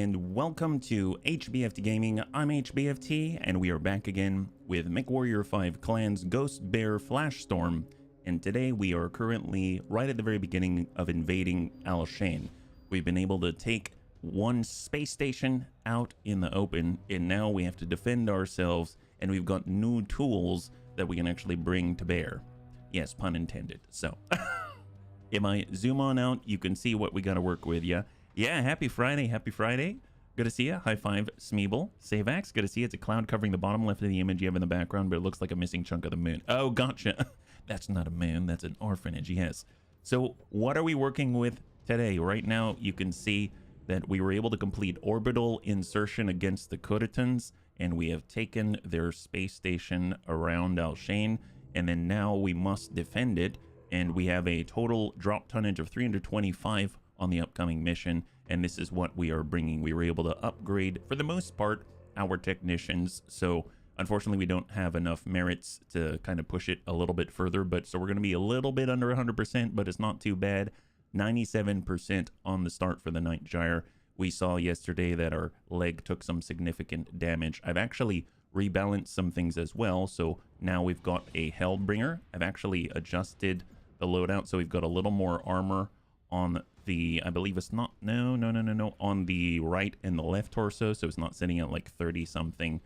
and welcome to HBFT Gaming. I'm HBFT, and we are back again with Mechwarrior 5 Clans Ghost Bear Flash Storm. And today we are currently right at the very beginning of invading Alshain. We've been able to take one space station out in the open, and now we have to defend ourselves, and we've got new tools that we can actually bring to bear. Yes, pun intended. So, if I zoom on out, you can see what we got to work with, yeah? Yeah, happy Friday, happy Friday. Good to see you. High five, Smeeble. Savax, good to see you. It's a cloud covering the bottom left of the image you have in the background, but it looks like a missing chunk of the moon. Oh, gotcha. That's not a moon, that's an orphanage, yes. So what are we working with today? Right now, you can see that we were able to complete orbital insertion against the Kuritans, and we have taken their space station around Alshain, and then now we must defend it, and we have a total drop tonnage of 325 on the upcoming mission, and this is what we are bringing. We were able to upgrade, for the most part, our technicians, so unfortunately we don't have enough merits to kind of push it a little bit further, but so we're going to be a little bit under 100%, but it's not too bad. 97% on the start for the Night Gyre. We saw yesterday that our leg took some significant damage. I've actually rebalanced some things as well, so now we've got a Hellbringer. I've actually adjusted the loadout, so we've got a little more armor on the, I believe it's not, no, on the right and the left torso, so it's not sitting at like 30 something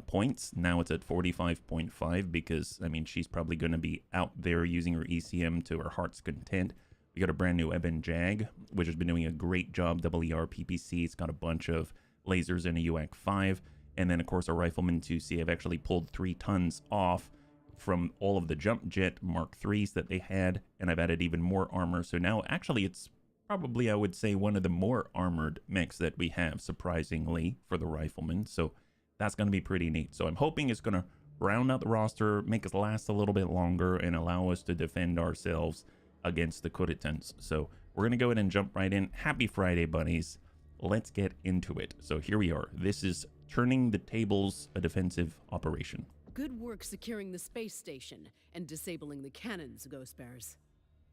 points. Now it's at 45.5 because, I mean, she's probably going to be out there using her ECM to her heart's content. We got a brand new Ebon Jag, which has been doing a great job, ER PPC. It's got a bunch of lasers and a UAC 5, and then of course a Rifleman 2C. I've actually pulled 3 tons off from all of the jump jet Mark 3s that they had, and I've added even more armor, so now actually it's probably, I would say, one of the more armored mechs that we have, surprisingly, for the Rifleman, so that's going to be pretty neat. So I'm hoping it's going to round out the roster, make us last a little bit longer, and allow us to defend ourselves against the Kuritans. So we're going to go ahead and jump right in. Happy Friday, buddies. Let's get into it. So here we are. This is turning the tables, a defensive operation. Good work securing the space station and disabling the cannons, Ghost Bears.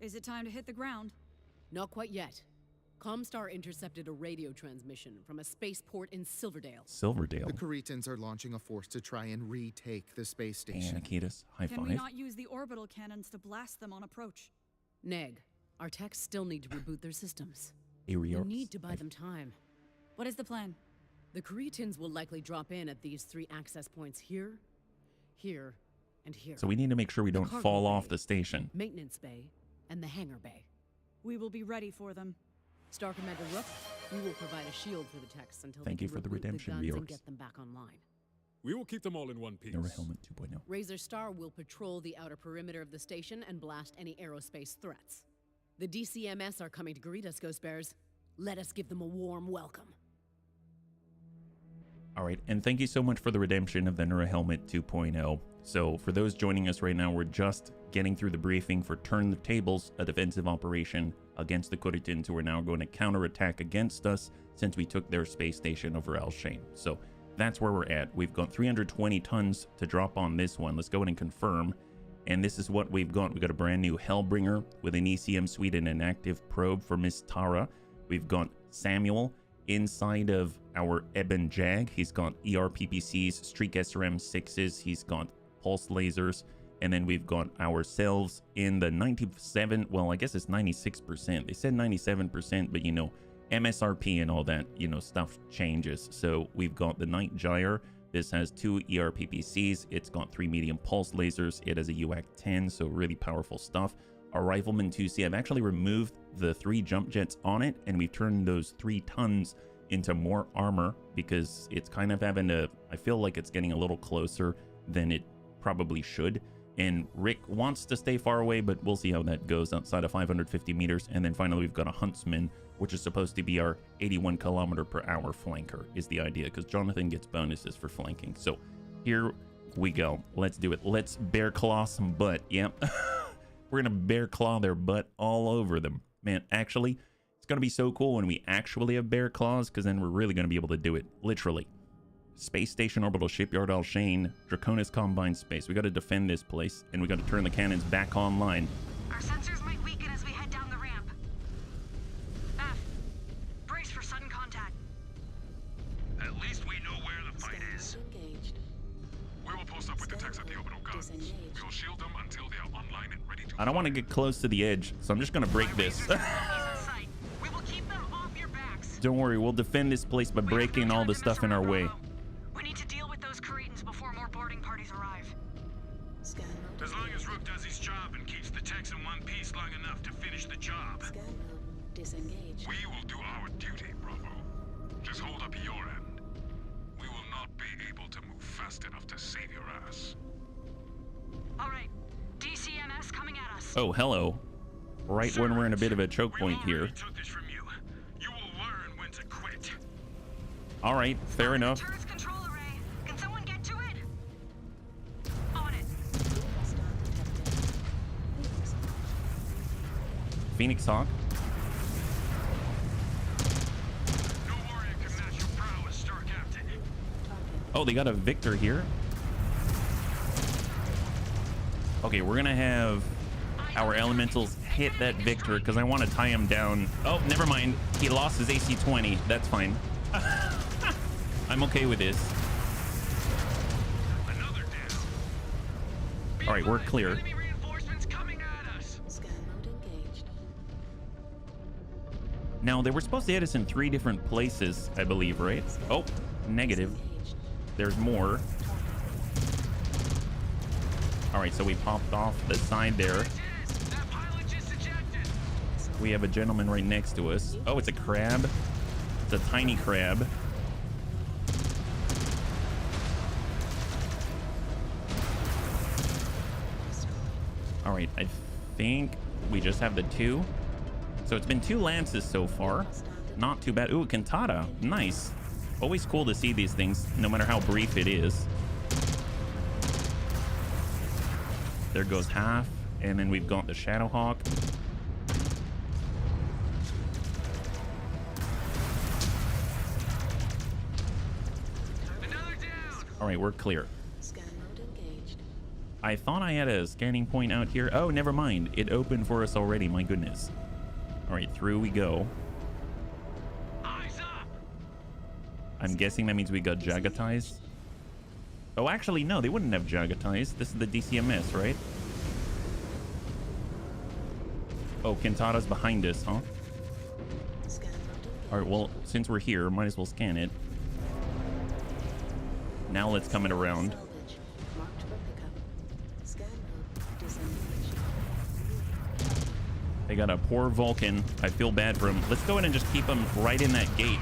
Is it time to hit the ground? Not quite yet. Comstar intercepted a radio transmission from a spaceport in Silverdale. Silverdale. The Kuritans are launching a force to try and retake the space station. Anakitas, high Can five. we not use the orbital cannons to blast them on approach? Neg, our techs still need to reboot their systems. Arios. We need to buy them time. What is the plan? The Kuritans will likely drop in at these 3 access points here, here, and here. So we need to make sure we don't cargo fall off bay, the station. Maintenance bay, and the hangar bay. We will be ready for them. Star Commander Rook, we will provide a shield for the techs until Thank they you can for the reboot redemption, guns viewers. and get them back online. We will keep them all in one piece. Terra Helmet 2.0. Razor Star will patrol the outer perimeter of the station and blast any aerospace threats. The DCMS are coming to greet us, Ghost Bears. Let us give them a warm welcome. All right, and thank you so much for the redemption of the Terra Helmet 2.0. So for those joining us right now, we're just getting through the briefing for Turn the Tables, a defensive operation against the Kuritans, who are now going to counterattack against us since we took their space station over Alshain. So that's where we're at. We've got 320 tons to drop on this one. Let's go ahead and confirm. And this is what we've got. We've got a brand new Hellbringer with an ECM suite and an active probe for Miss Terra. We've got Samuel inside of our Ebon Jag. He's got PPCs, Streak SRM 6s. He's got pulse lasers. And then we've got ourselves in the 97, well, I guess it's 96%. They said 97%, but you know, MSRP and all that, you know, stuff changes. So we've got the Night Gyre. This has 2 PPCs. It's got 3 medium pulse lasers. It has a UAC 10, so really powerful stuff. Our Rifleman 2C, I've actually removed the 3 jump jets on it, and we've turned those 3 tons into more armor because it's kind of having to, I feel like it's getting a little closer than it probably should. And Rick wants to stay far away, but we'll see how that goes outside of 550 meters. And then finally, we've got a Huntsman, which is supposed to be our 81 kilometer per hour flanker, is the idea, because Jonathan gets bonuses for flanking. So here we go. Let's do it. Let's bear claw some butt. Yep. We're going to bear claw their butt all over them. Man, actually, it's going to be so cool when we actually have bear claws, because then we're really going to be able to do it. Literally. Space Station Orbital Shipyard Alshain, Draconis Combine Space. We got to defend this place, and we got to turn the cannons back online. Our sensors might weaken as we head down the ramp. F, brace for sudden contact. We'll shield them until they are online and ready to I don't want to get close to the edge, so I'm just gonna break this. We will keep them off your backs. Don't worry, we'll defend this place by breaking all the stuff in our way. We need to deal with those Cretans before more boarding parties arrive. Scan mode. As long as Rook does his job and keeps the techs in one piece long enough to finish the job, Scan mode. Disengage. we will do our duty, Bravo. Just hold up your end. We will not be able to move fast enough to save your ass. All right, DCMS coming at us. Oh, hello. Right when we're in a bit of a choke point We here. already took this from you. You will learn when to quit. All right, fair enough. Turret's control array. Can someone get to it? On it. Hostile detected. Phoenix. Phoenix Hawk. No warrior can match your prowess, Star Captain. Target. Oh, they got a Victor here. Okay, we're gonna have our elementals hit that Victor because I want to tie him down. Oh, never mind. He lost his AC 20. That's fine. I'm okay with this. Another down. All right, we're clear. Enemy reinforcements coming at us. Scan mode engaged. Now, they were supposed to hit us in 3 different places, I believe, right? Oh, negative. Disengaged. There's more. All right, so we popped off the side there. That pilot just ejected. We have a gentleman right next to us. Oh, it's a crab. It's a tiny crab. All right, I think we just have the 2. So it's been 2 lances so far. Not too bad. Ooh, a cantata. Nice. Always cool to see these things, no matter how brief it is. There goes half, and then we've got the Shadowhawk. Another down. All right, we're clear. Scan mode engaged. I thought I had a scanning point out here. Oh, never mind. It opened for us already. My goodness. All right, through we go. Eyes up. I'm guessing that means we got Jagatized. Oh, actually, no, they wouldn't have Jagatized. This is the DCMS, right? Oh, Kintada's behind us, huh? Scan mode engaged. All right, well, since we're here, might as well scan it. Now let's come it around. Salvage. Marked for pickup. Scan mode. Disengage. They got a poor Vulcan. I feel bad for him. Let's go ahead and just keep him right in that gate.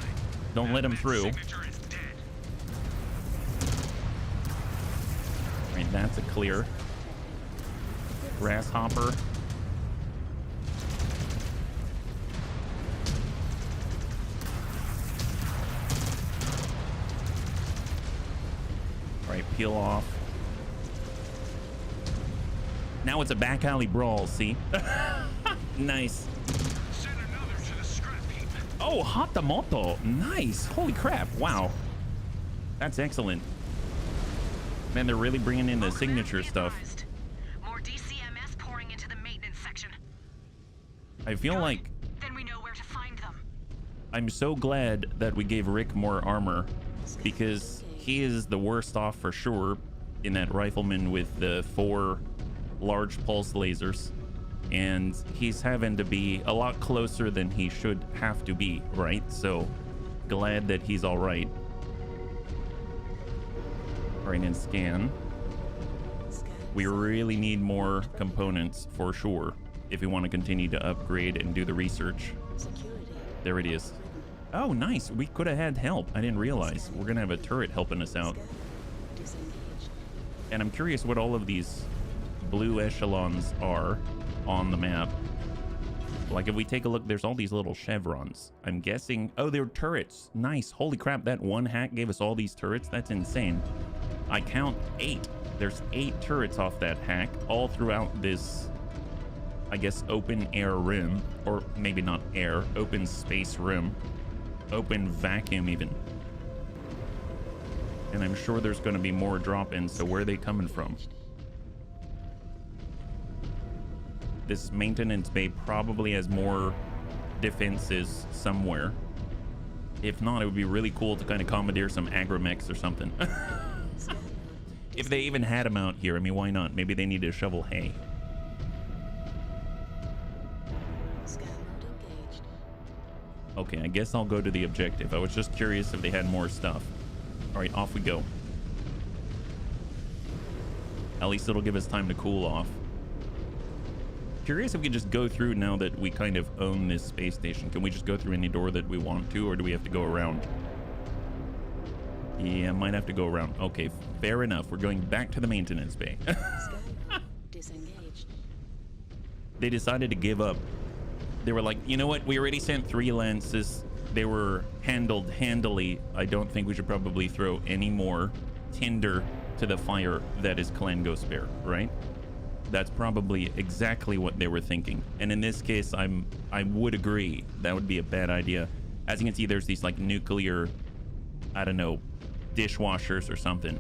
Don't let him through. Signature is dead. All right, that's a clear. Grasshopper. All right, peel off. Now it's a back alley brawl, see? Nice. Send another to the scrap heap. Oh, Hatamoto. Nice. Holy crap. Wow. That's excellent. Man, they're really bringing in the signature stuff. More DCMS pouring into the maintenance section. I feel like Then we know where to find them. I'm so glad that we gave Rick more armor because he is the worst off for sure in that rifleman with the 4 large pulse lasers. And he's having to be a lot closer than he should have to be, right? So glad that he's all right. All right, and scan. Scan. We really need more components for sure if we want to continue to upgrade and do the research. Security. There it is. Oh, nice. We could have had help. I didn't realize. We're going to have a turret helping us out. Scan. Disengage. And I'm curious what all of these blue echelons are on the map. Like if we take a look, there's all these little chevrons. I'm guessing, oh, they're turrets. Nice. Holy crap, that one hack gave us all these turrets. That's insane. I count 8. There's 8 turrets off that hack all throughout this, I guess, open air rim, or maybe not air, open space rim, open vacuum even. And I'm sure there's going to be more drop-ins, so where are they coming from? This maintenance bay probably has more defenses somewhere. If not, it would be really cool to kind of commandeer some agromechs or something. If they even had them out here, I mean, why not? Maybe they need to shovel hay. Scan mode engaged. Okay, I guess I'll go to the objective. I was just curious if they had more stuff. All right, off we go. At least it'll give us time to cool off. Curious if we can just go through now that we kind of own this space station. Can we just go through any door that we want to, or do we have to go around? Yeah, might have to go around. Okay, fair enough. We're going back to the maintenance bay. Scan mode disengaged. They decided to give up. They were like, you know what? We already sent 3 lances. They were handled handily. I don't think we should probably throw any more tinder to the fire that is Clan Ghost Bear, right? That's probably exactly what they were thinking. And in this case, I would agree that would be a bad idea. As you can see, there's these like nuclear, I don't know, dishwashers or something.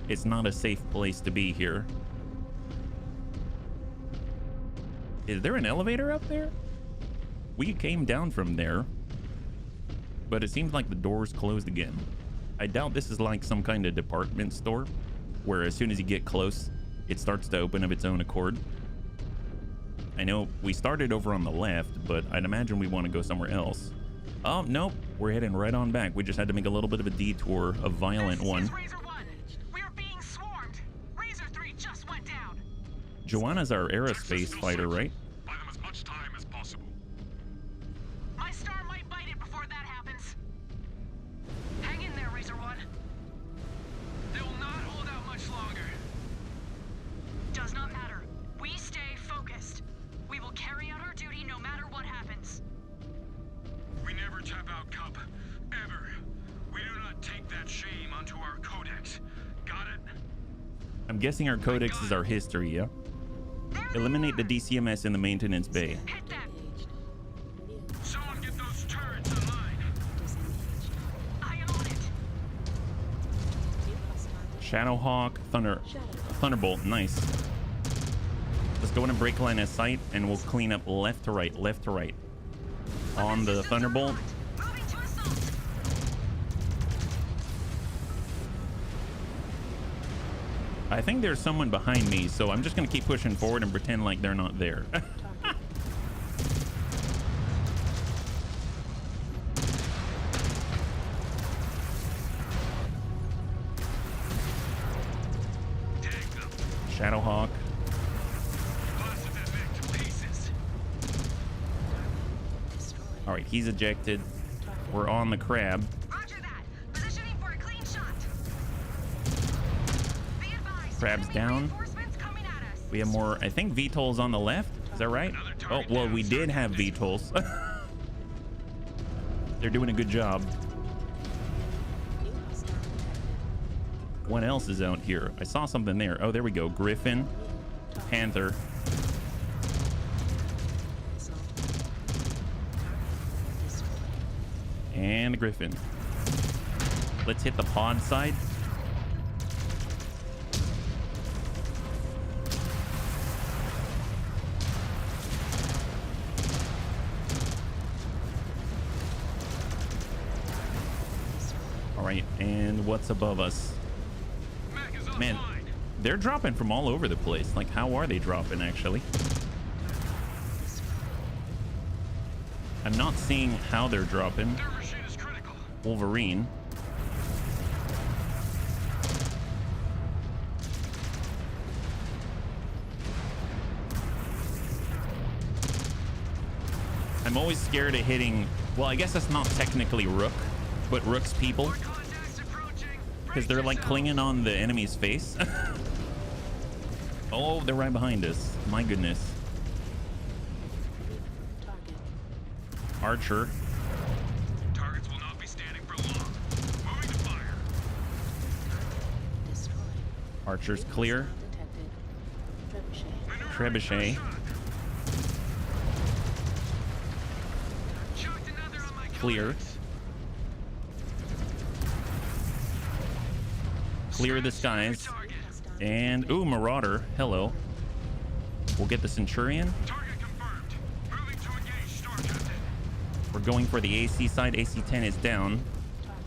It's not a safe place to be here. Is there an elevator up there? We came down from there, but it seems like the door's closed again. I doubt this is like some kind of department store where as soon as you get close, it starts to open of its own accord. I know we started over on the left, but I'd imagine we want to go somewhere else. Oh, nope. We're heading right on back. We just had to make a little bit of a detour, a violent one. Razor 1. We are being swarmed. Razor 3 just went down. Joanna's our aerospace fighter, right? Buy them as much time as possible. My star might bite it before that happens. Hang in there, Razor 1. They will not hold out much longer. Does not matter. We stay focused. We will carry out our duty no matter what happens. We never tap out Cup. Ever. We do not take that shame onto our codex. Got it? I'm guessing our codex is our history, yeah? Eliminate the DCMS in the maintenance bay. Hit them. Engaged. New. Someone get those turrets online. Disengaged. I am on it. New hostile. Shadowhawk, Thunderbolt, nice. Let's go in and break line of sight, and we'll clean up left to right, left to right. On the Thunderbolt. Moving to assault. I think there's someone behind me, so I'm just gonna keep pushing forward and pretend like they're not there. Take them. Shadowhawk. Blasted that thing to pieces. Destroyed. All right, he's ejected. We're on the crab. Roger that. Positioning for a clean shot. Be advised. Crab's enemy down. reinforcements coming at us. We have more, I think VTOL's on the left. Is that right? Oh, well, we did have VTOLs. They're doing a good job. New hostile detected. What else is out here? I saw something there. Oh, there we go. Griffin, Panther. Assault. Destroyed. And Griffin. Let's hit the pod side. All right, and what's above us? Mac is Man, offline. they're dropping from all over the place. Like, how are they dropping, actually? I'm not seeing how they're dropping. Their machine is critical. Wolverine. I'm always scared of hitting, well, I guess that's not technically Rook, but Rook's people, More contacts approaching. because they're like clinging on the enemy's face. Oh, they're right behind us. My goodness. Target. Archer. Targets will not be standing for long. Moving to fire. Destroyed. Archer's clear. Detected. Trebuchet. Trebuchet. Chucked another on my Clear. codex. Clear the skies. Target. And, ooh, Marauder. Hello. We'll get the Centurion. Target confirmed. Moving to engage Star Captain. We're going for the AC side. AC-10 is down. Target.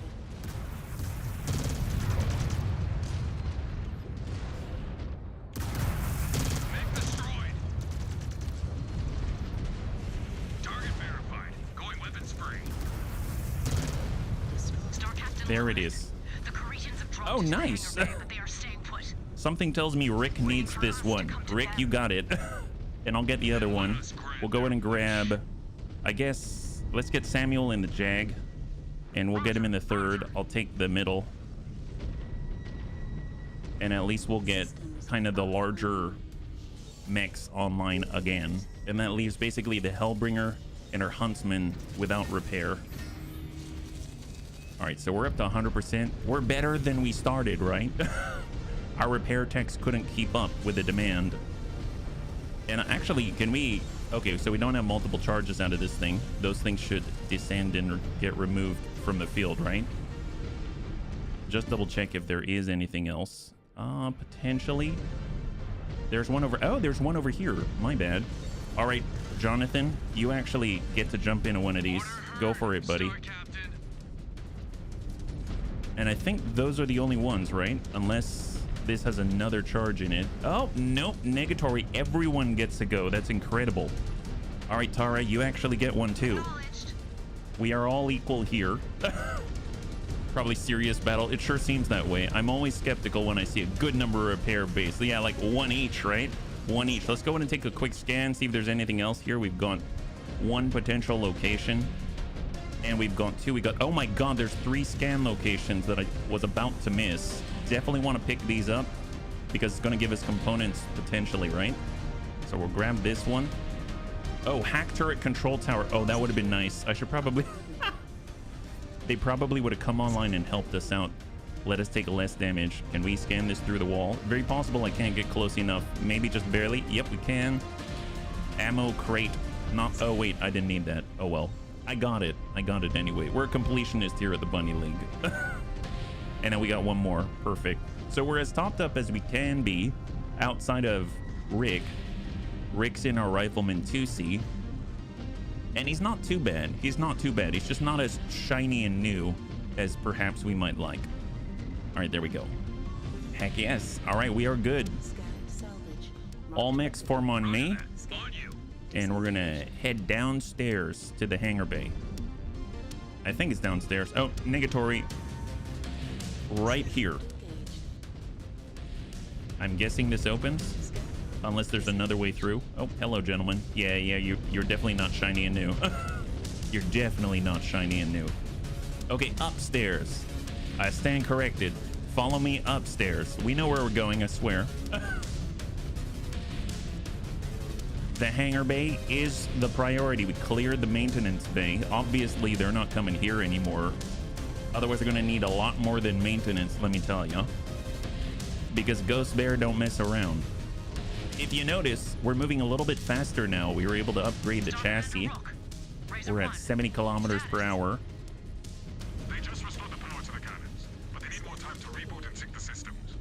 There it is. The Cretans have dropped Oh, into the nice. hangar bay, but they are staying put. Something tells me Rick needs this one. Rick, you got it. And I'll get the other one. We'll go ahead and grab, I guess, let's get Samuel in the Jag. And we'll get him in the third. I'll take the middle. And at least we'll get kind of the larger mechs online again. And that leaves basically the Hellbringer and our Huntsman without repair. All right, so we're up to 100%. We're better than we started, right? Our repair techs couldn't keep up with the demand. And actually, can we... Okay, so we don't have multiple charges out of this thing. Those things should descend and get removed from the field, right? Just double check if there is anything else. Potentially. There's one over... Oh, there's one over here. My bad. All right, Jonathan, you actually get to jump into one of these. Go for it, buddy. And I think those are the only ones, right? Unless this has another charge in it. Oh, nope. Negatory. Everyone gets to go. That's incredible. All right, Tara, you actually get one too. We are all equal here. Probably serious battle. It sure seems that way. I'm always skeptical when I see a good number of repair base. Yeah, like one each, right? One each. Let's go ahead and take a quick scan, see if there's anything else here. We've got one potential location. And we've got two. We got, oh my god, there's 3 scan locations that I was about to miss. Definitely want to pick these up because it's going to give us components potentially, right? So we'll grab this one. Oh, hack turret control tower. Oh, that would have been nice. I should probably... They probably would have come online and helped us out. Let us take less damage. Can we scan this through the wall? Very possible I can't get close enough. Maybe just barely. Yep, we can. Ammo crate. Not... Oh, wait. I didn't need that. Oh, well. I got it. I got it anyway. We're a completionist here at the Bunny League. And then we got one more. Perfect. So we're as topped up as we can be outside of Rick. Rick's in our Rifleman 2C. And he's not too bad. He's not too bad. He's just not as shiny and new as perhaps we might like. All right, there we go. Heck yes. All right, we are good. All mechs form on me. And we're gonna head downstairs to the hangar bay. I think it's downstairs. Oh, negatory. Right here. I'm guessing this opens. Unless there's another way through. Oh, hello, gentlemen. Yeah, you're definitely not shiny and new. You're definitely not shiny and new. Okay, upstairs. I stand corrected. Follow me upstairs. We know where we're going, I swear. The hangar bay is the priority. We cleared the maintenance bay. Obviously, they're not coming here anymore. Otherwise, they're going to need a lot more than maintenance, let me tell you. Because Ghost Bear don't mess around. If you notice, we're moving a little bit faster now. We were able to upgrade the chassis. We're at 70 kilometers per hour. They just restored the power to the cannons, but they need more time to reboot and sync the systems.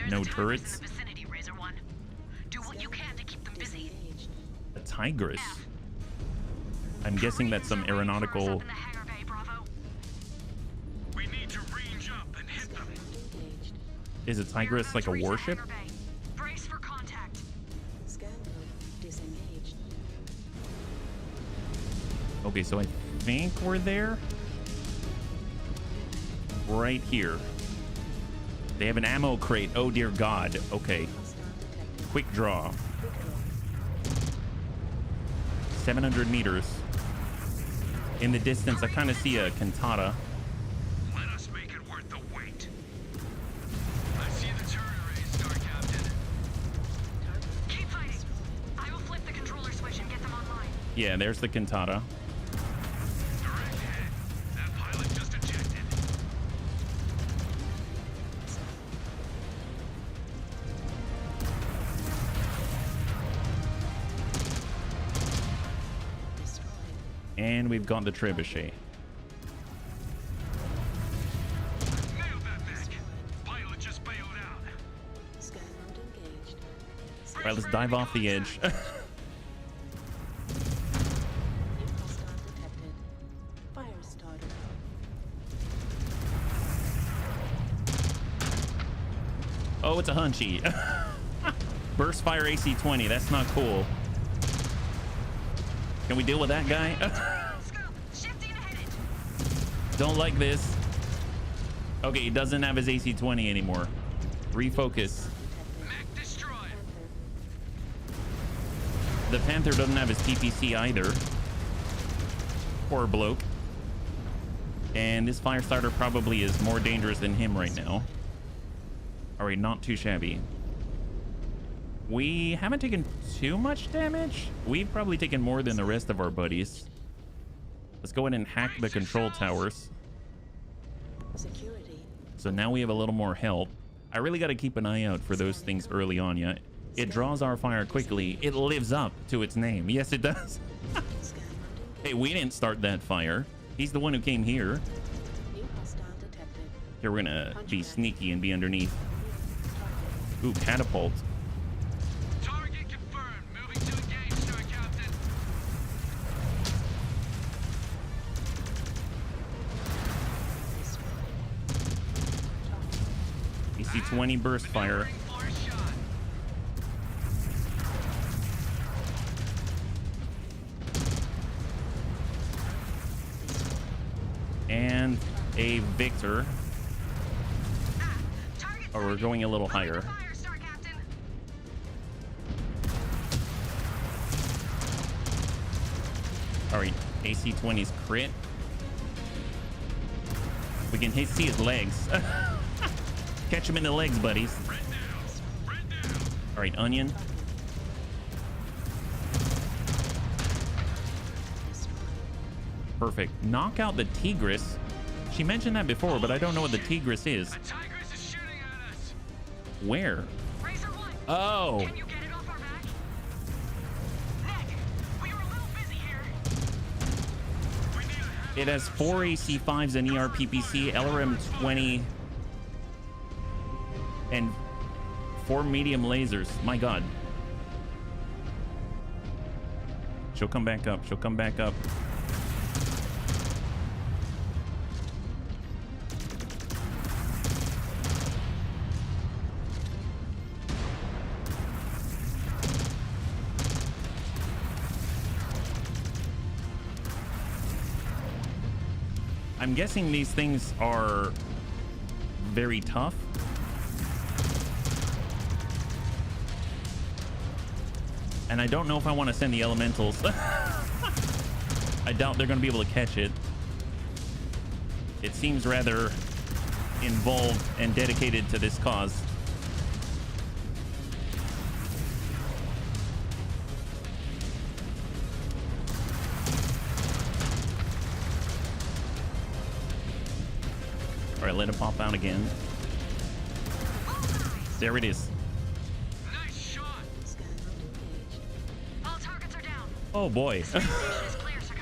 No turrets. Do what you can to keep them busy. A Tigress. I'm guessing that's some aeronautical... We need to range up and hit them. Is a Tigress like a warship? Brace for contact. Scan mode disengaged. Okay, so I think we're there. Right here. They have an ammo crate. Oh, dear God. Okay. Quick draw. 700 meters. In the distance, I kind of see a Cantata. Let us make it worth the wait. I see the turret arrays, Star Captain. Keep fighting. I will flip the controller switch and get them online. Yeah, there's the Cantata. Direct hit. That pilot just ejected. And we've got the Trebuchet. Nailed that mech. Pilot just bailed out. Scan mode engaged. All right, let's dive off the edge. Hostile detected. Fire starter. Oh, it's a Hunchy. Burst fire AC-20. That's not cool. Can we deal with that guy? Scope, shifting ahead. Don't like this. Okay, he doesn't have his AC-20 anymore. Refocus. Mech destroyed. The Panther doesn't have his PPC either. Poor bloke. And this fire starter probably is more dangerous than him right now. All right, not too shabby. We haven't taken too much damage. We've probably taken more than the rest of our buddies. Let's go ahead and hack the control towers. Security. So now we have a little more help. I really got to keep an eye out for those things early on. Yeah, it draws our fire quickly. It lives up to its name. Yes, it does. Hey, we didn't start that fire. He's the one who came here. New hostile detected. Here, we're gonna be sneaky and be underneath. Ooh, catapult. Target confirmed. Moving to engage, Star Captain. AC-20 burst fire. Maneuvering for a shot. And a Victor. Target Or we're going a little higher. fire, Star Captain. All right, AC-20's crit. We can see his legs. Catch him in the legs, buddies. All right, onion. Perfect. Knock out the Tigress. She mentioned that before, but I don't know what the Tigress is. A Tigress is shooting at us. Where? Razor 1. Oh, Can you get it off our back? Nick, we were a little busy here. We need a hand. it has 4 AC-5s and ERPPC, LRM-20, and 4 medium lasers. My God. She'll come back up. She'll come back up. I'm guessing these things are very tough. And I don't know if I want to send the elementals. I doubt they're going to be able to catch it. It seems rather involved and dedicated to this cause. All right, let it pop out again. There it is. Nice shot. Scan mode engaged. All targets are down. Oh boy. Station is clear, Sir.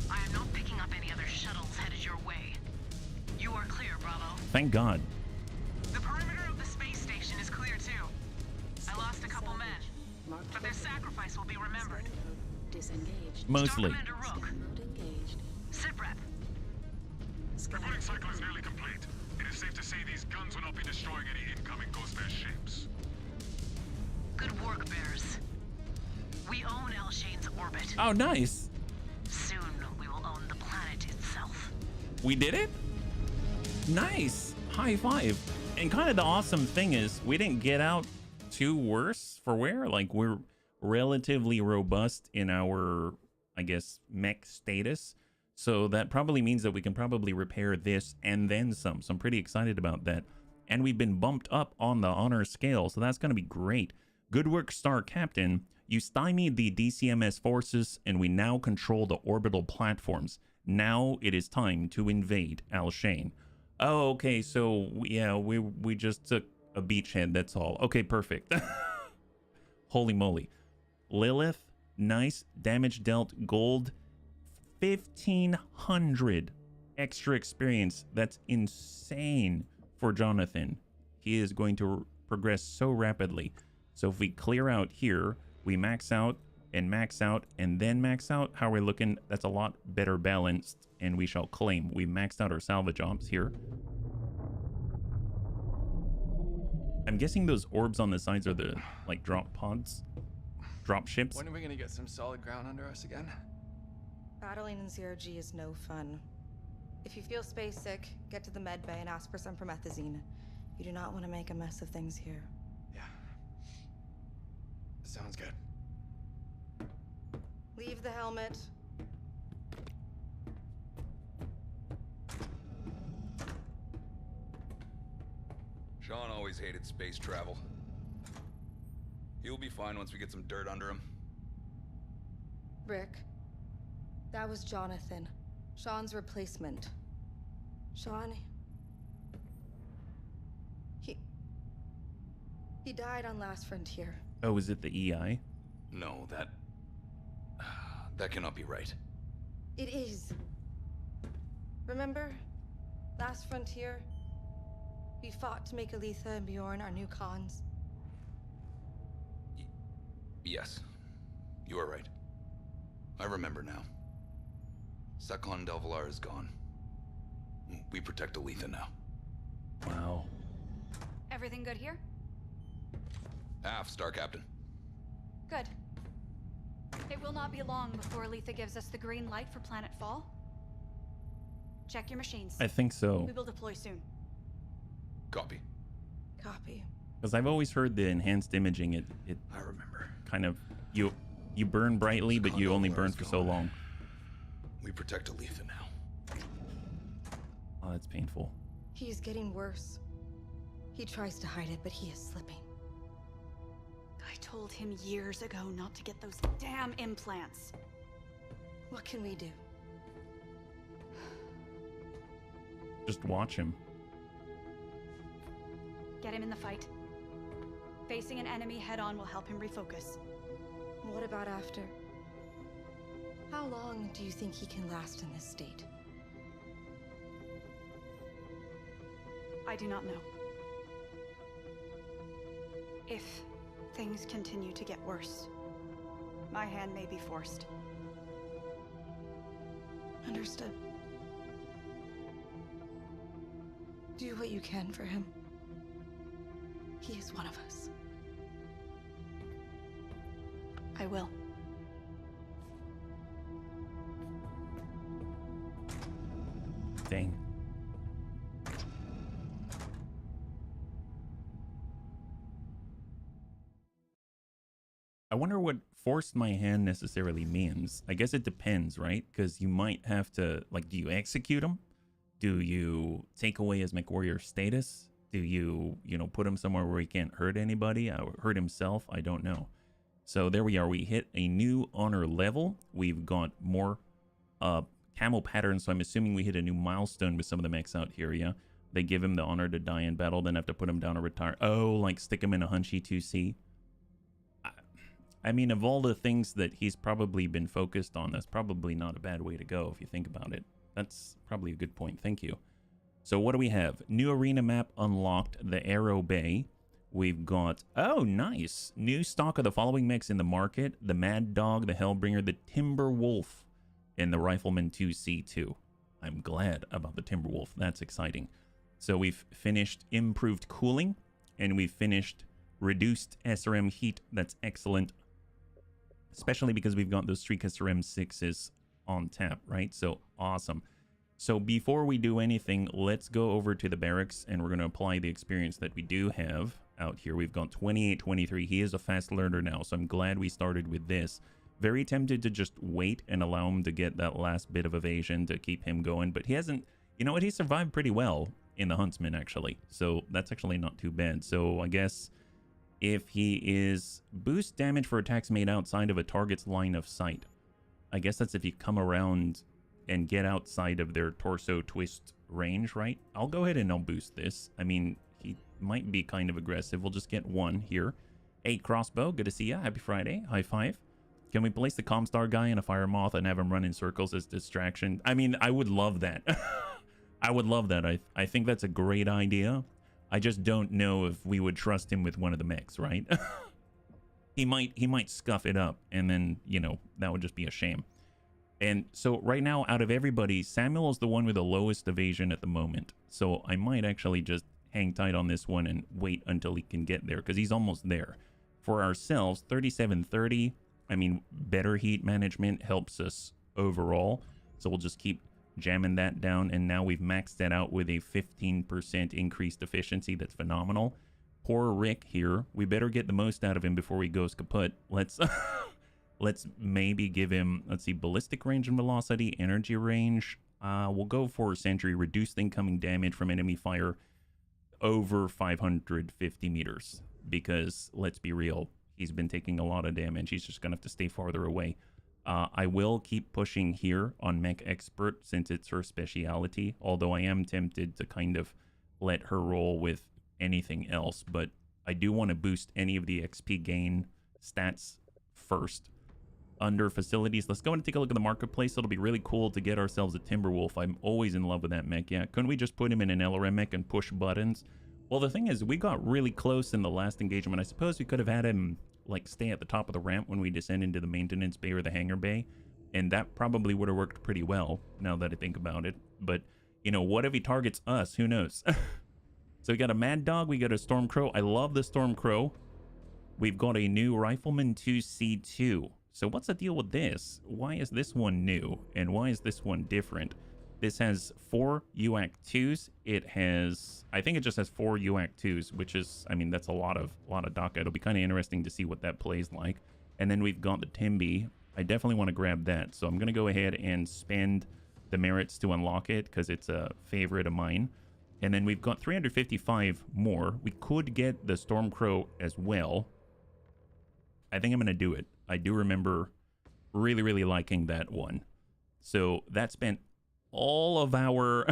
I am not picking up any other shuttles headed your way. You are clear, Bravo. Thank God. The perimeter of the space station is clear too. I lost a couple men, Marked but their sacrifice will be remembered. Scan mode disengaged. Mostly. Star Commander Rook, Scan mode engaged. sit rep. Scan Reporting cycle is nearly complete. It is safe to say these guns will not be destroying any incoming Ghost Bear ships. Good work, Bears. We own Alshain's orbit. Oh, nice. Soon we will own the planet itself. We did it? Nice. High five. And kind of the awesome thing is we didn't get out too worse for wear. Like, we're relatively robust in our, I guess, mech status. So that probably means that we can probably repair this and then some. So I'm pretty excited about that. And we've been bumped up on the honor scale. So that's going to be great. Good work, Star Captain. You stymied the DCMS forces and we now control the orbital platforms. Now it is time to invade Alshain. Oh, okay. So yeah, we just took a beachhead. That's all. Okay, perfect. Holy moly. Lilith, nice. Damage dealt, gold. 1,500 extra experience. That's insane for Jonathan. He is going to progress so rapidly. So if we clear out here, we max out and then max out. How are we looking? That's a lot better balanced, and we shall claim. We maxed out our salvage ops here. I'm guessing those orbs on the sides are the, like, drop pods? Drop ships? When are we gonna get some solid ground under us again? Battling in zero G is no fun. If you feel space sick, get to the med bay and ask for some promethazine. You do not want to make a mess of things here. Yeah. Sounds good. Leave the helmet. Sean always hated space travel. He'll be fine once we get some dirt under him. Rick, that was Jonathan, Sean's replacement. Sean, he died on Last Frontier. Oh, is it the EI? No, that cannot be right. It is. Remember? Last Frontier? We fought to make Aletha and Bjorn our new cons. Yes, you are right. I remember now. Sekon Delvalar is gone. We protect Aletha now. Wow. Everything good here? Aft, Star Captain. Good. It will not be long before Aletha gives us the green light for Planetfall. Check your machines. I think so. We will deploy soon. Copy. Copy. Because I've always heard the enhanced imaging, it I remember. kind of, you burn brightly, but you only burn for so long. We protect Aletha now. Oh, that's painful. He is getting worse. He tries to hide it, but he is slipping. I told him years ago not to get those damn implants. What can we do? Just watch him. Get him in the fight. Facing an enemy head-on will help him refocus. What about after? How long do you think he can last in this state? I do not know. If things continue to get worse, my hand may be forced. Understood. Do what you can for him. He is one of us. I will. Dang. I wonder what forced my hand necessarily means. I guess it depends, right? Because you might have to, like, do you execute him? Do you take away his Mechwarrior status? Do you, put him somewhere where he can't hurt anybody, or hurt himself? I don't know. So there we are. We hit a new honor level. We've got more camo patterns, so I'm assuming we hit a new milestone with some of the mechs out here, yeah? They give him the honor to die in battle, then have to put him down or retire. Oh, like stick him in a Hunchy 2C? I mean, of all the things that he's probably been focused on, that's probably not a bad way to go if you think about it. That's probably a good point. Thank you. So what do we have? New arena map unlocked, the Arrow Bay. We've got, oh, nice. New stock of the following mechs in the market. The Mad Dog, the Hellbringer, the Timber Wolf, and the Rifleman 2C2. I'm glad about the Timber Wolf. That's exciting. So we've finished improved cooling, and we've finished reduced SRM heat. That's excellent. Especially because we've got those Streak SRM 6s on tap, right? So awesome. So before we do anything, let's go over to the barracks and we're going to apply the experience that we do have out here. We've got 2823. He is a fast learner now, so I'm glad we started with this. Very tempted to just wait and allow him to get that last bit of evasion to keep him going, but he hasn't, you know what, he survived pretty well in the Huntsman actually, so that's actually not too bad. So I guess if he is boost damage for attacks made outside of a target's line of sight, I guess that's if you come around and get outside of their torso twist range, right? I'll go ahead and I'll boost this. I mean, he might be kind of aggressive. We'll just get one here. 8 crossbow, good to see ya. Happy Friday. High five. Can we place the Comstar guy in a fire moth and have him run in circles as distraction? I mean, I would love that. I would love that. I think that's a great idea. I just don't know if we would trust him with one of the mechs, right? He might scuff it up, and then, you know, that would just be a shame. And so right now, out of everybody, Samuel is the one with the lowest evasion at the moment. So I might actually just hang tight on this one and wait until he can get there, because he's almost there. For ourselves, 3730, I mean, better heat management helps us overall. So we'll just keep jamming that down, and now we've maxed that out with a 15% increased efficiency. That's phenomenal. Poor Rick here. We better get the most out of him before he goes kaput. Let's let's maybe give him, let's see, ballistic range and velocity, energy range. We'll go for Sentry, reduced incoming damage from enemy fire over 550 meters, because let's be real, he's been taking a lot of damage. He's just gonna have to stay farther away. I will keep pushing here on Mech Expert since it's her speciality, although I am tempted to kind of let her roll with anything else, but I do want to boost any of the XP gain stats first. Under facilities, let's go and take a look at the marketplace. It'll be really cool to get ourselves a Timberwolf. I'm always in love with that mech. Yeah, couldn't we just put him in an LRM mech and push buttons? Well, the thing is, we got really close in the last engagement. I suppose we could have had him like stay at the top of the ramp when we descend into the maintenance bay or the hangar bay, and that probably would have worked pretty well now that I think about it. But you know, what if he targets us? Who knows? So we got a Mad Dog, we got a Stormcrow. I love the Stormcrow. We've got a new Rifleman 2C2. So what's the deal with this? Why is this one new and why is this one different? This has 4 UAC 2s. It has, I think it just has 4 UAC 2s, which is, I mean, that's a lot of DACA. It'll be kind of interesting to see what that plays like. And then we've got the Timby. I definitely want to grab that. So I'm going to go ahead and spend the merits to unlock it because it's a favorite of mine. And then we've got 355 more. We could get the Stormcrow as well. I think I'm going to do it. I do remember really, really liking that one. So that spent all of our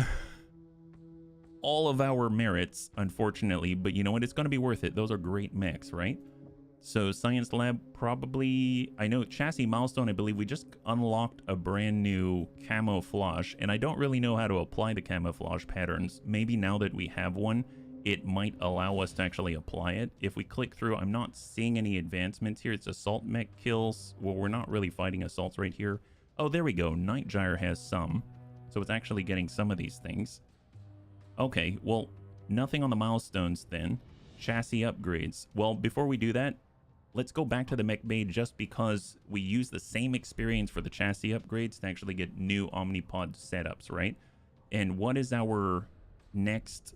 merits, unfortunately, but you know what? It's going to be worth it. Those are great mechs, right? So Science Lab, probably, I know Chassis Milestone, I believe we just unlocked a brand new camouflage, and I don't really know how to apply the camouflage patterns. Maybe now that we have one, it might allow us to actually apply it. If we click through, I'm not seeing any advancements here. It's assault mech kills. Well, we're not really fighting assaults right here. Oh, there we go. Night Gyre has some. So it's actually getting some of these things. Okay, well, nothing on the milestones then. Chassis upgrades. Well, before we do that, let's go back to the mech bay just because we use the same experience for the chassis upgrades to actually get new Omnipod setups, right? And what is our next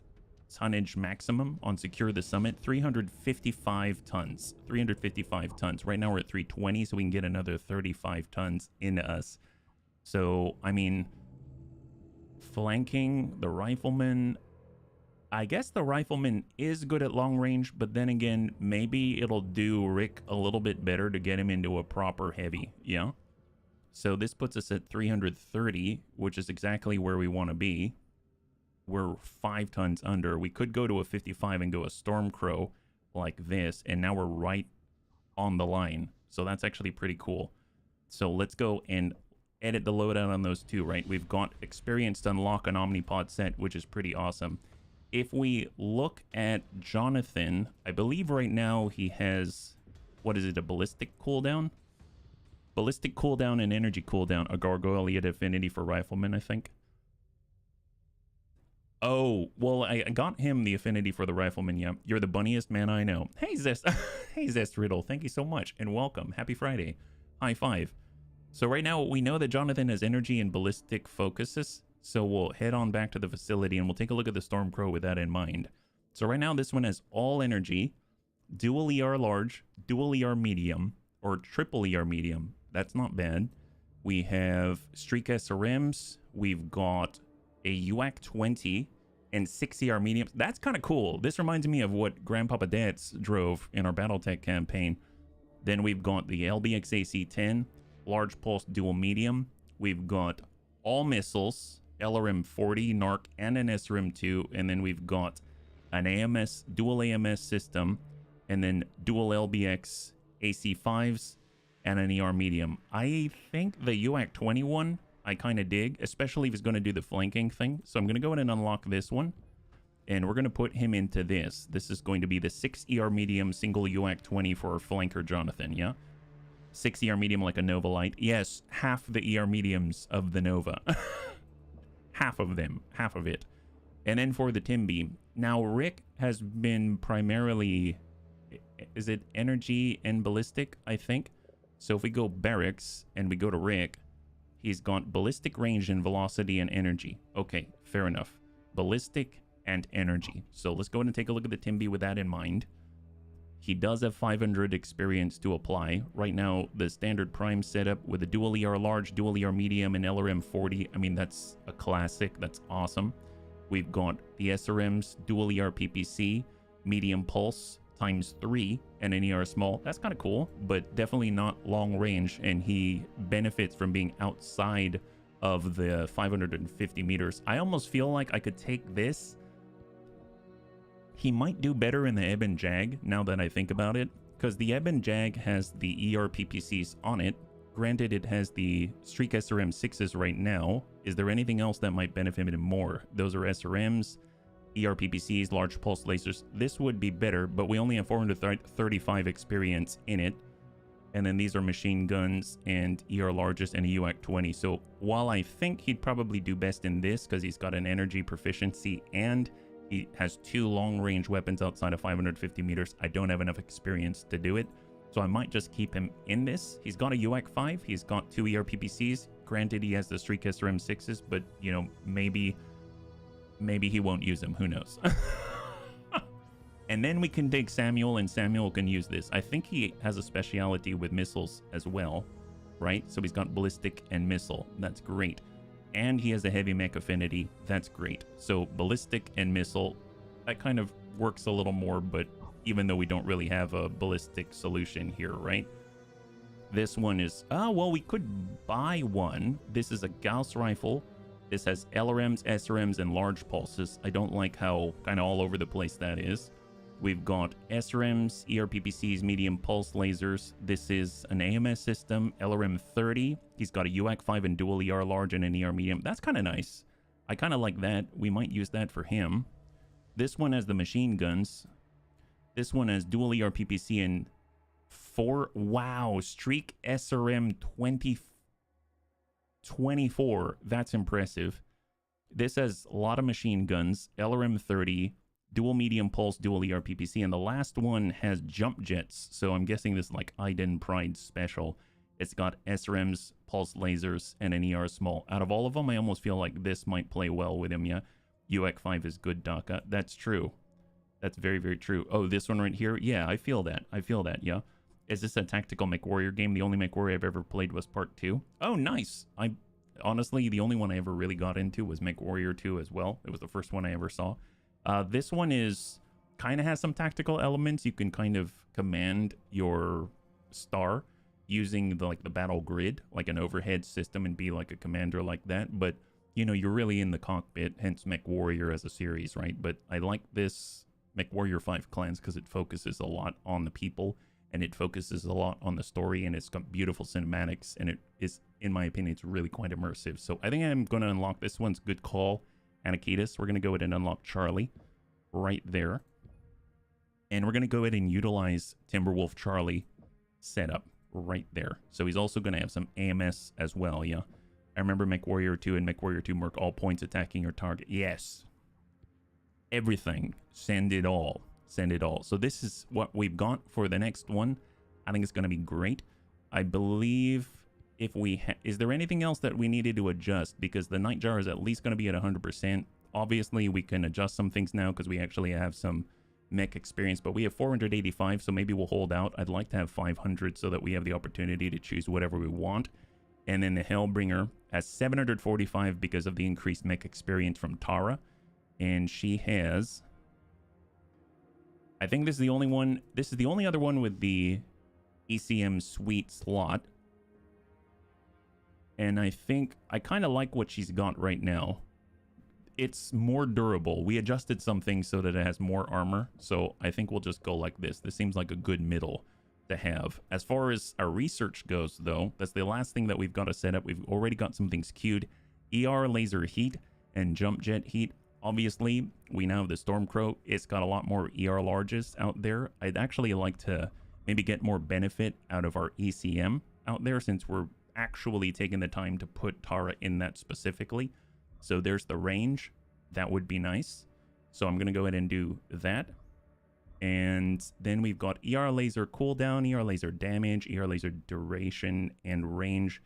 tonnage maximum on Secure the Summit? 355 tons. 355 tons. Right now we're at 320, so we can get another 35 tons into us. So, I mean, flanking the Rifleman, I guess the Rifleman is good at long range, but then again, maybe it'll do Rick a little bit better to get him into a proper heavy, yeah? So this puts us at 330, which is exactly where we want to be. We're 5 tons under. We could go to a 55 and go a Stormcrow like this, and now we're right on the line. So that's actually pretty cool. So let's go and edit the loadout on those two, right? We've got experience to unlock an Omnipod set, which is pretty awesome. If we look at Jonathan, I believe right now he has, what is it, a ballistic cooldown? Ballistic cooldown and energy cooldown, a Gargoyle affinity for Rifleman, I think. Oh, well, I got him the affinity for the Rifleman, yeah. You're the bunniest man I know. Hey, Zest. Hey, Zest Riddle. Thank you so much, and welcome. Happy Friday. High five. So right now, we know that Jonathan has energy and ballistic focuses, so we'll head on back to the facility, and we'll take a look at the Stormcrow with that in mind. So right now, this one has all energy, dual ER large, dual ER medium, or triple ER medium. That's not bad. We have Streak SRMs. We've got a UAC 20 and 6 ER mediums. That's kind of cool. This reminds me of what Grandpapa Dats drove in our Battletech campaign. Then we've got the LBX AC-10, large pulse dual medium. We've got all missiles, LRM 40, NARC, and an SRM 2. And then we've got an AMS, dual AMS system, and then dual LBX AC-5s and an ER medium. I think the UAC 21 I kind of dig, especially if he's going to do the flanking thing. So I'm going to go ahead and unlock this one, and we're going to put him into this. This is going to be the 6 ER medium single UAC 20 for our flanker Jonathan, yeah? 6 ER medium like a Nova Light. Yes, half the ER mediums of the Nova. Half of them, half of it. And then for the Timby. Now, Rick has been primarily, is it energy and ballistic, I think? So if we go barracks and we go to Rick, He's got ballistic range and velocity and energy. Okay, fair enough. Ballistic and energy. So let's go ahead and take a look at the Timby with that in mind. He does have 500 experience to apply. Right now, the standard prime setup with a dual ER large, dual ER medium, and LRM 40. I mean, that's a classic. That's awesome. We've got the SRMs, dual ER PPC, medium pulse, ×3, and an ER small. That's kind of cool, but definitely not long range, and he benefits from being outside of the 550 meters. I almost feel like I could take this. He might do better in the Ebb and Jag, now that I think about it, because the Ebb and Jag has the ER PPCs on it. Granted, it has the Streak SRM 6s right now. Is there anything else that might benefit him more? Those are SRMs, ER PPCs, large pulse lasers. This would be better, but we only have 435 experience in it. And then these are machine guns and ER largest and a UAC 20. So while I think he'd probably do best in this because he's got an energy proficiency and he has 2 long-range weapons outside of 550 meters, I don't have enough experience to do it. So I might just keep him in this. He's got a UAC 5. He's got 2 ER PPCs. Granted, he has the Streak SRM 6s, but, you know, maybe he won't use them. Who knows? And then we can take Samuel, and Samuel can use this. I think he has a speciality with missiles as well, right? So he's got ballistic and missile. That's great. And he has a heavy mech affinity. That's great. So ballistic and missile, that kind of works a little more, but even though we don't really have a ballistic solution here, right? This one is, well, we could buy one. This is a Gauss rifle. This has LRMs, SRMs, and large pulses. I don't like how kind of all over the place that is. We've got SRMs, ERPPCs, medium pulse lasers. This is an AMS system, LRM 30. He's got a UAC 5 and dual ER large and an ER medium. That's kind of nice. I kind of like that. We might use that for him. This one has the machine guns. This one has dual ER PPC and 4. Wow, Streak SRM 24. That's impressive. This has a lot of machine guns, LRM 30, dual medium pulse, dual ER PPC, and the last one has jump jets. So I'm guessing this is like Iden Pride special. It's got SRMs, pulse lasers, and an ER small. Out of all of them, I almost feel like this might play well with him, yeah? UAC 5 is good, DACA. That's true. That's very, very true. Oh, this one right here? Yeah, I feel that. I feel that, yeah. Is this a tactical Mechwarrior game? The only Mechwarrior I've ever played was part 2. Oh, nice. Honestly, the only one I ever really got into was Mechwarrior 2 as well. It was the first one I ever saw. This one is kind of has some tactical elements. You can kind of command your star using the battle grid, like an overhead system, and be like a commander like that. But, you know, you're really in the cockpit, hence Mechwarrior as a series, right? But I like this Mechwarrior 5 Clans because it focuses a lot on the people, and it focuses a lot on the story, and it's got beautiful cinematics, and it is, in my opinion, it's really quite immersive. So I think I'm going to unlock this one's good call, Anakitas. We're going to go ahead and unlock Charlie right there. And we're going to go ahead and utilize Timberwolf Charlie setup right there. So he's also going to have some AMS as well, yeah? I remember Mechwarrior 2 and Mechwarrior 2 mark all points attacking your target. Yes. Everything. Send it all. Send it all. So this is what we've got for the next one. I think it's going to be great. I believe if we... is there anything else that we needed to adjust? Because the Nightjar is at least going to be at 100%. Obviously, we can adjust some things now because we actually have some mech experience, but we have 485, so maybe we'll hold out. I'd like to have 500 so that we have the opportunity to choose whatever we want. And then the Hellbringer has 745 because of the increased mech experience from Terra. And she has... I think this is the only one... This is the only other one with the ECM suite slot. And I think... I kind of like what she's got right now. It's more durable. We adjusted some things so that it has more armor. So I think we'll just go like this. This seems like a good middle to have. As far as our research goes, though, that's the last thing that we've got to set up. We've already got some things queued. ER laser heat and jump jet heat. Obviously, we now have the Stormcrow. It's got a lot more ER larges out there. I'd actually like to maybe get more benefit out of our ECM out there since we're actually taking the time to put Terra in that specifically. So there's the range. That would be nice. So I'm going to go ahead and do that. And then we've got ER laser cooldown, ER laser damage, ER laser duration, and range.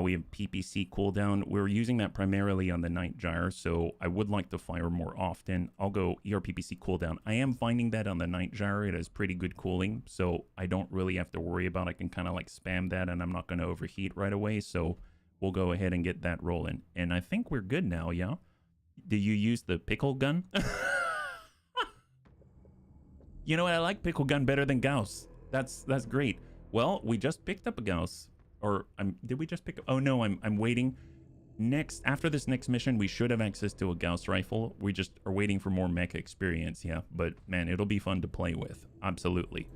We have PPC cooldown. We're using that primarily on the Night Gyre, so I would like to fire more often. I'll go ERPPC cooldown. I am finding that on the Night Gyre, it has pretty good cooling, so I don't really have to worry about it. I can kind of like spam that, and I'm not going to overheat right away, so we'll go ahead and get that rolling. And I think we're good now, yeah? Do you use the pickle gun? You know what? I like pickle gun better than Gauss. That's great. Well, we just picked up a Gauss. Or did we just pick up? Oh no, I'm waiting. After this next mission, we should have access to a Gauss rifle. We just are waiting for more mech experience, yeah. But man, it'll be fun to play with. Absolutely.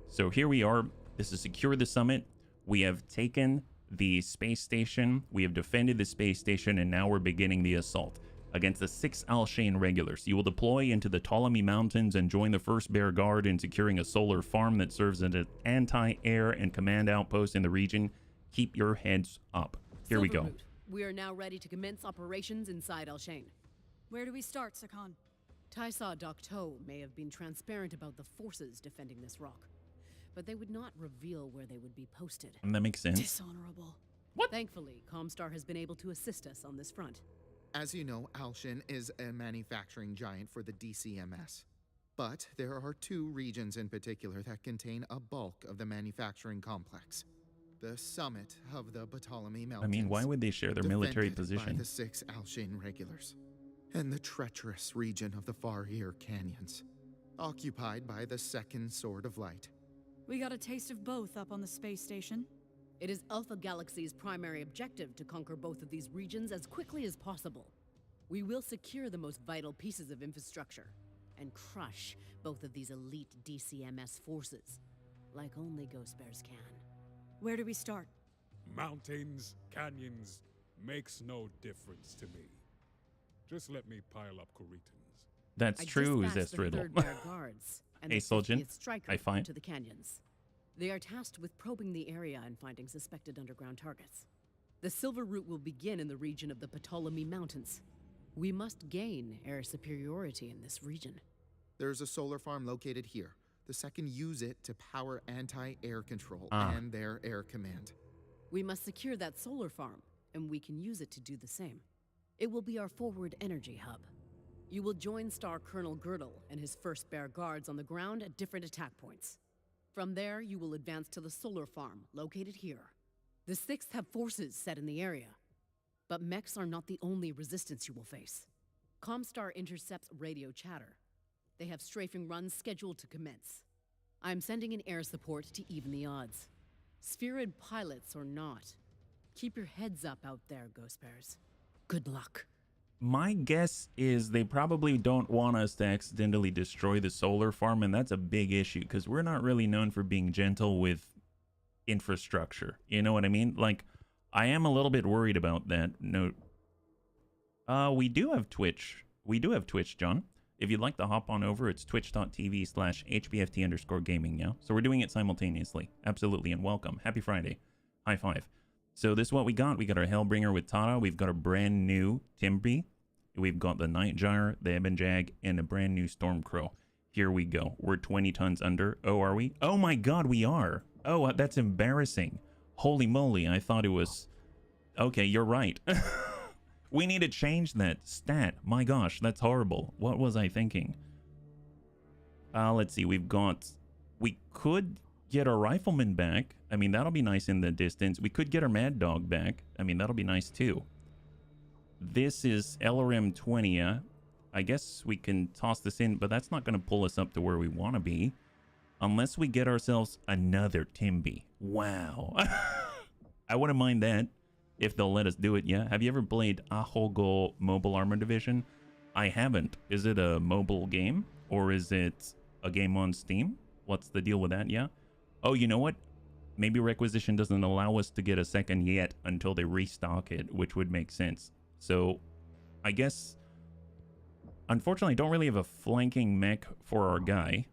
So here we are. This is Secure the Summit. We have taken the space station. We have defended the space station, and now we're beginning the assault against the 6 Alshain regulars. You will deploy into the Ptolemy Mountains and join the 1st Bear Guard in securing a solar farm that serves as an anti-air and command outpost in the region. Keep your heads up. Here we go. Silverroot, we are now ready to commence operations inside Alshain. Where do we start, Sakon? Tysaw Docto may have been transparent about the forces defending this rock, but they would not reveal where they would be posted. And that makes sense. Dishonorable. What? Thankfully, Comstar has been able to assist us on this front. As you know, Alshain is a manufacturing giant for the DCMS. But there are 2 regions in particular that contain a bulk of the manufacturing complex. The summit of the Ptolemy Mountains. I mean, why would they share their military defended position? By the 6 Alshain regulars. And the treacherous region of the Far Ear Canyons, occupied by the 2nd Sword of Light. We got a taste of both up on the space station. It is Alpha Galaxy's primary objective to conquer both of these regions as quickly as possible. We will secure the most vital pieces of infrastructure and crush both of these elite DCMS forces, like only Ghost Bears can. Where do we start? Mountains, canyons, makes no difference to me. Just let me pile up Corintans. That's true, Zestriddle. Hey, Soljan, I find to the canyons. They are tasked with probing the area and finding suspected underground targets. The Silver Route will begin in the region of the Ptolemy Mountains. We must gain air superiority in this region. There's a solar farm located here. The second use it to power anti-air control and their air command. We must secure that solar farm, and we can use it to do the same. It will be our forward energy hub. You will join Star Colonel Girdle and his 1st Bear Guards on the ground at different attack points. From there, you will advance to the solar farm, located here. The 6th have forces set in the area. But mechs are not the only resistance you will face. Comstar intercepts radio chatter. They have strafing runs scheduled to commence. I'm sending in air support to even the odds. Spherid pilots or not, keep your heads up out there, Ghost Bears. Good luck. My guess is they probably don't want us to accidentally destroy the solar farm, and that's a big issue because we're not really known for being gentle with infrastructure. You know what I mean? Like, I am a little bit worried about that. No, we do have Twitch. We do have Twitch, John. If you'd like to hop on over, it's twitch.tv/HBFT_gaming, yeah? So we're doing it simultaneously. Absolutely, and welcome. Happy Friday. High five. So this is what we got. We got our Hellbringer with Terra. We've got a brand new Timby. We've got the Night Gyre, the Ebon Jag, and a brand new Stormcrow. Here we go. We're 20 tons under. Oh, are we? Oh my god, we are. Oh, that's embarrassing. Holy moly, I thought it was... Okay, you're right. We need to change that stat. My gosh, that's horrible. What was I thinking? Let's see. We could get our Rifleman back. I mean, that'll be nice in the distance. We could get our Mad Dog back. I mean, that'll be nice too. This is LRM 20. I guess we can toss this in, but that's not going to pull us up to where we want to be. Unless we get ourselves another Timby. Wow. I wouldn't mind that. If they'll let us do it, yeah. Have you ever played Ahogo Mobile Armor Division? I haven't. Is it a mobile game? Or is it a game on Steam? What's the deal with that, yeah? Oh, you know what? Maybe Requisition doesn't allow us to get a second yet until they restock it, which would make sense. So, I guess... Unfortunately, I don't really have a flanking mech for our guy.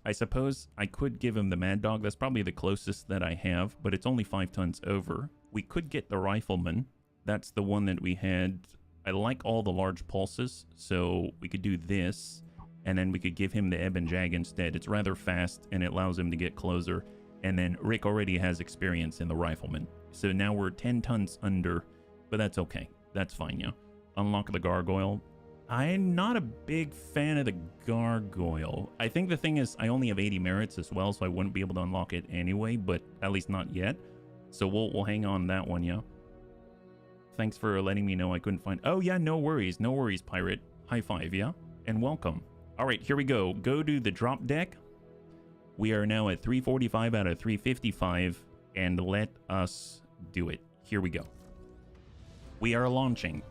I suppose I could give him the Mad Dog. That's probably the closest that I have, but it's only 5 tons over. We could get the Rifleman. That's the one that we had. I like all the large pulses, so we could do this, and then we could give him the Ebon Jag instead. It's rather fast, and it allows him to get closer. And then Rick already has experience in the rifleman. So now we're 10 tons under, but that's okay. That's fine, yeah. Unlock the gargoyle. I'm not a big fan of the gargoyle. I think the thing is I only have 80 merits as well, so I wouldn't be able to unlock it anyway, but at least not yet. So we'll hang on that one, yeah. Thanks for letting me know I couldn't find... Oh, yeah, no worries. No worries, pirate. High five, yeah? And welcome. All right, here we go. Go to the drop deck. We are now at 345 out of 355, and let us do it. Here we go. We are launching.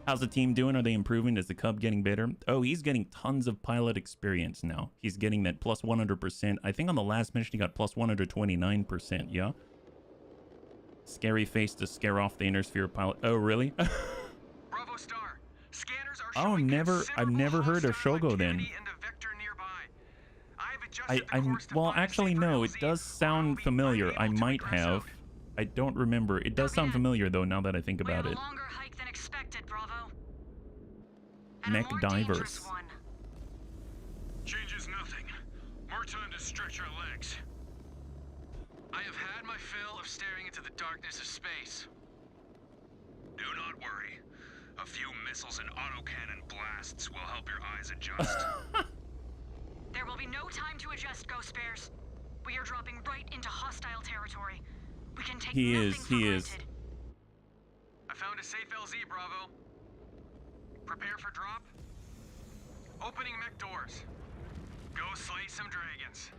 How's the team doing? Are they improving? Is the Cub getting better? Oh, he's getting tons of pilot experience now. He's getting that plus 100%. I think on the last mission he got plus 129%, yeah? Scary face to scare off the inner sphere pilot. Oh, really? Bravo Star. Scanners are Oh, I've never heard of Shogo then. Well, actually, no, it does sound familiar. I might have. I don't remember. It does sound familiar, though, now that I think about it. Longer hike than expected, Bravo. Mech divers. Changes nothing. More time to stretch our legs. I have had my fill of staring into the darkness of space. Do not worry. A few missiles and autocannon blasts will help your eyes adjust. There will be no time to adjust, Ghost Bears. We are dropping right into hostile territory. We can take nothing for granted. I found a safe LZ, Bravo. Prepare for drop. Opening mech doors. Go slay some dragons.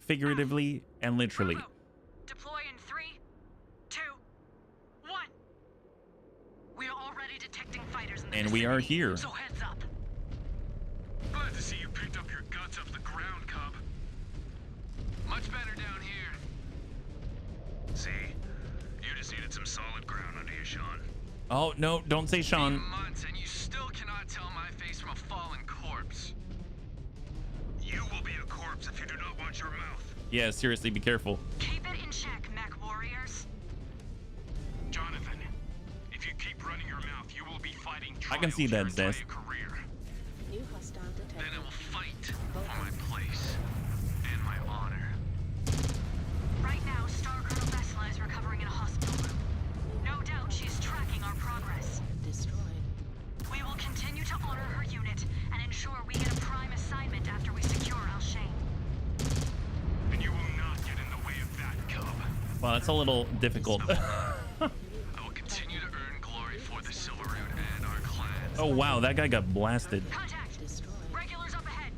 Figuratively and literally. Bravo. Deploy in 3, 2, 1. We are already detecting fighters in the And we are here. So heads up. Glad to see you picked up your guts off the ground, Cub. Much better down here. See? You just needed some solid ground under you, Sean. Oh, no, don't say Sean. Months and you still cannot tell my face from a fallen corpse. You will be a corpse if you do not watch your mouth. Yeah, seriously, be careful. Keep it in check, Mechwarriors. Jonathan, if you keep running your mouth, you will be fighting I can see that, your Zest. entire career. New hostile detected. Then I will fight for my place and my honor. Right now, Star Colonel Vesla is recovering in a hospital room. No doubt she is tracking our progress. Destroyed. We will continue to honor her unit and ensure we get a prime assignment after we secure Alshain. And you will not get in the way of that, Cub. Well, that's a little difficult. I will continue to earn glory for the Silver Root and our clans. Oh, wow, that guy got blasted. Contact! Destroyed. Regulars up ahead.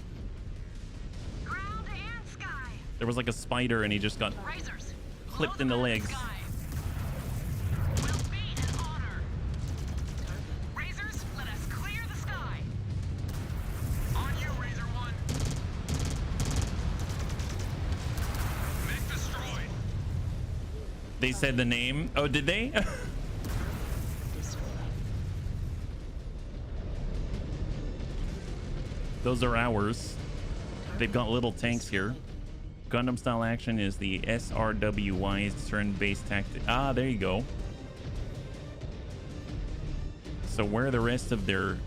Ground and sky. There was like a spider and he just got Razors. clipped in the legs. Sky. Will be an honor. Razors, let us clear the sky. On you, Razor 1. Mech destroyed. They said the name. Oh, did they? Those are ours. They've got little tanks here. Gundam style action is the SRWY's turn-based tactic. Ah, there you go. So where are the rest of their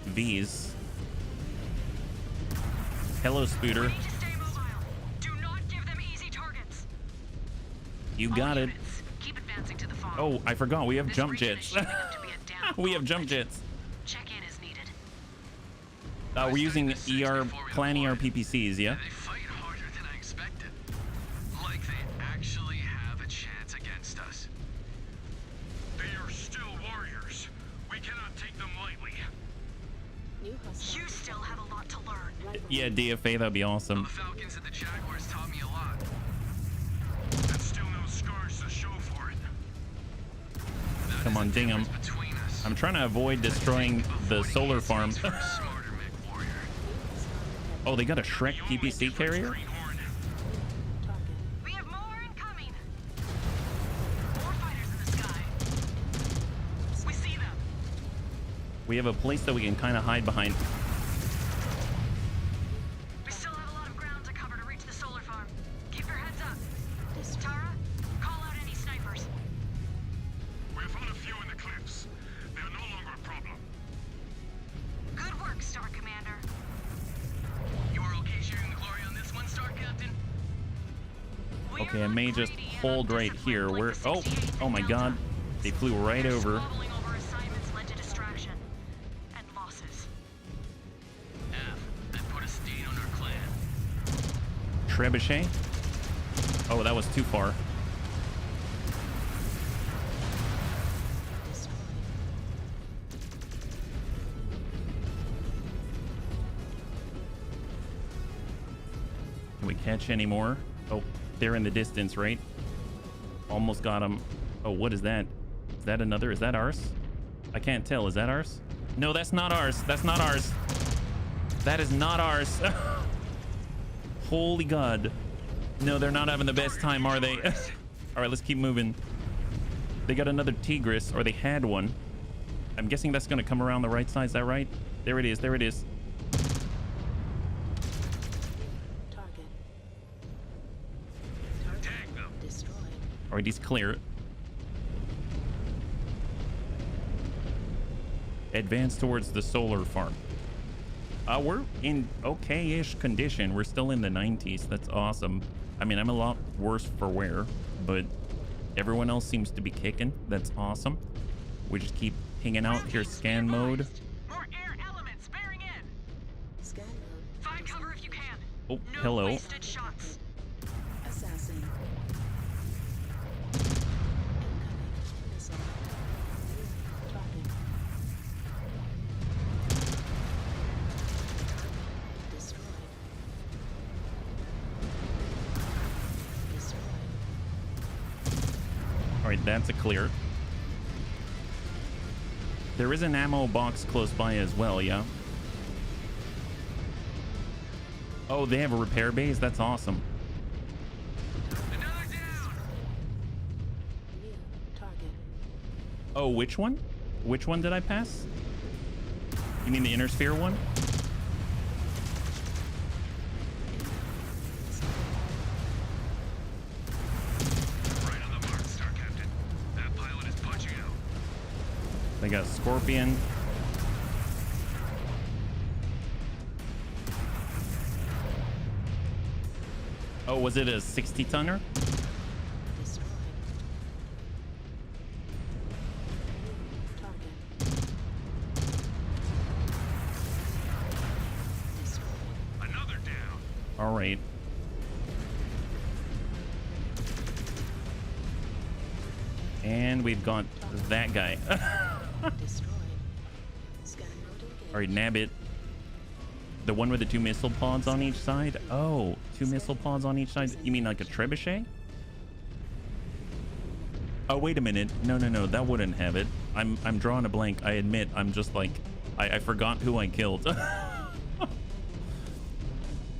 V's? Hello, Spooter. We need to stay mobile. Do not give them easy targets. You All got it. units, keep advancing to the farm. Oh, I forgot. We have This jump region is jets. shaping up to be a damn We have jump conflict. jets. Check in as needed. We're using Clan ER PPCs, yeah? They fight harder than I expected. Like they actually have a chance against us. They are still warriors. We cannot take them lightly. New hostile. You still have a lot to learn. Rifle. Yeah, DFA, that'd be awesome. The Falcons and the Jaguars taught me a lot. And still no scars to show for it. That Come is on, the ding 'em. difference between us. I'm trying to avoid destroying the solar farm. For a smarter Mechwarrior. Oh, they got a Shrek The only PPC difference, carrier? Greenhorn, Target. We have more incoming. More fighters in the sky. We see them. We have a place that we can kind of hide behind. We still have a lot of ground to cover to reach the solar farm. Keep your heads up. Destroyed. Tara, call out any snipers. We have found a few in the cliffs. They are no longer a problem. Good work, Star Commander. You are okay sharing the glory on this one, Star Captain? Okay, I may just hold right here. Where? Oh my God. They flew right over. Trebuchet? Oh, that was too far. Can we catch any more? Oh, they're in the distance, right? Almost got them. Oh, what is that? Is that another? Is that ours? I can't tell. Is that ours? No, that's not ours. That's not ours. That is not ours. Holy God. No, they're not having the best time, are they? All right, let's keep moving. They got another Tigris, or they had one. I'm guessing that's going to come around the right side. Is that right? There it is. There it is. All right, he's clear. Advance towards the solar farm. We're in okay-ish condition. We're still in the 90s. That's awesome. I mean, I'm a lot worse for wear, but everyone else seems to be kicking. That's awesome. We just keep hanging out here. Scan mode. More air elements bearing in. Scan mode. Find cover if you can. Oh, No hello. wasted shots. Assassin. Missile. Target. Destroyed. Destroyed. All right, that's a clear. There is an ammo box close by as well, yeah? Oh, they have a repair base? That's awesome. Another down. New target. Oh, which one? Which one did I pass? You mean the inner sphere one? Right on the mark, Star Captain. That pilot is punching out. They got Scorpion. Oh, was it a 60-tonner? Destroyed. Target. Destroyed. Another down. All right. And we've got that guy. Destroyed. Scan mode engaged. All right, nab it. The one with the 2 missile pods on each side? Oh, 2 missile pods on each side? You mean like a trebuchet? Oh, wait a minute. No, that wouldn't have it. I'm drawing a blank. I admit, I'm just like, I forgot who I killed.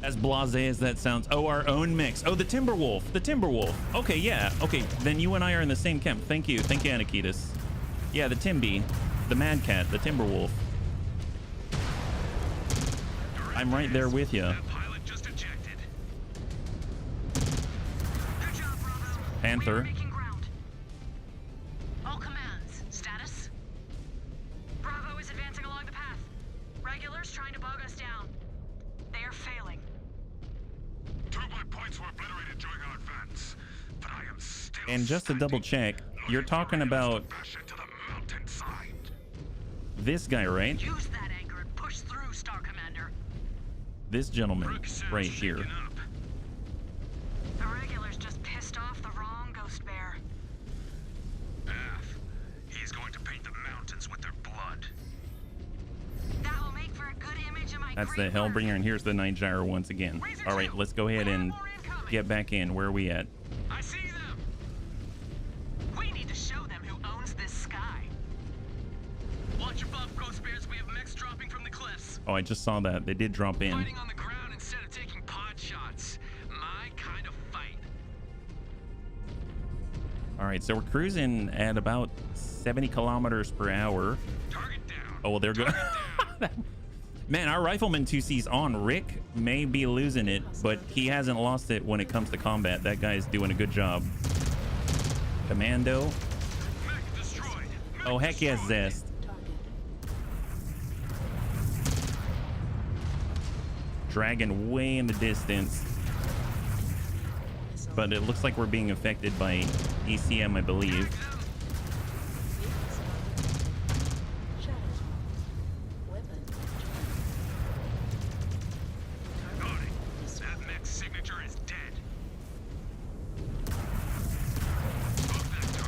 As blasé as that sounds. Oh, our own mix. Oh, the Timberwolf. The Timberwolf. Okay, yeah. Okay, then you and I are in the same camp. Thank you. Thank you, Anakitas. Yeah, the Timby. The Mad Cat. The Timberwolf. I'm right there with you. That pilot just ejected. Good job, Bravo. Panther. We are making ground. All commands. Status. Bravo is advancing along the path. Regulars trying to bog us down. They are failing. 2 of my points were obliterated during our advance, but I am still And just to double check, you're talking about bash into the mountainside. this guy, right? Use that anger and push through, Star Commander. This gentleman Brooke sounds right here. shaken up. The regulars just pissed off the wrong Ghost Bear. He's going to paint the mountains with their blood. That will make for a good image of my That's the great Hellbringer, and here's the Night Gyro once again. All right, let's go ahead and get back in. Where are we at? I see them. We need to show them who owns this sky. Watch your buff, Ghost Bears. We have mechs dropping from the cliffs. Oh, I just saw that. They did drop in. Fighting on the ground instead of taking pod shots. My kind of fight. All right, so we're cruising at about 70 kilometers per hour. Target down. Oh, well, they're good. Man, our Rifleman 2C's on. Rick may be losing it, but he hasn't lost it when it comes to combat. That guy's doing a good job. Commando. Mech destroyed. Mech Oh, heck yes, destroyed. Zest. Target. Dragon way in the distance. Missile. but it looks like we're being affected by ECM, I believe. That mech's signature is dead.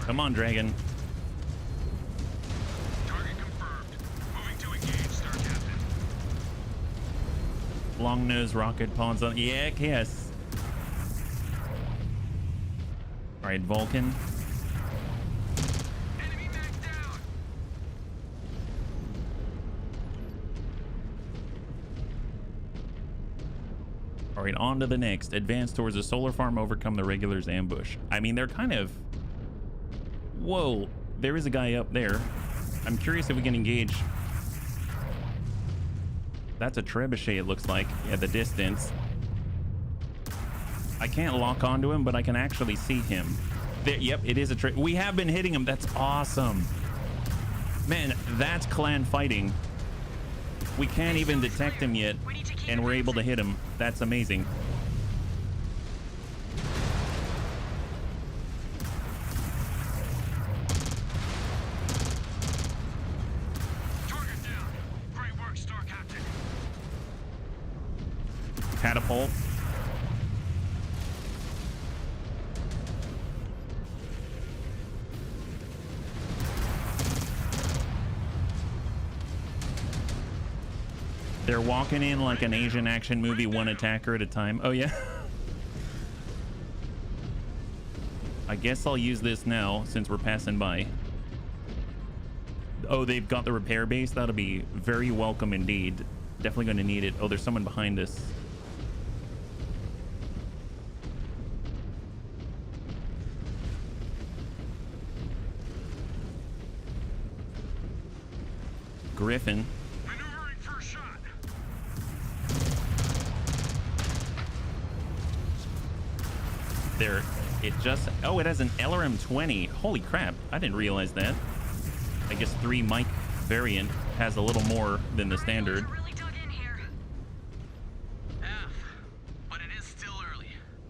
Come on, Dragon. Target confirmed. Moving to engage, Star Captain. Long nose rocket pawns on. Yeah, yes. All right, Vulcan. Enemy mech down. All right, on to the next. Advance towards the solar farm, overcome the regulars' ambush. I mean, they're kind of... Whoa, there is a guy up there. I'm curious if we can engage. That's a trebuchet, it looks like, at the distance. I can't lock onto him, but I can actually see him. There, yep, it is a tre... We have been hitting him. That's awesome. Man, that's clan fighting. We can't even detect him yet, and we're able to hit him. That's amazing. Target down. Great work, Star Captain. Catapult. They're walking in like an Asian action movie, one attacker at a time. Oh, yeah. I guess I'll use this now since we're passing by. Oh, they've got the repair base. That'll be very welcome indeed. Definitely going to need it. Oh, there's someone behind us. Griffin. Maneuvering for a shot. There, it just... Oh, it has an LRM 20. Holy crap. I didn't realize that. I guess 3 mic variant has a little more than the standard. Really dug in here. F, but it is still early.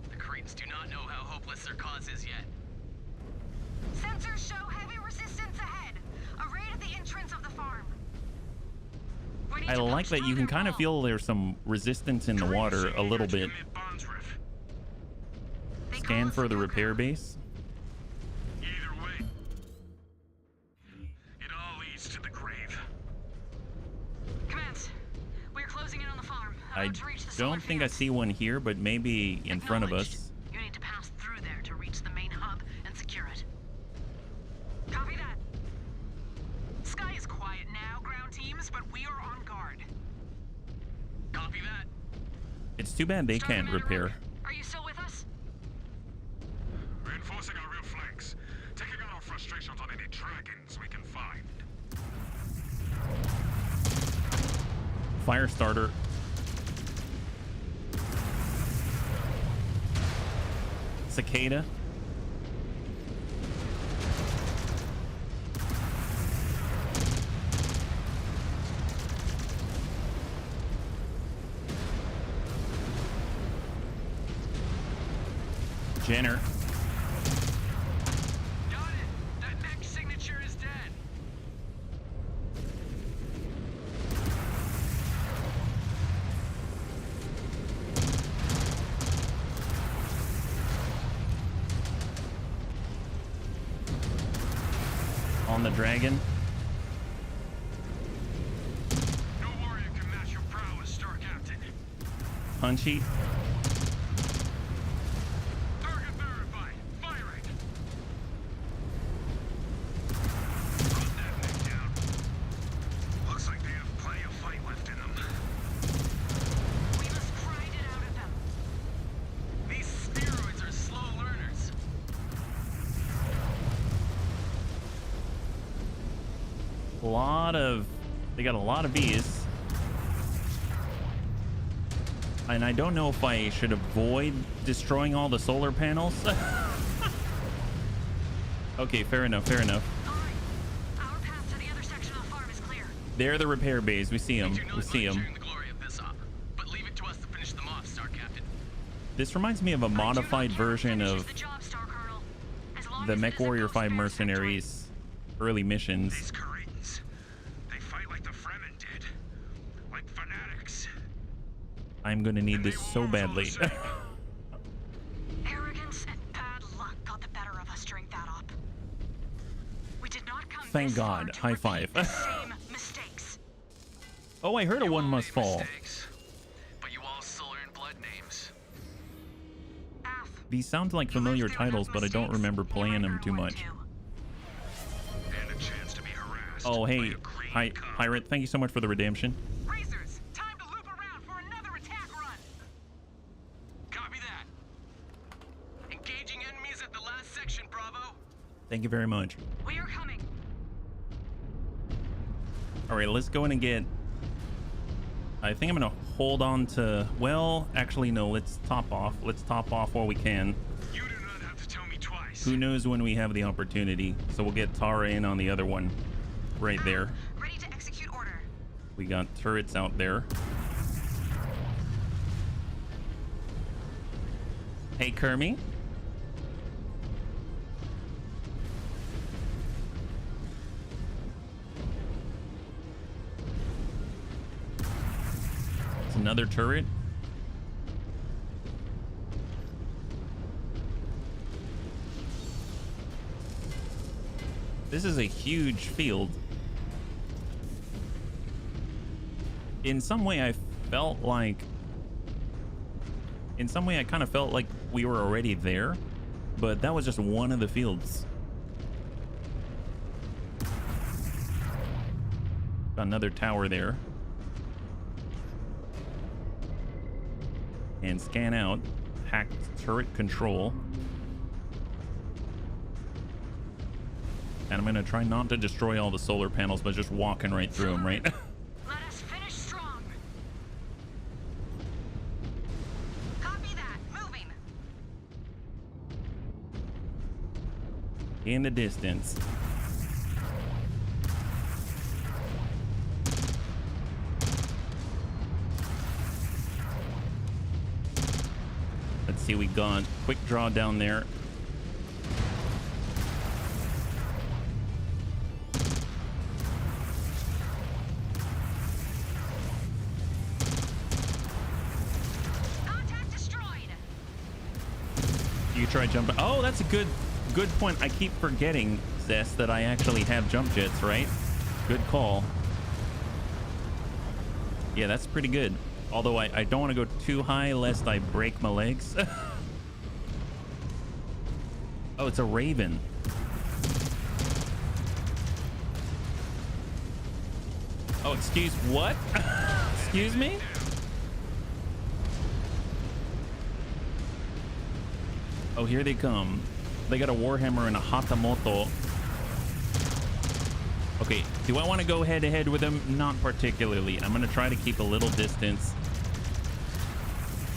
The Cretans do not know how hopeless their cause is yet. Sensors show heavy resistance ahead. A raid at the entrance of the farm. I like that you can kind of feel there's some resistance in the water a little bit. Scan for the repair base. Either way, it all leads to the grave. Commence. We're closing in on the farm. I don't think I see one here, but maybe in front of us. You need to pass through there to reach the main hub and secure it. Copy that. Sky is quiet now, ground teams, but we are on guard. Copy that. It's too bad they can't repair. Are you still with us? Reinforcing our real flanks. Taking out our frustrations on any dragons we can find. Fire starter. Cicada. Jenner. Got it. That mech signature is dead. On the dragon. No warrior can match your prowess, Star Captain. Punchy. Target verified. Firing. Run that mech down. Looks like they have plenty of fight left in them. We must grind it out of them. These spheroids are slow learners. They got a lot of V's. And I don't know if I should avoid destroying all the solar panels. Okay, fair enough, fair enough. All right. Our path to the other section of the farm is clear. They're the repair bays. We see them. do not We see mind them. sharing the glory of this op, but leave it to us to finish them off, Star Captain. This reminds me of a modified version of the Mechwarrior 5 Mercenaries early missions. These Koreans, they fight like the Fremen did, like fanatics. I'm gonna need this so badly. Arrogance and bad luck got the better of us during that op. We did not come Thank this far God. to High repeat five. the same mistakes. Oh, I heard a one must fall. But you all solar and blood names. These sound like familiar titles, but I don't remember playing them too much. And a chance to be harassed. Oh, hey, by a green hi, cop. Pirate. Thank you so much for the redemption. Racers, time to loop around for another attack run. Copy that. Engaging enemies at the last section, Bravo. Thank you very much. We are coming. All right, let's go in and get... I think I'm gonna hold on to... Well, actually, no. Let's top off. Let's top off while we can. You do not have to tell me twice. Who knows when we have the opportunity? So we'll get Terra in on the other one, right there. Ready to execute order. We got turrets out there. Hey, Kermie. It's another turret. This is a huge field. In some way, I felt like... In some way, I kind of felt like we were already there, but that was just one of the fields. Got another tower there. And scan out. Hacked turret control. And I'm gonna try not to destroy all the solar panels, but just walking right through them, right? Let us finish strong. Copy that. Moving. In the distance. Let's see, we got quick draw down there. Contact destroyed. You try jumping. Oh, that's a good point. I keep forgetting, Zest, that I actually have jump jets, right? Good call. Yeah, that's pretty good. Although I don't want to go too high lest I break my legs. Oh, it's a Raven. Oh, excuse what? Excuse me? Oh, here they come. They got a Warhammer and a Hatamoto. Okay, do I want to go head to head with them? Not particularly. I'm going to try to keep a little distance.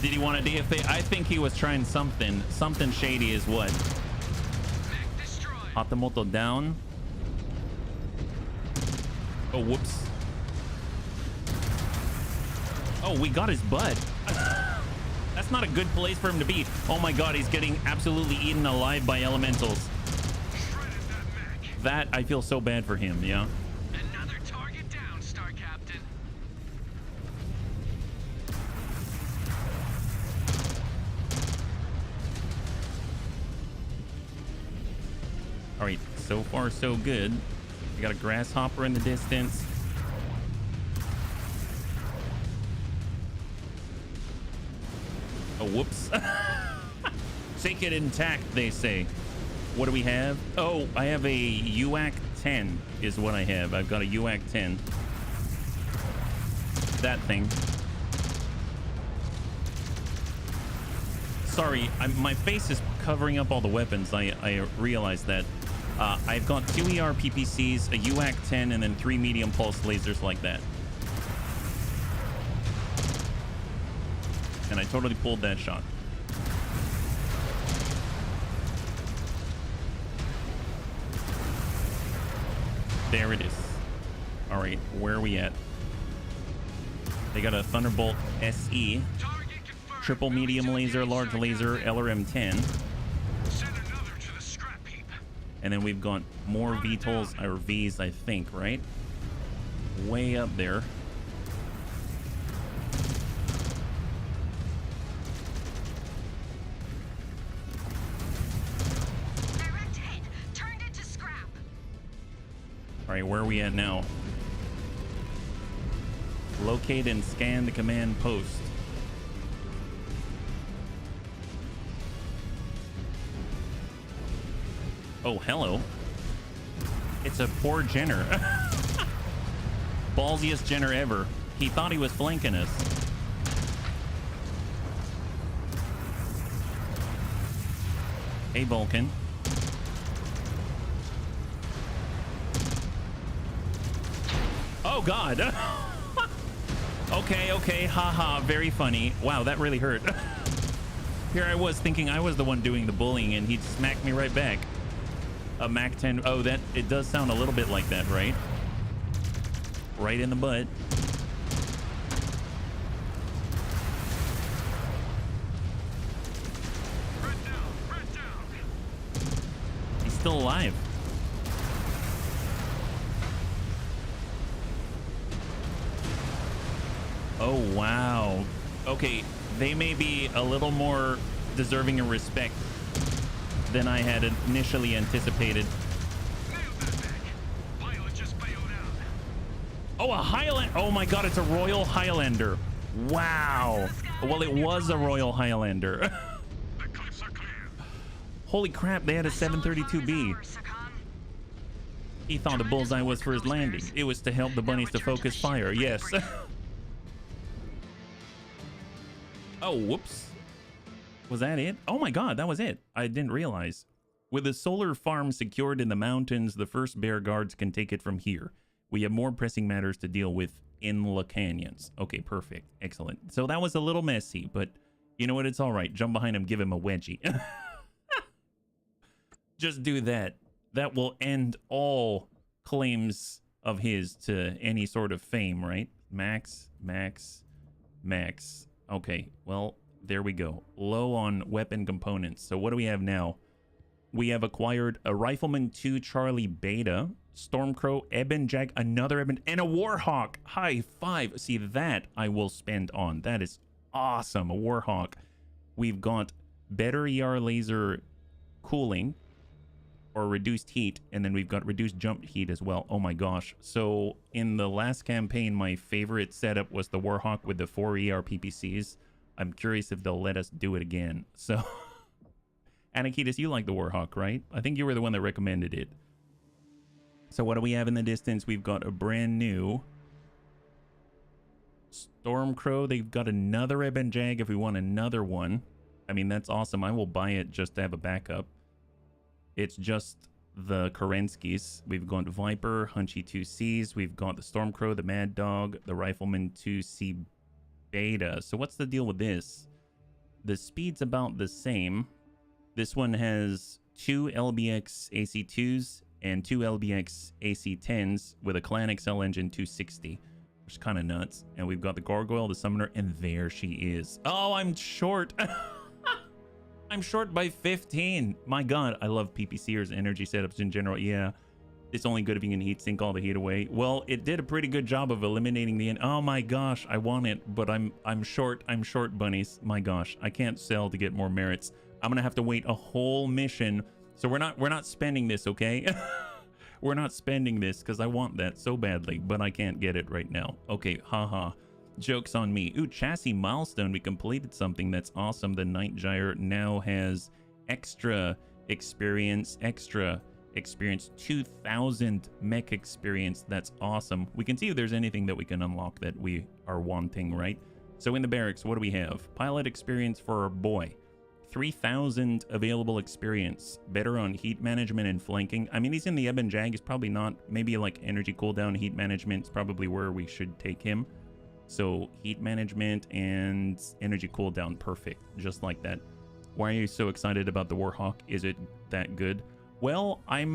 Did he want a DFA? I think he was trying something. Something shady is what? Hatamoto down. Oh, whoops. Oh, we got his butt. That's not a good place for him to be. Oh my god, he's getting absolutely eaten alive by elementals. That, I feel so bad for him, yeah? Another target down, Star Captain. All right, so far so good. We got a grasshopper in the distance. Oh, whoops. Take it intact, they say. What do we have? Oh, I have a UAC 10 is what I have. I've got a UAC 10. That thing. Sorry, my face is covering up all the weapons. I realized that. I've got 2 ER PPCs, a UAC 10, and then 3 medium pulse lasers like that. And I totally pulled that shot. There it is. All right, where are we at? They got a Thunderbolt SE. Target confirmed. triple medium laser, large laser, LRM-10. Send another to the scrap heap. And then we've got more VTOLs, or Vs, I think, right? Way up there. Direct hit. Turned into scrap. All right, where are we at now? Locate and scan the command post. Oh, hello. It's a poor Jenner. Ballsiest Jenner ever. He thought he was flanking us. Hey, Vulcan. Oh, God. Okay, haha, very funny. Wow, that really hurt. Here I was thinking I was the one doing the bullying, and he'd smack me right back. A Mac 10. Oh, that it does sound a little bit like that, right? Right in the butt. Red down. He's still alive. Oh, wow. Okay, they may be a little more deserving of respect than I had initially anticipated. Nailed that back. Pilot just bailed out. Oh, a Highlander. Oh my God, it's a Royal Highlander. Wow. Well, it was a Royal Highlander. The cliffs are clear. Holy crap, they had a 732B. He thought the bullseye was for his landing. It was to help the bunnies to focus fire. Yes. Oh, whoops. Was that it? Oh my God, that was it. I didn't realize. With a solar farm secured in the mountains, the first bear guards can take it from here. We have more pressing matters to deal with in the canyons. Okay, perfect. Excellent. So that was a little messy, but you know what? It's all right. Jump behind him, give him a wedgie. Just do that. That will end all claims of his to any sort of fame, right? Max. Okay, well, there we go. Low on weapon components. So what do we have now? We have acquired a Rifleman 2 Charlie Beta, Stormcrow, Ebon Jag, another Ebon, and a Warhawk. High five. See, that I will spend on. That is awesome. A Warhawk. We've got better ER laser cooling or reduced heat, and then we've got reduced jump heat as well. Oh my gosh. So in the last campaign, my favorite setup was the Warhawk with the 4 ER PPCs. I'm curious if they'll let us do it again. So Anakitas, you like the Warhawk, right? I think you were the one that recommended it. So what do we have in the distance? We've got a brand new Stormcrow. They've got another Ebon Jag if we want another one. I mean, that's awesome. I will buy it just to have a backup. It's just the Kerenskis. We've got Viper, Hunchy 2Cs. We've got the Stormcrow, the Mad Dog, the Rifleman 2C Beta. So what's the deal with this? The speed's about the same. This one has 2 LBX AC2s and 2 LBX AC10s with a Clan XL engine 260, which is kind of nuts. And we've got the Gargoyle, the Summoner, and there she is. Oh, I'm short. I'm short by 15. My God, I love PPCers, energy setups in general. Yeah, it's only good if you can heat sink all the heat away. Well, it did a pretty good job of eliminating the... Oh my gosh, I want it, but I'm short. I'm short, bunnies. My gosh, I can't sell to get more merits. I'm gonna have to wait a whole mission. So we're not spending this, okay? We're not spending this because I want that so badly, but I can't get it right now. Okay, haha. Joke's on me. Ooh, chassis milestone. We completed something that's awesome. The Night Gyre now has extra experience, 2,000 mech experience. That's awesome. We can see if there's anything that we can unlock that we are wanting, right? So in the barracks, what do we have? Pilot experience for our boy. 3,000 available experience. Better on heat management and flanking. I mean, he's in the Ebon Jag. He's probably not. Maybe like energy cooldown, heat management is probably where we should take him. So heat management and energy cooldown, perfect, just like that. Why are you so excited about the Warhawk? Is it that good? Well, I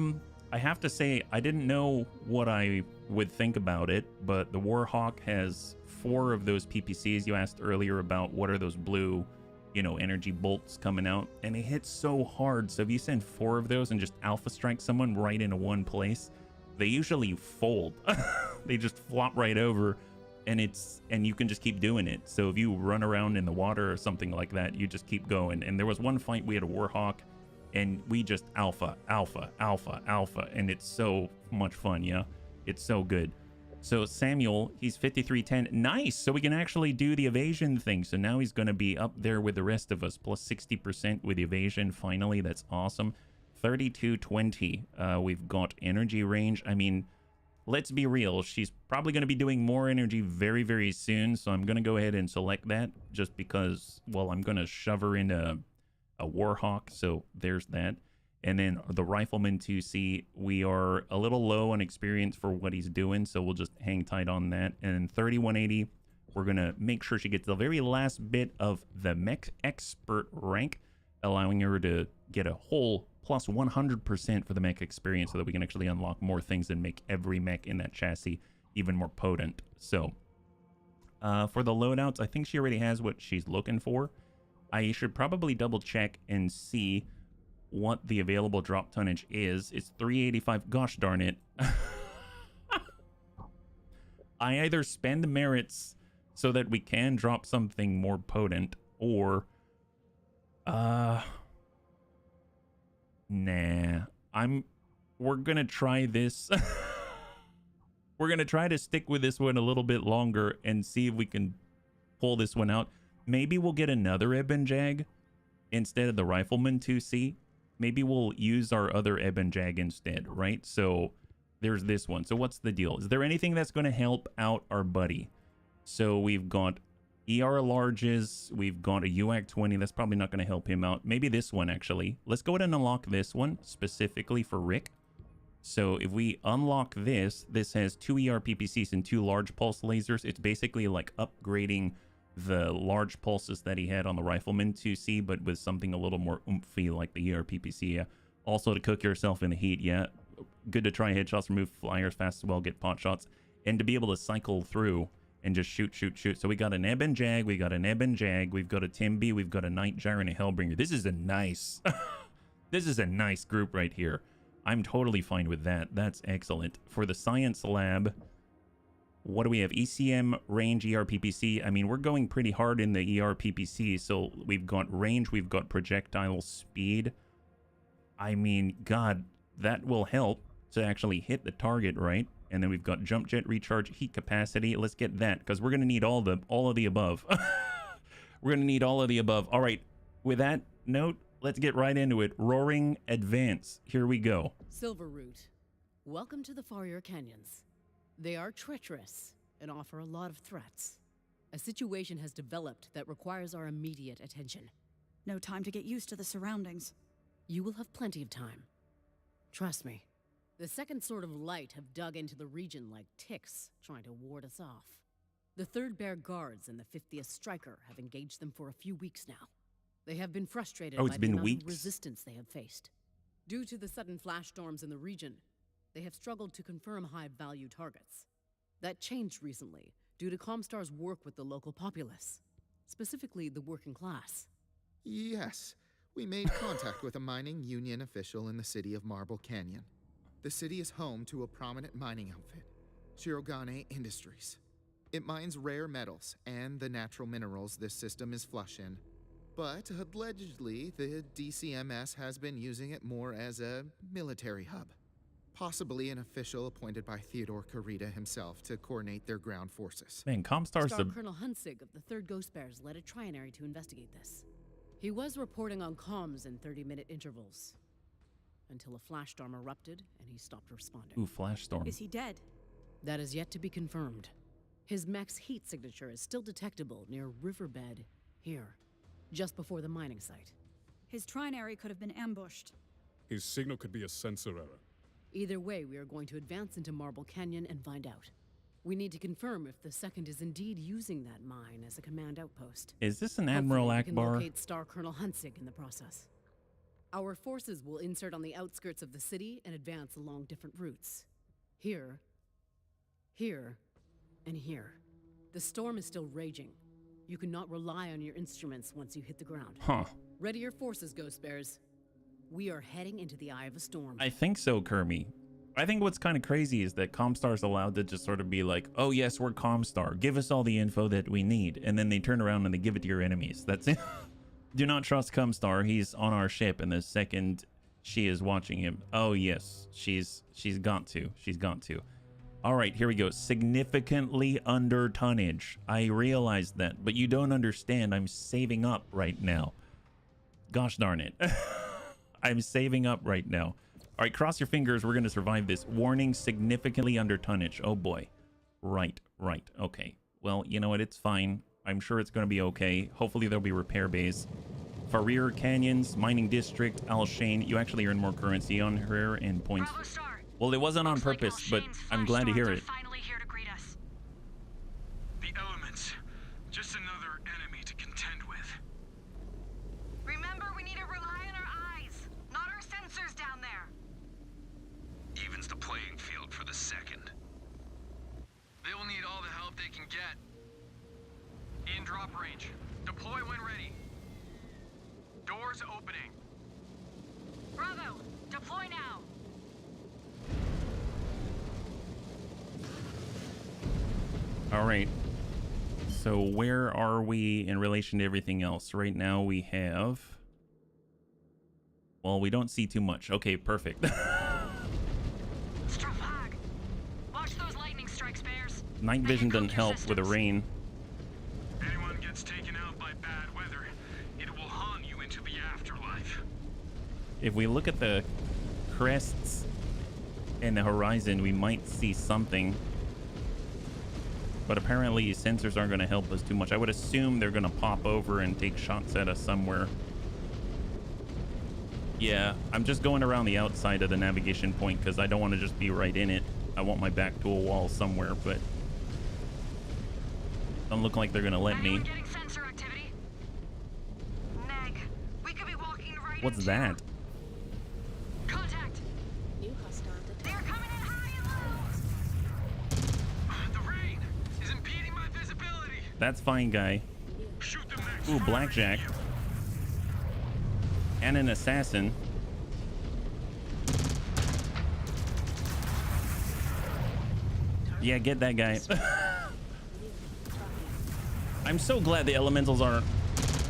have to say I didn't know what I would think about it, but the Warhawk has 4 of those PPCs. You asked earlier about what are those blue you know, energy bolts coming out, and they hit so hard. So if you send 4 of those and just alpha strike someone right into one place, they usually fold. They just flop right over, and you can just keep doing it. So if you run around in the water or something like that, you just keep going. And there was one fight, we had a Warhawk, and we just alpha, and it's so much fun. Yeah, it's so good. So Samuel, he's 5310. Nice. So we can actually do the evasion thing. So now he's going to be up there with the rest of us, plus 60% with evasion. Finally, that's awesome. 3220. We've got energy range. I mean, let's be real. She's probably going to be doing more energy very, very soon. So I'm going to go ahead and select that just because, well, I'm going to shove her in a Warhawk. So there's that. And then the Rifleman 2C, we are a little low on experience for what he's doing, so we'll just hang tight on that. And 3180, we're going to make sure she gets the very last bit of the Mech Expert rank, allowing her to get a whole plus 100% for the mech experience so that we can actually unlock more things and make every mech in that chassis even more potent. So, for the loadouts, I think she already has what she's looking for. I should probably double check and see what the available drop tonnage is. It's 385. Gosh darn it. I either spend the merits so that we can drop something more potent, or nah, we're gonna try this. We're gonna try to stick with this one a little bit longer and see if we can pull this one out. Maybe we'll get another Eben Jag instead of the Rifleman 2C. Maybe we'll use our other Eben Jag instead, right? So there's this one. So what's the deal? Is there anything that's going to help out our buddy? So we've got ER larges. We've got a UAC 20. That's probably not going to help him out. Maybe this one, actually. Let's go ahead and unlock this one specifically for Rick. So if we unlock this, this has 2 ER PPCs and 2 large pulse lasers. It's basically like upgrading the large pulses that he had on the Rifleman 2C, but with something a little more oomphy like the ER-PPC. Yeah. Also to cook yourself in the heat. Yeah. Good to try headshots, remove flyers fast as well, get pot shots, and to be able to cycle through and just shoot. So we got an Eben Jag, we got an Eben Jag, we've got a Timby, we've got a Night Gyre, and a Hellbringer. This is a nice, this is a nice group right here. I'm totally fine with that. That's excellent. For the Science Lab, what do we have? ECM, range, ER-PPC. I mean, we're going pretty hard in the ER-PPC. So we've got range, we've got projectile speed. I mean, God, that will help to actually hit the target, right? And then we've got jump jet, recharge, heat capacity. Let's get that, because we're going to need all of the above. We're going to need all of the above. All right, with that note, let's get right into it. Roaring Advance. Here we go. Silverroot, welcome to the Mechwarrior Canyons. They are treacherous and offer a lot of threats. A situation has developed that requires our immediate attention. No time to get used to the surroundings. You will have plenty of time. Trust me. The Second Sword of Light have dug into the region like ticks, trying to ward us off. The 3rd Bear Guards and the 50th Striker have engaged them for a few weeks now. They have been frustrated by the amount of resistance they have faced. Due to the sudden flash storms in the region, they have struggled to confirm high-value targets. That changed recently, due to Comstar's work with the local populace, specifically the working class. Yes, we made contact with a mining union official in the city of Marble Canyon. The city is home to a prominent mining outfit, Shirogane Industries. It mines rare metals and the natural minerals this system is flush in. But allegedly, the DCMS has been using it more as a military hub. Possibly an official appointed by Theodore Kurita himself to coordinate their ground forces. Man, Comstar's Star Colonel Hunsig of the 3rd Ghost Bears led a trinary to investigate this. He was reporting on comms in 30-minute intervals, until a flash storm erupted and he stopped responding. Ooh, flash storm. Is he dead? That is yet to be confirmed. His mech's heat signature is still detectable near Riverbed here, just before the mining site. His trinary could have been ambushed. His signal could be a sensor error. Either way, we are going to advance into Marble Canyon and find out. We need to confirm if the 2nd is indeed using that mine as a command outpost. Is this an Admiral Akbar? We can locate Star Colonel Hunsig in the process. Our forces will insert on the outskirts of the city and advance along different routes. Here, and here. The storm is still raging. You cannot rely on your instruments once you hit the ground. Huh. Ready your forces, Ghost Bears. We are heading into the eye of a storm. I think so, Kermie. I think what's kind of crazy is that Comstar's allowed to just sort of be like, oh yes, we're Comstar. Give us all the info that we need. And then they turn around and they give it to your enemies. That's it. Do not trust Comstar. He's on our ship, and the second she is watching him. Oh yes, she's got to. She's got to. All right, here we go. Significantly under tonnage. I realize that, but you don't understand. I'm saving up right now. Gosh darn it. I'm saving up right now. All right, cross your fingers. We're going to survive this. Warning, significantly under tonnage. Oh boy. Right. Okay. Well, you know what? It's fine. I'm sure it's going to be okay. Hopefully there'll be repair bays. Mechwarrior, Canyons, Mining District, Alshain. You actually earn more currency on her and points. Well, it wasn't on purpose, but I'm glad to hear it. Finally here to greet us. The elements. Just another enemy to contend with. Remember, we need to rely on our eyes, not our sensors down there. Evens the playing field for the second. They will need all the help they can get. In drop range. Deploy when ready. Doors opening. Bravo, deploy now. All right. So where are we in relation to everything else? Right now we have... Well, we don't see too much. Okay, perfect. Strafag. Watch those lightning strikes, Bears. Night vision doesn't help with the rain. Anyone gets taken out by bad weather, it will haunt you into the afterlife. If we look at the crests in the horizon, we might see something. But apparently sensors aren't going to help us too much. I would assume they're going to pop over and take shots at us somewhere. Yeah, I'm just going around the outside of the navigation point because I don't want to just be right in it. I want my back to a wall somewhere, but don't look like they're going to let me. Getting sensor activity? Meg, we could be walking right What's that? Contact. New hostile detected. They're coming in high and low. The rain is impeding my visibility. That's fine, guy. Shoot them next. Ooh, blackjack. And an assassin. Yeah, get that guy. I'm so glad the elementals are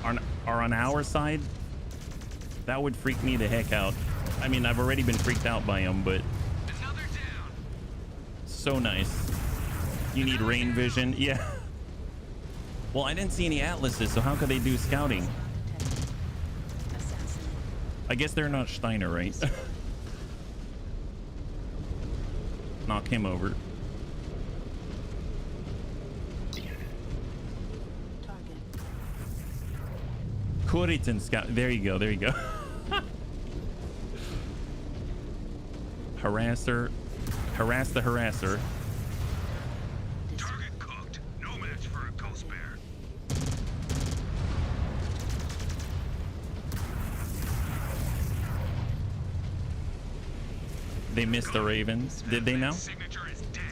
on our side. That would freak me the heck out. I mean, I've already been freaked out by them, but Another down. so nice. You need rain vision. Yeah. Well, I didn't see any atlases, so how could they do scouting? I guess they're not Steiner, right? Knock him over. Kuritan scout. There you go. There you go. Harasser. Harass the harasser. Target cooked. No match for a ghost bear. They missed the Ravens. Did they now? Signature is dead.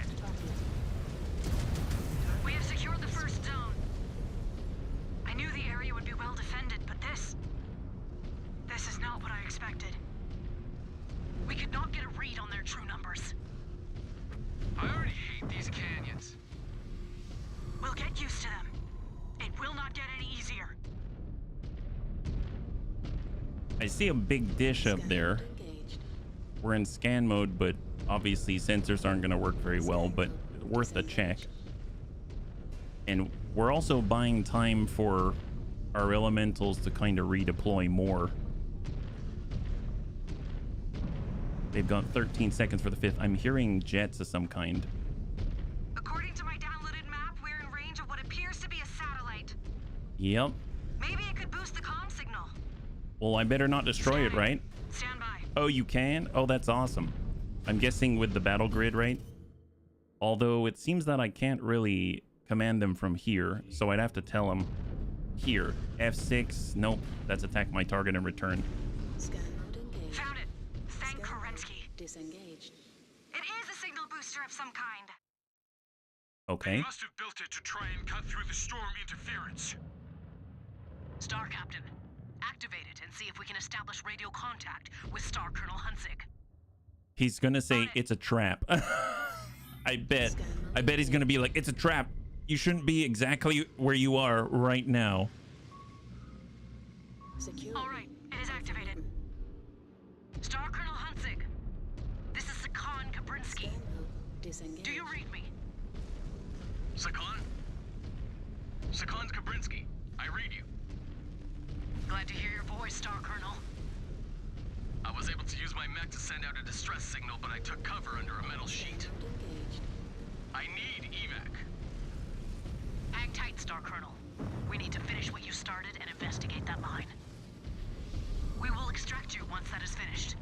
We have secured the first zone. I knew the area would be well defended, but this is not what I expected. We could not get a read on their true numbers. I already hate these canyons. We'll get used to them. It will not get any easier. I see a big dish up there. We're in scan mode, but obviously sensors aren't going to work very well, but worth a check. And we're also buying time for our elementals to kind of redeploy more. They've got 13 seconds for the 5th. I'm hearing jets of some kind. According to my downloaded map, we're in range of what appears to be a satellite. Yep. Maybe it could boost the comm signal. Well, I better not destroy it, right? Stand by. Oh, you can? Oh, that's awesome. I'm guessing with the battle grid, right? Although it seems that I can't really command them from here, so I'd have to tell them here. F6. Nope. That's attack my target and return. Scan mode engaged. Found it. Thank Kerensky. Disengaged. It is a signal booster of some kind. Okay. They must have built it to try and cut through the storm interference. Star Captain, activate it and see if we can establish radio contact with Star Colonel Hunzig. He's gonna say it's a trap. I bet he's gonna be like, it's a trap. You shouldn't be exactly where you are right now. All right, it is activated. Star Colonel Hunzig, this is Sakan Kabrinsky. Do you read me? Sakan? Sakan Kabrinsky. I read you. Glad to hear your voice, Star Colonel. I was able to use my mech to send out a distress signal, but I took cover under a metal sheet. I need evac. Hang tight, Star Colonel. We need to finish what you started and investigate that mine. We will extract you once that is finished.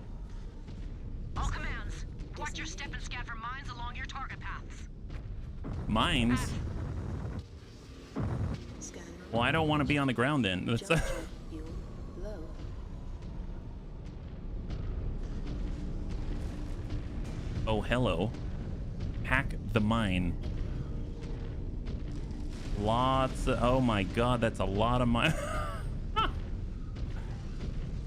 All commands, watch your step and scan for mines along your target paths. Mines? Well, I don't want to be on the ground then. Let's, oh, hello. Hack the mine. Lots of, oh my god, that's a lot of mine.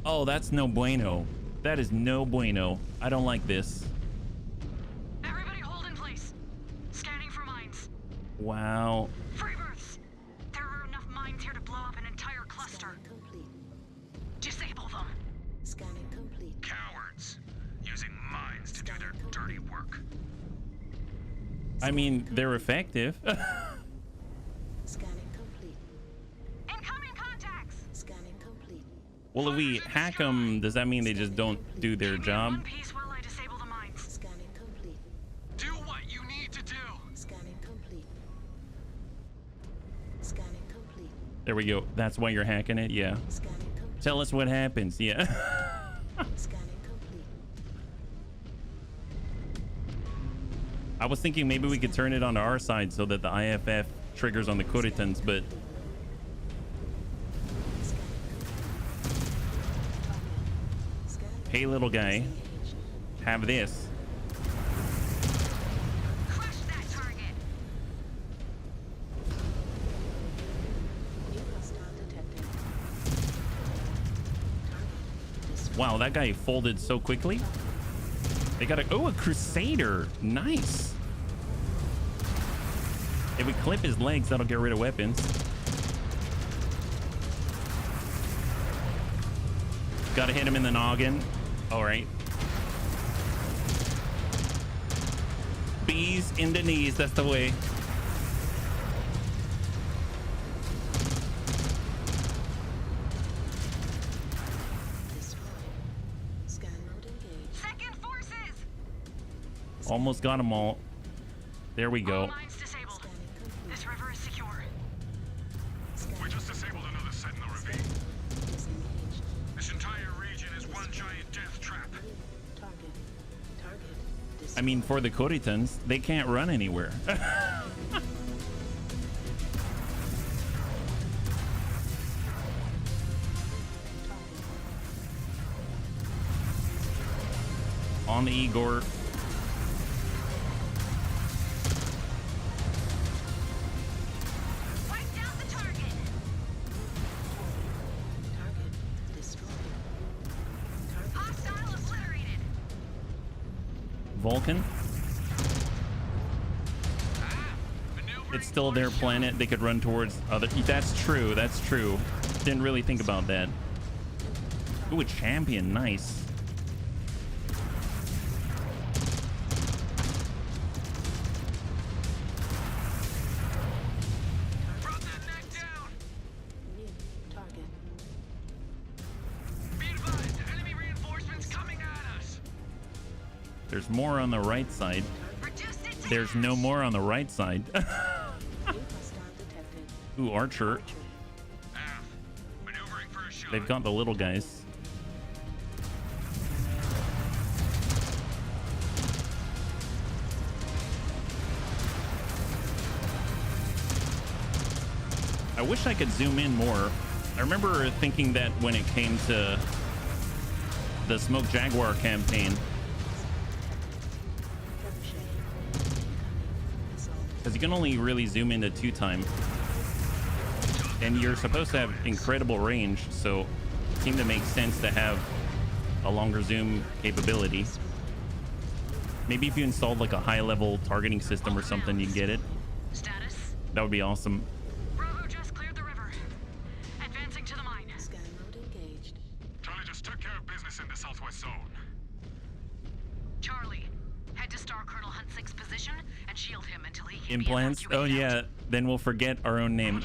Oh, that's no bueno. That is no bueno. I don't like this. Everybody hold in place. Scanning for mines. Wow. Freebirds! There are enough mines here to blow up an entire cluster. Disable them. Scanning complete. Cowards. Using mines to do their dirty work. I mean, they're effective. Scanning complete. Incoming contacts. Scanning complete. Well, if we hack them, does that mean they just don't do their job? One piece while I disable the mines. Scanning complete. Do what you need to do. Scanning complete. Scanning complete. There we go. That's why you're hacking it? Yeah. Scanning complete. Tell us what happens. Yeah. Scanning complete. I was thinking maybe we could turn it onto our side so that the IFF triggers on the Kuritans, but hey, little guy, have this. Crush that target. New hostile detected. Wow, that guy folded so quickly. They got a Crusader. Nice. If we clip his legs, that'll get rid of weapons. Gotta hit him in the noggin. All right. Bees in the knees. That's the way. Scan mode engaged. Second forces. Almost got them all. There we go. All mines disabled. This river is secure. We just disabled another Sentinel ravine. This entire region is one giant death trap. Target. I mean, for the Kuritans, they can't run anywhere. On the Igor. Wipe down the target. Target destroyed. Hostile obliterated. Vulcan. It's still their planet. They could run towards other. That's true. That's true. Didn't really think about that. Ooh, a champion. Nice. Brought that mech down. New target. Be advised, enemy reinforcements coming at us. There's more on the right side. There's no more on the right side. New hostile detected. Ooh, Archer. Maneuvering for a shot. They've got the little guys. I wish I could zoom in more. I remember thinking that when it came to the Smoke Jaguar campaign, because you can only really zoom into 2x. And you're supposed to have incredible range, so it seemed to make sense to have a longer zoom capability. Maybe if you installed like a high-level targeting system or something, you'd get it. Status? That would be awesome. Bravo just cleared the river. Advancing to the mine. Scan mode engaged. Charlie just took care of business in the southwest zone. Charlie, head to Star Colonel Huntsick's position and shield him until he can Implants? be Oh evacuated yeah, then we'll forget our own name.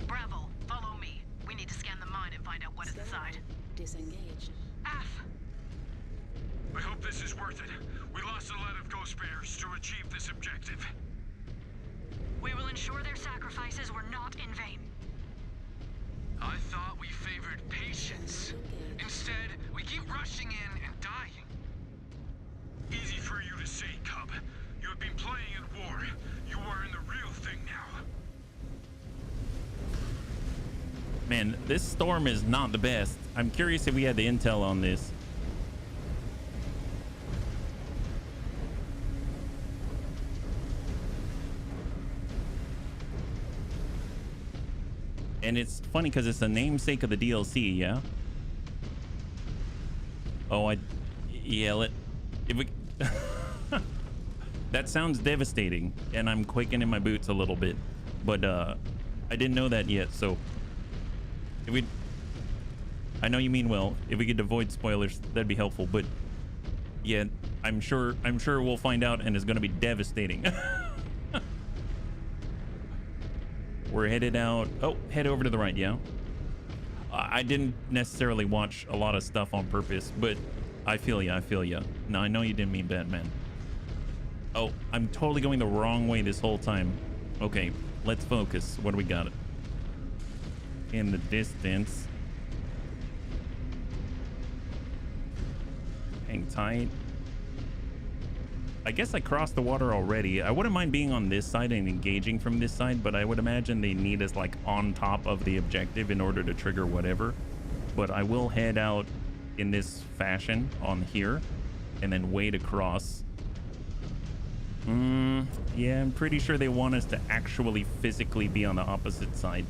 Bravo, follow me. We need to scan the mine and find out what is Scan inside. mode disengaged. F. I hope this is worth it. We lost a lot of ghost bears to achieve this objective. We will ensure their sacrifices were not in vain. I thought we favored patience. Instead, we keep rushing in and dying. Easy for you to say, Cub. You have been playing at war. You are in the real thing now. Man, this storm is not the best. I'm curious if we had the intel on this. And it's funny because it's the namesake of the DLC, yeah? Oh, yeah, if we... That sounds devastating, and I'm quaking in my boots a little bit. But, I didn't know that yet, so... If we... I know you mean well. If we could avoid spoilers, that'd be helpful, but... Yeah, I'm sure we'll find out, and it's gonna be devastating. We're headed out. Oh, head over to the right, yeah. I didn't necessarily watch a lot of stuff on purpose, but I feel ya, I feel ya. No, I know you didn't mean Batman. Oh, I'm totally going the wrong way this whole time. Okay, let's focus. What do we got? In the distance. Hang tight. I guess I crossed the water already. I wouldn't mind being on this side and engaging from this side, but I would imagine they need us like on top of the objective in order to trigger whatever. But I will head out in this fashion on here and then wade across. Yeah, I'm pretty sure they want us to actually physically be on the opposite side.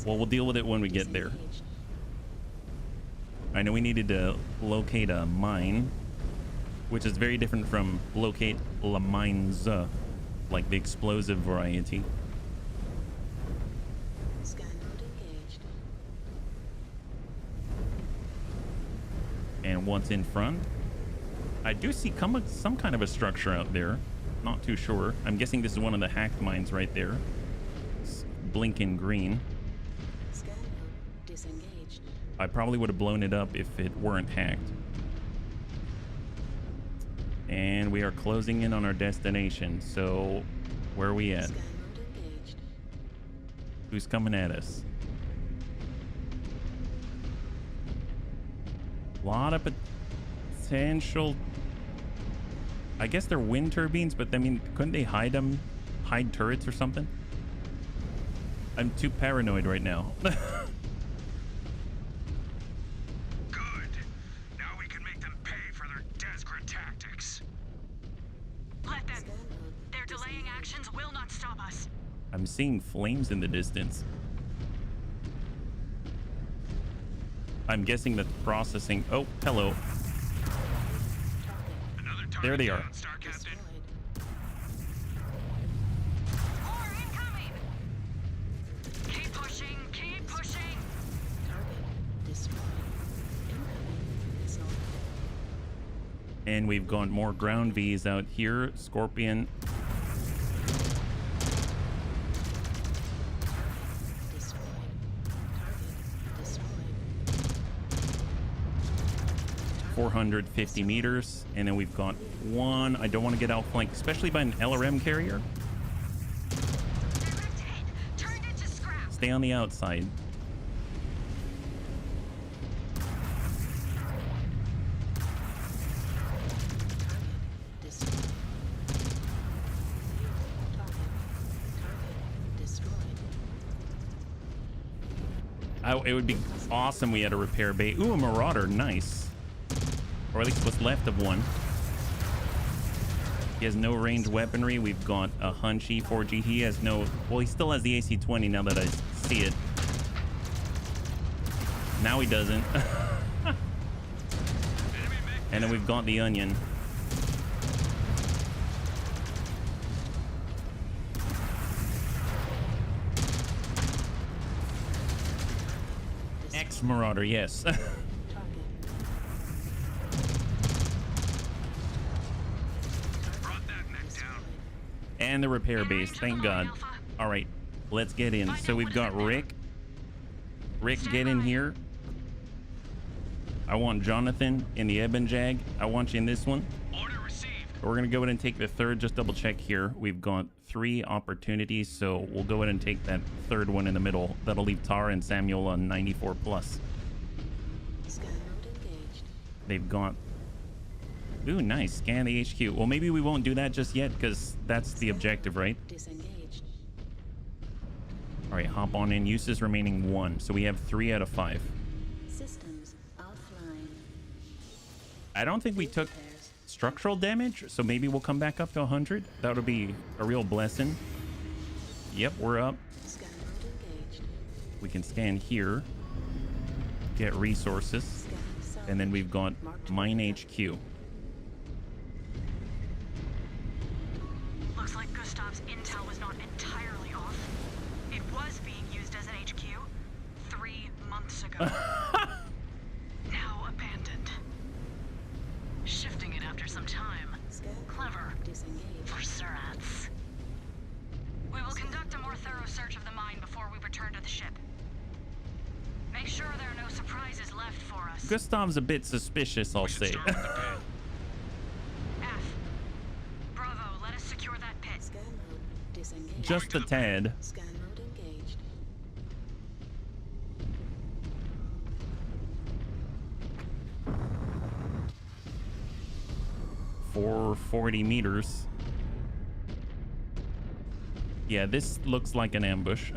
Well, we'll deal with it when we get there. I know we needed to locate a mine, which is very different from locate la mines, like the explosive variety. Scan mode engaged. And what's in front? I do see some kind of a structure out there. Not too sure. I'm guessing this is one of the hacked mines right there. It's blinking green. Scan mode disengaged. I probably would have blown it up if it weren't hacked. And we are closing in on our destination. So, where are we at? Scan mode engaged. Who's coming at us? A lot of potential. I guess they're wind turbines, but I mean, couldn't they hide them? Hide turrets or something? I'm too paranoid right now. Good. Now we can make them pay for their desperate tactics. Let them. Their delaying actions will not stop us. I'm seeing flames in the distance. I'm guessing that processing. Oh, hello. There they are. Star Captain. More incoming. Keep pushing. Keep pushing. Target destroyed. Incoming missile. And we've got more ground Vs out here. Scorpion. Destroyed. Target destroyed. 450 meters. And then we've got one. I don't want to get outflanked, especially by an LRM carrier. Turned into scrap. Stay on the outside. Destroyed. Target destroyed. It would be awesome we had a repair bay. Ooh, a Marauder. Nice. Or at least what's left of one. He has no ranged weaponry. We've got a Hunchy 4G. He has no... Well, he still has the AC-20 now that I see it. Now he doesn't. And then we've got the Onion. Ex-Marauder, yes. And the repair base, thank God. All right, let's get in. So we've got Rick. Rick, get in here. I want Jonathan in the Ebon Jag. I want you in this one. Order received. We're gonna go ahead and take the third. Just double check here. We've got 3 opportunities, so we'll go ahead and take that third one in the middle. That'll leave Tara and Samuel on 94 plus. Scan mode engaged. They've got... Ooh, nice. Scan the HQ. Well, maybe we won't do that just yet because that's the objective, right? Disengaged. All right, hop on in. Uses remaining 1. So we have 3 out of 5. Systems offline. I don't think we took structural damage, so maybe we'll come back up to 100. That would be a real blessing. Yep, we're up. Scan mode engaged. We can scan here, get resources, and then we've got Mine HQ. Looks like Gustav's intel was not entirely off. It was being used as an HQ 3 months ago. Now abandoned. Shifting it after some time. Clever. For Surats. We will conduct a more thorough search of the mine before we return to the ship. Make sure there are no surprises left for us. Gustav's a bit suspicious, I'll say. F. Bravo, let us secure that pit. Scan mode disengaged. Just a tad. Scan mode engaged. 440 meters. Yeah, this looks like an ambush.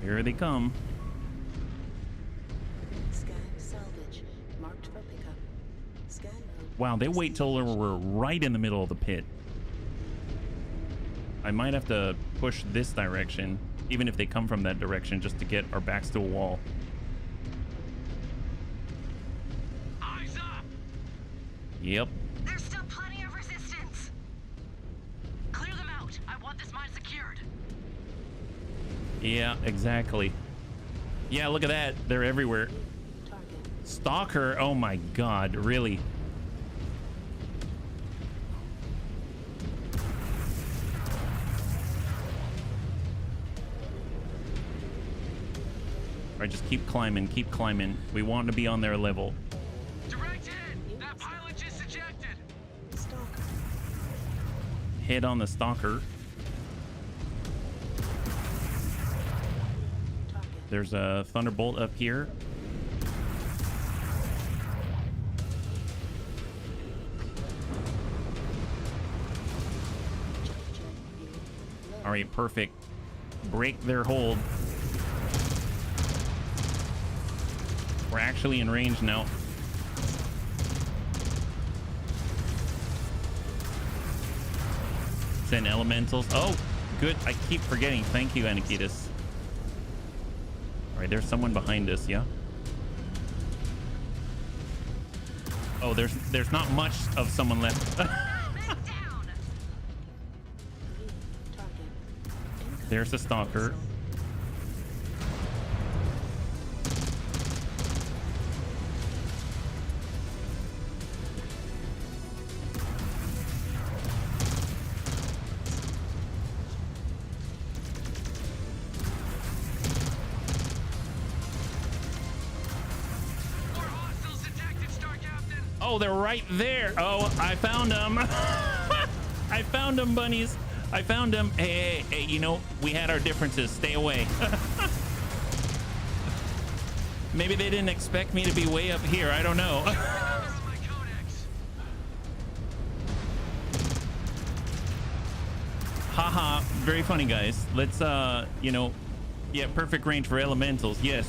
Here they come. Scan salvage. Marked for pickup. Scan mode. Wow, they wait till we're right in the middle of the pit. I might have to push this direction, even if they come from that direction, just to get our backs to a wall. Eyes up! Yep. There's still plenty of resistance. Clear them out. I want this mine secured. Yeah, exactly. Yeah, look at that. They're everywhere. Stalker. Oh my God, really? All right, just keep climbing, keep climbing. We want to be on their level. Direct hit! That pilot just ejected! Stalker. Hit on the stalker. There's a thunderbolt up here. All right, perfect. Break their hold. We're actually in range now. Send elementals. Oh, good. I keep forgetting. Thank you, Anakitas. All right, there's someone behind us, yeah? Oh, there's not much of someone left. There's a stalker. Oh, they're right there. Oh, I found them. I found them, bunnies. I found them. Hey, you know, we had our differences. Stay away. Maybe they didn't expect me to be way up here. I don't know. Haha, very funny, guys. Let's, you know, Yeah, perfect range for elementals. Yes.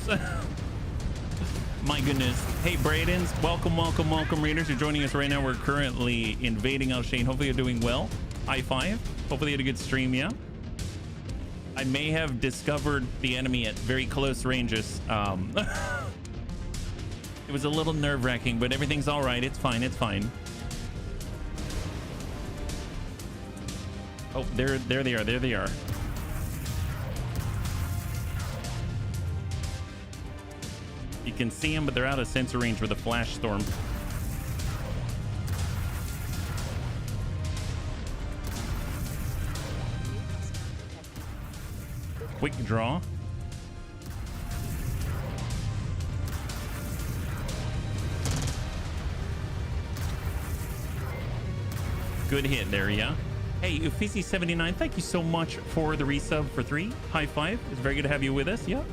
My goodness. Hey, Bradens. Welcome, welcome, welcome, readers. You're joining us right now. We're currently invading Alshain. Hopefully you're doing well. High five. Hopefully you had a good stream, yeah? I may have discovered the enemy at very close ranges. It was a little nerve-wracking, but everything's all right. It's fine. It's fine. Oh, there they are. There they are. You can see them, but they're out of sensor range with a flash storm. Quick draw. Good hit there, yeah. Hey, Ufisi79, thank you so much for the resub for 3. High five. It's very good to have you with us. Yeah.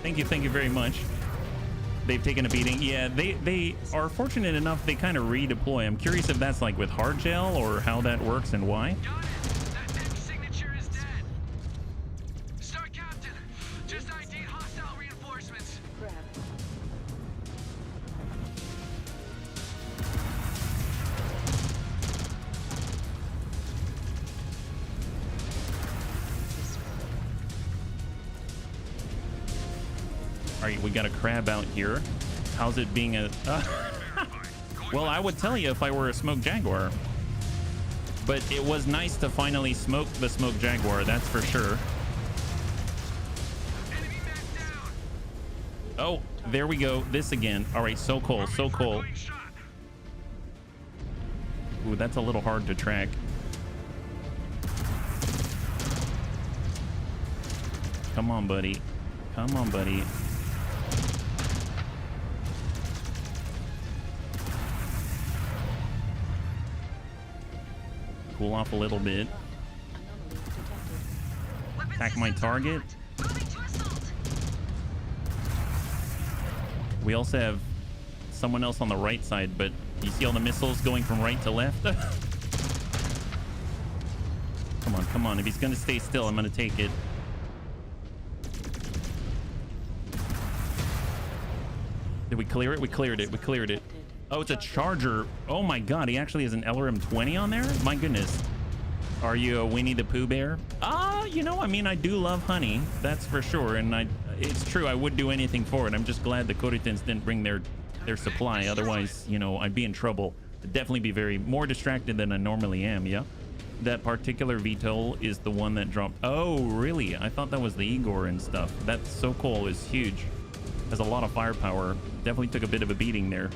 Thank you very much. They've taken a beating. Yeah, they are fortunate enough they kind of redeploy. I'm curious if that's like with hard gel or how that works and why. That Mech signature is dead. Star Captain, just ID'd hostile reinforcements. Grab. All right, we got a crab out here. How's it being a... Well, I would tell you if I were a smoke jaguar. But it was nice to finally smoke the smoke jaguar, that's for sure. Oh, there we go. This again. All right, so cool, so cool. Ooh, that's a little hard to track. Come on, buddy. Come on, buddy. Cool off a little bit. Attack my target. We also have someone else on the right side, but you see all the missiles going from right to left? Come on, come on. If he's going to stay still, I'm going to take it. Did we clear it? We cleared it. We cleared it. Oh, it's a charger. Oh my god, he actually has an LRM 20 on there? My goodness. Are you a Winnie the Pooh bear? You know, I mean, I do love honey. That's for sure. And it's true, I would do anything for it. I'm just glad the Koritans didn't bring their supply. Otherwise, you know, I'd be in trouble. I'd definitely be very more distracted than I normally am, yeah? That particular VTOL is the one that dropped. Oh, really? I thought that was the Igor and stuff. That's so cool. It's huge. Has a lot of firepower. Definitely took a bit of a beating there.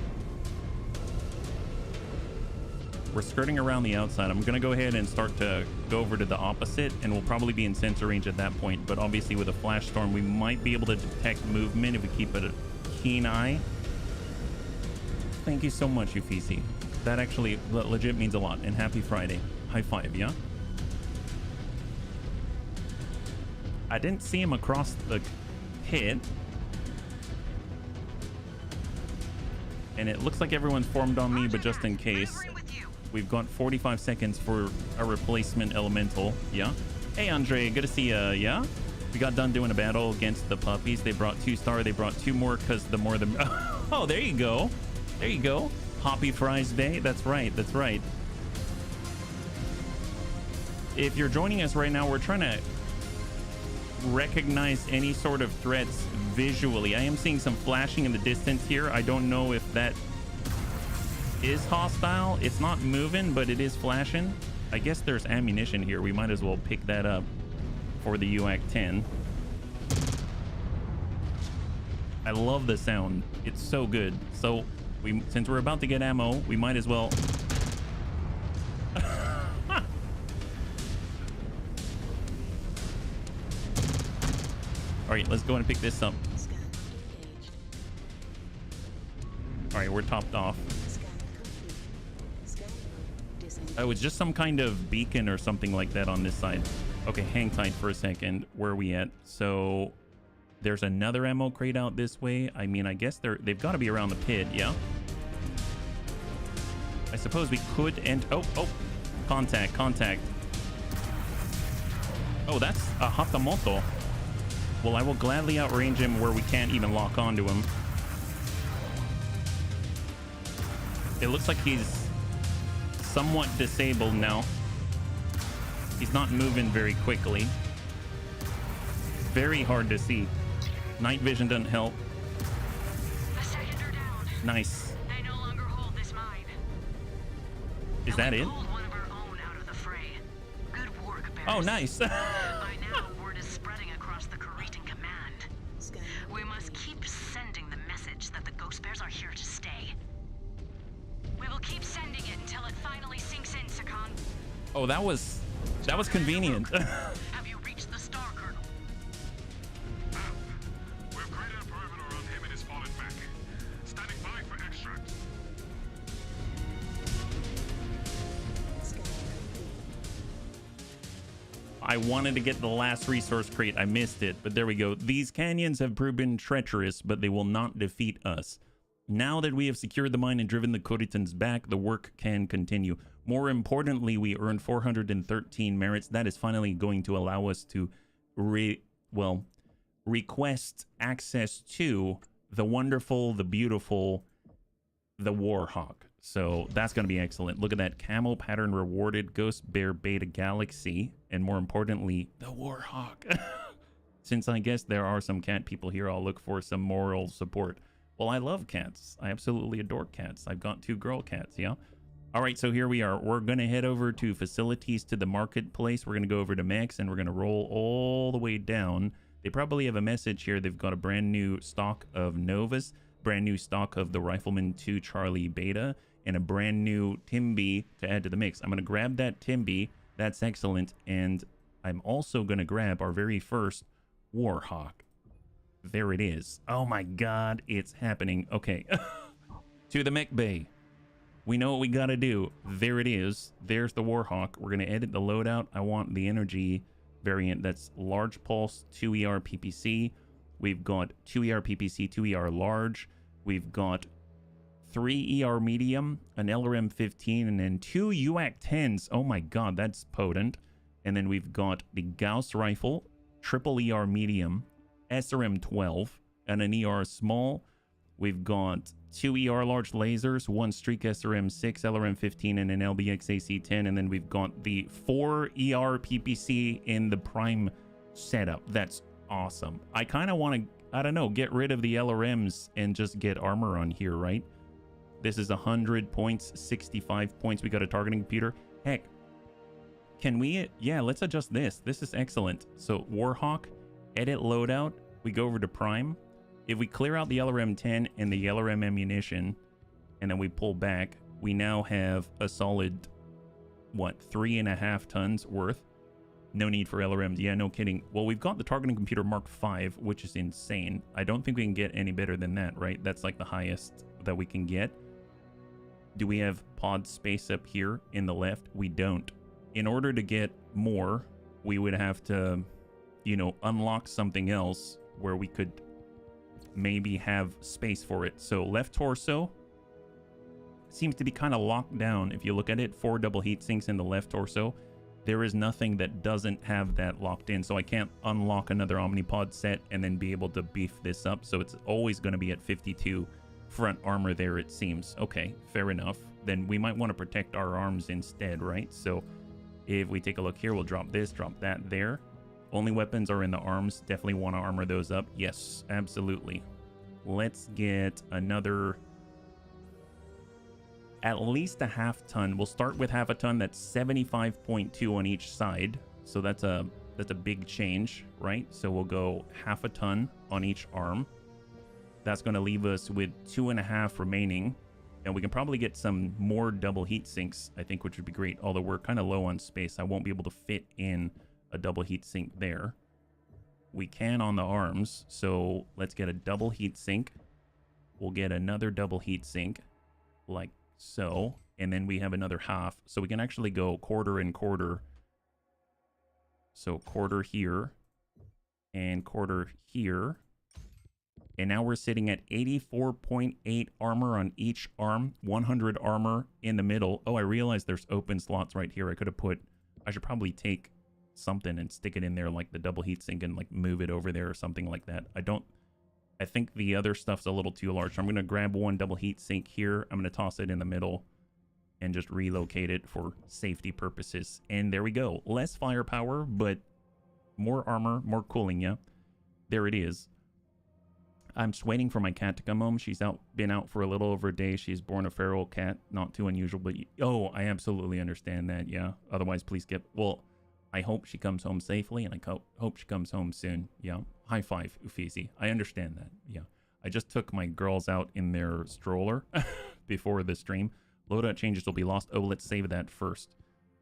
We're skirting around the outside. I'm gonna go ahead and start to go over to the opposite, and we'll probably be in sensor range at that point. But obviously with a flash storm, we might be able to detect movement if we keep a keen eye. Thank you so much, Ufisi. That actually legit means a lot. And happy Friday. High five, yeah? I didn't see him across the pit. And it looks like everyone's formed on me, but just in case. We've got 45 seconds for a replacement elemental. Yeah. Hey, Andre, good to see ya. Yeah. We got done doing a battle against the puppies. They brought 2-star. They brought 2 more because the more the... Oh, there you go. There you go. Hoppy Fries Day. That's right. That's right. If you're joining us right now, we're trying to recognize any sort of threats visually. I am seeing some flashing in the distance here. I don't know if that is hostile. It's not moving, but it is flashing. I guess there's ammunition here. We might as well pick that up for the UAC-10. I love the sound. It's so good. So since we're about to get ammo, we might as well... All right, let's go and pick this up. All right, we're topped off. Oh, it's just some kind of beacon or something like that on this side. Okay, hang tight for a second. Where are we at? So there's another ammo crate out this way. I mean, I guess they've got to be around the pit, yeah? I suppose we could end... Oh, contact. Oh, that's a Hatamoto. Well, I will gladly outrange him where we can't even lock onto him. It looks like he's somewhat disabled now. He's not moving very quickly. Very hard to see. Night vision doesn't help. A seconder down. Nice. They no longer hold this mine. Is that it? Pulled one of our own out of the fray. Good work, Bears. Oh, nice. By now, word is spreading across the Refitting command. We must keep sending the message that the Ghost Bears are here to stay. We will keep sending it until it finally sinks in, Sakon. Oh, that was convenient. Have you reached the Star Colonel? We've created a perimeter around him and his fallen back. Standing by for extract. I wanted to get the last resource crate. I missed it, but there we go. These canyons have proven treacherous, but they will not defeat us. Now that we have secured the mine and driven the Kuritans back, the work can continue. More importantly, we earned 413 merits. That is finally going to allow us to request access to the wonderful, the beautiful, the Warhawk. So that's going to be excellent. Look at that. Camo pattern rewarded, Ghost Bear Beta Galaxy, and more importantly, the Warhawk. Since I guess there are some cat people here, I'll look for some moral support. Well, I love cats. I absolutely adore cats. I've got 2 girl cats, yeah? All right, so here we are. We're going to head over to facilities to the marketplace. We're going to go over to Mechs, and we're going to roll all the way down. They probably have a message here. They've got a brand new stock of Novas, brand new stock of the Rifleman 2 Charlie Beta, and a brand new Timby to add to the mix. I'm going to grab that Timby. That's excellent. And I'm also going to grab our very first Warhawk. There it is. Oh my god, it's happening. Okay. To the mech bay. We know what we gotta do. There it is. There's the Warhawk. We're gonna edit the loadout. I want the energy variant. That's large pulse, 2 ER PPC. We've got 2 ER PPC, 2 ER large. We've got 3 ER medium, an LRM 15, and then 2 UAC 10s. Oh my god, that's potent. And then we've got the Gauss rifle, triple ER medium, SRM 12, and an ER small. We've got 2 ER large lasers, 1 Streak SRM 6, LRM 15, and an LBX AC 10. And then we've got the 4 ER PPC in the Prime setup. That's awesome. I kind of want to, I don't know, get rid of the LRMs and just get armor on here, right? This is 100 points, 65 points. We got a targeting computer. Heck, can we? Yeah, let's adjust this. This is excellent. So Warhawk, edit loadout. We go over to Prime. If we clear out the LRM 10 and the LRM ammunition, and then we pull back, we now have a solid, what, 3.5 tons worth. No need for LRMs. Yeah, no kidding. Well, we've got the targeting computer Mark V, which is insane. I don't think we can get any better than that, right? That's like the highest that we can get. Do we have pod space up here in the left? We don't. In order to get more, we would have to, you know, unlock something else where we could maybe have space for it. So left torso seems to be kind of locked down. If you look at it, 4 double heat sinks in the left torso. There is nothing that doesn't have that locked in. So I can't unlock another Omnipod set and then be able to beef this up. So it's always going to be at 52 front armor there, it seems. Okay, fair enough. Then we might want to protect our arms instead, right? So if we take a look here, we'll drop this, drop that there. Only weapons are in the arms. Definitely want to armor those up. Yes, absolutely. Let's get another, at least a half ton. We'll start with half a ton. That's 75.2 on each side. So that's a big change, right? So we'll go half a ton on each arm. That's going to leave us with 2.5 remaining. And we can probably get some more double heat sinks, I think, which would be great. Although we're kind of low on space. I won't be able to fit in a double heat sink there. We can on the arms. So let's get a double heat sink. We'll get another double heat sink like so. And then we have another half. So we can actually go quarter and quarter. So quarter here and quarter here. And now we're sitting at 84.8 armor on each arm, 100 armor in the middle. Oh, I realized there's open slots right here. I should probably take something and stick it in there, like the double heatsink, and like move it over there or something like that. I think the other stuff's a little too large. So I'm going to grab one double heatsink here. I'm going to toss it in the middle and just relocate it for safety purposes. And there we go. Less firepower, but more armor, more cooling, yeah. There it is. I'm just waiting for my cat to come home. She's been out for a little over a day. She's born a feral cat. Not too unusual, but... Oh, I absolutely understand that, yeah. Otherwise, please get... Well, I hope she comes home safely, and I hope she comes home soon, yeah. High five, Uffizi. I understand that, yeah. I just took my girls out in their stroller before the stream. Loadout changes will be lost. Oh, let's save that first.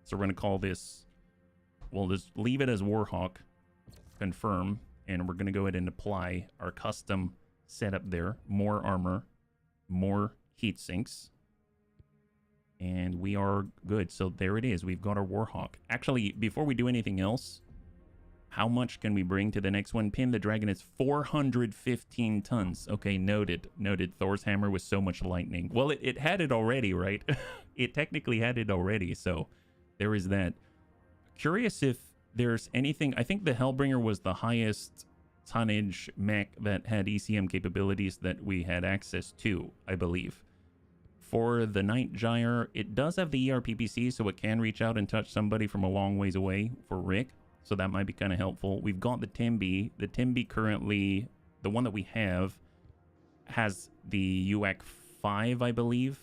So we're going to call this... We'll just leave it as Warhawk. Confirm. And we're going to go ahead and apply our custom setup there. More armor. More heat sinks. And we are good. So there it is. We've got our Warhawk. Actually, before we do anything else, how much can we bring to the next one? Pin the Dragon is 415 tons. Okay, noted. Noted. Thor's hammer was so much lightning. Well, it had it already, right? It technically had it already. So there is that. Curious if there's anything... I think the Hellbringer was the highest tonnage mech that had ECM capabilities that we had access to, I believe. For the Night Gyre, it does have the ERPPC, so it can reach out and touch somebody from a long ways away for Rick. So that might be kind of helpful. We've got the Timby. The Timby currently, the one that we have, has the UAC 5, I believe.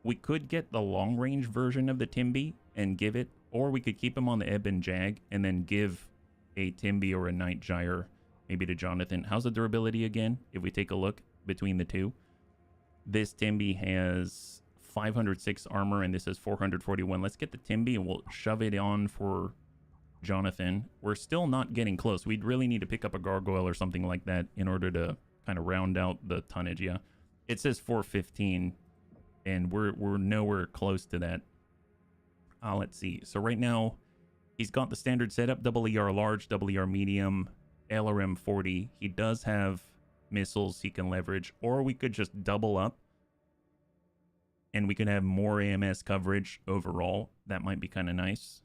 We could get the long-range version of the Timby and give it, or we could keep him on the Ebb and Jag and then give a Timby or a Night Gyre maybe to Jonathan. How's the durability again, if we take a look between the two? This Timby has 506 armor, and this is 441. Let's get the Timby, and we'll shove it on for Jonathan. We're still not getting close. We'd really need to pick up a Gargoyle or something like that in order to kind of round out the tonnage, yeah. It says 415, and we're nowhere close to that. Let's see. So right now, he's got the standard setup, double ER large, double ER medium, LRM 40. He does have missiles he can leverage, or we could just double up and we could have more AMS coverage overall. That might be kind of nice,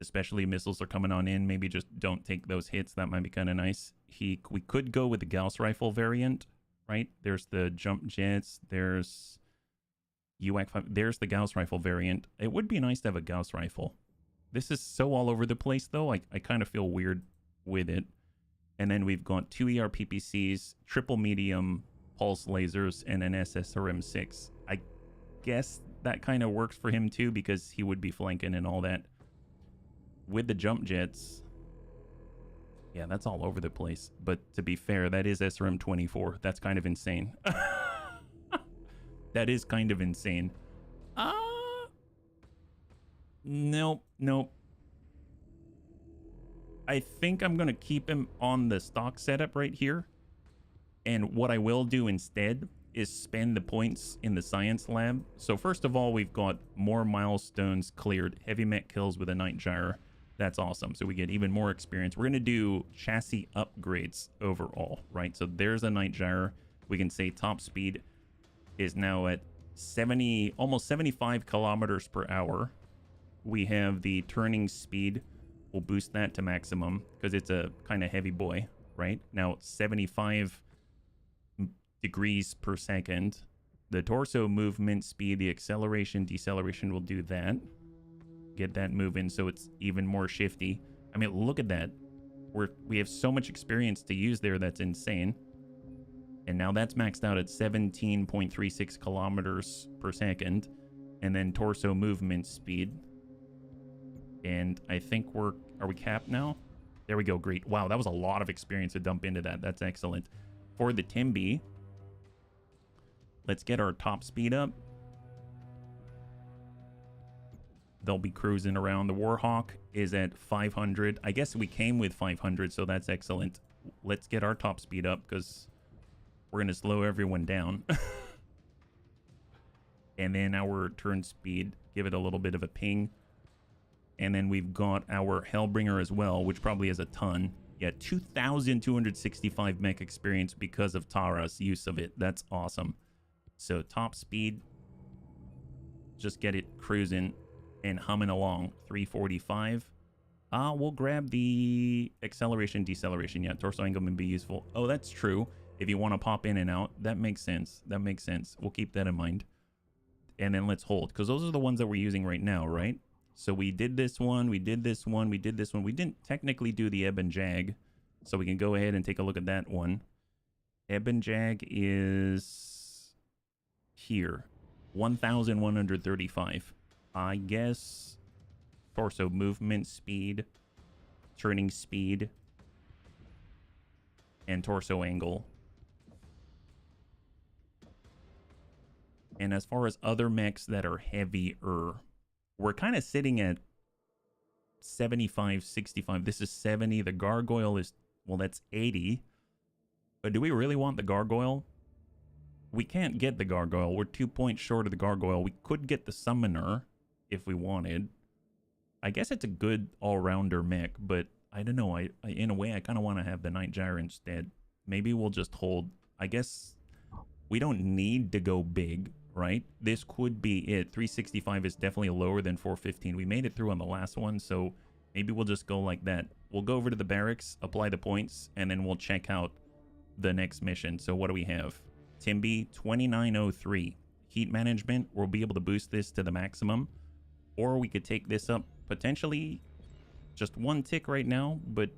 especially missiles are coming on in. Maybe just don't take those hits. That might be kind of nice. We could go with the Gauss rifle variant, right? There's the jump jets, there's UAC 5, there's the Gauss rifle variant. It would be nice to have a Gauss rifle. This is so all over the place though. I kind of feel weird with it. And then we've got 2 ERPPCs, triple medium pulse lasers, and an SSRM-6. I guess that kind of works for him too, because he would be flanking and all that. With the jump jets, yeah, that's all over the place. But to be fair, that is SRM-24. That's kind of insane. That is kind of insane. Nope. I think I'm going to keep him on the stock setup right here. And what I will do instead is spend the points in the science lab. So first of all, we've got more milestones cleared. Heavy mech kills with a Night Gyre. That's awesome. So we get even more experience. We're going to do chassis upgrades overall, right? So there's a Night Gyre. We can say top speed is now at 70, almost 75 kilometers per hour. We have the turning speed. We'll boost that to maximum because it's a kind of heavy boy, right? Now 75 degrees per second. The torso movement speed, the acceleration, deceleration will do that. Get that moving so it's even more shifty. I mean, look at that. We have so much experience to use there. That's insane. And now that's maxed out at 17.36 kilometers per second. And then torso movement speed. And I think are we capped now? There we go, great. Wow, that was a lot of experience to dump into that. That's excellent. For the Timby, let's get our top speed up. They'll be cruising around. The Warhawk is at 500. I guess we came with 500, so that's excellent. Let's get our top speed up because we're going to slow everyone down. And then our turn speed, give it a little bit of a ping. And then we've got our Hellbringer as well, which probably has a ton. Yeah, 2,265 mech experience because of Tara's use of it. That's awesome. So top speed, just get it cruising and humming along. 345. We'll grab the acceleration, deceleration. Yeah, torso angle may be useful. Oh, that's true. If you want to pop in and out, that makes sense. That makes sense. We'll keep that in mind. And then let's hold, because those are the ones that we're using right now, right? So we did this one, we did this one, we did this one. We didn't technically do the ebb and jag, so we can go ahead and take a look at that one. Ebb and jag is here, 1,135. I guess torso movement speed, turning speed, and torso angle. And as far as other mechs that are heavier, we're kind of sitting at 75, 65. This is 70. The gargoyle is, well, that's 80. But do we really want the gargoyle? We can't get the gargoyle. We're 2 points short of the gargoyle. We could get the summoner if we wanted. I guess it's a good all-rounder mech, but I don't know. I in a way, I kind of want to have the Night Gyre instead. Maybe we'll just hold. I guess we don't need to go big, right? This could be it. 365 is definitely lower than 415. We made it through on the last one, so maybe we'll just go like that. We'll go over to the barracks, apply the points, and then we'll check out the next mission. So what do we have? Timby, 2903. Heat management, we'll be able to boost this to the maximum. Or we could take this up potentially just one tick right now, but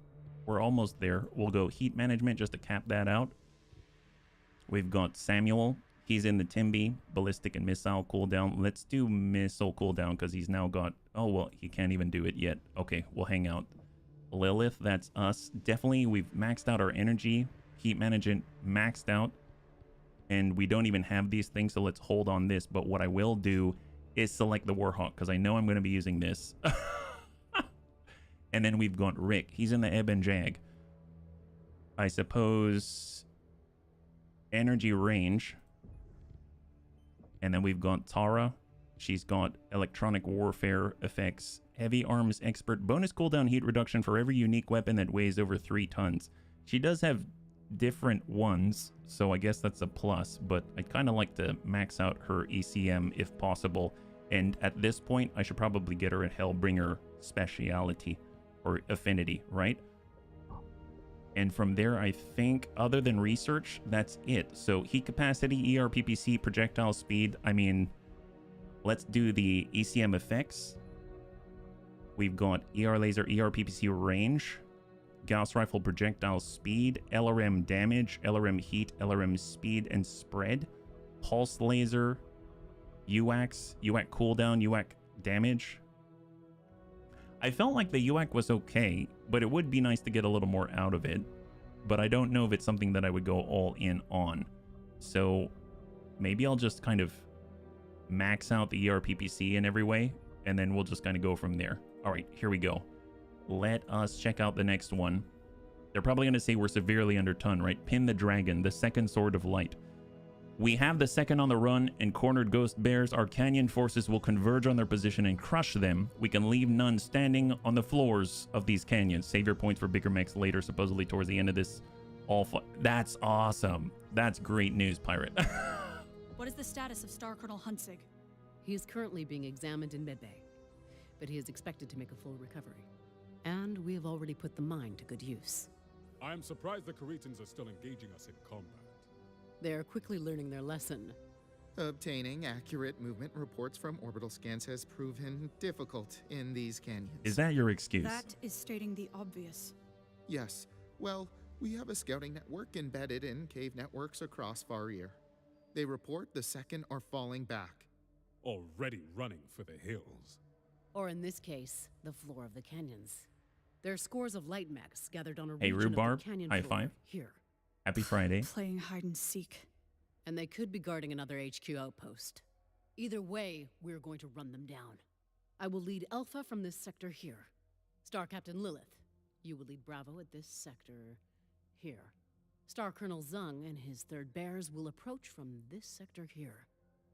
we're almost there. We'll go heat management just to cap that out. We've got Samuel. He's in the Timby, ballistic and missile cooldown. Let's do missile cooldown because he's now got... Oh, well, he can't even do it yet. Okay, we'll hang out. Lilith, that's us. Definitely, we've maxed out our energy. Heat management maxed out. And we don't even have these things, so let's hold on this. But what I will do is select the Warhawk because I know I'm going to be using this. And then we've got Rick. He's in the Ebb and Jag. I suppose... energy range. And then we've got Terra. She's got electronic warfare effects, heavy arms expert, bonus cooldown heat reduction for every unique weapon that weighs over 3 tons. She does have different ones, so I guess that's a plus, but I'd kind of like to max out her ECM if possible. And at this point, I should probably get her a Hellbringer speciality or affinity, right? And from there, I think, other than research, that's it. So heat capacity, ER, PPC, projectile speed. I mean, let's do the ECM effects. We've got ER laser, ER, PPC range, Gauss rifle projectile speed, LRM damage, LRM heat, LRM speed and spread, pulse laser, UAC cooldown, UAC damage. I felt like the UAC was okay, but it would be nice to get a little more out of it. But I don't know if it's something that I would go all in on. So maybe I'll just kind of max out the ERPPC in every way, and then we'll just kind of go from there. All right, here we go. Let us check out the next one. They're probably going to say we're severely under ton, right? Pin the Dragon, the second Sword of Light. We have the second on the run and cornered ghost bears. Our canyon forces will converge on their position and crush them. We can leave none standing on the floors of these canyons. Save your points for bigger mechs later, supposedly towards the end of this. That's awesome. That's great news, Pirate. What is the status of Star Colonel Huntsig? He is currently being examined in medbay, but he is expected to make a full recovery. And we have already put the mine to good use. I am surprised the Caretans are still engaging us in combat. They are quickly learning their lesson. Obtaining accurate movement reports from orbital scans has proven difficult in these canyons. Is that your excuse? That is stating the obvious. Yes. Well, we have a scouting network embedded in cave networks across Mechwarrior. They report the second are falling back. Already running for the hills. Or in this case, the floor of the canyons. There are scores of light mechs gathered on a Hey, region Rhubarb, of the canyon high floor five. here. Happy Friday. Playing hide and seek. And they could be guarding another HQ outpost. Either way, we're going to run them down. I will lead Alpha from this sector here. Star Captain Lilith, you will lead Bravo at this sector here. Star Colonel Zung and his third bears will approach from this sector here.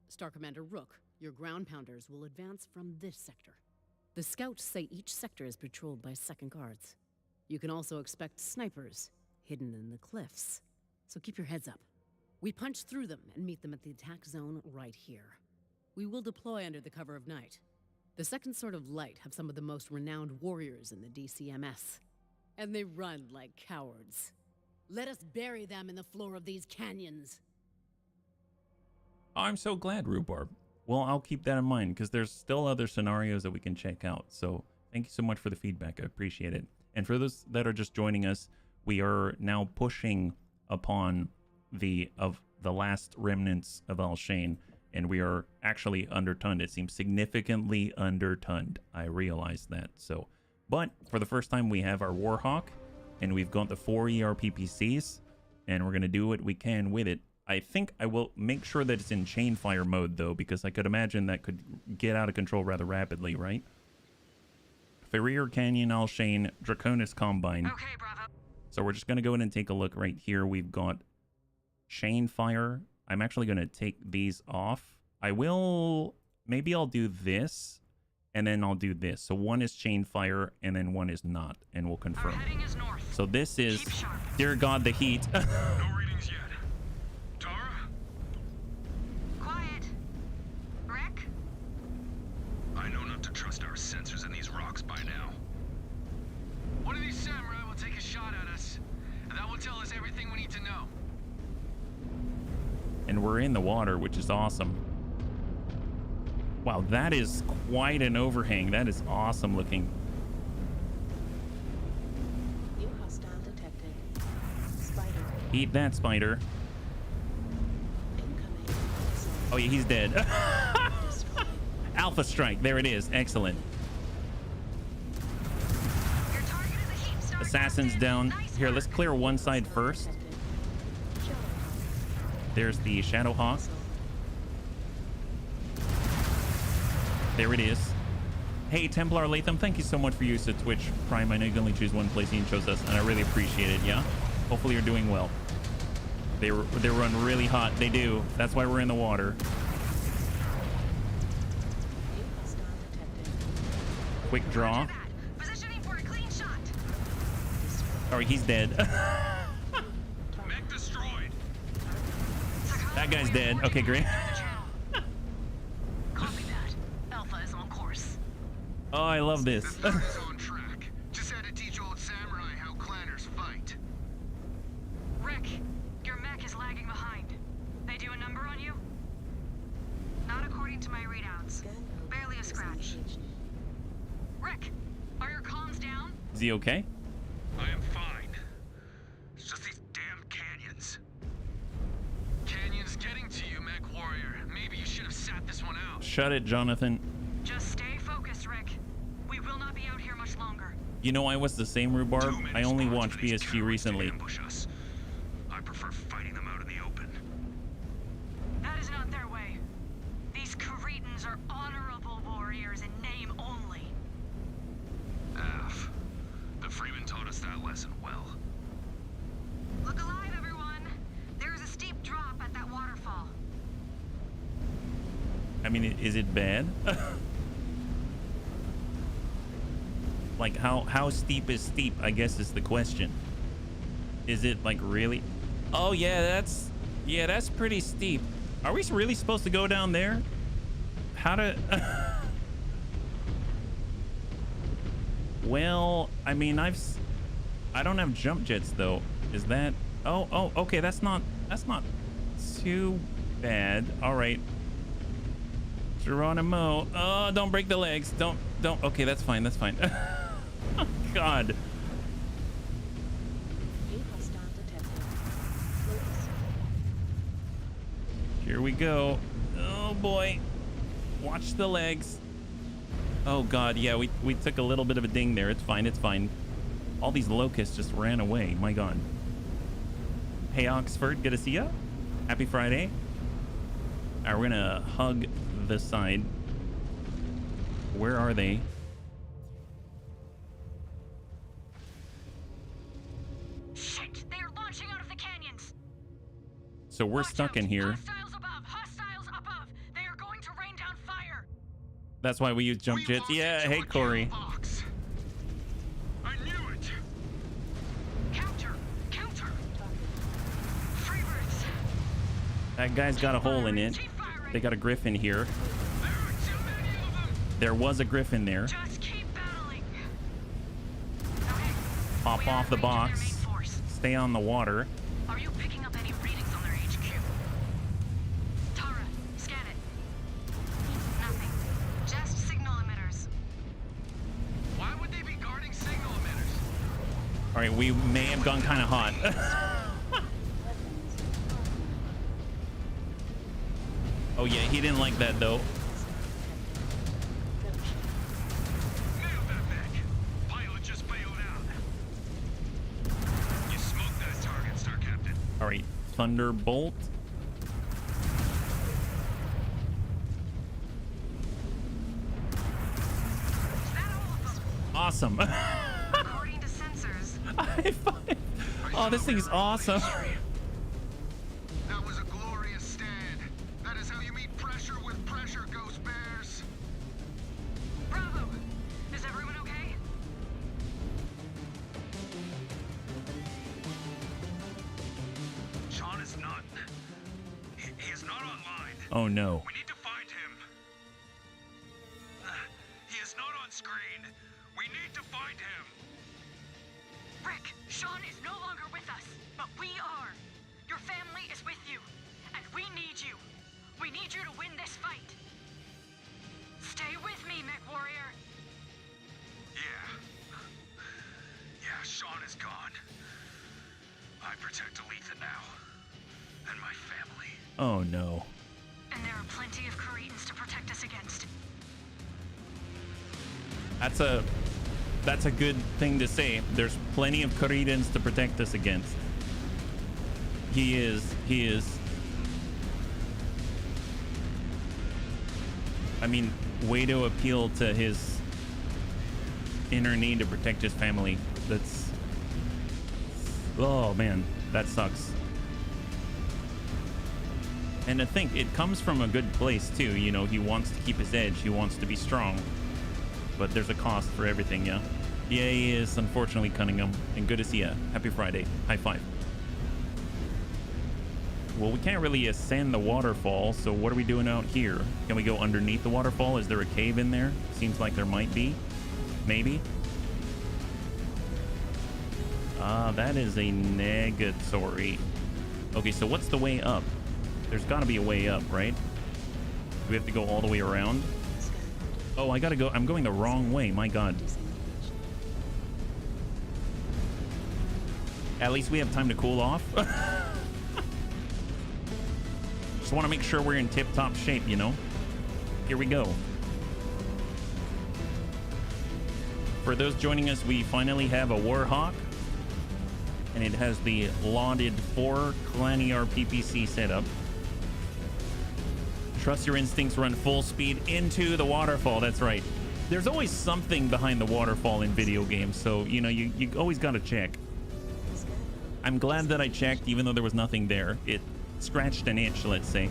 Star Commander Rook, your ground pounders will advance from this sector. The scouts say each sector is patrolled by second guards. You can also expect snipers hidden in the cliffs, so keep your heads up. We punch through them and meet them at the attack zone right here. We will deploy under the cover of night. The Second Sword of Light have some of the most renowned warriors in the DCMS. And they run like cowards. Let us bury them in the floor of these canyons. I'm so glad, Rhubarb. Well, I'll keep that in mind because there's still other scenarios that we can check out. So thank you so much for the feedback. I appreciate it. And for those that are just joining us, we are now pushing upon the last remnants of Alshain, and we are actually undertunned. It seems significantly undertunned. I realize that. So, but for the first time, we have our Warhawk, and we've got the 4 ERPPCs, and we're gonna do what we can with it. I think I will make sure that it's in chain fire mode though, because I could imagine that could get out of control rather rapidly, right? Ferrier Canyon, Alshain, Draconis Combine. Okay, Bravo. So we're just gonna go in and take a look right here. We've got chain fire. I'm actually gonna take these off. Maybe I'll do this, and then I'll do this. So one is chain fire, and then one is not, and we'll confirm. Our heading is north. So this is, Keep sharp. dear God, the heat. No readings yet. Tara? Quiet. Rick? I know not to trust our sensors in these rocks by now. One of these samurai will take a shot at us, and that will tell us everything we need to know. And we're in the water, which is awesome. Wow, that is quite an overhang. That is awesome looking. New hostile detected. Spider. Eat that, spider. Incoming. Oh yeah, he's dead. Destroyed. Alpha strike, there it is. Excellent. Your target is a heat star. Assassin's Captain. down. Nice Here, work. let's clear one side first. Detected. Shadowhawk. There's the Shadowhawk. There it is. Hey, Templar Latham, thank you so much for your use of Twitch Prime. I know you can only choose one place and chose us, and I really appreciate it, yeah? Hopefully you're doing well. They run really hot. They do. That's why we're in the water. New hostile detected. Quick draw. Roger that. Positioning for a clean shot. All right, he's dead. Mech destroyed. That guy's dead. Okay, great. Copy that. Alpha is on course. Oh, I love this. The third is on track. Just had to teach old samurai how clanners fight. Rick, your mech is lagging behind. They do a number on you? Not according to my readouts. Scan mode Barely a scratch. disengaged. Rick, are your comms down? Is he okay? I am fine. It's just these damn canyons. Canyon's getting to you, Mechwarrior. Maybe you should have sat this one out. Shut it, Jonathan. Just stay focused, Rick. We will not be out here much longer. You know, I was the same, Rhubarb. Too many I only spawns watched for these BSG terrorists to recently. ambush us. I prefer fighting them out in the open. That is not their way. These Cretans are honorable warriors in name only. Af. The Freeman taught us that lesson well. Look alive, everyone. There is a steep drop at that waterfall. I mean, is it bad? Like, how steep is steep, I guess is the question. Is it, like, really? Oh, yeah, that's pretty steep. Are we really supposed to go down there? How to... Well, I mean, I don't have jump jets, though. Is that... Oh, okay, that's not too bad. All right. Geronimo. Oh, don't break the legs. Don't. Okay, that's fine. Oh, God. New hostile detected. Focus. Here we go. Oh, boy. Watch the legs. Oh, God. Yeah, we took a little bit of a ding there. It's fine. All these locusts just ran away. My God. Hey, Oxford. Good to see ya. Happy Friday. All right, we're going to hug the side. Where are they? Shit! They are launching out of the canyons. So we're Watch stuck out. in here. Hostiles above! Hostiles above! They are going to rain down fire. That's why we use jump We jets. lost Yeah, into hey, a Corey. kill box. I knew it. Counter! Freebirds! That guy's got a hole in it. Keep firing. They got a griffin here. There are too many of them. There was a griffin there. Just keep battling. Pop off the box. Stay on the water. Are you picking up any readings on their HQ? Terra, scan it. Nothing. Just signal emitters. Why would they be guarding signal emitters? All right, we may have gone kind of hot. Oh yeah, he didn't like that though. Nailed that back. Pilot just bailed out. You smoked that target, Star Captain. All right, Thunderbolt. Awesome. According to sensors. Oh, this thing's awesome. That was a glorious stand. That is how you meet pressure with pressure, Ghost Bears. Bravo. Is everyone okay? Sean is not. He is not online. Oh no. We need to find him. He is not on screen. We need to find him. Rick, Sean is no longer with us, but we are. Your family is with you, and we need you. We need you to win this fight. Stay with me, Mechwarrior. Yeah, Sean is gone. I protect Aletha now. And my family. Oh no. And there are plenty of Caretans to protect us against. That's a good thing to say. There's plenty of Caretans to protect us against. He is. I mean, way to appeal to his inner need to protect his family. That's... Oh man, that sucks. And I think it comes from a good place too. You know, he wants to keep his edge. He wants to be strong. But there's a cost for everything, yeah? Yeah, he is, unfortunately, Cunningham. And good to see ya. Happy Friday. High five. Well, we can't really ascend the waterfall, so what are we doing out here? Can we go underneath the waterfall? Is there a cave in there? Seems like there might be. Maybe. Ah, that is a negatory. Okay, so what's the way up? There's got to be a way up, right? Do we have to go all the way around? Oh, I gotta go. I'm going the wrong way. My God. At least we have time to cool off. Just want to make sure we're in tip-top shape, you know? Here we go. For those joining us, we finally have a Warhawk. And it has the lauded 4 Claniar PPC setup. Trust your instincts, run full speed into the waterfall. That's right. There's always something behind the waterfall in video games, so, you know, you always got to check. I'm glad that I checked, even though there was nothing there. It scratched an itch, let's say.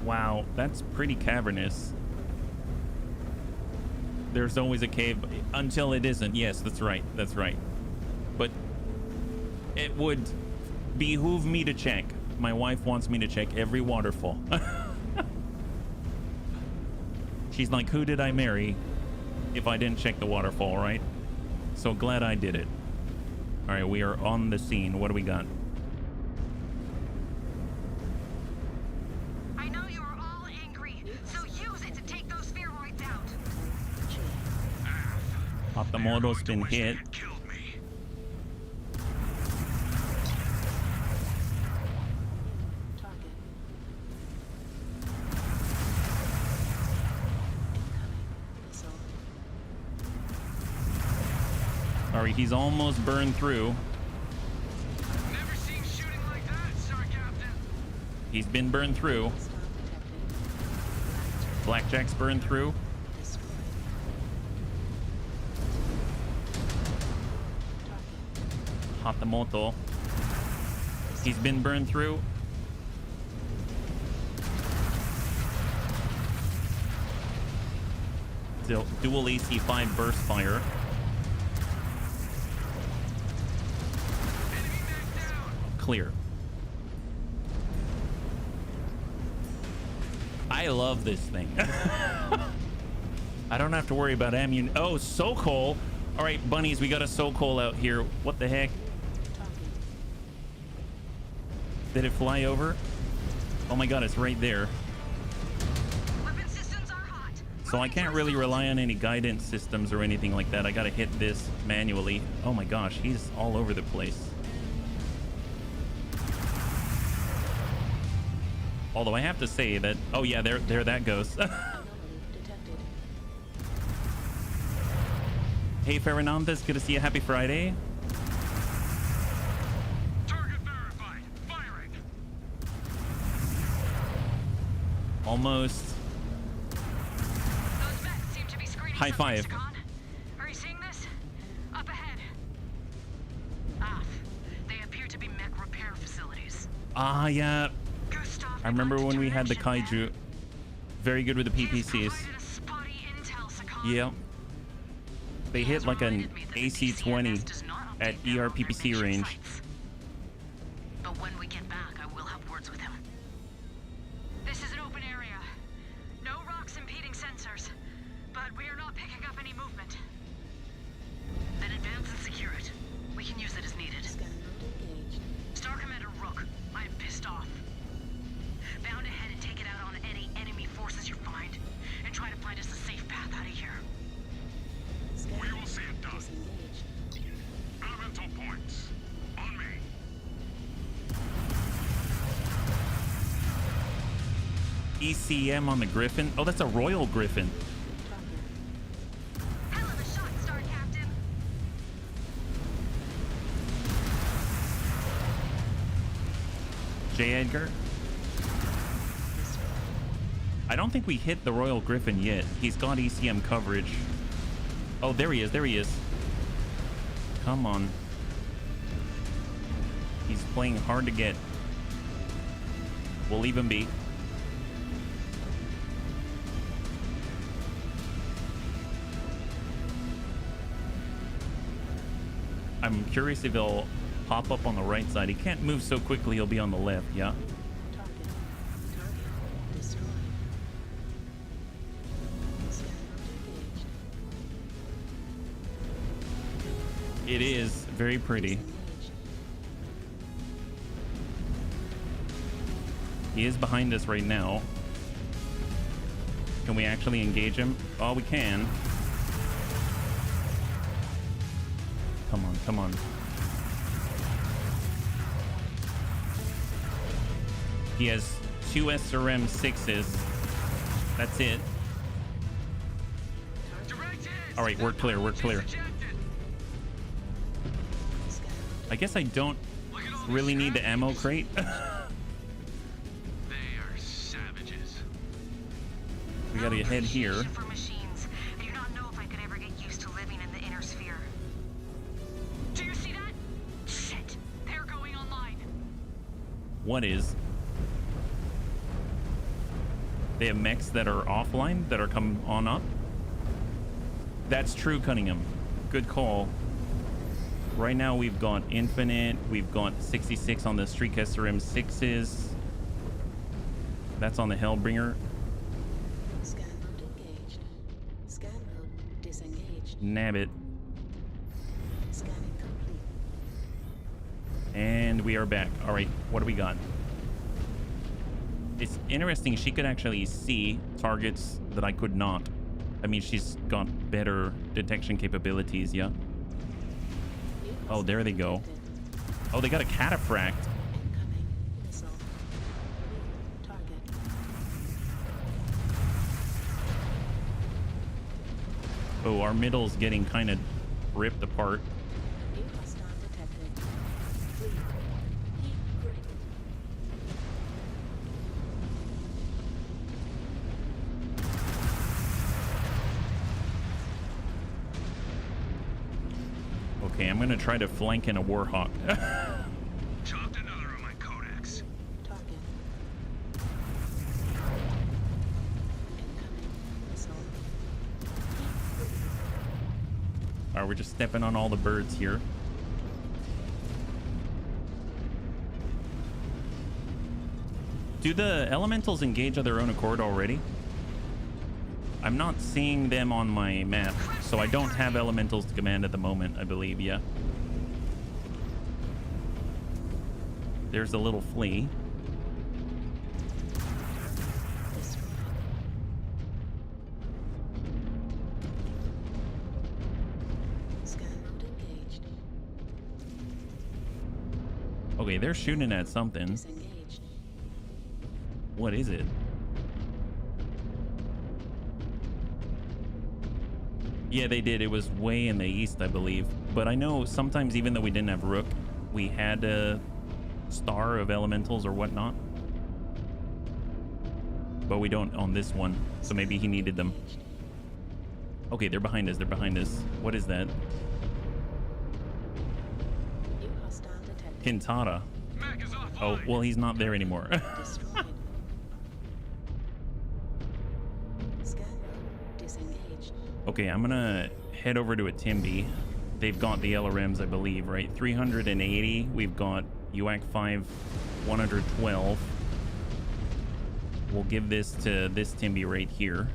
Wow, that's pretty cavernous. There's always a cave until it isn't. Yes, that's right. That's right. But it would behoove me to check. My wife wants me to check every waterfall. She's like, who did I marry if I didn't check the waterfall, right? So glad I did it. All right, we are on the scene. What do we got? I know you are all angry, so use it to take those spheroids out. Optimodo's been hit. Alright, he's almost burned through. Never seen shooting like that, Star Captain. He's been burned through. Blackjack's burned through. Hatamoto. He's been burned through. Dual AC5 burst fire. clear. I love this thing. I don't have to worry about ammunition. Oh, Sokol. All right, bunnies, we got a Sokol out here. What the heck? Did it fly over? Oh my god, it's right there. So I can't really rely on any guidance systems or anything like that. I gotta hit this manually. Oh my gosh, he's all over the place. Although I have to say that, oh yeah, there that goes. Hey Farinanthus, good to see you. Happy Friday. Target verified. Firing. Almost. Those vets seem to be screening High five. Are you seeing this? Up ahead. Ah, they appear to be mech repair facilities. Ah, yeah. I remember when we had the kaiju. Very good with the PPCs. Yeah. They hit like an AC-20 at ER PPC range. But when we get back, I will have words with him. This is an open area. No rocks impeding sensors, but we are not picking up any movement. Then advance and secure it. We can use it as needed. Star Commander Rook, I am pissed off. Bound ahead and take it out on any enemy forces you find, and try to find us a safe path out of here. We will see it done. Elemental points. On me. ECM on the Griffin. Oh, that's a Royal Griffin. Hell of a shot, Star Captain. J. Edgar. I don't think we hit the Royal Griffin yet. He's got ECM coverage. Oh, there he is. There he is. Come on. He's playing hard to get. We'll leave him be. I'm curious if he'll pop up on the right side. He can't move so quickly. He'll be on the left. Yeah. It is very pretty. He is behind us right now. Can we actually engage him? Oh, we can. Come on, come on. He has 2 SRM 6s. That's it. All right, we're clear, we're clear. I guess I don't really need the ammo crate. They are savages. We gotta head here. For machines. I do not know if I could ever get used to living in the inner sphere. Do you see that? Shit, they're going online. What is? They have mechs that are offline that are come on up. That's true, Cunningham. Good call. Right now we've got Infinite, we've got 66 on the Streetcaster M6s. That's on the Hellbringer. Scan mode engaged. Scan mode disengaged. Nabbit. Scanning complete. And we are back. All right, what do we got? It's interesting, she could actually see targets that I could not. I mean, she's got better detection capabilities, yeah? Oh, there they go. Oh, they got a cataphract. Incoming missile. Target. Oh, our middle's getting kind of ripped apart. New hostile detected. Fleet. Heat critical. Okay, I'm gonna try to flank in a Warhawk. Chopped another of my codex. Target. Incoming missile. Alright, we're just stepping on all the birds here. Do the elementals engage of their own accord already? I'm not seeing them on my map, so I don't have elementals to command at the moment, I believe, yeah. There's a little flea. Okay, they're shooting at something. What is it? Yeah, they did. It was way in the east, I believe. But I know sometimes, even though we didn't have Rook, we had a star of elementals or whatnot. But we don't on this one. So maybe he needed them. Okay, they're behind us. They're behind us. What is that? Hintara. Oh, well, he's not there anymore. Okay, I'm gonna head over to a Timby. They've got the LRMs, I believe, right? 380. We've got UAC 5, 112. We'll give this to this Timby right here.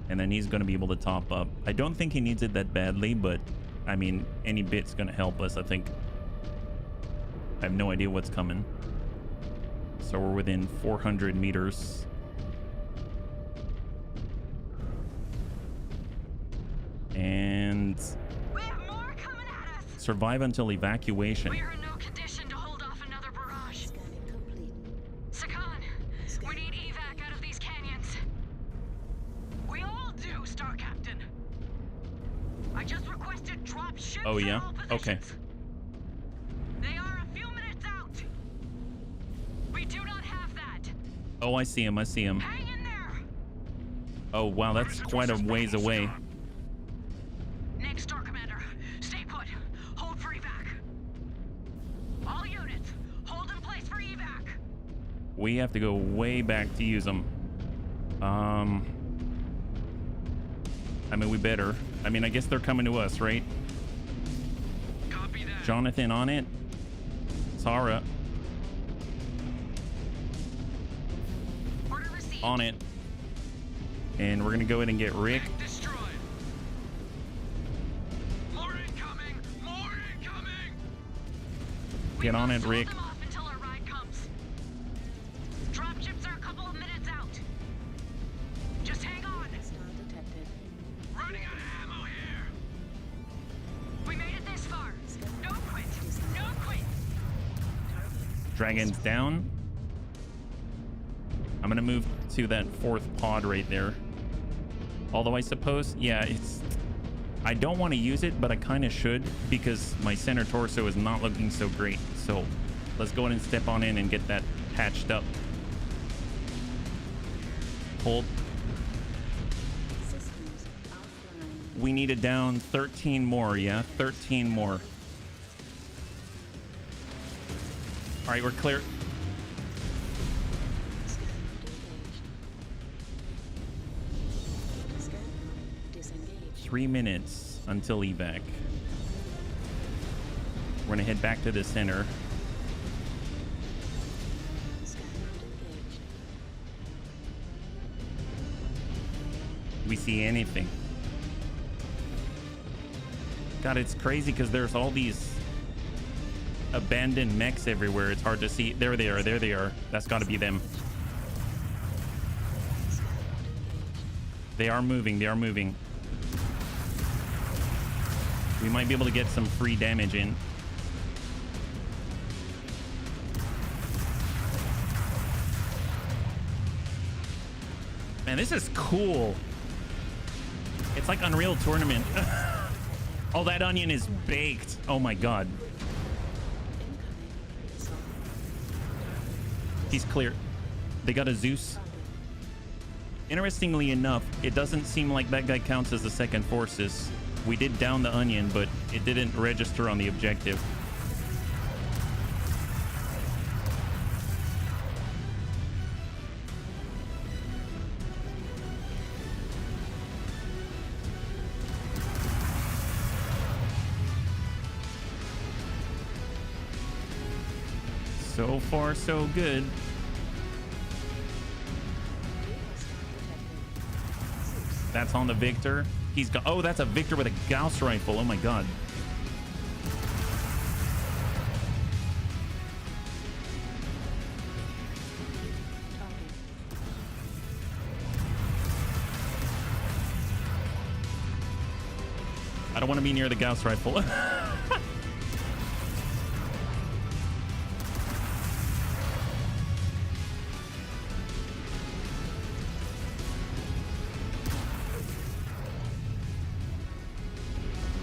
And then he's going to be able to top up. I don't think he needs it that badly, but I mean, any bit's going to help us, I think. I have no idea what's coming. So we're within 400 meters. And We have more coming at us. survive until evacuation. We are in no condition to hold off another barrage. Sakan, we need evac out of these canyons. We all do, Star Captain. I just requested drop ships. Oh, yeah? in all Okay. positions. They are a few minutes out. We do not have that. Oh, I see him. I see him. Hang in there. Oh, wow. That's quite a ways away. Next, Star Commander. Stay put. Hold for evac. All units, hold in place for evac. We have to go way back to use them. I mean, we better. I mean, I guess they're coming to us, right? Copy that. Jonathan on it. Tara Order received. on it. And we're gonna go ahead and get Rick. Destroyed. More incoming. More incoming. Get on it, Rick. Hold them off until our ride comes. Drop ships are a couple of minutes out. Just hang on. Running out of ammo here. We made it this far. No quit. No quit. Dragon's down. I'm gonna move to that fourth pod right there. Although I suppose, yeah, I don't want to use it, but I kind of should because my center torso is not looking so great. So let's go ahead and step on in and get that patched up. Hold. We need it down 13 more, yeah? 13 more. All right, we're clear. Three minutes until evac. We're gonna head back to the center. Do we see anything? God, it's crazy because there's all these abandoned mechs everywhere. It's hard to see. There they are. There they are. That's got to be them. They are moving. They are moving. We might be able to get some free damage in. Man, this is cool. It's like Unreal Tournament. Oh, that onion is baked. Oh my god. He's clear. They got a Zeus. Interestingly enough, it doesn't seem like that guy counts as the second forces. We did down the onion, but it didn't register on the objective. So far, so good. That's on the Victor. He's got. Oh, that's a Victor with a Gauss rifle. Oh my god. I don't want to be near the Gauss rifle.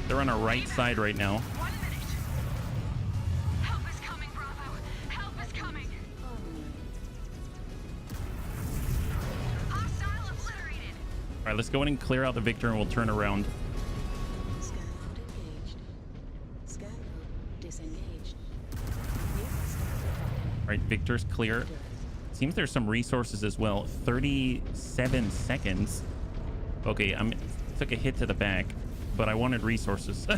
They're on our right side right now. 1 minute. Help is coming, Bravo. Help is coming. Hostile obliterated. All right, let's go in and clear out the Victor and we'll turn around. Scan mode engaged. Scan mode disengaged. Vehicle start detected. All right, Victor's clear. Seems there's some resources as well. 37 seconds. Okay, took a hit to the back, but I wanted resources. All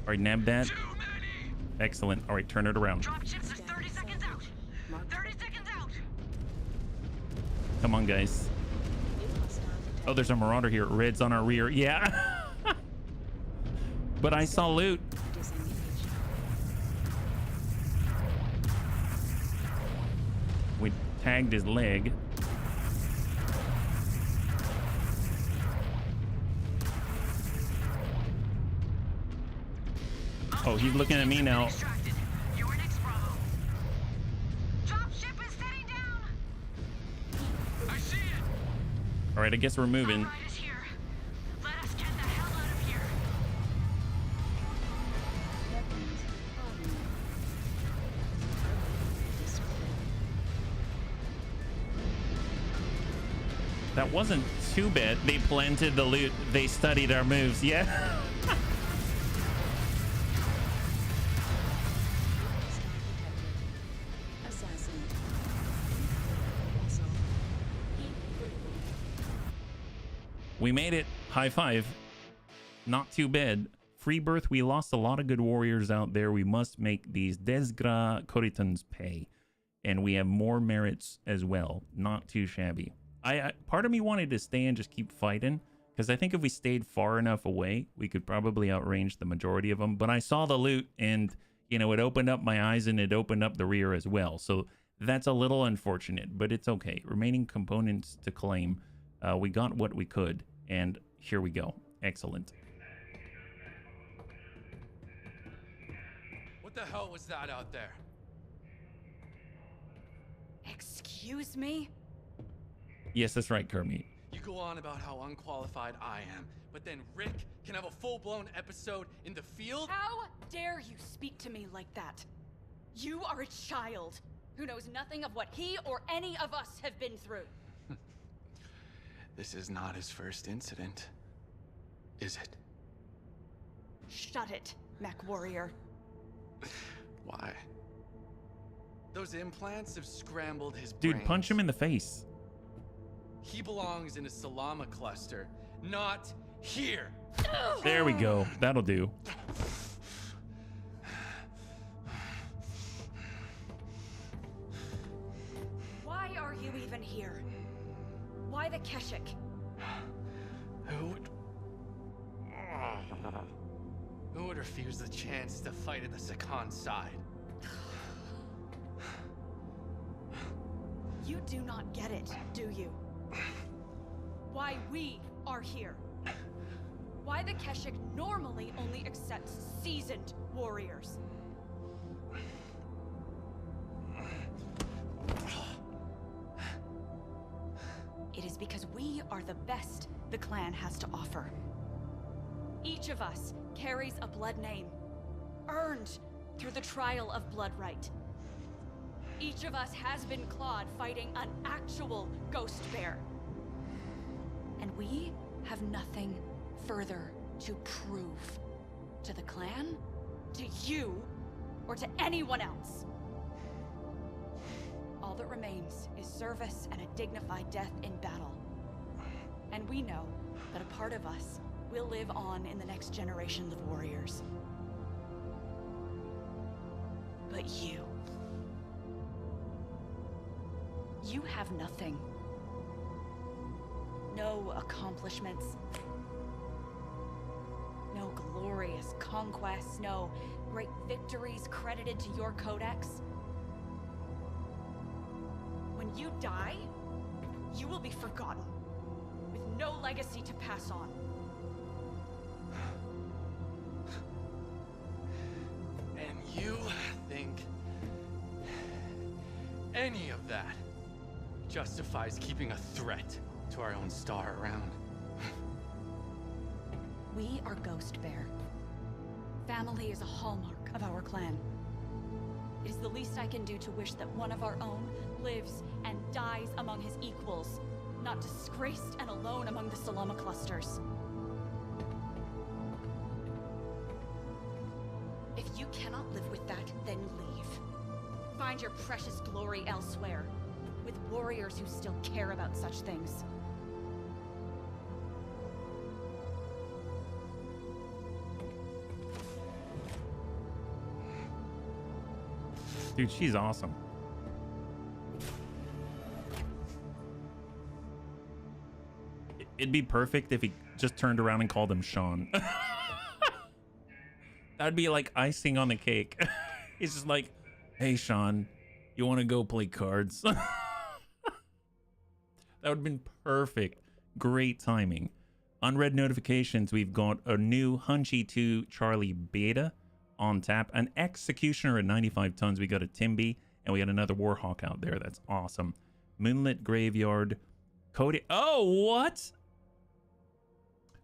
right, nab that. Excellent. All right, turn it around. Drop ships is 30 seconds out. 30 seconds out. Come on, guys. Oh, there's a Marauder here. Red's on our rear. Yeah. But I saw loot. We tagged his leg. Oh, he's looking at me now. You're next, Bravo. Drop ship is sitting down. I see it. All right, I guess we're moving. Alright, is here. Let us get the hell out of here. That wasn't too bad. They planted the loot. They studied our moves. Yeah. We made it. High five. Not too bad. Free birth. We lost a lot of good warriors out there. We must make these Desgra Coritans pay. And we have more merits as well. Not too shabby. Part of me wanted to stay and just keep fighting, because I think if we stayed far enough away, we could probably outrange the majority of them. But I saw the loot and, you know, it opened up my eyes and it opened up the rear as well. So that's a little unfortunate, but it's okay. Remaining components to claim. We got what we could, and here we go. Excellent. What the hell was that out there? Excuse me? Yes, that's right, Kermit. You go on about how unqualified I am, but then Rick can have a full-blown episode in the field? How dare you speak to me like that? You are a child who knows nothing of what he or any of us have been through. This is not his first incident, is it? Shut it, Mechwarrior. Why? Those implants have scrambled his Dude, brains. punch him in the face. He belongs in a Salama cluster, not here. There we go. That'll do. Why are you even here? Why the Keshik? Who would refuse the chance to fight at the Sakan side? You do not get it, do you? Why we are here. Why the Keshik normally only accepts seasoned warriors. It is because we are the best the clan has to offer. Each of us carries a blood name, earned through the trial of bloodright. Each of us has been clawed fighting an actual ghost bear. And we have nothing further to prove to the clan, to you, or to anyone else. All that remains is service and a dignified death in battle. And we know that a part of us will live on in the next generation of warriors. But you have nothing. No accomplishments. No glorious conquests, no great victories credited to your codex. When you die, you will be forgotten, with no legacy to pass on. And you think any of that justifies keeping a threat to our own star around? We are Ghost Bear. Family is a hallmark of our clan. It is the least I can do to wish that one of our own lives and dies among his equals, not disgraced and alone among the Salama clusters. If you cannot live with that, then leave. Find your precious glory elsewhere, with warriors who still care about such things. Dude, she's awesome. It'd be perfect if he just turned around and called him Sean. That'd be like icing on the cake. He's just like, hey, Sean, you want to go play cards? That would have been perfect. Great timing. Unread notifications, we've got a new Hunchy 2 Charlie Beta on tap, an Executioner at 95 tons. We got a Timby, and we got another Warhawk out there. That's awesome. Moonlit Graveyard. Cody. Oh, what?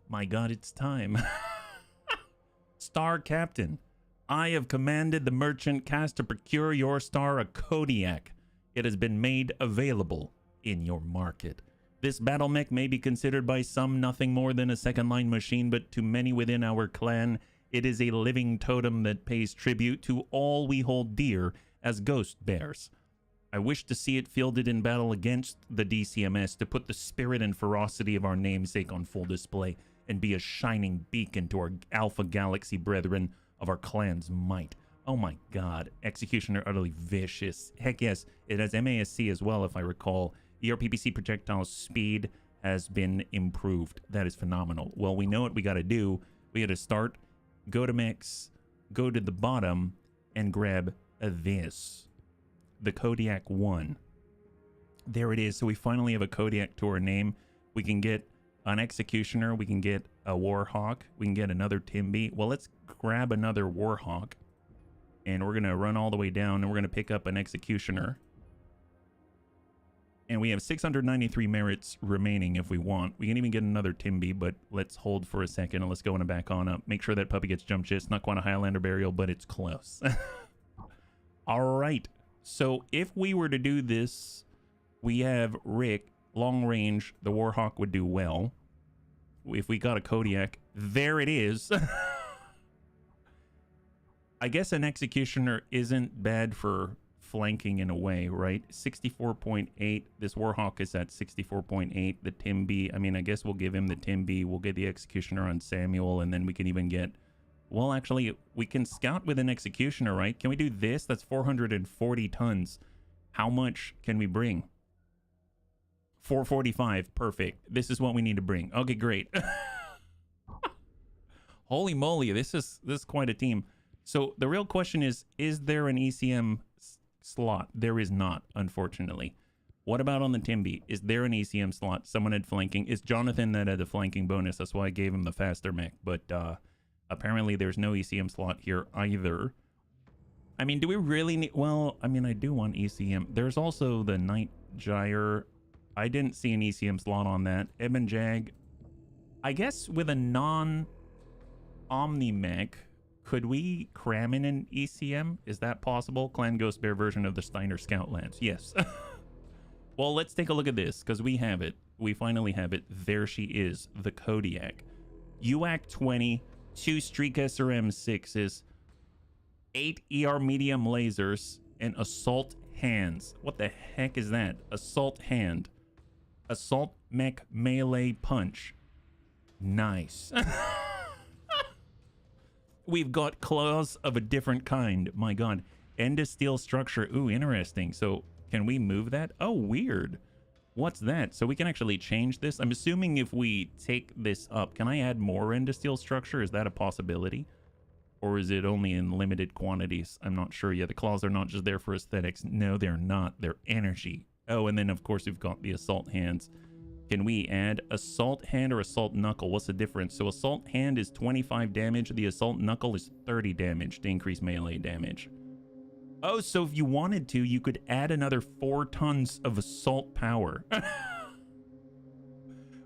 My God, it's time. Star Captain. I have commanded the merchant cast to procure your star a Kodiak. It has been made available in your market. This battle mech may be considered by some nothing more than a second-line machine, but to many within our clan, it is a living totem that pays tribute to all we hold dear as Ghost Bears. I wish to see it fielded in battle against the DCMS to put the spirit and ferocity of our namesake on full display and be a shining beacon to our Alpha Galaxy brethren of our clan's might. Oh my God, Executioner utterly vicious. Heck yes, it has MASC as well, if I recall. ERPPC projectile speed has been improved. That is phenomenal. Well, we know what we got to do. We got to start, go to mix, go to the bottom, and grab this. The Kodiak 1. There it is. So we finally have a Kodiak to our name. We can get an Executioner. We can get a Warhawk. We can get another Timby. Well, let's grab another Warhawk. And we're going to run all the way down, and we're going to pick up an Executioner. And we have 693 merits remaining if we want. We can even get another Timby, but let's hold for a second and let's go on and back on up. Make sure that puppy gets jump shit. Not quite a Highlander burial, but it's close. All right. So if we were to do this, we have Rick, long range. The Warhawk would do well. If we got a Kodiak, there it is. I guess an Executioner isn't bad for flanking in a way, right? 64.8. This Warhawk is at 64.8. The Timby, I mean, I guess we'll give him the Timby. We'll get the Executioner on Samuel, and then we can even get... Well, actually, we can scout with an Executioner, right? Can we do this? That's 440 tons. How much can we bring? 445. Perfect. This is what we need to bring. Okay, great. Holy moly, this is quite a team. So the real question is there an ECM slot? There is not, unfortunately. What about on the Timby? Is there an ECM slot? Someone had flanking. It's Jonathan that had the flanking bonus. That's why I gave him the faster mech. But apparently there's no ECM slot here either. I mean, do we really need... Well, I mean, I do want ECM. There's also the Night Gyre. I didn't see an ECM slot on that. Eben Jag. I guess with a non-Omnimech, could we cram in an ECM? Is that possible? Clan Ghost Bear version of the Steiner Scout Lance. Yes. Well, let's take a look at this, because we have it. We finally have it. There she is, the Kodiak. UAC 20, 2 Streak SRM 6s, 8 ER medium lasers, and assault hands. What the heck is that? Assault hand. Assault mech melee punch. Nice. We've got claws of a different kind. My God. End of steel structure. Ooh, interesting. So can we move that? Oh, weird. What's that? So we can actually change this. I'm assuming if we take this up, can I add more end of steel structure? Is that a possibility? Or is it only in limited quantities? I'm not sure. Yeah, the claws are not just there for aesthetics. No, they're not. They're energy. Oh, and then of course we've got the assault hands. Can we add assault hand or assault knuckle? What's the difference? So assault hand is 25 damage. The assault knuckle is 30 damage to increase melee damage. Oh, so if you wanted to, you could add another 4 tons of assault power.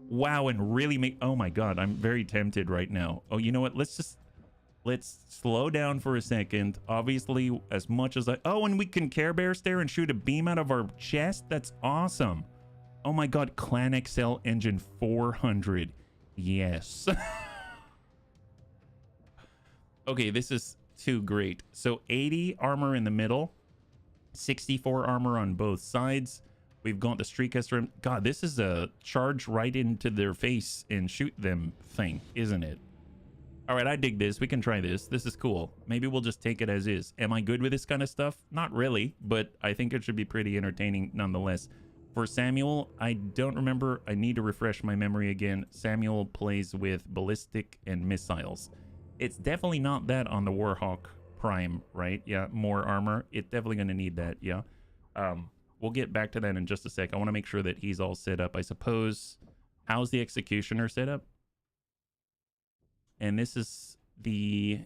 Wow, and really make... Oh my god, I'm very tempted right now. Oh, you know what? Let's slow down for a second. Obviously, as much as I... Oh, and we can Care Bear stare and shoot a beam out of our chest? That's awesome. Oh my god, Clan XL engine 400. Yes. Okay, this is too great. So 80 armor in the middle, 64 armor on both sides. We've got the Streetcaster. God, this is a charge right into their face and shoot them thing, isn't it? All right, I dig this. We can try this. This is cool. Maybe we'll just take it as is. Am I good with this kind of stuff? Not really, but I think it should be pretty entertaining nonetheless. For Samuel, I don't remember. I need to refresh my memory again. Samuel plays with ballistic and missiles. It's definitely not that on the Warhawk Prime, right? Yeah, more armor. It's definitely going to need that, yeah. We'll get back to that in just a sec. I want to make sure that he's all set up. I suppose, how's the Executioner set up? And this is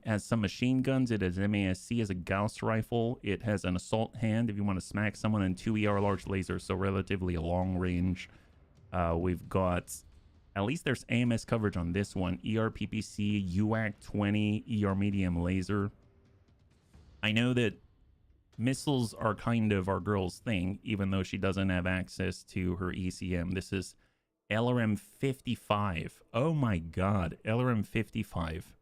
has some machine guns. It has MASC as a Gauss rifle. It has an assault hand if you want to smack someone, and 2 ER large lasers, so relatively a long range. We've got, at least there's AMS coverage on this one. ER PPC, UAC 20, ER medium laser. I know that missiles are kind of our girl's thing, even though she doesn't have access to her ECM. This is LRM 55. Oh my god, LRM 55.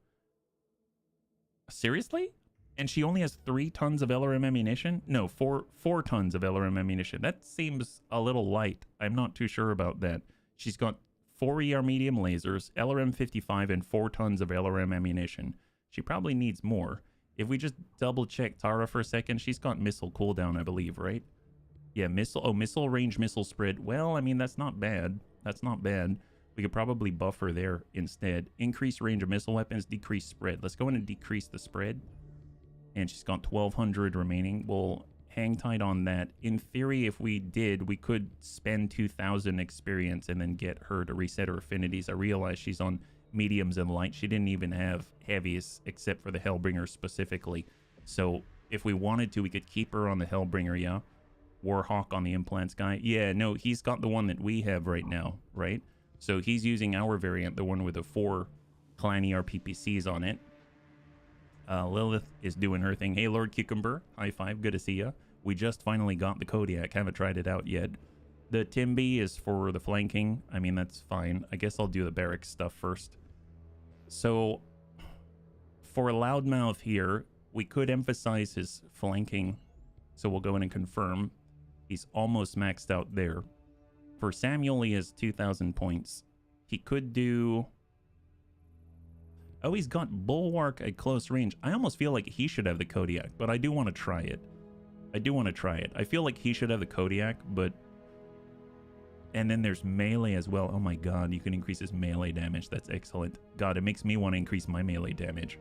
Seriously? And she only has 3 tons of LRM ammunition? No, 4 tons of LRM ammunition. That seems a little light. I'm not too sure about that. She's got 4 ER medium lasers, LRM 55, and 4 tons of LRM ammunition. She probably needs more. If we just double check Terra for a second, she's got missile cooldown, I believe, right? Yeah, missile range, missile spread. Well, I mean, that's not bad. That's not bad. We could probably buff her there instead. Increase range of missile weapons, decrease spread. Let's go in and decrease the spread. And she's got 1,200 remaining. We'll hang tight on that. In theory, if we did, we could spend 2,000 experience and then get her to reset her affinities. I realize she's on mediums and light. She didn't even have heavies except for the Hellbringer specifically. So if we wanted to, we could keep her on the Hellbringer, yeah? Warhawk on the implants guy. Yeah, no, he's got the one that we have right now, right? So he's using our variant, the one with the 4 Clan ER PPCs on it. Lilith is doing her thing. Hey, Lord Cucumber. High five. Good to see ya. We just finally got the Kodiak. Haven't tried it out yet. The Timby is for the flanking. I mean, that's fine. I guess I'll do the barracks stuff first. So, for Loudmouth here, we could emphasize his flanking. So we'll go in and confirm. He's almost maxed out there. For Samuel, he has 2,000 points. He could do... Oh, he's got Bulwark at close range. I almost feel like he should have the Kodiak, but I do want to try it. I feel like he should have the Kodiak, but... And then there's melee as well. Oh my god, you can increase his melee damage. That's excellent. God, it makes me want to increase my melee damage.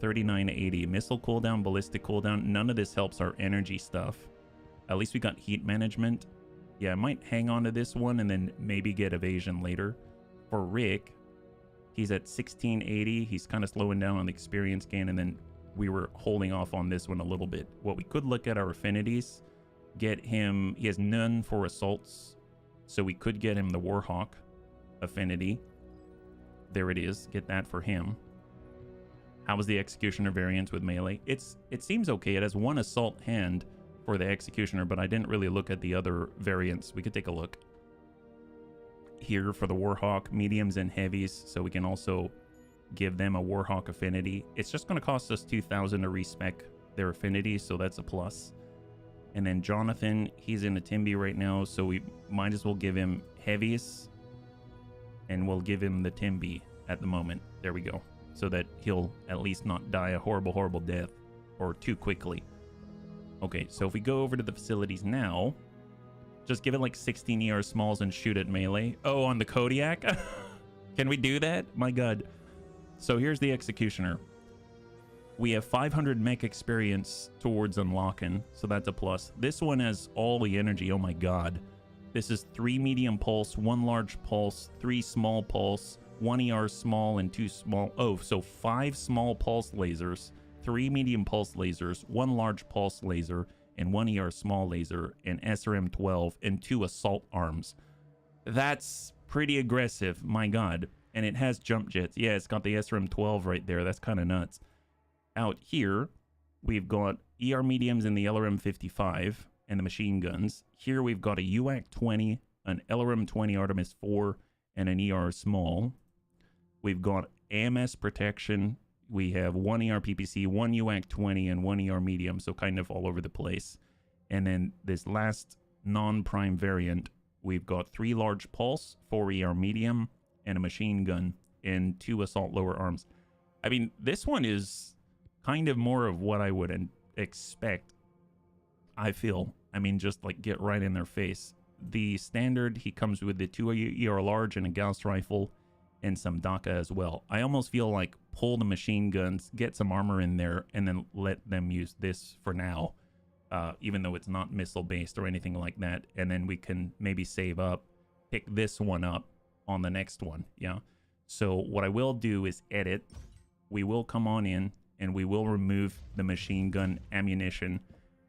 3980. Missile cooldown, ballistic cooldown. None of this helps our energy stuff. At least we got heat management. Yeah, I might hang on to this one and then maybe get evasion later. For Rick, he's at 1680. He's kind of slowing down on the experience gain, and then we were holding off on this one a little bit. What we could look at our affinities, get him... He has none for assaults, so we could get him the Warhawk affinity. There it is. Get that for him. How was the Executioner variant with melee? It seems okay. It has 1 assault hand for the Executioner, but I didn't really look at the other variants. We could take a look here for the Warhawk, mediums and heavies, so we can also give them a Warhawk affinity. It's just going to cost us 2,000 to respec their affinity, so that's a plus. And then Jonathan, he's in a Timby right now, so we might as well give him heavies, and we'll give him the Timby at the moment. There we go. So that he'll at least not die a horrible, horrible death, or too quickly. Okay, so if we go over to the facilities now, just give it like 16 ER smalls and shoot at melee. Oh, on the Kodiak? Can we do that? My god. So here's the Executioner. We have 500 mech experience towards unlocking, so that's a plus. This one has all the energy. Oh my god. This is 3 medium pulse, 1 large pulse, 3 small pulse, 1 ER small, and 2 small. Oh, so 5 small pulse lasers, 3 medium pulse lasers, 1 large pulse laser, and 1 ER small laser, and SRM-12, and 2 assault arms. That's pretty aggressive, my god. And it has jump jets. Yeah, it's got the SRM-12 right there. That's kind of nuts. Out here, we've got ER mediums and the LRM-55 and the machine guns. Here we've got a UAC-20, an LRM-20 Artemis 4, and an ER small. We've got AMS protection. We have 1 ER PPC, 1 UAC-20, and 1 ER medium, so kind of all over the place. And then this last non-prime variant, we've got 3 large pulse, 4 ER medium, and a machine gun, and 2 assault lower arms. I mean, this one is kind of more of what I would expect, I feel. I mean, just like get right in their face. The standard, he comes with the 2 ER large and a Gauss rifle and some DACA as well. I almost feel like pull the machine guns, get some armor in there, and then let them use this for now, even though it's not missile based or anything like that. And then we can maybe save up, pick this one up on the next one. Yeah. So what I will do is edit. We will come on in and we will remove the machine gun ammunition.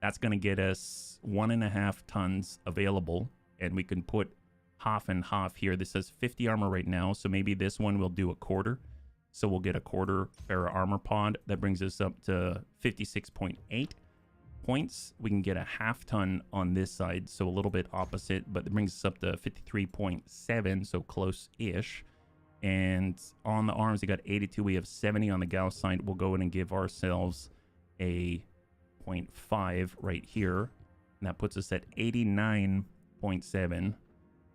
That's going to get us 1.5 tons available, and we can put half and half here. This says 50 armor right now, so maybe this one will do a quarter. So we'll get a quarter Terra armor pod. That brings us up to 56.8 points. We can get a half ton on this side, so a little bit opposite, but it brings us up to 53.7, so close-ish. And on the arms, we got 82. We have 70 on the Gauss side. We'll go in and give ourselves a 0.5 right here, and that puts us at 89.7.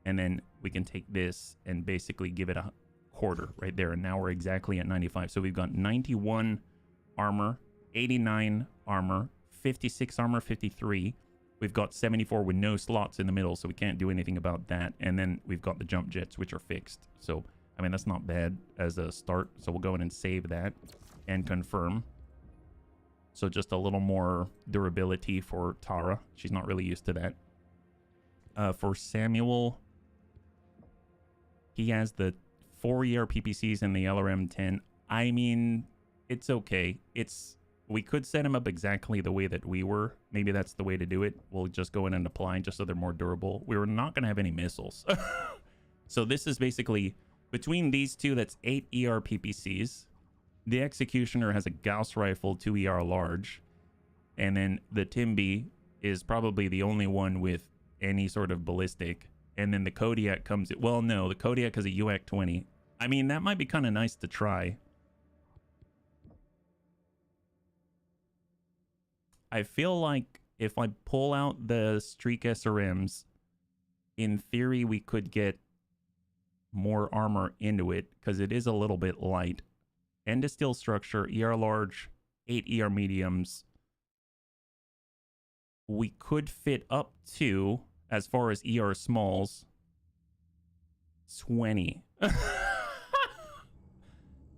And then we can take this and basically give it a quarter right there, and now we're exactly at 95. So we've got 91 armor, 89 armor, 56 armor, 53. We've got 74 with no slots in the middle, so we can't do anything about that. And then we've got the jump jets, which are fixed. So I mean, that's not bad as a start. So we'll go in and save that and confirm. So just a little more durability for Terra. She's not really used to that. For Samuel, he has the 4 ER PPCs and the LRM-10. I mean, it's okay. We could set him up exactly the way that we were. Maybe that's the way to do it. We'll just go in and apply just so they're more durable. We were not going to have any missiles. So this is basically, between these two, that's 8 ER PPCs. The Executioner has a Gauss rifle, 2 ER large. And then the Timby is probably the only one with any sort of ballistic. And then the Kodiak comes... Well, no, the Kodiak has a UAC-20. I mean, that might be kind of nice to try. I feel like if I pull out the Streak SRMs, in theory, we could get more armor into it, because it is a little bit light. End of steel structure, ER large, 8 ER mediums. We could fit up to, as far as ER smalls, 20.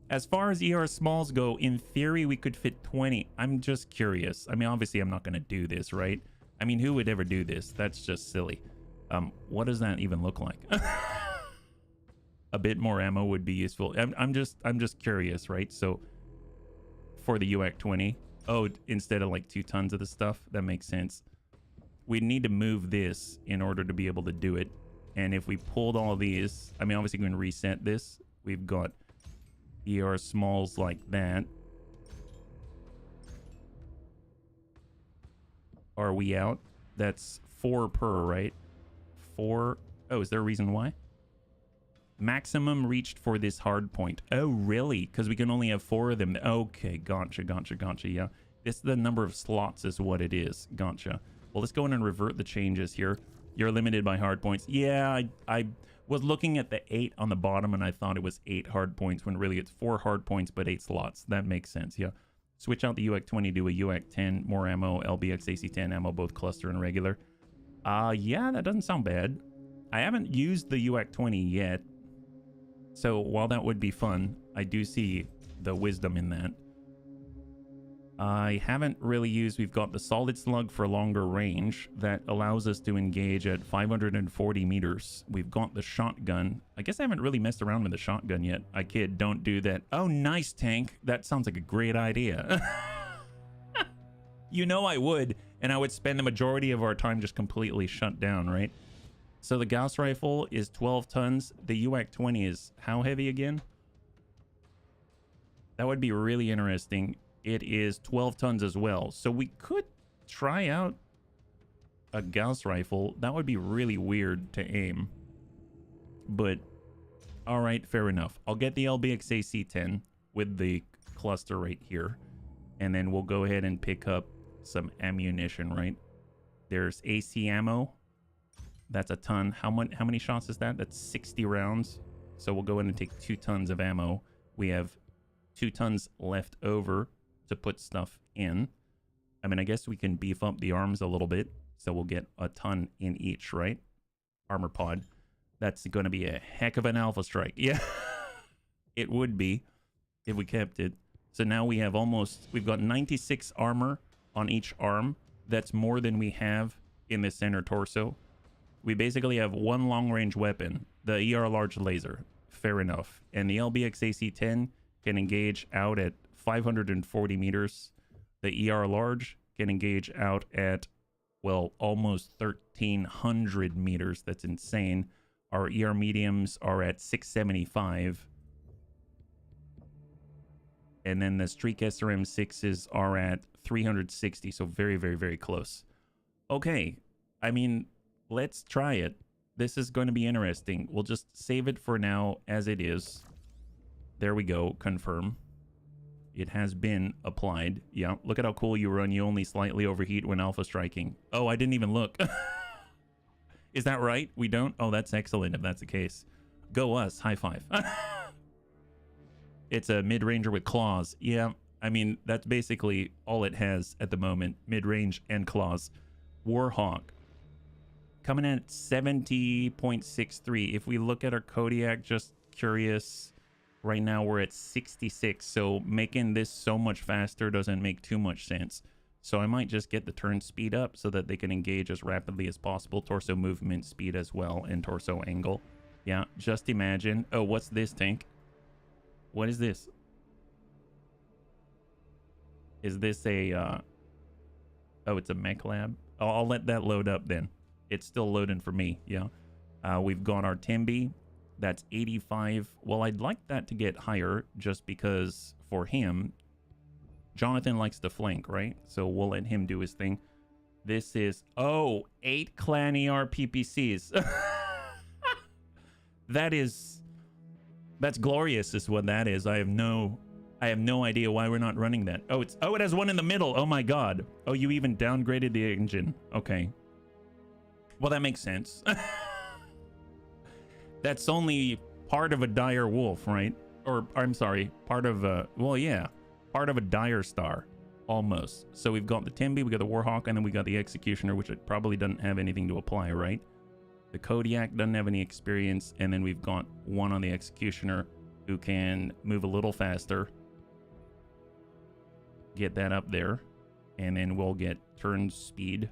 As far as ER smalls go, in theory, we could fit 20. I'm just curious. I mean, obviously, I'm not going to do this, right? I mean, who would ever do this? That's just silly. What does that even look like? A bit more ammo would be useful. I'm just curious, right? So for the UAC-20, oh, instead of like 2 tons of the stuff, that makes sense. We need to move this in order to be able to do it. And if we pulled all these, I mean, obviously we can reset this. We've got ER smalls like that. Are we out? That's 4 per, right? 4. Oh, is there a reason why? Maximum reached for this hard point. Oh, really? Because we can only have 4 of them. Okay, gotcha. Yeah. This, the number of slots is what it is. Gotcha. Well, let's go in and revert the changes here. You're limited by hard points. Yeah, I was looking at the 8 on the bottom, and I thought it was 8 hard points, when really it's 4 hard points, but 8 slots. That makes sense, yeah. Switch out the UAC-20 to a UAC-10, more ammo, LBX AC-10 ammo, both cluster and regular. Yeah, that doesn't sound bad. I haven't used the UAC-20 yet, so while that would be fun, I do see the wisdom in that. I haven't really used, we've got the solid slug for longer range that allows us to engage at 540 meters. We've got the shotgun. I guess I haven't really messed around with the shotgun yet. I kid, don't do that. Oh, nice, tank. That sounds like a great idea. You know I would, and I would spend the majority of our time just completely shut down, right? So the Gauss rifle is 12 tons. The UAC-20 is how heavy again? That would be really interesting. It is 12 tons as well. So we could try out a Gauss rifle. That would be really weird to aim. But, all right, fair enough. I'll get the LBX AC-10 with the cluster right here. And then we'll go ahead and pick up some ammunition, right? There's AC ammo. That's a ton. How many shots is that? That's 60 rounds. So we'll go in and take 2 tons of ammo. We have 2 tons left over to put stuff in. I mean, I guess we can beef up the arms a little bit, so we'll get a ton in each, right? Armor pod. That's going to be a heck of an alpha strike. Yeah, it would be if we kept it. So now we have we've got 96 armor on each arm. That's more than we have in the center torso. We basically have one long-range weapon, the ER large laser. Fair enough. And the LBX AC-10 can engage out at 540 meters. The ER large can engage out at, well, almost 1,300 meters. That's insane. Our ER mediums are at 675. And then the Streak SRM-6s are at 360. So very, very, very close. Okay. I mean, let's try it. This is going to be interesting. We'll just save it for now as it is. There we go. Confirm. It has been applied. Yeah, look at how cool you run. You only slightly overheat when alpha striking. Oh, I didn't even look. Is that right? We don't? Oh, that's excellent if that's the case. Go us. High five. It's a mid-ranger with claws. Yeah, I mean, that's basically all it has at the moment. Mid-range and claws. Warhawk. Coming in at 70.63. If we look at our Kodiak, just curious... Right now we're at 66, so making this so much faster doesn't make too much sense. So I might just get the turn speed up so that they can engage as rapidly as possible. Torso movement speed as well, and torso angle. Yeah, just imagine. Oh, what's this, tank? What is this? Is this a... Oh, it's a mech lab? Oh, I'll let that load up then. It's still loading for me, yeah. We've got our Timby. That's 85. Well, I'd like that to get higher just because for him, Jonathan likes to flank, right? So we'll let him do his thing. This is, 8 clan ER PPCs. That's glorious is what that is. I have no idea why we're not running that. Oh, it has one in the middle. Oh my God. Oh, you even downgraded the engine. Okay. Well, that makes sense. That's only part of a dire wolf, right? Or, I'm sorry, part of a, well, yeah, part of a dire star, almost. So we've got the Timby, we got the Warhawk, and then we got the Executioner, which it probably doesn't have anything to apply, right? The Kodiak doesn't have any experience, and then we've got one on the Executioner who can move a little faster. Get that up there, and then we'll get turn speed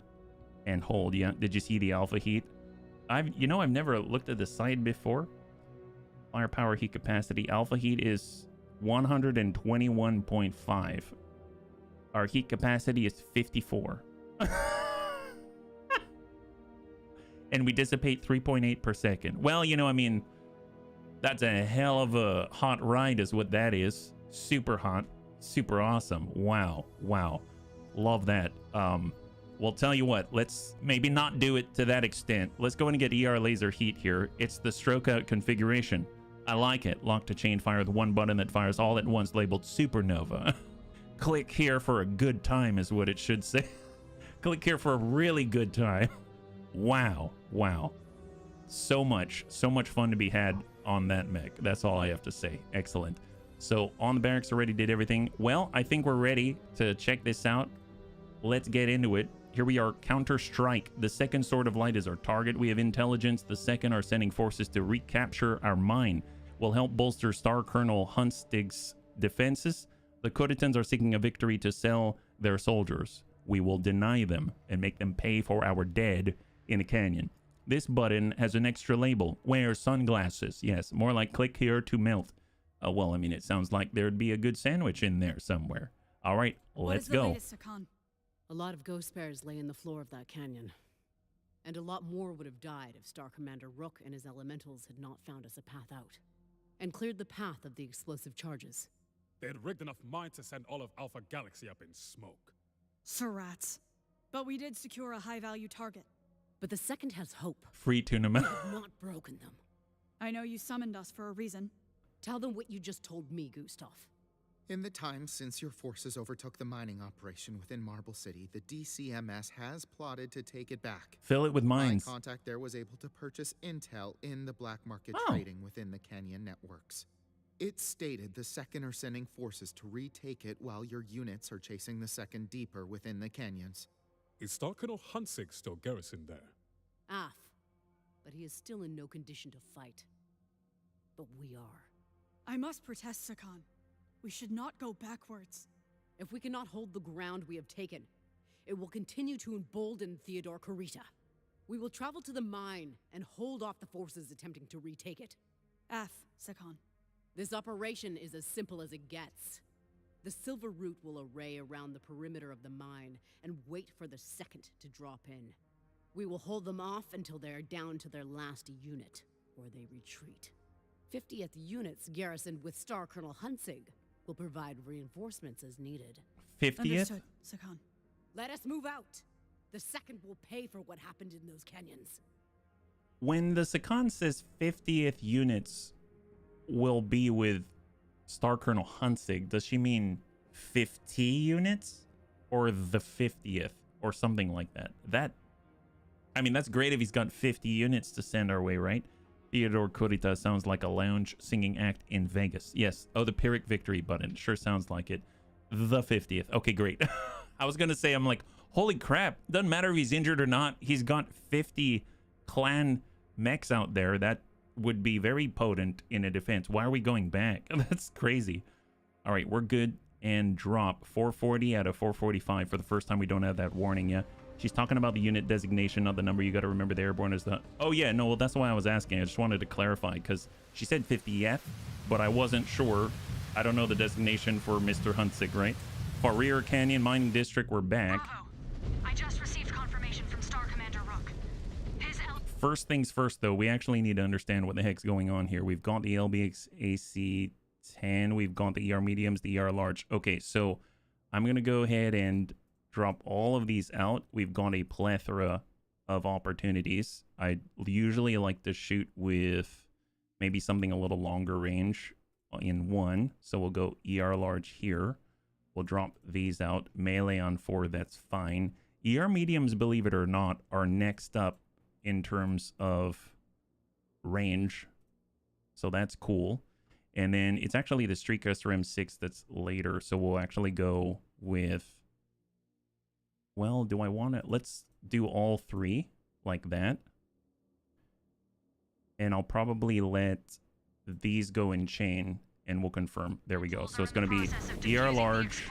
and hold. Yeah, did you see the alpha heat? I've never looked at the side before. Firepower heat capacity. Alpha heat is 121.5. Our heat capacity is 54. And we dissipate 3.8 per second. Well, I mean, that's a hell of a hot ride is what that is. Super hot. Super awesome. Wow. Wow. Love that. Well, tell you what, let's maybe not do it to that extent. Let's go in and get ER laser heat here. It's the stroke out configuration. I like it. Lock to chain fire with one button that fires all at once, labeled Supernova. Click here for a good time is what it should say. Click here for a really good time. Wow. Wow. So much fun to be had on that mech. That's all I have to say. Excellent. So on the barracks already did everything. Well, I think we're ready to check this out. Let's get into it. Here we are, Counter-Strike. The second Sword of Light is our target. We have intelligence. The second are sending forces to recapture our mine. Will help bolster Star Colonel Hunsig's defenses. The Kuritans are seeking a victory to sell their soldiers. We will deny them and make them pay for our dead in a canyon. This button has an extra label. Wear sunglasses. Yes, more like click here to melt. Well, I mean, it sounds like there'd be a good sandwich in there somewhere. All right, let's go. What is the latest, Sakan? A lot of ghost bears lay in the floor of that canyon. And a lot more would have died if Star Commander Rook and his elementals had not found us a path out. And cleared the path of the explosive charges. They had rigged enough mines to send all of Alpha Galaxy up in smoke. Surats. But we did secure a high-value target. But the second has hope. Free tuna. We have not broken them. I know you summoned us for a reason. Tell them what you just told me, Gustav. In the time since your forces overtook the mining operation within Marble City, the DCMS has plotted to take it back. Fill it with mines. My contact there was able to purchase intel in the black market Oh. trading within the Canyon networks. It stated the second are sending forces to retake it while your units are chasing the second deeper within the canyons. Is Star Colonel Huntsig still garrisoned there? Af. But he is still in no condition to fight. But we are. I must protest, Sakan. We should not go backwards. If we cannot hold the ground we have taken, it will continue to embolden Theodore Kurita. We will travel to the mine and hold off the forces attempting to retake it. F, Sakan. This operation is as simple as it gets. The Silver Root will array around the perimeter of the mine and wait for the second to drop in. We will hold them off until they are down to their last unit, or they retreat. 50th units garrisoned with Star Colonel Huntsig will provide reinforcements as needed. 50th? Understood, Sakan. Let us move out. The second will pay for what happened in those canyons. When the Sakan says 50th units will be with Star Colonel Huntsig, does she mean 50 units or the 50th or something like that? I mean, that's great if he's got 50 units to send our way, right? Theodore Kurita sounds like a lounge singing act in Vegas. Yes. Oh, the Pyrrhic victory button. Sure sounds like it. The 50th. Okay, great. I was going to say, I'm like, holy crap. Doesn't matter if he's injured or not. He's got 50 clan mechs out there. That would be very potent in a defense. Why are we going back? That's crazy. All right, we're good. And drop 440 out of 445 for the first time. We don't have that warning yet. She's talking about the unit designation, not the number. You got to remember the airborne is the... Oh, yeah, no, well, that's why I was asking. I just wanted to clarify because she said 50th, but I wasn't sure. I don't know the designation for Mr. Huntsig, right? Mechwarrior Canyon Mining District, we're back. Bravo. I just received confirmation from Star Commander Rook. First things first, though, we actually need to understand what the heck's going on here. We've got the LBX AC-10. We've got the ER mediums, the ER large. Okay, so I'm going to go ahead and drop all of these out. We've got a plethora of opportunities. I usually like to shoot with maybe something a little longer range in one. So we'll go ER large here. We'll drop these out. Melee on 4, that's fine. ER mediums, believe it or not, are next up in terms of range. So that's cool. And then it's actually the Streetcaster M6 that's later. So we'll actually go with... Well, do I want to... Let's do all 3 like that. And I'll probably let these go in chain and we'll confirm. There we go. So it's going to be ER large.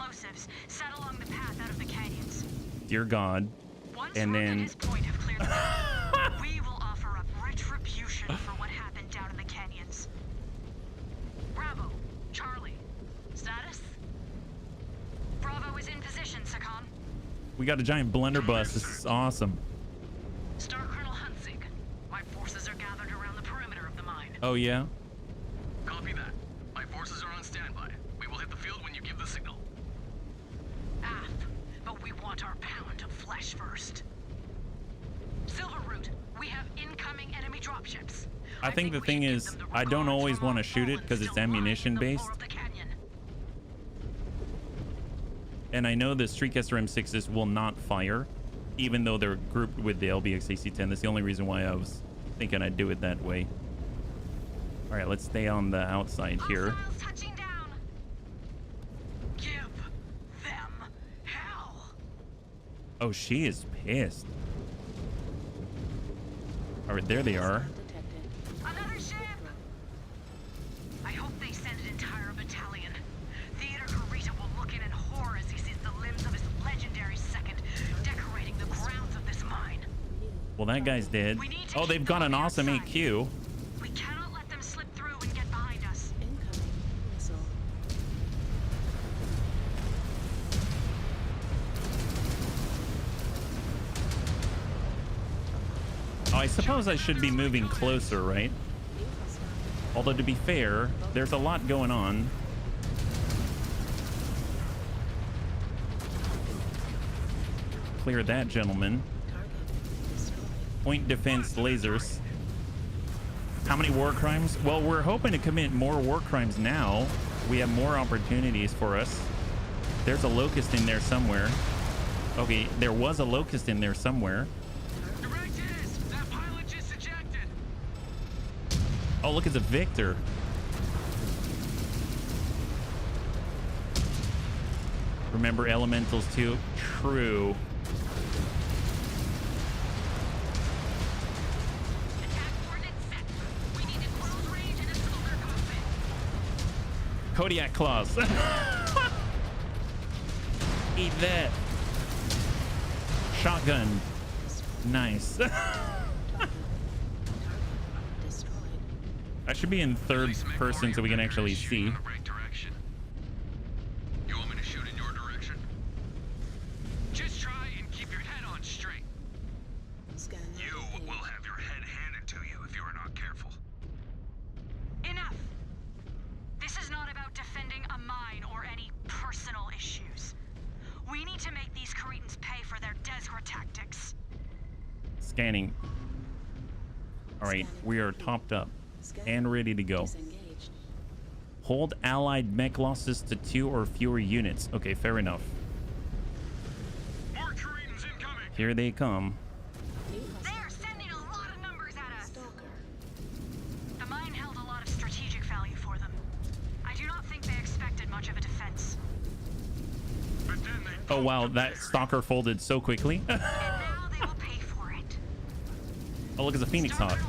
Dear God. And then... We will offer up retribution for what happened down in the canyons. Bravo, Charlie. Status? Bravo is in position, Sakan. We got a giant blunderbuss. This is awesome. Star Colonel Huntsig. My forces are gathered around the perimeter of the mine. Oh, yeah? Copy that. My forces are on standby. We will hit the field when you give the signal. But we want our pound of flesh first. Silver Root, we have incoming enemy dropships. I think the thing is, I don't always want to shoot it because it's ammunition based. And I know the Streetcaster M6s will not fire, even though they're grouped with the LBX AC-10. That's the only reason why I was thinking I'd do it that way. All right, let's stay on the outside here. Oh, she is pissed. All right, there they are. Another ship! I hope they send an entire battalion. Theater Prieto will look in horror as he sees the limbs of his legendary second decorating the grounds of this mine. Well, that guy's dead. Oh, they've got an awesome AQ. We cannot let them slip through and get behind us. Incoming missile. Oh, I suppose I should be moving closer, right? Although, to be fair, there's a lot going on. Clear that, gentlemen. Point defense lasers. How many war crimes? Well, we're hoping to commit more war crimes now. We have more opportunities for us. There's a locust in there somewhere. Okay, there was a locust in there somewhere. Oh, look, it's a Victor. Remember elementals too? True. Kodiak claws. Eat that. Shotgun. Nice. I should be in third person so we can actually see. You want me to shoot in your direction? Just try and keep your head on straight. You will have your head handed to you if you are not careful. Enough! This is not about defending a mine or any personal issues. We need to make these Cretans pay for their desperate tactics. Scanning. All right, we are topped up and ready to go. Hold allied mech losses to 2 or fewer units. Okay, fair enough. More Cretans incoming. Here they come. They are sending a lot of numbers at us. The mine held a lot of strategic value for them. I do not think they expected much of a defense. But then they Oh wow, that stalker folded so quickly. And now they will pay for it. Oh, look, it's a Phoenix Hawk.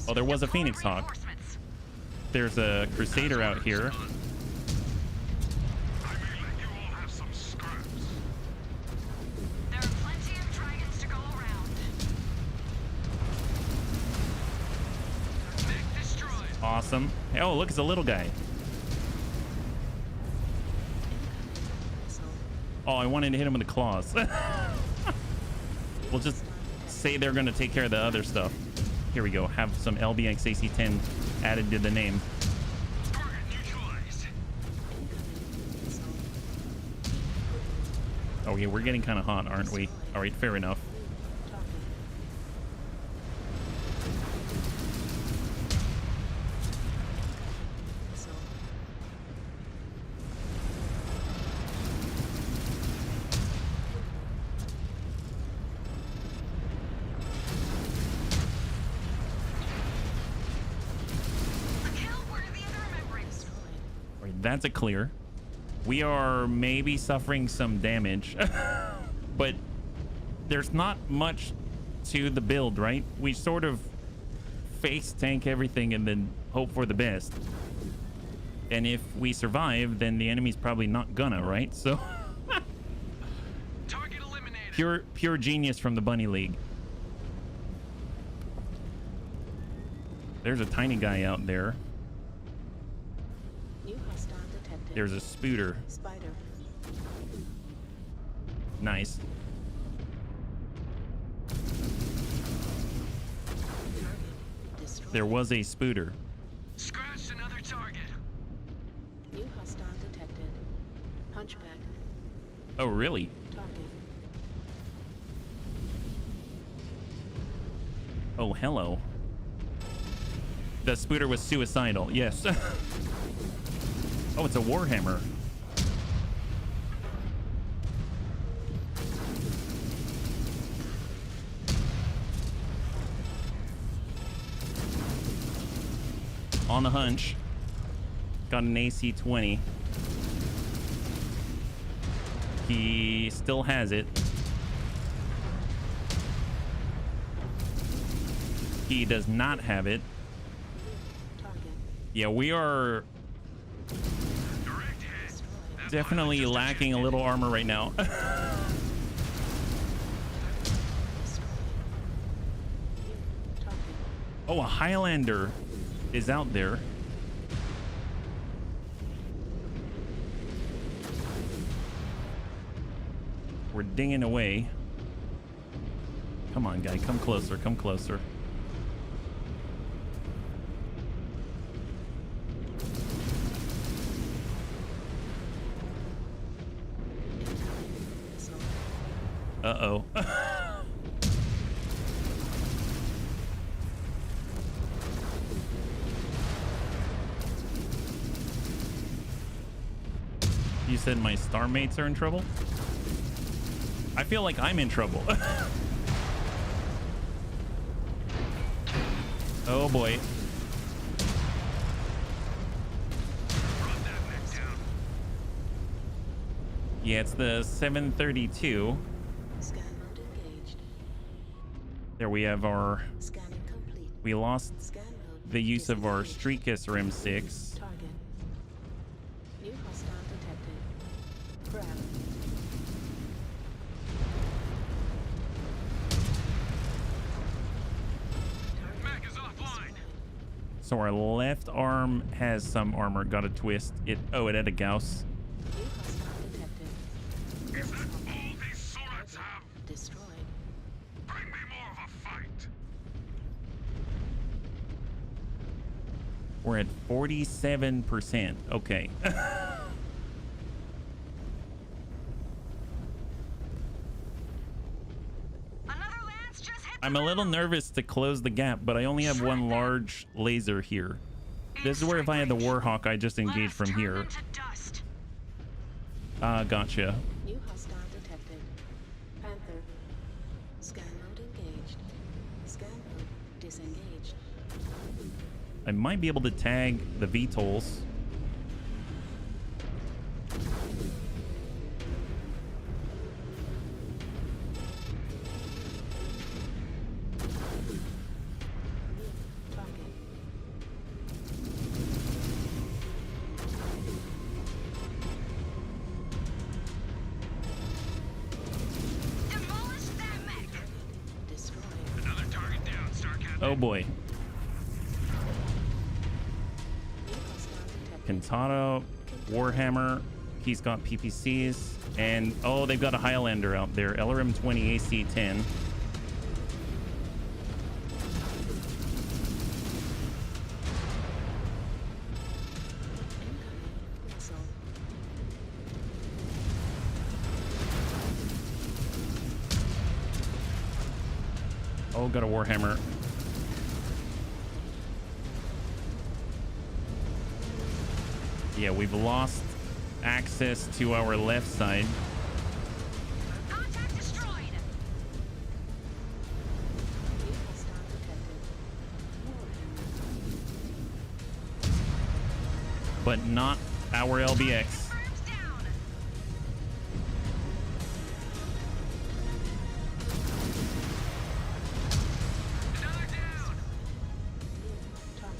Oh, there was a Phoenix Hawk. There's a Crusader out here. I may let you all have some scraps. There are plenty of dragons to go around. Mech destroyed. Awesome. Oh, look, it's a little guy. Oh, I wanted to hit him with the claws. We'll just say they're going to take care of the other stuff. Here we go. Have some LBX AC-10 added to the name. Target neutralized. Oh, yeah, we're getting kind of hot, aren't we? All right, fair enough. That's a clear. We are maybe suffering some damage, but there's not much to the build, right? We sort of face tank everything and then hope for the best. And if we survive, then the enemy's probably not gonna, right? So Target eliminated. pure genius from the Bunny League. There's a tiny guy out there. There's a spooter. Spider. Nice. There was a spooter. Scratched another target. New hostile detected. Hunchback. Oh, really? Target. Oh, hello. The spooter was suicidal. Yes. Oh, it's a Warhammer. On the hunch. Got an AC-20. He still has it. He does not have it. Yeah, we are definitely lacking a little armor right now. Oh, a Highlander is out there. We're dinging away. Come on, guy. Come closer. Come closer. Uh-oh. You said my star mates are in trouble? I feel like I'm in trouble. Oh boy. Yeah, it's the 732. Scan mode engaged. There we have our... Scanning complete. We lost Scan mode the use of our disengaged. Streakus M6. Target. New hostile detected. Grab. Mech is offline. So our left arm has some armor. Got a twist. It had a Gauss. New hostile detected. Is that all these swords have? Destroyed. Bring me more of a fight. We're at 47%. Okay. Another lance just hit. I'm a little nervous to close the gap, but I only have one large laser here. This is where if I had the Warhawk, I just engage from here. Dust. Gotcha. New hostile detected. Panther. Scan mode engaged. Scan mode disengaged. I might be able to tag the VTOLs. Target. Demolish that mech. Destroyed. Another target down, Star Captain. Oh boy. New hostile detected. Kantata, Warhammer. He's got PPCs. And oh, they've got a Highlander out there. LRM 20 AC 10. Incoming missile. Oh, got a Warhammer. Yeah, we've lost access to our left side. Contact destroyed. New hostile detected. Warhammer. But not our LBX. Arms down. Another down.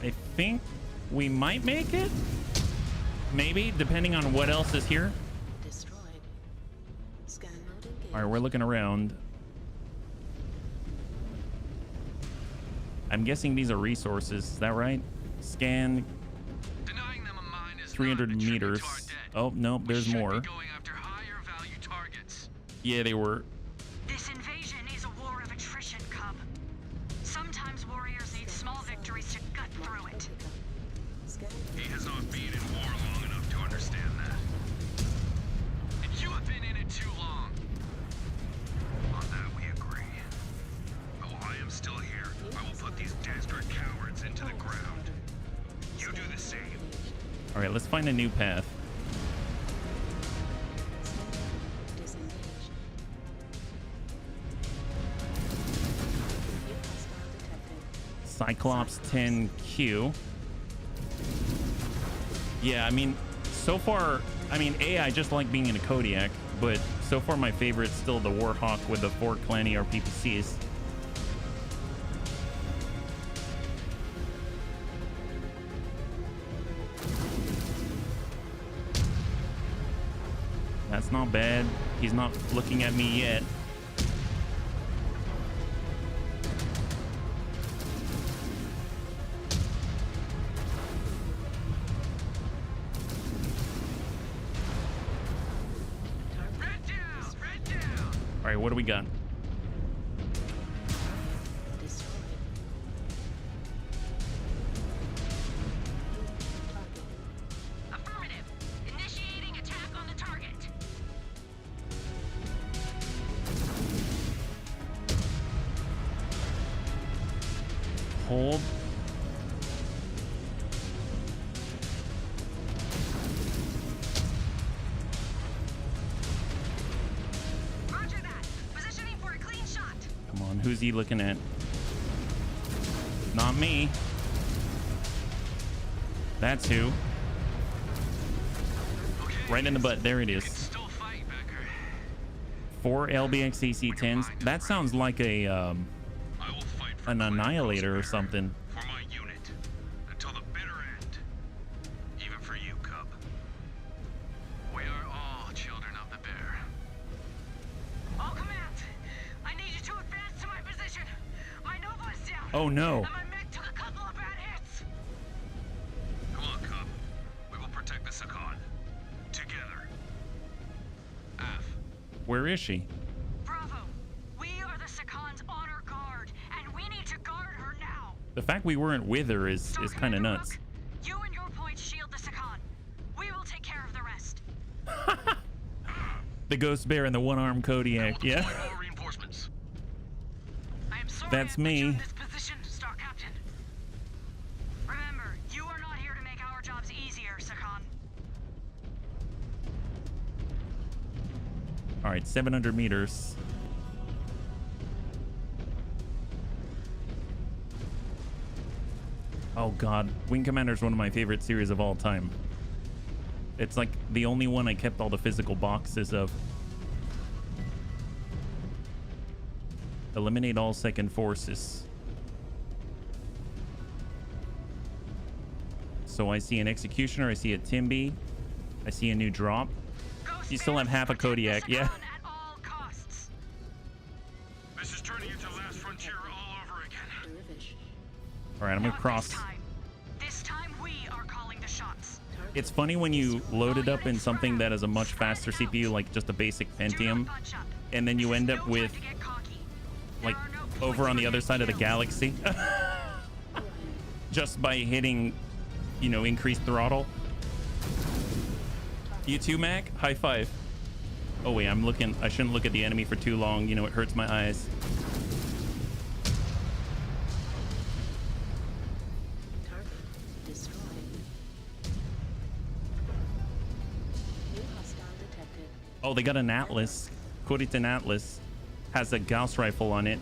I think we might make it. Maybe, depending on what else is here. Destroyed. Scan mode engaged. All right, we're looking around. I'm guessing these are resources. Is that right? Scan Denying them a mine is 300 not a tribute meters. to our dead. Oh, nope, We there's should be more. going after higher value targets. Yeah, they were. This invasion is a war of attrition, Cub. Sometimes warriors need small victories to gut through it. Scan. He has not been in war long enough to understand that. And you have been in it too long. On that we agree. But while I am still here, I will put these desperate cowards into the ground. You do the same. All right, let's find a new path. Disengaged. New hostile detected. Cyclops 10Q. Yeah, I mean, so far, I just like being in a Kodiak, but so far my favorite's still the Warhawk with the 4 Clan ER PPCs. That's not bad. He's not looking at me yet. All right, what do we got? Affirmative. Initiating attack on the target. Hold. Roger that. Positioning for a clean shot. Come on, who's he looking at? Not me. That's who. Right in the butt. There it is. 4 LBX AC-10s. That sounds like a an annihilator or something. For my unit. Until the bitter end. Even for you, Cub. We are all children of the bear. All command. I need you to advance to my position. My Nova is down. Oh no. And my mech took a couple of bad hits. Come on, Cub. We will protect the Sakon. Together. Af. Where is she? Bravo. We are the Sakon's honor guard, and we need to guard her now. The fact we weren't with her is kind of nuts. You and your points shield the Sakon. We will take care of the rest. The ghost bear and the one-armed Kodiak. Yeah. Reinforcements. I am sorry That's I put you in me. this position, Star Captain. Remember, you are not here to make our jobs easier, Sakon. All right, 700 meters. Oh God, Wing Commander is one of my favorite series of all time. It's like the only one I kept all the physical boxes of. Eliminate all second forces. So I see an Executioner, I see a Timby, I see a new drop. You still have half a Kodiak, yeah. This is turning into Last Frontier all over again. All right, I'm gonna cross. This time we are calling the shots. It's funny when you load it up in something that is a much faster CPU, like just a basic Pentium, and then you end up with, like, over on the other side of the galaxy, just by hitting, you know, increased throttle. You too, Mac? High five. Oh wait, I'm looking. I shouldn't look at the enemy for too long. You know, it hurts my eyes. Target destroyed. New hostile detected. Oh, they got an Atlas. Kuritan Atlas has a Gauss rifle on it.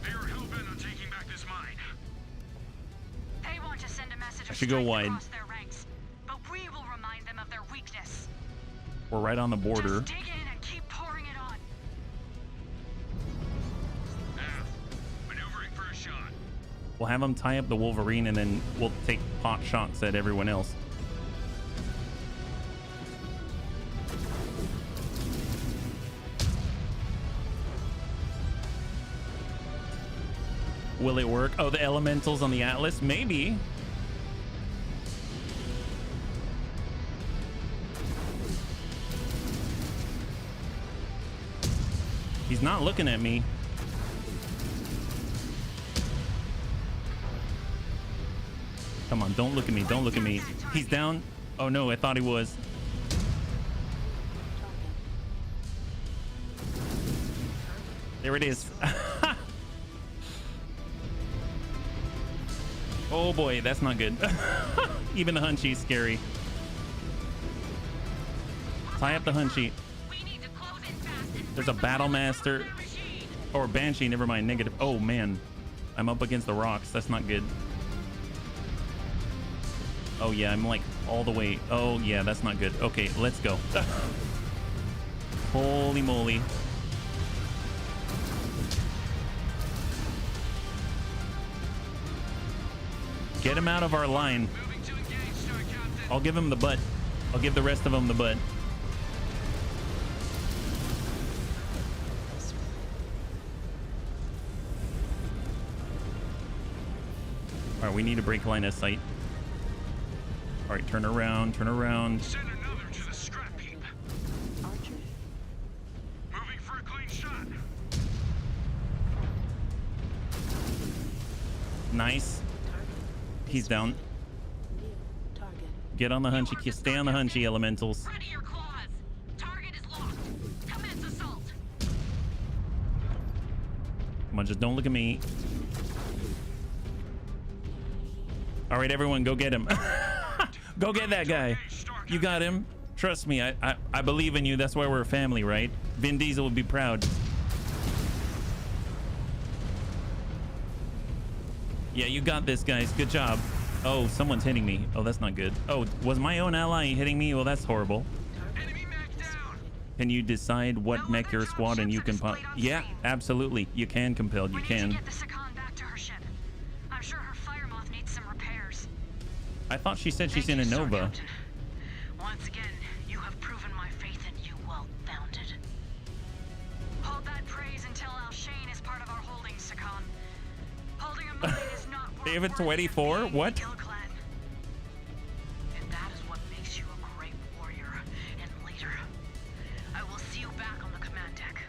They want to send a message I of should go strength wide. across their ranks, but we will remind them of their weakness. We're right on the border. Just dig in and keep pouring it on. Maneuvering for a shot. We'll have them tie up the Wolverine, and then we'll take pot shots at everyone else. Will it work? Oh, the elementals on the Atlas? Maybe. He's not looking at me. Come on, don't look at me. Don't look at me. He's down. Oh no, I thought he was. There it is. Oh boy, that's not good. Even the Hunchy's scary. Tie up the Hunchy. There's a Battle Master. Or Banshee, never mind, negative. Oh man, I'm up against the rocks. That's not good. Oh yeah, I'm like all the way. Oh yeah, that's not good. Okay, let's go. Holy moly. Get him out of our line. I'll give him the butt. I'll give the rest of them the butt. All right, we need to break line of sight. All right, turn around, turn around. Send another to the scrap heap. Archer. Moving for a clean shot. Nice. He's down. Neil. Target. Get on the hunchy. Stay on the hunchy, elementals. Ready your claws. Target is locked. Commence assault. Come on, just don't look at me. All right, everyone, go get him. Go get that guy. You got him. Trust me, I believe in you. That's why we're a family, right? Vin Diesel would be proud. Yeah, you got this, guys. Good job. Oh, someone's hitting me. Oh, that's not good. Oh, was my own ally hitting me? Well, that's horrible. Enemy mech down. Can you decide what mech your squad and you can pop? Yeah, absolutely. You can compel. You can. Get the Sakan back to her ship. I'm sure her fire moth needs some repairs. I thought she said she's in a Nova. Once again, you have proven my faith in you well-founded. Hold that praise until Alshain is part of our holdings, Sakan. Holding a mine is not They have a 24? What? And that is what makes you a great warrior and leader. I will see you back on the command deck.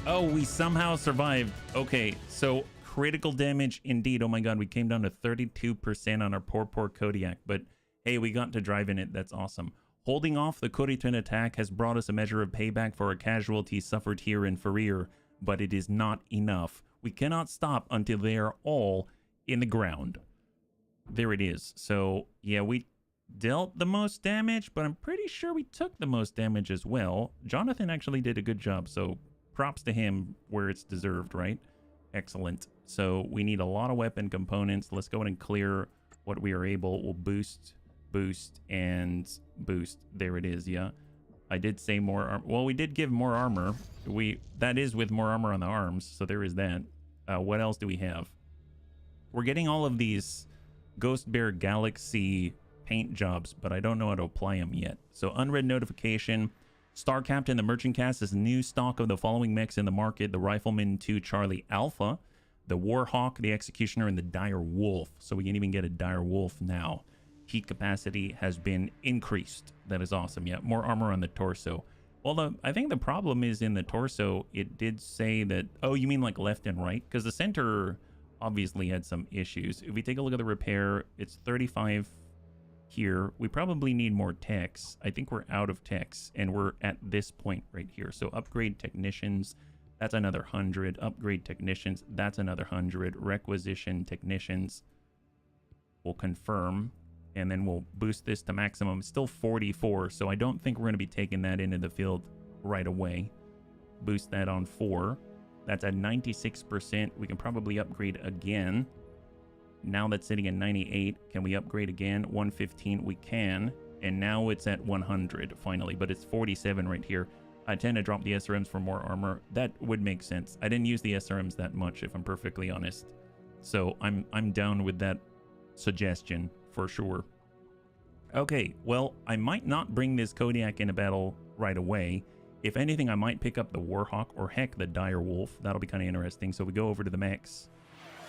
Oh, we somehow survived. Okay, so critical damage indeed. Oh my god, we came down to 32% on our poor Kodiak, but hey, we got to drive in it. That's awesome. Holding off the Kuritan attack has brought us a measure of payback for our casualties suffered here in Mechwarrior, but it is not enough. We cannot stop until they are all in the ground. There it is. So yeah, we dealt the most damage, but I'm pretty sure we took the most damage as well. Jonathan actually did a good job, so props to him where it's deserved, right? Excellent. So we need a lot of weapon components. Let's go ahead and clear what we are able. We'll boost, and boost. There it is, yeah. I did say more armor. Well, we did give more armor. That is with more armor on the arms, so there is that. What else do we have? We're getting all of these Ghost Bear Galaxy paint jobs, but I don't know how to apply them yet. So unread notification. Star Captain, the Merchant Cast is new stock of the following mechs in the market: the Rifleman 2 Charlie Alpha, the Warhawk, the Executioner, and the Dire Wolf. So we can even get a Dire Wolf now. Heat capacity has been increased. That is awesome. Yeah, more armor on the torso. Well, I think the problem is in the torso. It did say that... Oh, you mean like left and right? Because the center obviously had some issues. If we take a look at the repair, it's 35 here. We probably need more techs. I think we're out of techs, and we're at this point right here. So upgrade technicians, that's another 100. Upgrade technicians, that's another 100. Requisition technicians, we'll confirm. And then we'll boost this to maximum. It's still 44, so I don't think we're going to be taking that into the field right away. Boost that on 4. That's at 96%. We can probably upgrade again. Now that's sitting at 98. Can we upgrade again? 115, we can. And now it's at 100, finally. But it's 47 right here. I tend to drop the SRMs for more armor. That would make sense. I didn't use the SRMs that much, if I'm perfectly honest. So I'm down with that suggestion. For sure. Okay, well, I might not bring this Kodiak into battle right away. If anything, I might pick up the Warhawk or heck, the Dire Wolf. That'll be kind of interesting. So we go over to the mechs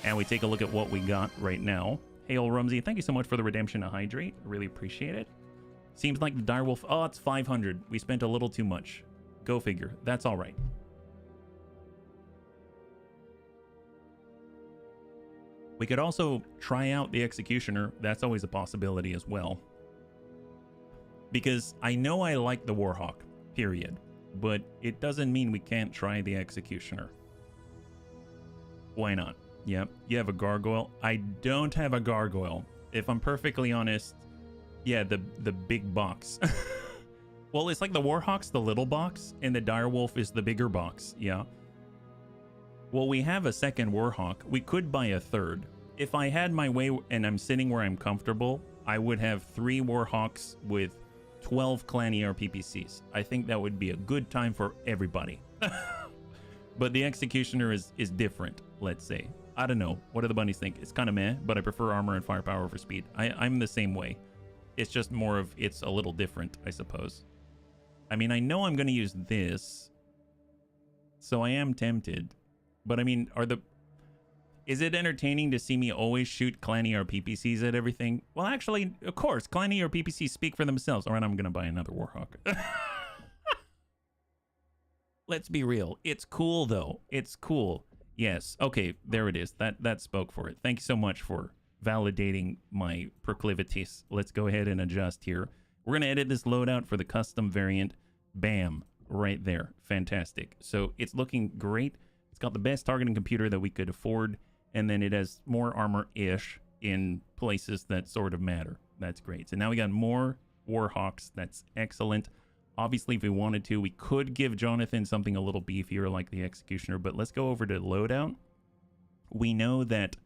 and we take a look at what we got right now. Hail Rumsey, thank you so much for the redemption to hydrate. I really appreciate it. Seems like the Dire Wolf. Oh, it's 500. We spent a little too much. Go figure. That's all right. We could also try out the Executioner. That's always a possibility as well. Because I know I like the Warhawk, period. But it doesn't mean we can't try the Executioner. Why not? Yep, you have a Gargoyle. I don't have a Gargoyle. If I'm perfectly honest, yeah, the big box. Well, it's like the Warhawk's the little box, and the Dire Wolf is the bigger box, yeah. Well, we have a second Warhawk. We could buy a third. If I had my way and I'm sitting where I'm comfortable, I would have 3 Warhawks with 12 clan ER PPCs. I think that would be a good time for everybody. But the Executioner is different, let's say. I don't know. What do the bunnies think? It's kind of meh, but I prefer armor and firepower over speed. I'm the same way. It's just more of, it's a little different, I suppose. I mean, I know I'm going to use this, so I am tempted. But I mean, Is it entertaining to see me always shoot Clanny or PPCs at everything? Well, actually, of course, Clanny or PPCs speak for themselves. All right, I'm going to buy another Warhawk. Let's be real. It's cool, though. It's cool. Yes. Okay, there it is. That spoke for it. Thank you so much for validating my proclivities. Let's go ahead and adjust here. We're going to edit this loadout for the custom variant. Bam. Right there. Fantastic. So it's looking great. It's got the best targeting computer that we could afford. And then it has more armor-ish in places that sort of matter. That's great. So now we got more Warhawks. That's excellent. Obviously, if we wanted to, we could give Jonathan something a little beefier like the Executioner. But let's go over to loadout. We know that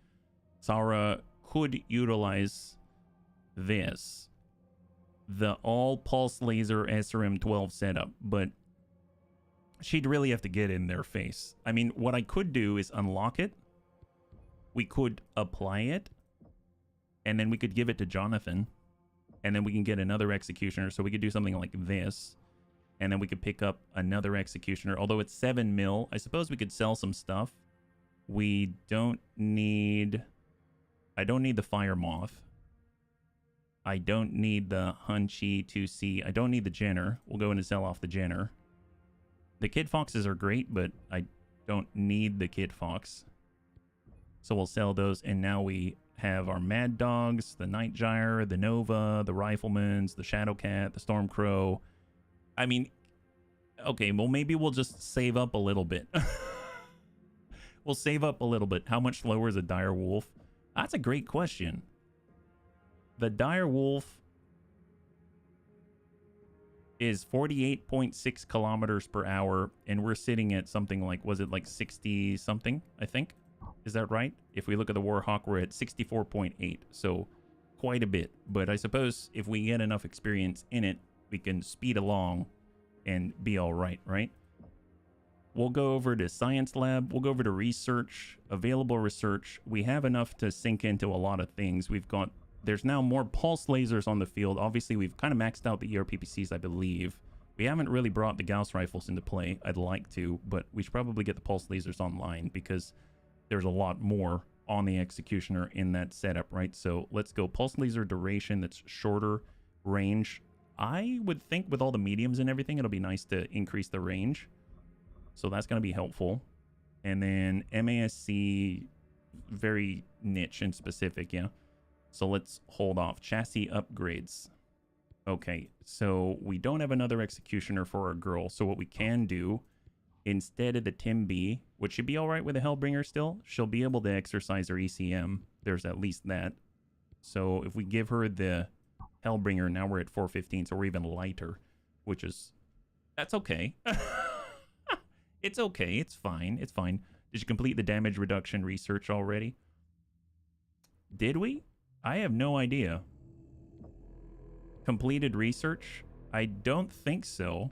Sarah could utilize this. The all-pulse laser SRM-12 setup. But she'd really have to get in their face. I mean, what I could do is unlock it. We could apply it, and then we could give it to Jonathan, and then we can get another Executioner. So we could do something like this, and then we could pick up another Executioner. Although it's 7 mil, I suppose we could sell some stuff. We don't need... I don't need the Fire Moth. I don't need the Hunchy 2C. I don't need the Jenner. We'll go in and sell off the Jenner. The Kid Foxes are great, but I don't need the Kid Fox. So we'll sell those, and now we have our Mad Dogs, the Night Gyre, the Nova, the Riflemans, the Shadowcat, the Stormcrow. I mean, okay, well, maybe we'll just save up a little bit. We'll save up a little bit. How much slower is a Dire Wolf? That's a great question. The Dire Wolf is 48.6 kilometers per hour, and we're sitting at something like, was it like 60 something, I think? Is that right? If we look at the Warhawk, we're at 64.8, so quite a bit. But I suppose if we get enough experience in it, we can speed along and be all right, right? We'll go over to Science Lab. We'll go over to Research, Available Research. We have enough to sink into a lot of things. We've got, there's now more pulse lasers on the field. Obviously, we've kind of maxed out the ERPPCs, I believe. We haven't really brought the Gauss rifles into play. I'd like to, but we should probably get the pulse lasers online because there's a lot more on the Executioner in that setup, right? So let's go pulse laser duration that's shorter range. I would think with all the mediums and everything, it'll be nice to increase the range. So that's going to be helpful. And then MASC, very niche and specific, yeah. So let's hold off. Chassis upgrades. Okay, so we don't have another Executioner for our girl. So what we can do, instead of the Tim B, which should be all right with the Hellbringer still, she'll be able to exercise her ECM. There's at least that. So if we give her the Hellbringer, now we're at 415, so we're even lighter, which is, that's okay. It's okay, it's fine, it's fine. Did you complete the damage reduction research already? Did we? I have no idea. Completed research? I don't think so.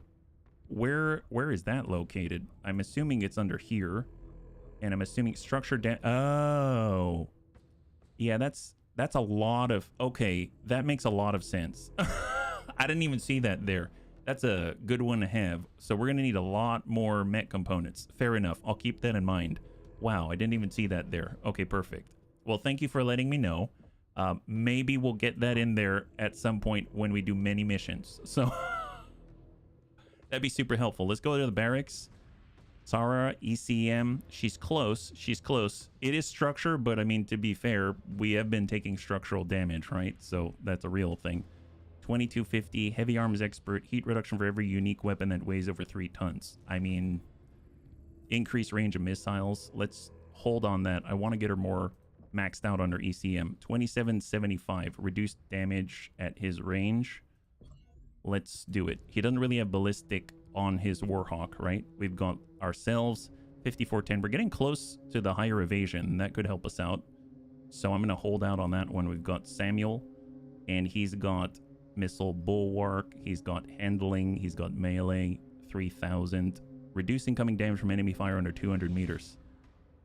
Where is that located? I'm assuming it's under here. And I'm assuming structure oh. Yeah, that's a lot of... Okay, that makes a lot of sense. I didn't even see that there. That's a good one to have. So we're going to need a lot more mech components. Fair enough. I'll keep that in mind. Wow, I didn't even see that there. Okay, perfect. Well, thank you for letting me know. Maybe we'll get that in there at some point when we do many missions. So that'd be super helpful. Let's go to the barracks. Sarah, ECM. She's close. She's close. It is structure, but I mean, to be fair, we have been taking structural damage, right? So that's a real thing. 2250, heavy arms expert, heat reduction for every unique weapon that weighs over 3 tons. I mean, increased range of missiles. Let's hold on that. I want to get her more maxed out on her ECM. 2775, reduced damage at his range. Let's do it. He doesn't really have ballistic on his Warhawk, right? We've got ourselves 5410. We're getting close to the higher evasion. That could help us out. So I'm going to hold out on that one. We've got Samuel, and he's got missile bulwark, he's got handling, he's got melee, 3000, reduce incoming damage from enemy fire under 200 meters.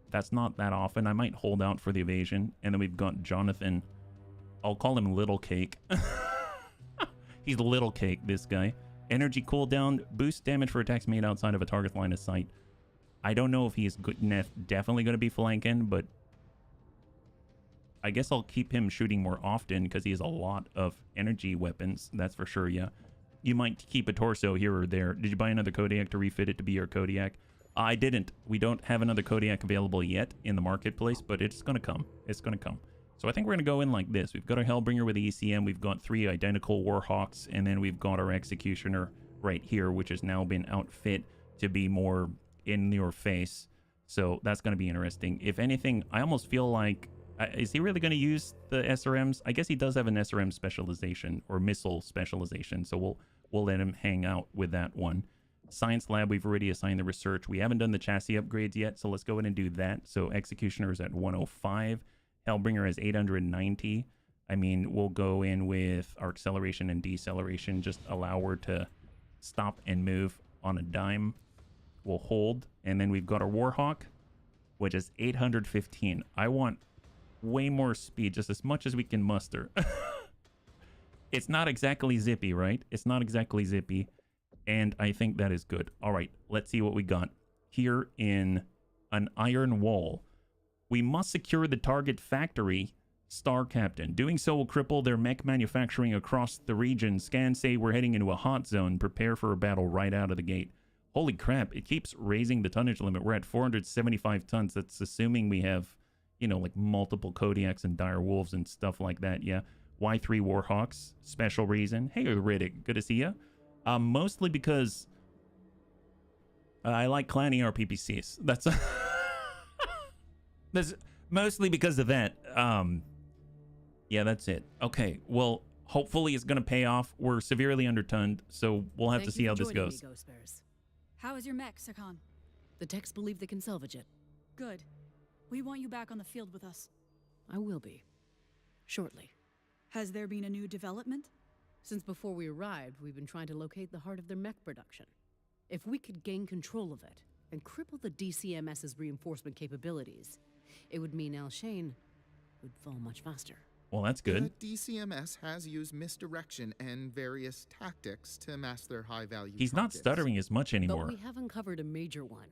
That's not that often. I might hold out for the evasion. And then we've got Jonathan. I'll call him Little Cake. He's Little Cake, this guy. Energy cooldown, boost damage for attacks made outside of a target's line of sight. I don't know if he's good enough, definitely going to be flanking, but I guess I'll keep him shooting more often because he has a lot of energy weapons. That's for sure, yeah. You might keep a torso here or there. Did you buy another Kodiak to refit it to be your Kodiak? I didn't. We don't have another Kodiak available yet in the marketplace, but it's going to come. It's going to come. So I think we're going to go in like this. We've got our Hellbringer with the ECM. We've got 3 identical Warhawks, and then we've got our Executioner right here, which has now been outfit to be more in your face. So that's going to be interesting. If anything, I almost feel like... is he really going to use the SRMs? I guess he does have an SRM specialization or missile specialization, so we'll let him hang out with that one. Science Lab, we've already assigned the research. We haven't done the chassis upgrades yet, so let's go ahead and do that. So Executioner is at 105. Hellbringer is 890. I mean, we'll go in with our acceleration and deceleration. Just allow her to stop and move on a dime. We'll hold. And then we've got our Warhawk, which is 815. I want way more speed, just as much as we can muster. It's not exactly zippy, right? It's not exactly zippy. And I think that is good. All right, let's see what we got here in an iron wall. We must secure the target factory, Star Captain. Doing so will cripple their mech manufacturing across the region. Scans say we're heading into a hot zone. Prepare for a battle right out of the gate. Holy crap, it keeps raising the tonnage limit. We're at 475 tons. That's assuming we have, you know, like multiple Kodiaks and Dire Wolves and stuff like that, yeah. Y3 Warhawks, special reason. Hey, Riddick, good to see ya. Mostly because I like clan ER PPCs. That's that's mostly because of that. Yeah, that's it. Okay, well, hopefully it's gonna pay off. We're severely undertonned, so we'll have to see how this goes. Me, Ghost Bears. How is your mech, Sakon? The techs believe they can salvage it. Good. We want you back on the field with us. I will be. Shortly. Has there been a new development? Since before we arrived, we've been trying to locate the heart of their mech production. If we could gain control of it and cripple the DCMS's reinforcement capabilities, it would mean Alshain would fall much faster. Well, that's good. The DCMS has used misdirection and various tactics to mask their high-value He's not stuttering as much anymore. But we have uncovered a major one.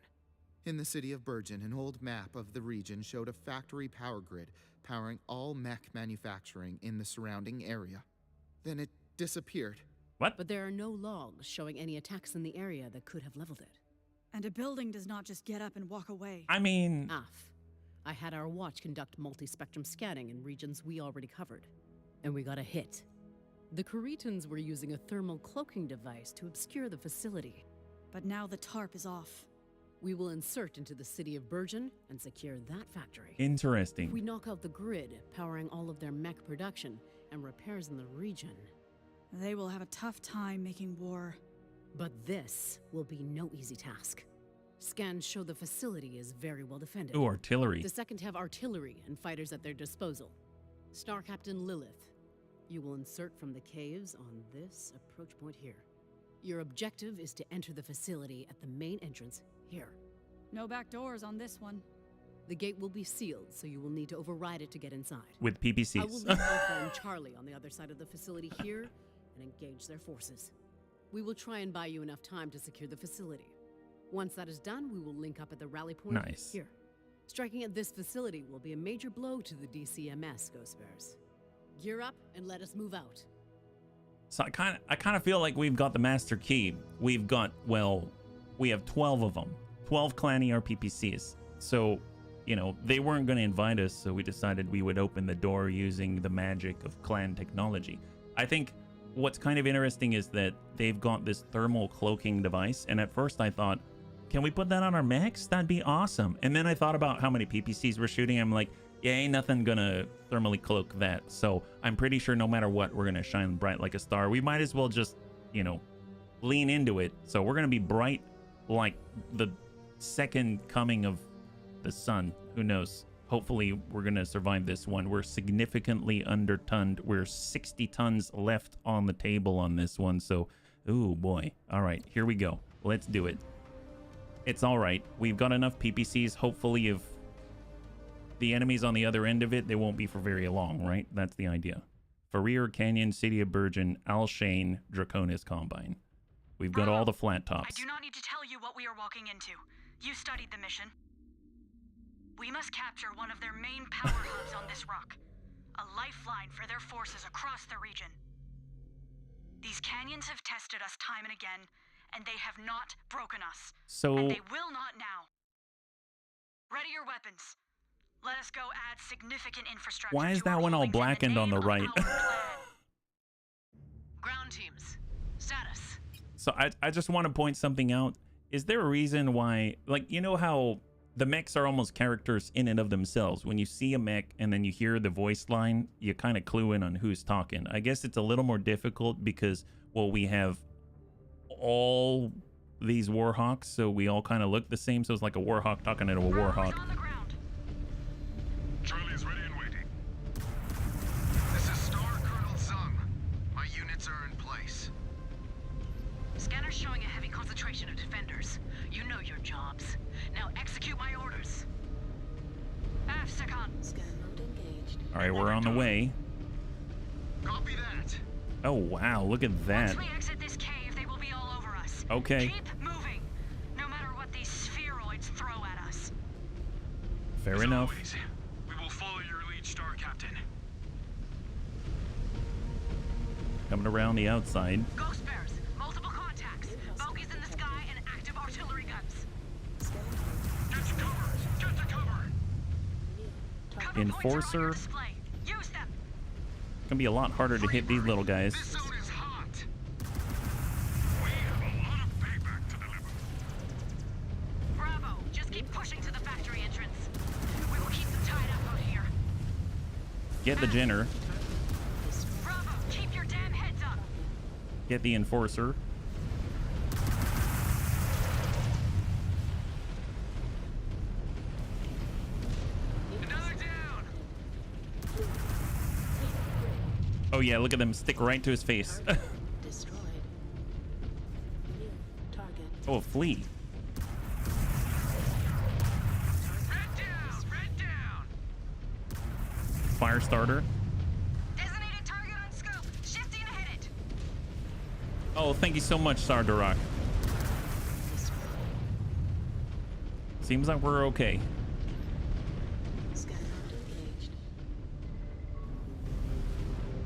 In the city of Bergen, an old map of the region showed a factory power grid powering all mech manufacturing in the surrounding area. Then it disappeared. What? But there are no logs showing any attacks in the area that could have leveled it. And a building does not just get up and walk away. I mean... I had our watch conduct multi-spectrum scanning in regions we already covered. And we got a hit. The Cretans were using a thermal cloaking device to obscure the facility. But now the tarp is off. We will insert into the city of Bergen and secure that factory. Interesting. If we knock out the grid, powering all of their mech production and repairs in the region, they will have a tough time making war. But this will be no easy task. Scans show the facility is very well defended. Ooh, artillery. The second have artillery and fighters at their disposal. Star Captain Lilith, you will insert from the caves on this approach point here. Your objective is to enter the facility at the main entrance here. No back doors on this one. The gate will be sealed, so you will need to override it to get inside. With PPCs. I will leave Alpha and Charlie on the other side of the facility here and engage their forces. We will try and buy you enough time to secure the facility. Once that is done, we will link up at the rally point here. Striking at this facility will be a major blow to the DCMS, Ghost Bears. Gear up and let us move out. So I kind of feel like we've got the master key. We've got, well, we have 12 of them. 12 clan ER PPCs. So, you know, they weren't going to invite us, so we decided we would open the door using the magic of clan technology. I think what's kind of interesting is that they've got this thermal cloaking device, and at first I thought, can we put that on our mechs? That'd be awesome. And then I thought about how many PPCs we're shooting. I'm like, yeah, ain't nothing gonna thermally cloak that. So I'm pretty sure no matter what, we're gonna shine bright like a star. We might as well just, you know, lean into it. So we're gonna be bright like the second coming of the sun. Who knows? Hopefully we're gonna survive this one. We're significantly undertonned. We're 60 tons left on the table on this one. So, ooh boy. All right, here we go. Let's do it. It's all right. We've got enough PPCs. Hopefully if the enemy's on the other end of it, they won't be for very long, right? That's the idea. Mechwarrior, Canyon, City of Bergen, Alshain, Draconis Combine. We've got all the flat tops. I do not need to tell you what we are walking into. You studied the mission. We must capture one of their main power hubs on this rock. a lifeline for their forces across the region. These canyons have tested us time and again, and they have not broken us. So and they will not now. Ready your weapons. Let us go add significant infrastructure. why is to that our one all holdings in the blackened on the name of right? our clan. Ground teams. Status. So I just want to point something out. Is there a reason why, like, you know how the mechs are almost characters in and of themselves? When you see a mech and then you hear the voice line, you kind of clue in on who's talking. I guess it's a little more difficult because, well, we have all these Warhawks, so we all kind of look the same. So it's like a Warhawk talking to a Warhawk. Charlie is ready and waiting. This is Star Colonel Zung. My units are in place. Scanner's showing a heavy concentration of defenders. You know your jobs. Now execute my orders. Second. Scan mode engaged. All right, we're on the way. Copy that. Oh, wow. Look at that. Once we exit this cave, they will be all over us. Okay. Keep moving, no matter what these spheroids throw at us. Fair As enough. always, we will follow your lead, Star Captain. Coming around the outside. Ghost bears, multiple contacts, bogies in the sky, and active artillery guns. Get to cover! Get to cover! Cover Enforcer. points are on your display. Use them. Gonna be a lot harder to hit these little guys. This zone is hot. We have a lot of payback to deliver. Bravo, just keep pushing to the factory entrance. We will keep them tied up out here. Get the Jenner. Bravo, keep your damn heads up. Get the Enforcer. Another down. Oh yeah, look at them stick right to his face. Destroyed. New target. Oh, a flea. Red down. Red down. Fire starter. Designated target on scope. Shifting to hit it. Oh, thank you so much, Sardarak. Seems like we're okay. Scan mode engaged.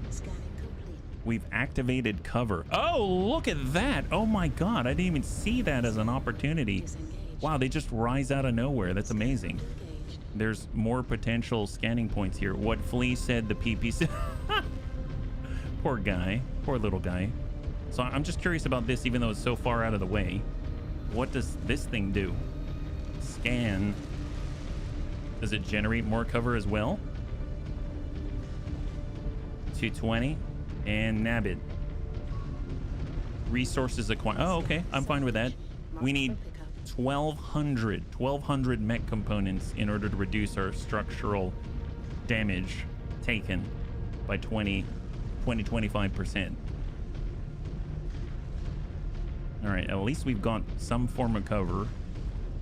Scanning complete. We've activated cover. Oh, look at that. Oh my god, I didn't even see that as an opportunity. Disengaged. Wow, they just rise out of nowhere. That's amazing. Engaged. There's more potential scanning points here. What Flea said the PPC. Poor guy. Poor little guy. So I'm just curious about this, even though it's so far out of the way. What does this thing do? Scan. Does it generate more cover as well? 220. And nab it. Resources acquired. Oh, okay. I'm fine with that. We need 1,200 mech components in order to reduce our structural damage taken by 25%. All right, at least we've got some form of cover.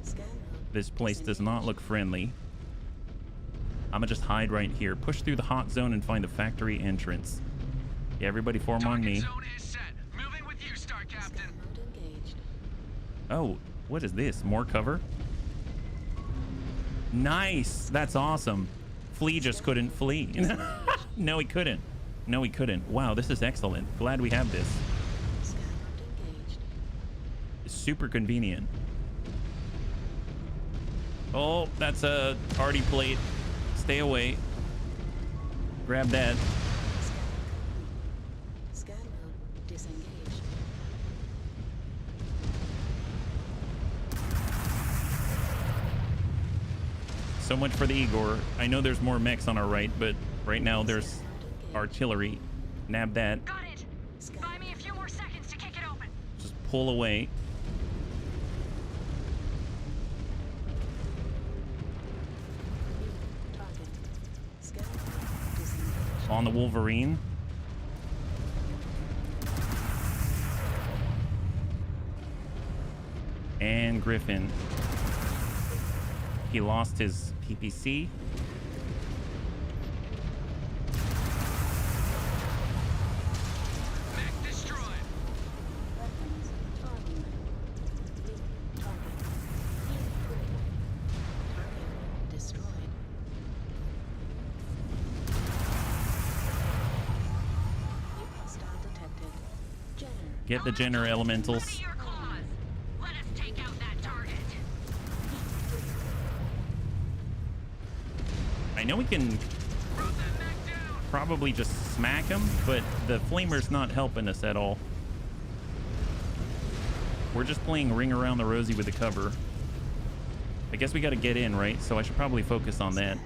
Scan mode. This place does not look friendly. I'm gonna just hide right here. Push through the hot zone and find the factory entrance. Yeah, everybody form on me. Zone is set. Moving with you, Star Captain. Scan mode engaged. Oh, what is this? More cover? Nice. That's awesome. Flea just couldn't flee. No, he couldn't. No, he couldn't. Wow, this is excellent. Glad we have this. Scan mode engaged. It's super convenient. Oh, that's a arty plate. Stay away. Grab that. Scan mode disengaged. So much for the Igor. I know there's more mechs on our right, but right now there's artillery. Nab that. Got it. Buy me a few more seconds to kick it open. Just pull away. Target. Scan mode disengaged. On the Wolverine. And Griffin. He lost his PPC. Mech destroyed. Weapons. Target. New target. Target destroyed. Get the Jenner elementals. Let us take out that target. I know we can probably just smack him, but the flamer's not helping us at all. We're just playing ring around the rosy with the cover. I guess we got to get in, right? So I should probably focus on that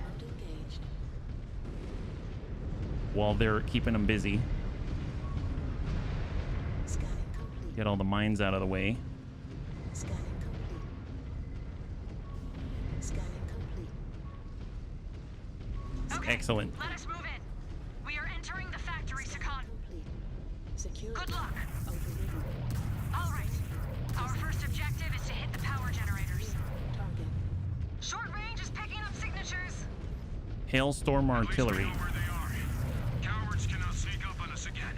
while they're keeping them busy. Get all the mines out of the way. Okay, excellent. Let us move in. We are entering the factory, Sakan. Good luck. All right. Our first objective is to hit the power generators. Short range is picking up signatures. Hailstorm artillery. Cowards cannot sneak up on us again.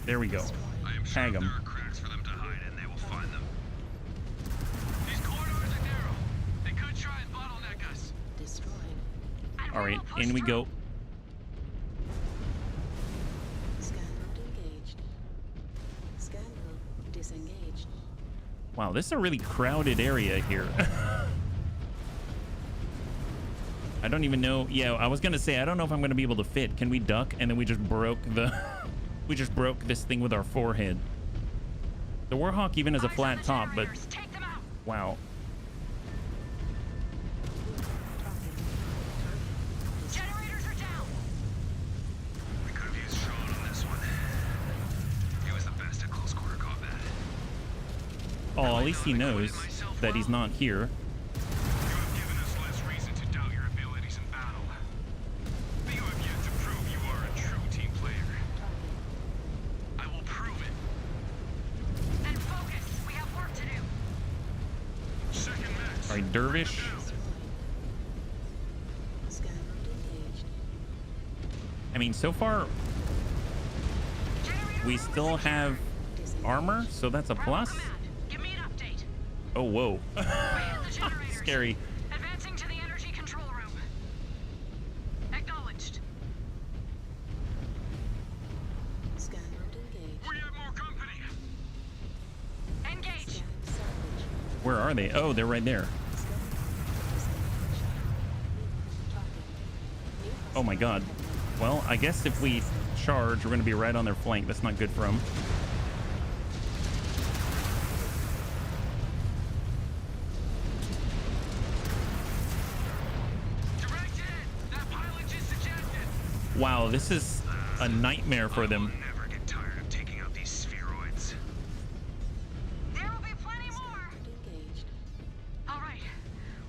There we go. I am sure Tag there them. are cracks for them to hide in, they will find them. These corridors are narrow. They could try and bottleneck us. All right, in we go. Wow, this is a really crowded area here. I don't even know. Yeah, I was gonna say I don't know if I'm gonna be able to fit. Can we duck? And then we just broke the we just broke this thing with our forehead. The Warhawk even has a flat top, but wow. Generators are down. We could have used Sean on this one. He was the best at close quarter combat. Oh, at least he knows that he's not here. You have given us less reason to doubt your abilities in battle. But you have yet to prove you are a true team player. I will prove it. And focus. We have work to do. Second max. All right, Dervish. I mean, so far we still have armor, so that's a plus. Give me an update. Oh, whoa. We hit the generators. Scary. Advancing to the energy control room. Acknowledged. We have more company. Engage. Where are they? Oh, they're right there. Oh my god. Well, I guess if we charge, we're going to be right on their flank. That's not good for them. Wow, this is a nightmare for them. Never get tired of taking out these spheroids. There will be plenty more. All right.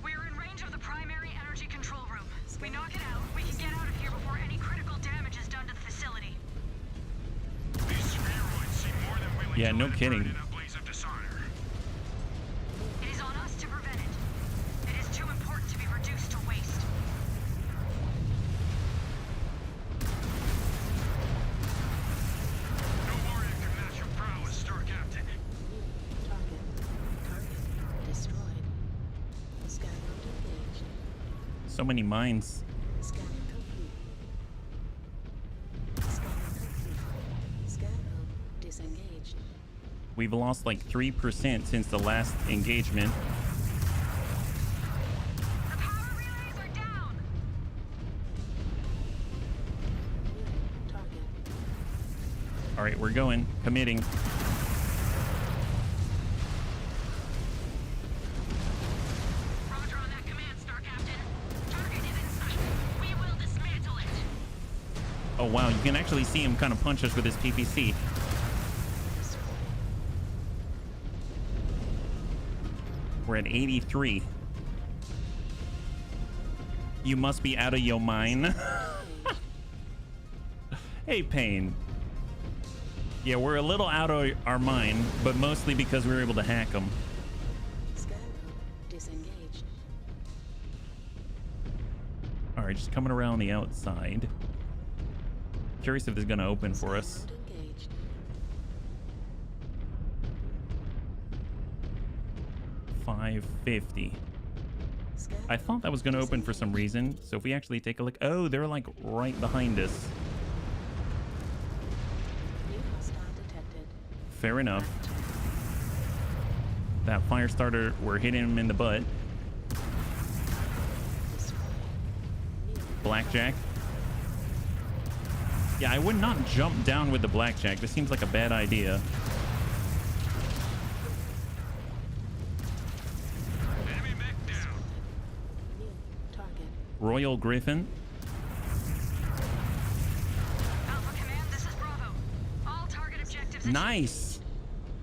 We are in range of the primary energy control room. We knock it out, we can get out of here before any critical damage is done to the facility. These spheroids seem more than willing Yeah, to no let it kidding. burn in a blaze of dishonor. It is on us to prevent it. It is too important to be reduced to waste. No warrior can match your prowess, Star Captain. So many mines. We've lost like 3% since the last engagement. The power relays are down. All right, we're going. Committing. Roger on that command, Star Captain. Target is in sight. We will dismantle it. Oh wow, you can actually see him kind of punch us with his PPC. We're at 83. You must be out of your mind. Hey, Payne. Yeah, we're a little out of our mind, but mostly because we were able to hack them. All right, just coming around the outside. Curious if this is going to open for us. $550. I thought that was going to open for some reason. So if we actually take a look, oh, they're like right behind us. fair enough. That fire starter, we're hitting him in the butt. Blackjack. Yeah, I would not jump down with the blackjack. This seems like a bad idea. Enemy mech down. Target. Royal Griffin. Alpha Command, this is Bravo. All target objectives. Nice.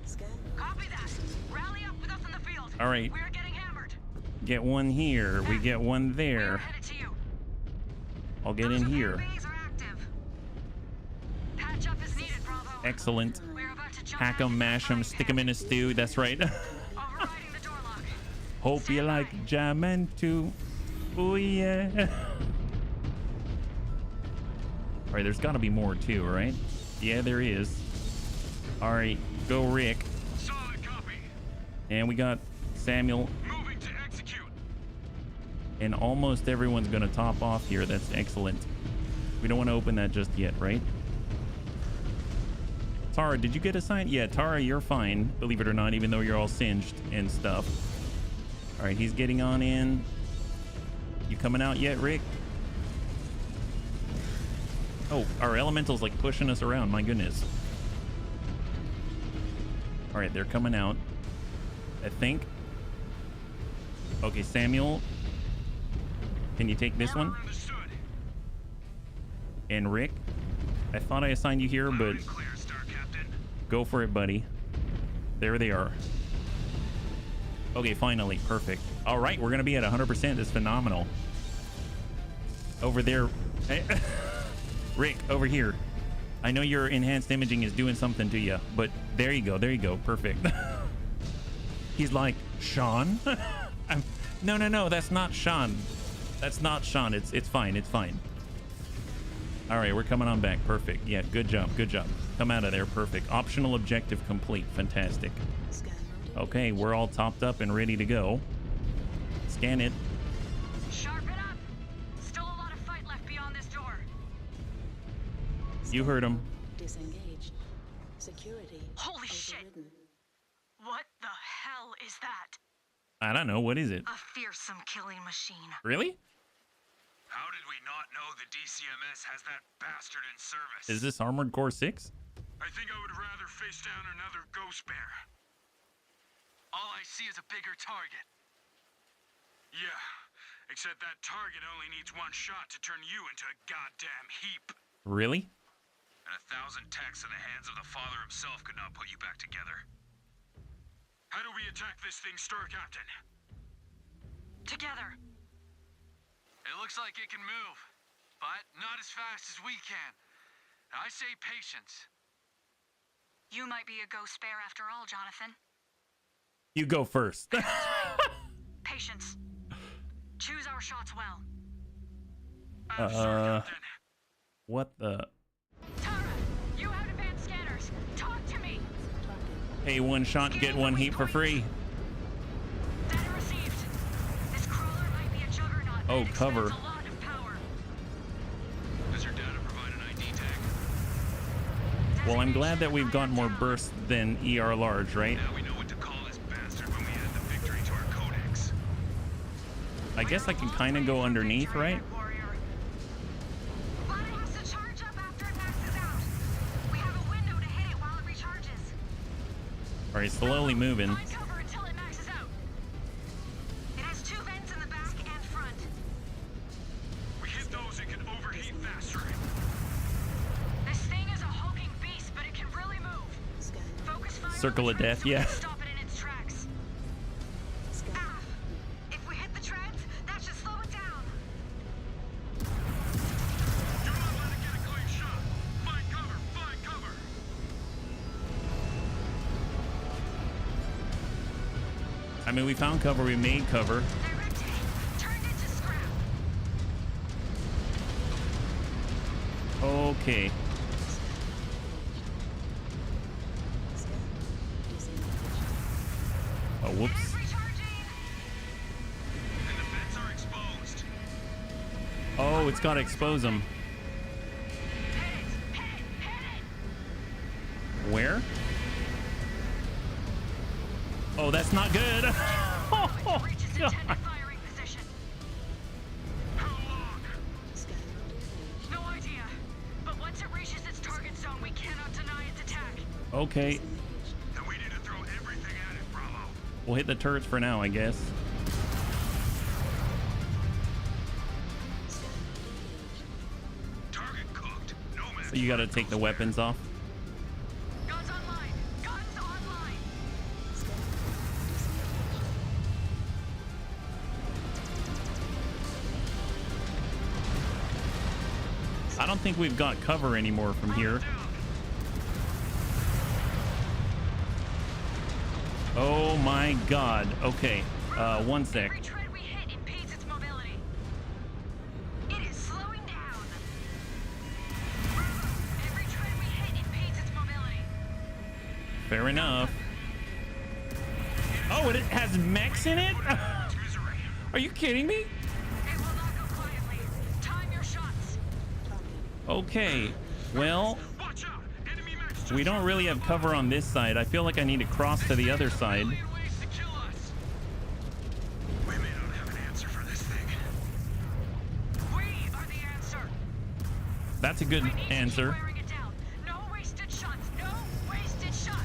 Scan. Copy that. Rally up with us in the field. All right. We're getting hammered. Get one here. We get one We're there. headed to you. I'll get in here. Bays are active. Patch up is needed, Bravo. Excellent. We're about to jump Hack back 'em, into mash 'em, the stick 'em in a stew. That's right. Overriding the door lock. Hope you like jamming too. Oh yeah. All right, there's got to be more too, right? Yeah, there is. All right, go Rick. Solid copy. And we got Samuel. Moving to execute. And almost everyone's gonna top off here. That's excellent. We don't want to open that just yet, right? Tara, did you get assigned? Yeah, Tara, you're fine, believe it or not, even though you're all singed and stuff. All right, he's getting on in. You coming out yet, Rick? Oh, our elemental's like pushing us around. My goodness. All right, they're coming out, I think. Okay, Samuel, can you take this one? Understood. And Rick, I thought I assigned you here, but Clear, Star Captain. go for it, buddy. There they are. Okay, finally, perfect. All right, we're gonna be at 100%. It's phenomenal. Over there, hey, Rick, over here. I know your enhanced imaging is doing something to you, but there you go, perfect. He's like, Sean? No, that's not Sean. That's not Sean. It's fine. All right, we're coming on back. Perfect. Yeah, good job. Come out of there. Perfect. Optional objective complete. Fantastic. Scan mode. Okay, we're all topped up and ready to go. Scan it. Sharpen up. Still a lot of fight left beyond this door. You heard him. Disengaged. Security. Holy shit. overridden. What the hell is that? I don't know. What is it? A fearsome killing machine. Really? How did we not know the DCMS has that bastard in service? Is this Armored Core 6? I think I would rather face down another ghost bear. All I see is a bigger target. Yeah, except that target only needs one shot to turn you into a goddamn heap. Really? And 1,000 techs in the hands of the Father himself could not put you back together. How do we attack this thing, Star Captain? Together. It looks like it can move, but not as fast as we can. I say patience. You might be a ghost bear after all, Jonathan. You go first. Patience. Choose our shots well. What the? Tara, you have advanced scanners. Talk to me. Hey, one shot, get one heat for free. Data received. This crawler might be a juggernaut. Oh, and it cover. expends a lot of power. Does your data provide an ID tag? Well, I'm glad that we've got more bursts than ER large, right? Now we know what to call this bastard when we add the victory to our codex. I guess I can kind of go underneath, right? Mechwarrior. But it has to charge up after it maxes out. We have a window to hit it while it recharges. All right, slowly moving. Find cover until it maxes out. It has 2 vents in the back and front. We hit those, it can overheat faster. This thing is a hulking beast, but it can really move. Scan. Focus fire on Circle the of treads death, so we yeah. can stop it in its tracks. Scan. Ah, if we hit the treads, that should slow it down. Do not let it get a clean shot. Find cover, find cover. I mean, we found cover, we made cover. Directed. Turned into scrap. Okay. Scan. Disengaged. Oh, whoops. Recharging. And the vents are exposed. Oh, it's got to expose them. Hit it. Hit it. Hit it. Where? Oh, that's not good. Oh, Reaches God. intended firing position. How long? No idea. But once it reaches its target zone, we cannot deny its attack. Okay, Then we need to throw everything at it, Bravo. we'll hit the turrets for now, I guess. Target cooked. No match. So you got to take the weapons off. Guns online. Guns online. I don't think we've got cover anymore from here. Oh my God. Okay, one sec. Every tread we hit impedes its mobility. It is slowing down. Every tread we hit impedes its mobility. Fair enough. Oh, it has mechs in it? Are you kidding me? It will not go quietly. Time your shots. Okay, well, Watch out. Enemy mechs we don't really have cover on this side. I feel like I need to cross to the other side. ways to kill us. We may not have an answer for this thing. We are the answer. That's a good We need to keep answer. wearing it down. No wasted shots. No wasted shots.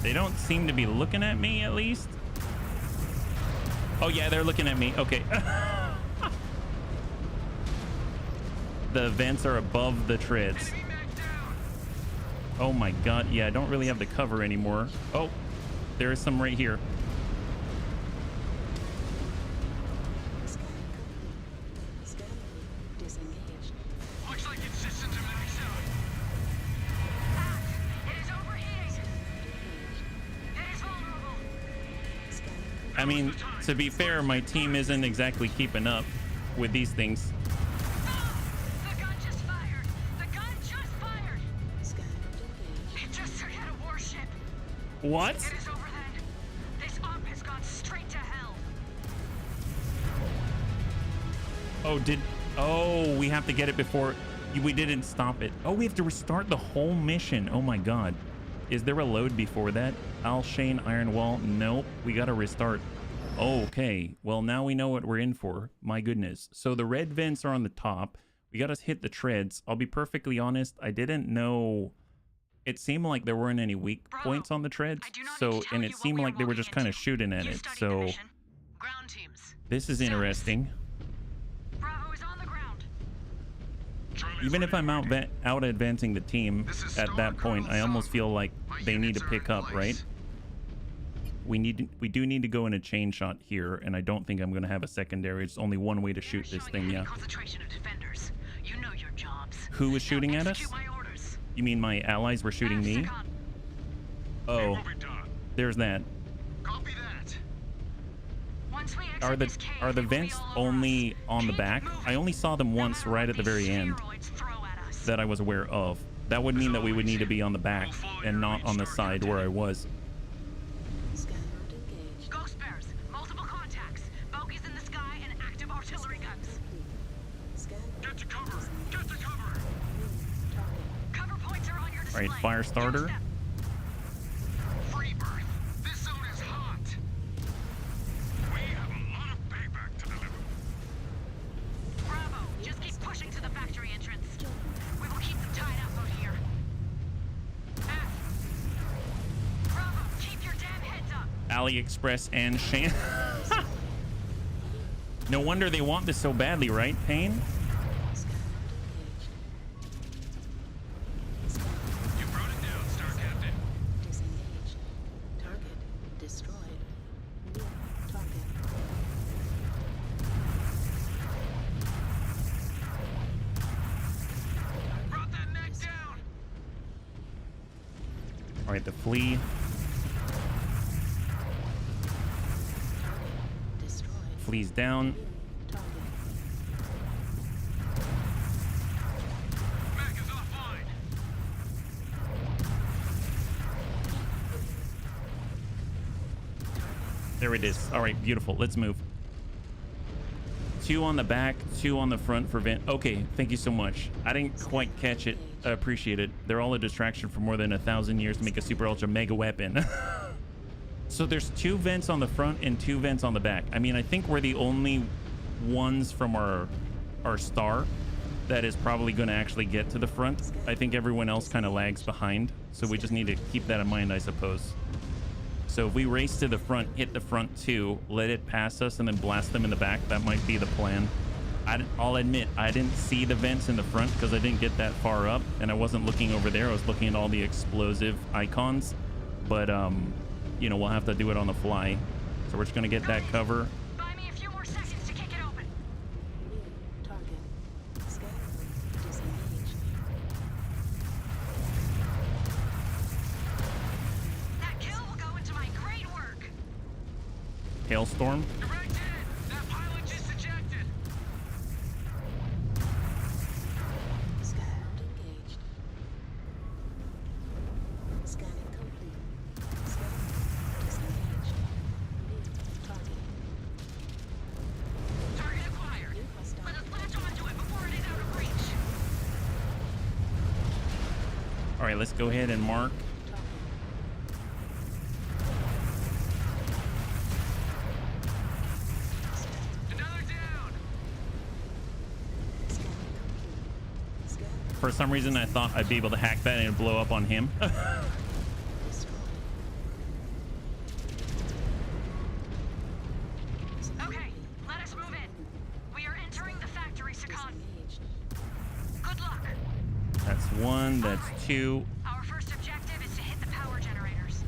They don't seem to be looking at me, at least. Oh yeah, they're looking at me. Okay. The vents are above the treads. Enemy mech down. Oh my God. Yeah, I don't really have the cover anymore. Oh, there is some right here. Scan mode disengaged. Looks like it's system to max out. It is overheating. It is vulnerable. I mean, to be fair, my team isn't exactly keeping up with these things. The gun just fired. The gun just fired. Scan mode engaged. It just took out a warship. What? It is over then. This op has gone straight to hell. Oh, we have to get it before we didn't stop it. Oh, we have to restart the whole mission. Oh my God. Is there a load before that? Alshain Iron Wall? Nope. We got to restart. Okay. Well, now we know what we're in for. My goodness. So the red vents are on the top. We got to hit the treads. I'll be perfectly honest. I didn't know. It seemed like there weren't any weak points on the treads. I do not So, need to tell and you it what seemed we are like they were walking just kind of into. shooting at You it. studied the So mission. Ground teams. this is interesting. Bravo is on the ground. Even if I'm out advancing the team at that point, I almost feel like they need to pick up, right? We do need to go in a chain shot here, and I don't think I'm going to have a secondary. It's only one way to shoot this thing, yeah. Concentration of defenders. You know your jobs. Who was shooting at us? Execute my orders. You mean my allies were shooting me? Second. Oh, there's that. Copy that. Once we exit Are the this cave, are the it will be vents all over only us. on the Keep back? moving. I only saw them No once matter right what at the these very end spheroids throw at us. that I was aware of. That would mean that we would need to be on the back and not on the side where I was. Scan mode engaged. Ghost bears, multiple contacts, bogies in the sky, and active artillery guns. Scan Get to cover. Get to cover. target. Cover points are on your display. All right, fire starter. Use them. Free birth. This zone is hot. We have a lot of payback to deliver. Bravo, just keep pushing to the factory entrance. We will keep them tied up out here. F. Bravo, keep your damn heads up. AliExpress and Shan. No wonder they want this so badly, right, Payne? Scan mode engaged. You brought it down, Star Captain. Disengaged. Target destroyed. New target. Brought that mech down. All right, the flea. Destroyed. Flea's down. Target. Mech is offline. There it is. All right, beautiful. Let's move. 2 on the back, 2 on the front for vent. Okay, thank you so much. I didn't quite catch it. I appreciate it. They're all a distraction for more than 1,000 years to make a super ultra mega weapon. So there's 2 vents on the front and 2 vents on the back. I mean, I think we're the only ones from our star that is probably going to actually get to the front. I think everyone else kind of lags behind. So we just need to keep that in mind, I suppose. So if we race to the front, hit the front 2, let it pass us, and then blast them in the back, that might be the plan. I'll admit, I didn't see the vents in the front because I didn't get that far up, and I wasn't looking over there. I was looking at all the explosive icons. But, you know, we'll have to do it on the fly. So we're just going to get that cover. Buy me a few more seconds to kick it open. New target. Scan mode disengaged. That kill will go into my great work. Hailstorm. Direct hit! That pilot just ejected! Scan mode engaged. Scanning complete. Scan mode disengaged. New target. Target acquired. New hostile. Let us latch onto it before it is out of reach. All right, let's go ahead and mark. Target. Another down! Scanning complete. Scan For some reason, I thought I'd be able to hack that and it'd blow up on him. destroyed. Okay, let us move in. We are entering the factory, Sakan. Disengaged. Good luck. That's 1, that's 2. Our first objective is to hit the power generators.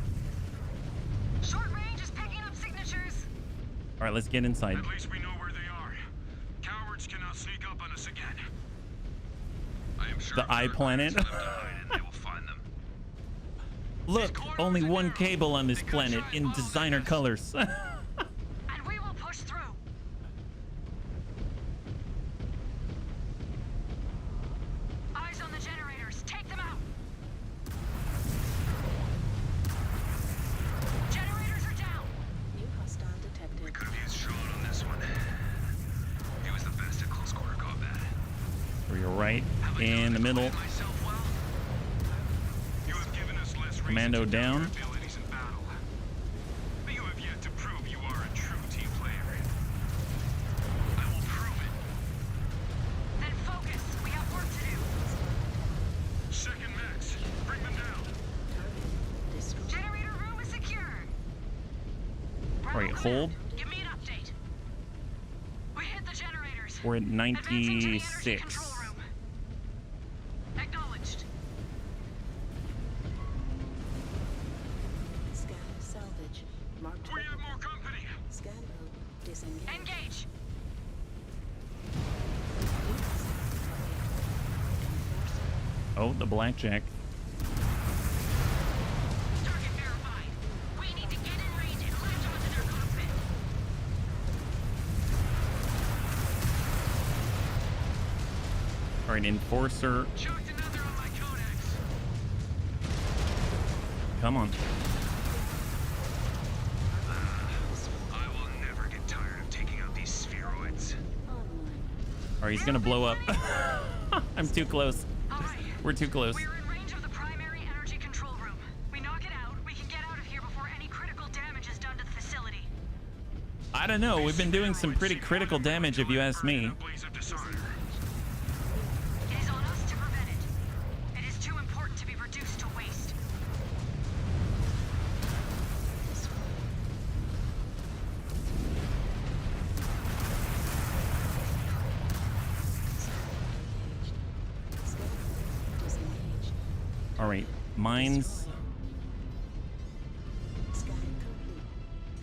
Short range is picking up signatures. All right, let's get inside. At least we know where they are. Cowards cannot sneak up on us again. I am sure The eye planet. and they will find them. Look, only 1 cable on this planet in designer colors. And we will push through. Eyes on the generators. Take them out. Generators are down. New hostile detected. We could have used Sean on this one. He was the best at close quarter combat. You're right Have I in done the middle. acquitted myself well? You have given us less reason Commando to doubt your down. abilities in battle. But you have yet to prove you are a true team player. I will prove it. Then focus. We have work to do. Second Max, bring them down. Target destroyed. Generator room is secure. All right, hold. Give me an update. We hit the generators. We're at Advancing to the energy 96. control room. Acknowledged. Scan salvage. Marked. We have more company. Scan mode disengaged. Engage. Oh, the blackjack. Target verified. We need to get in range and latch onto their cockpit. All right, enforcer. Chucked another on my codex. Come on. I will never get tired of taking out these spheroids. Online. All right, he's gonna blow up. I'm too close. All right. We're too close. We're in range of the primary energy control room. We knock it out, we can get out of here before any critical damage is done to the facility. I don't know. We've been doing some pretty critical damage, if you ask me. A blaze of dishonor. It is on us to prevent it. It is too important to be reduced to waste. Disengaged. All right, mines. Scanning complete.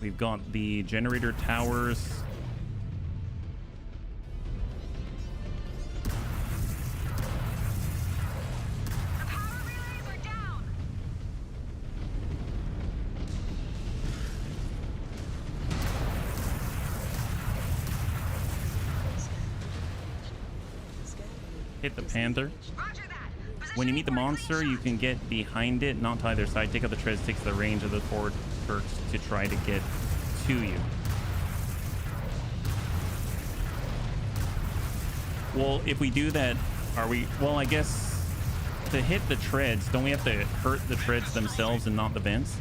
We've got the generator towers. The power relays are down. Hit the panther. Roger that. When you meet the monster, you can get behind it, not to either side. Take out the treads, takes the range of the forward perks to try to get to you. Well, if we do that, are we... Well, I guess to hit the treads, don't we have to hurt the treads themselves and not the vents?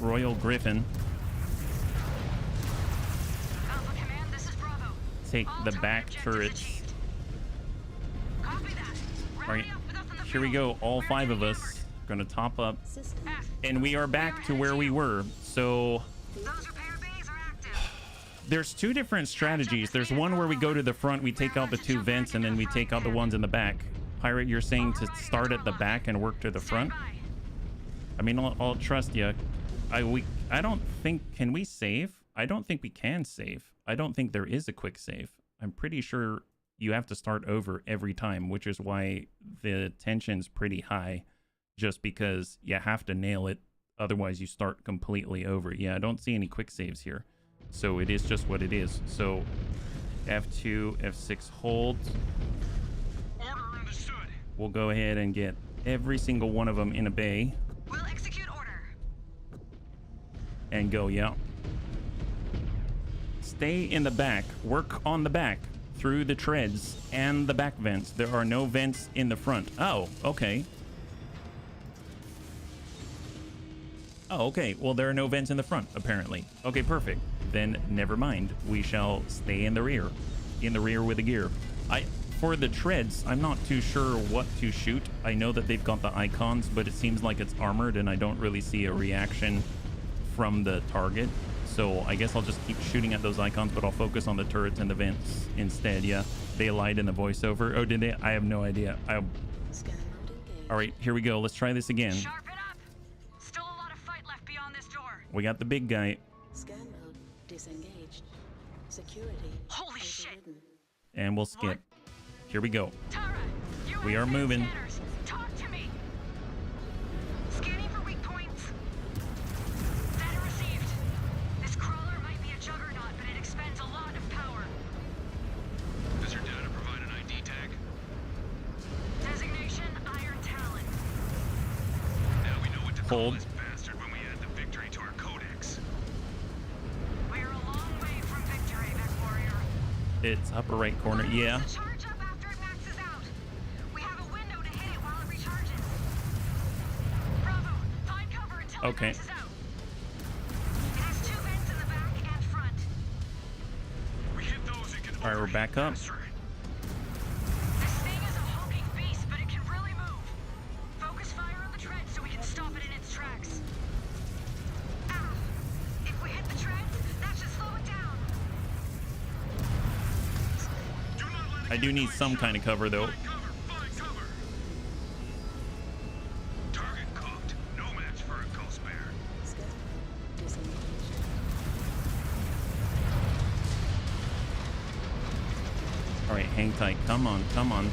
Royal Griffin. Take the back turrets. All right, here we go. All 5 of us gonna top up, and we are back to where we were. So there's 2 different strategies. There's one where we go to the front, we take out the 2 vents, and then we take out the ones in the back. Pirate, you're saying to start at the back and work to the front? I mean, I'll trust you. I don't think, can we save? I don't think we can save. I don't think there is a quick save. I'm pretty sure you have to start over every time, which is why the tension's pretty high, just because you have to nail it. Otherwise you start completely over. Yeah, I don't see any quick saves here. So it is just what it is. So F2, F6 hold. Order understood. We'll go ahead and get every single one of them in a bay. We'll execute order. And go, yeah. Stay in the back. Work on the back through the treads and the back vents. There are no vents in the front. Oh, okay. Oh, okay. Well, there are no vents in the front, apparently. Okay, perfect. Then never mind. We shall stay in the rear. In the rear with the gear. For the treads, I'm not too sure what to shoot. I know that they've got the icons, but it seems like it's armored, and I don't really see a reaction from the target. So I guess I'll just keep shooting at those icons, but I'll focus on the turrets and the vents instead. Yeah, they lied in the voiceover. Oh, did they? I have no idea. All right, here we go. Let's try this again. Sharpen up. Still a lot of fight left beyond this door. We got the big guy. Scan mode disengaged. Security. Holy shit. And we'll skip. Here we go. Terra, We are moving. Scanners, talk to me. Scanning for weak points. Data received. This crawler might be a juggernaut, but it expends a lot of power. Does your data provide an ID tag? Designation Iron Talon. Now we know what to call Hold. this bastard when we add the victory to our codex. We're a long way from victory, Mechwarrior. It's upper right corner. Yeah. Charge up after it maxes out. We have a window to hit it while it recharges. Bravo, find cover until Okay. it maxes out. It has 2 vents in the back and front. We hit those, it can All right, we're back up. This thing is a hulking beast, but it can really move. Focus fire on the treads so we can stop it in its tracks. Ah! If we hit the treads, that should slow it down. I do need some kind of cover, though. Find cover. Target cooked. No match for a ghost bear. Scan mode disengaged. All right, hang tight. Come on, come on. It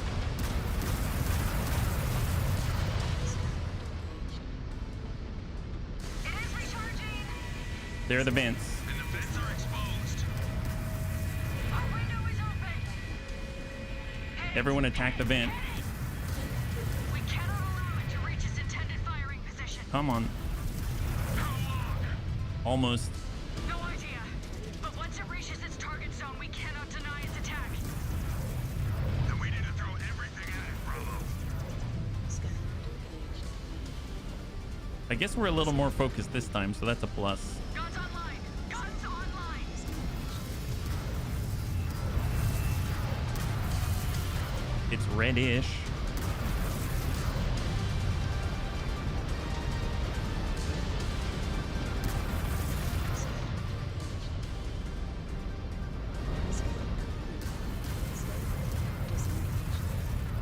is recharging. There are the vents. And the vents are exposed. Our window is open. Everyone attack the vent. We cannot allow it to reach its intended firing position. Come on. How long? Almost. No idea. But once it reaches its target zone, we cannot deny its attack. Then we need to throw everything at it, Bravo. Scan mode engaged. I guess we're a little more focused this time, so that's a plus. Guns online. Guns online. It's reddish.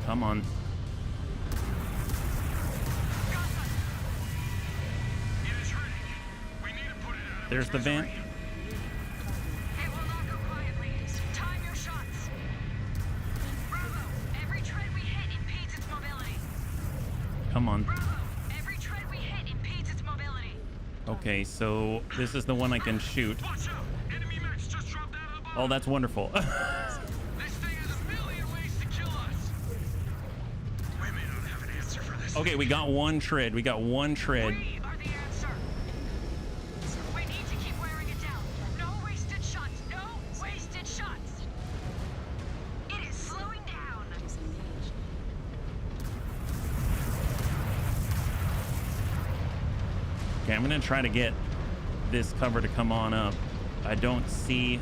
Come on. It is ready. We need to put it out of There's its the vent. misery. It will not go quietly. Time your shots. Bravo. Every tread we hit impedes its mobility. Come on. Bravo. Every tread we hit impedes its mobility. Okay, so this is the one I can shoot. Watch out! Enemy mechs just dropped out of the Oh, that's wonderful. This thing has a million ways to kill us. We may not have an answer for this. Okay, we got one tread. We got one tread. We are the answer. We need to keep wearing it down. No wasted shots. No wasted shots. It is slowing down. Disengaged. Okay, I'm gonna try to get this cover to come on up. I don't see.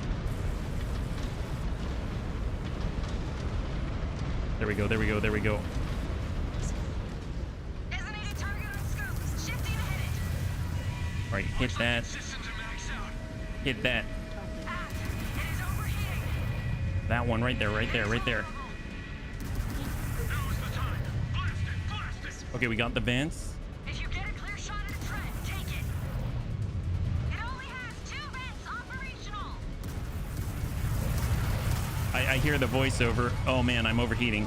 There we go, there we go, there we go. Designated target on scope. Shifting to hit it. All right, hit that. Systems are maxed out. Hit that. It is overheating. That one right there, right there, right there. Now's the time. Blast it, blast it. Okay, we got the vents. If you get a clear shot at a tread, take it. It only has 2 vents operational. I hear the voiceover. Oh man, I'm overheating.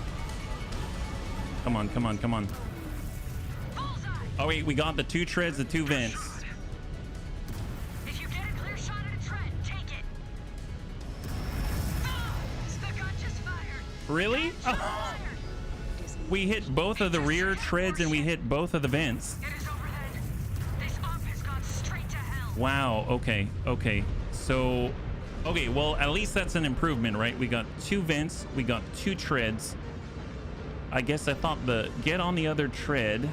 Come on, come on, come on. Bullseye. Oh wait, we got the 2 treads, the 2 vents. If you get a clear shot at a tread, take it. Oh, the gun just fired. Really? Fired. We hit both of the rear treads and we hit both of the vents. It is over then. This op has gone straight to hell. Wow, okay, okay. So, okay, well, at least that's an improvement, right? We got 2 vents, we got 2 treads. I guess I thought the get on the other tread,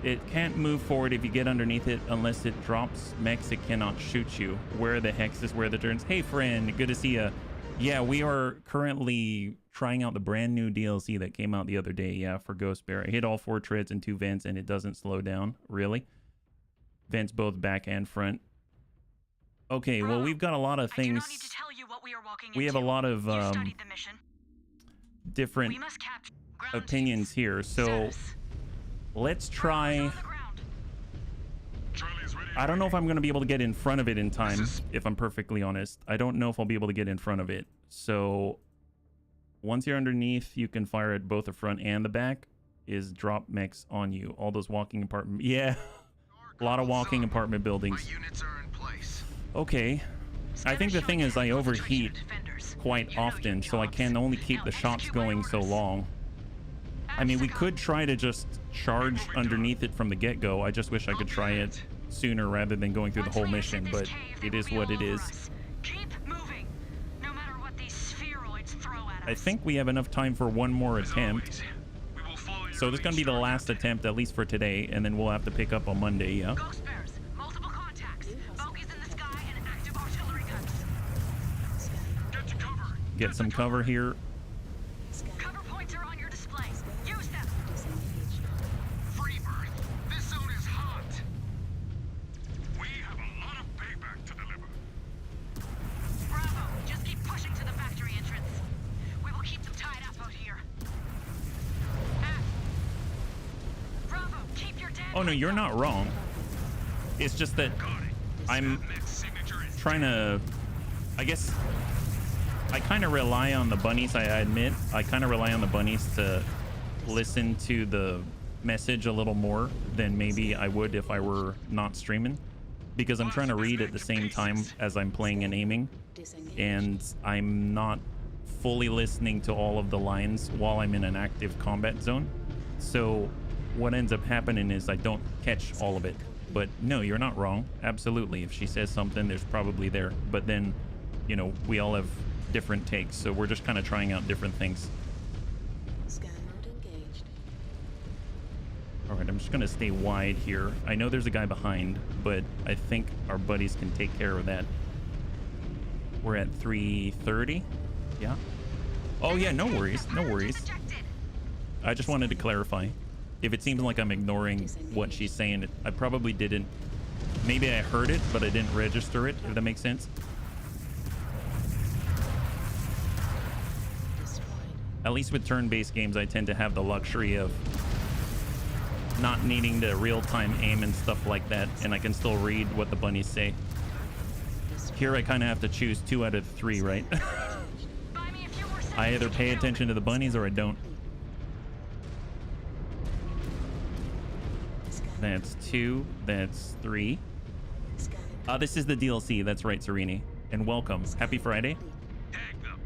it can't move forward if you get underneath it unless it drops mechs, it cannot shoot you. Where the hex is where the turns. Hey friend, good to see ya. Yeah, we are currently trying out the brand new DLC that came out the other day, yeah, for Ghost Bear. I hit all 4 treads and 2 vents and it doesn't slow down. Really? Vents both back and front. Okay, well, we've got a lot of I do things. not need to tell you what we are walking We have a into. lot of You studied the mission. different We must capture ground opinions here. So status. let's Bravo's try. on the ground. Charlie is ready. I don't know if I'm going to be able to get in front of it in time, if I'm perfectly honest. I don't know if I'll be able to get in front of it. So once you're underneath, you can fire at both the front and the back. Is drop mechs on you. All those walking apartment. Yeah, a lot of walking apartment buildings. My units are in place. Okay. I think the thing is I overheat quite often, so I can only keep the shots going so long. I mean, we could try to just charge underneath it from the get-go. I just wish I could try it sooner rather than going through the whole mission, but it is what it is. Keep moving, no matter what these spheroids throw at us. I think we have enough time for one more As attempt. always, we will follow your So this is going to be the last attempt, at least for today, and then we'll have to pick up on Monday, yeah? Ghost bears, multiple contacts, bogies in the sky, and active artillery guns. Get to cover. Get some cover here. Cover points are on your display. Use them. Disengaged. Free birth. This zone is hot. We have a lot of payback to deliver. Bravo, just keep pushing to the factory entrance. We will keep them tied up out here. F. Bravo, keep your dead. Oh, no, you're not wrong. It's just that Got it. I'm Next signature is trying to, I guess, I kind of rely on the bunnies, I admit. I kind of rely on the bunnies to listen to the message a little more than maybe I would if I were not streaming, because I'm trying to read at the same time as I'm playing and aiming, Disengaged. and I'm not fully listening to all of the lines while I'm in an active combat zone. So what ends up happening is I don't catch all of it. But no, you're not wrong. Absolutely. If she says something, there's probably there. But then, you know, we all have different takes, so we're just kind of trying out different things. Scan mode engaged. All right, I'm just going to stay wide here. I know there's a guy behind, but I think our buddies can take care of that. We're at 330. Yeah. Oh, yeah, no worries. No worries. I just wanted to clarify. If it seems like I'm ignoring what she's saying, I probably didn't. Maybe I heard it, but I didn't register it, if that makes sense. Destroyed. At least with turn-based games, I tend to have the luxury of not needing to real-time aim and stuff like that, and I can still read what the bunnies say. Here I kind of have to choose 2 out of 3, right? I either pay attention to the bunnies or I don't. That's 2. That's 3. Scanning. This is the DLC. That's right, Serini. And welcome. Happy Friday. Tag them.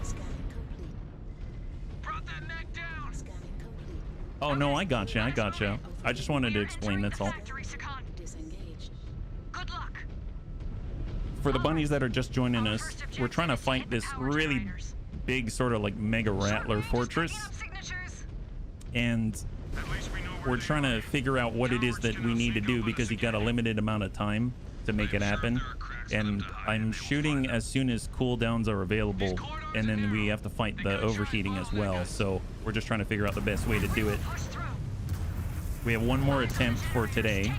Scanning complete. Brought that mech down. Scanning complete. Oh no, I gotcha. I gotcha. I just wanted to explain. That's all. Disengaged. Good luck. For the bunnies that are just joining us, we're trying to fight this really big sort of like mega rattler fortress, and we're trying to figure out what it is that we need to do because you got a limited amount of time to make it happen. And I'm shooting as soon as cooldowns are available, and then we have to fight the overheating as well. So we're just trying to figure out the best way to do it. We have one more attempt for today.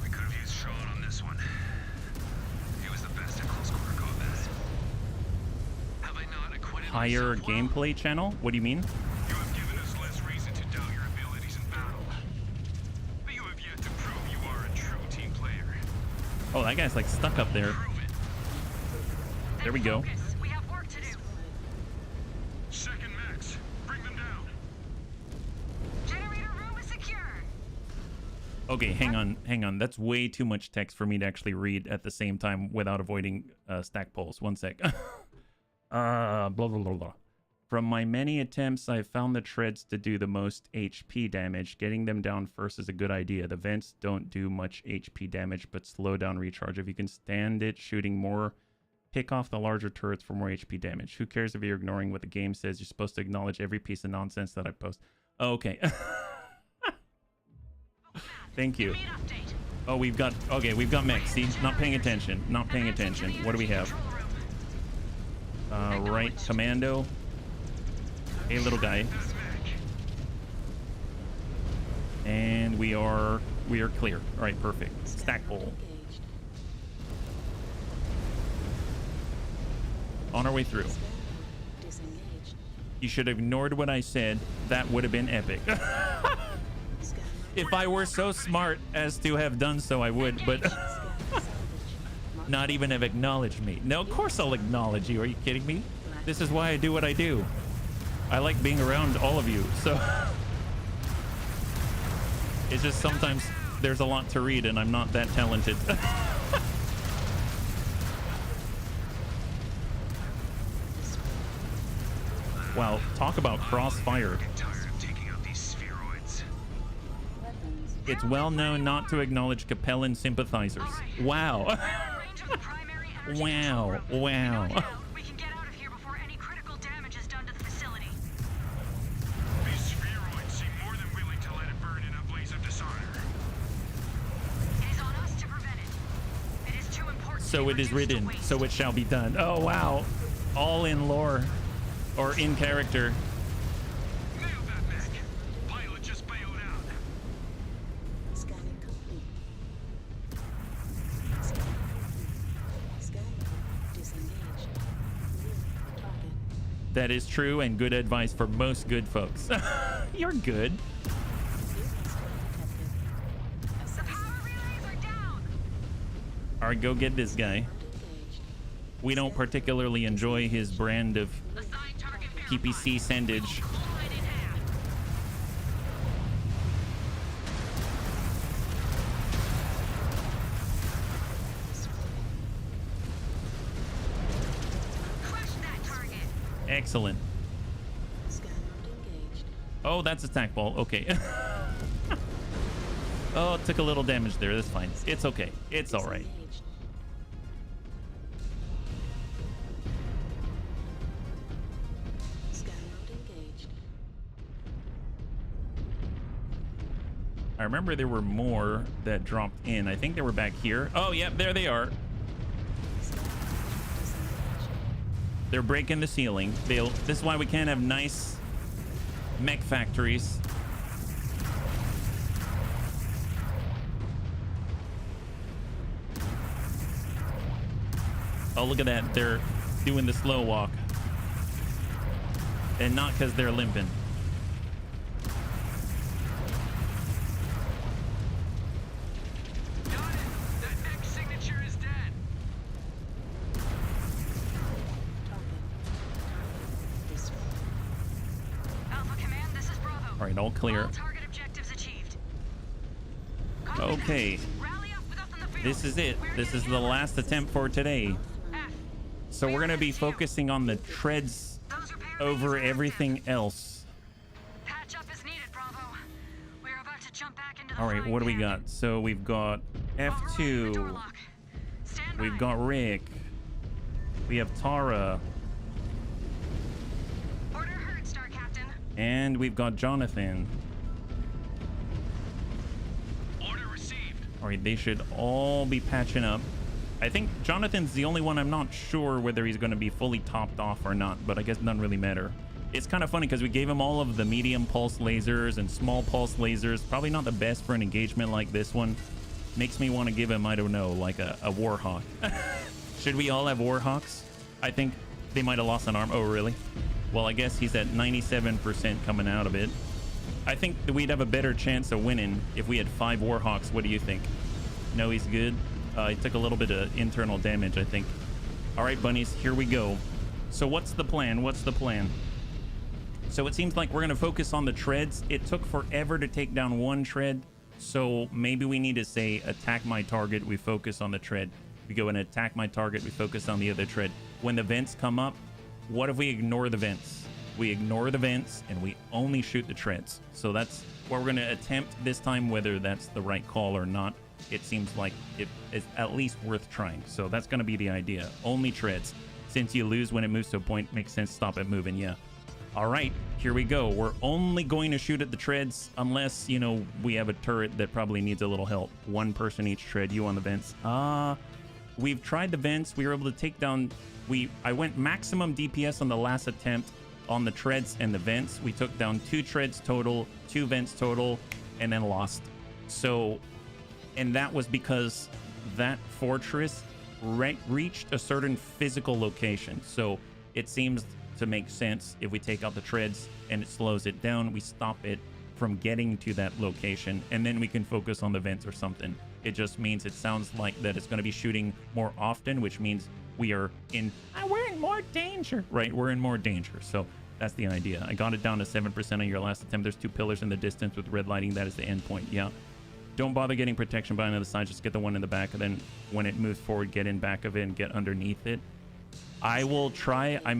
We could have used Sean on this one. He was the best at close quarter combat. Have I not acquitted Higher myself well? gameplay channel? What do you mean? You have given us less reason to doubt your abilities in battle. But you have yet to prove you are a true team player. Oh, that guy's like stuck up there. Prove it. There we go. We have work to do. Second max. Bring them down. Generator room is secure. Okay, hang on. That's way too much text for me to actually read at the same time without avoiding stack polls. One sec. Blah, blah, blah, blah. From my many attempts, I've found the treads to do the most HP damage. Getting them down first is a good idea. The vents don't do much HP damage, but slow down recharge. If you can stand it, shooting more, pick off the larger turrets for more HP damage. Who cares if you're ignoring what the game says? You're supposed to acknowledge every piece of nonsense that I post. Okay. Thank you. Oh, we've got mechs. See, not paying attention. Not paying attention. What do we have? Right, commando. Hey, little guy. And we are clear. All right, perfect. Stack pole. On our way through. Disengaged. You should have ignored what I said. That would have been epic. If I were so smart as to have done so, I would, but not even have acknowledged me. No, of course I'll acknowledge you. Are you kidding me? This is why I do what I do. I like being around all of you, so it's just sometimes there's a lot to read and I'm not that talented. Wow, talk about crossfire. Tired of taking out these spheroids. It's well known not to acknowledge Capellan sympathizers. Wow. Wow. Wow. We can get out of here before any critical damage is done to the facility. These spheroids seem more than willing to let it burn in a blaze of dishonor. It is on us to prevent it. It is too important. So it is written, so it shall be done. Oh, wow. All in lore. Or in character. Nailed that mech. Pilot just bailed out. Scanning complete. Scanning. Disengaged. Target. That is true and good advice for most good folks. You're good. Power relays are down. All right, go get this guy. We don't particularly enjoy his brand of Assigned target PPC sendage. line in half. Crush that target. Excellent. Scan mode engaged. Oh, that's attack ball. Okay. Oh, it took a little damage there. That's fine. It's okay. It's all right. Disengaged. Scan mode engaged. I remember there were more that dropped in. I think they were back here. Oh, yep, there they are. Disengaged. They're breaking the ceiling. This is why we can't have nice mech factories. Oh, look at that. They're doing the slow walk. And not because they're limping. Got it. That mech signature is dead. Alpha Command, this is Bravo. All right, all clear. All target objectives achieved. Okay. Rally up with This is it. This is the last attempt for today. So we're going to be focusing on the treads over everything else. Patch up is needed, Bravo. We're about to jump back into the All right, what do we got? So we've got F2. We've got Rick. We have Terra. Order heard, Star Captain. And we've got Jonathan. Order received. All right, they should all be patching up. I think Jonathan's the only one I'm not sure whether he's going to be fully topped off or not, but I guess it doesn't really matter. It's kind of funny because we gave him all of the medium pulse lasers and small pulse lasers. Probably not the best for an engagement like this one. Makes me want to give him, I don't know, like a Warhawk. Should we all have Warhawks? I think they might have lost an arm. Oh, really? Well, I guess he's at 97% coming out of it. I think that we'd have a better chance of winning if we had 5 Warhawks. What do you think? No, he's good. He took a little bit of internal damage, I think. All right, bunnies, here we go. So what's the plan? What's the plan? So it seems like we're going to focus on the treads. It took forever to take down one tread. So maybe we need to say, attack my target. We focus on the tread. We go and attack my target. We focus on the other tread. When the vents come up, what if we ignore the vents? We ignore the vents and we only shoot the treads. So that's what we're going to attempt this time, whether that's the right call or not. It seems like it is at least worth trying. So that's going to be the idea. Only treads. Since you lose when it moves to a point, makes sense. Stop it moving. Yeah. All right, here we go. We're only going to shoot at the treads unless, you know, we have a turret that probably needs a little help. One person each tread. You on the vents. We've tried the vents. We were able to take down... I went maximum DPS on the last attempt on the treads and the vents. We took down 2 treads total, 2 vents total, and then lost. So... And that was because that fortress reached a certain physical location. So it seems to make sense if we take out the treads and it slows it down, we stop it from getting to that location, and then we can focus on the vents or something. It just means it sounds like that it's going to be shooting more often, which means we're in more danger. Right, we're in more danger. So that's the idea. I got it down to 7% on your last attempt. There's 2 pillars in the distance with red lighting. That is the end point. Yeah. Don't bother getting protection by another side. Just get the one in the back, and then when it moves forward, get in back of it and get underneath it. I will try. I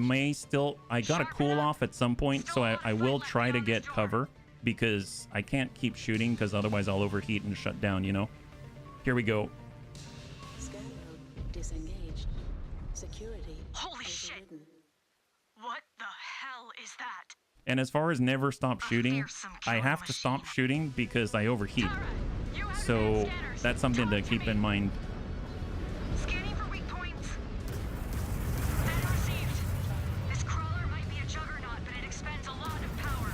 got a cool off at some point, so I will try to get cover because I can't keep shooting because otherwise I'll overheat and shut down, you know? Here we go. Scan mode disengaged. Security. Holy shit! What the hell is that? And as far as never stop shooting, I have to stop shooting because I overheat. So that's something to keep in mind. Scanning for weak points. Data received. This crawler might be a juggernaut, but it expends a lot of power.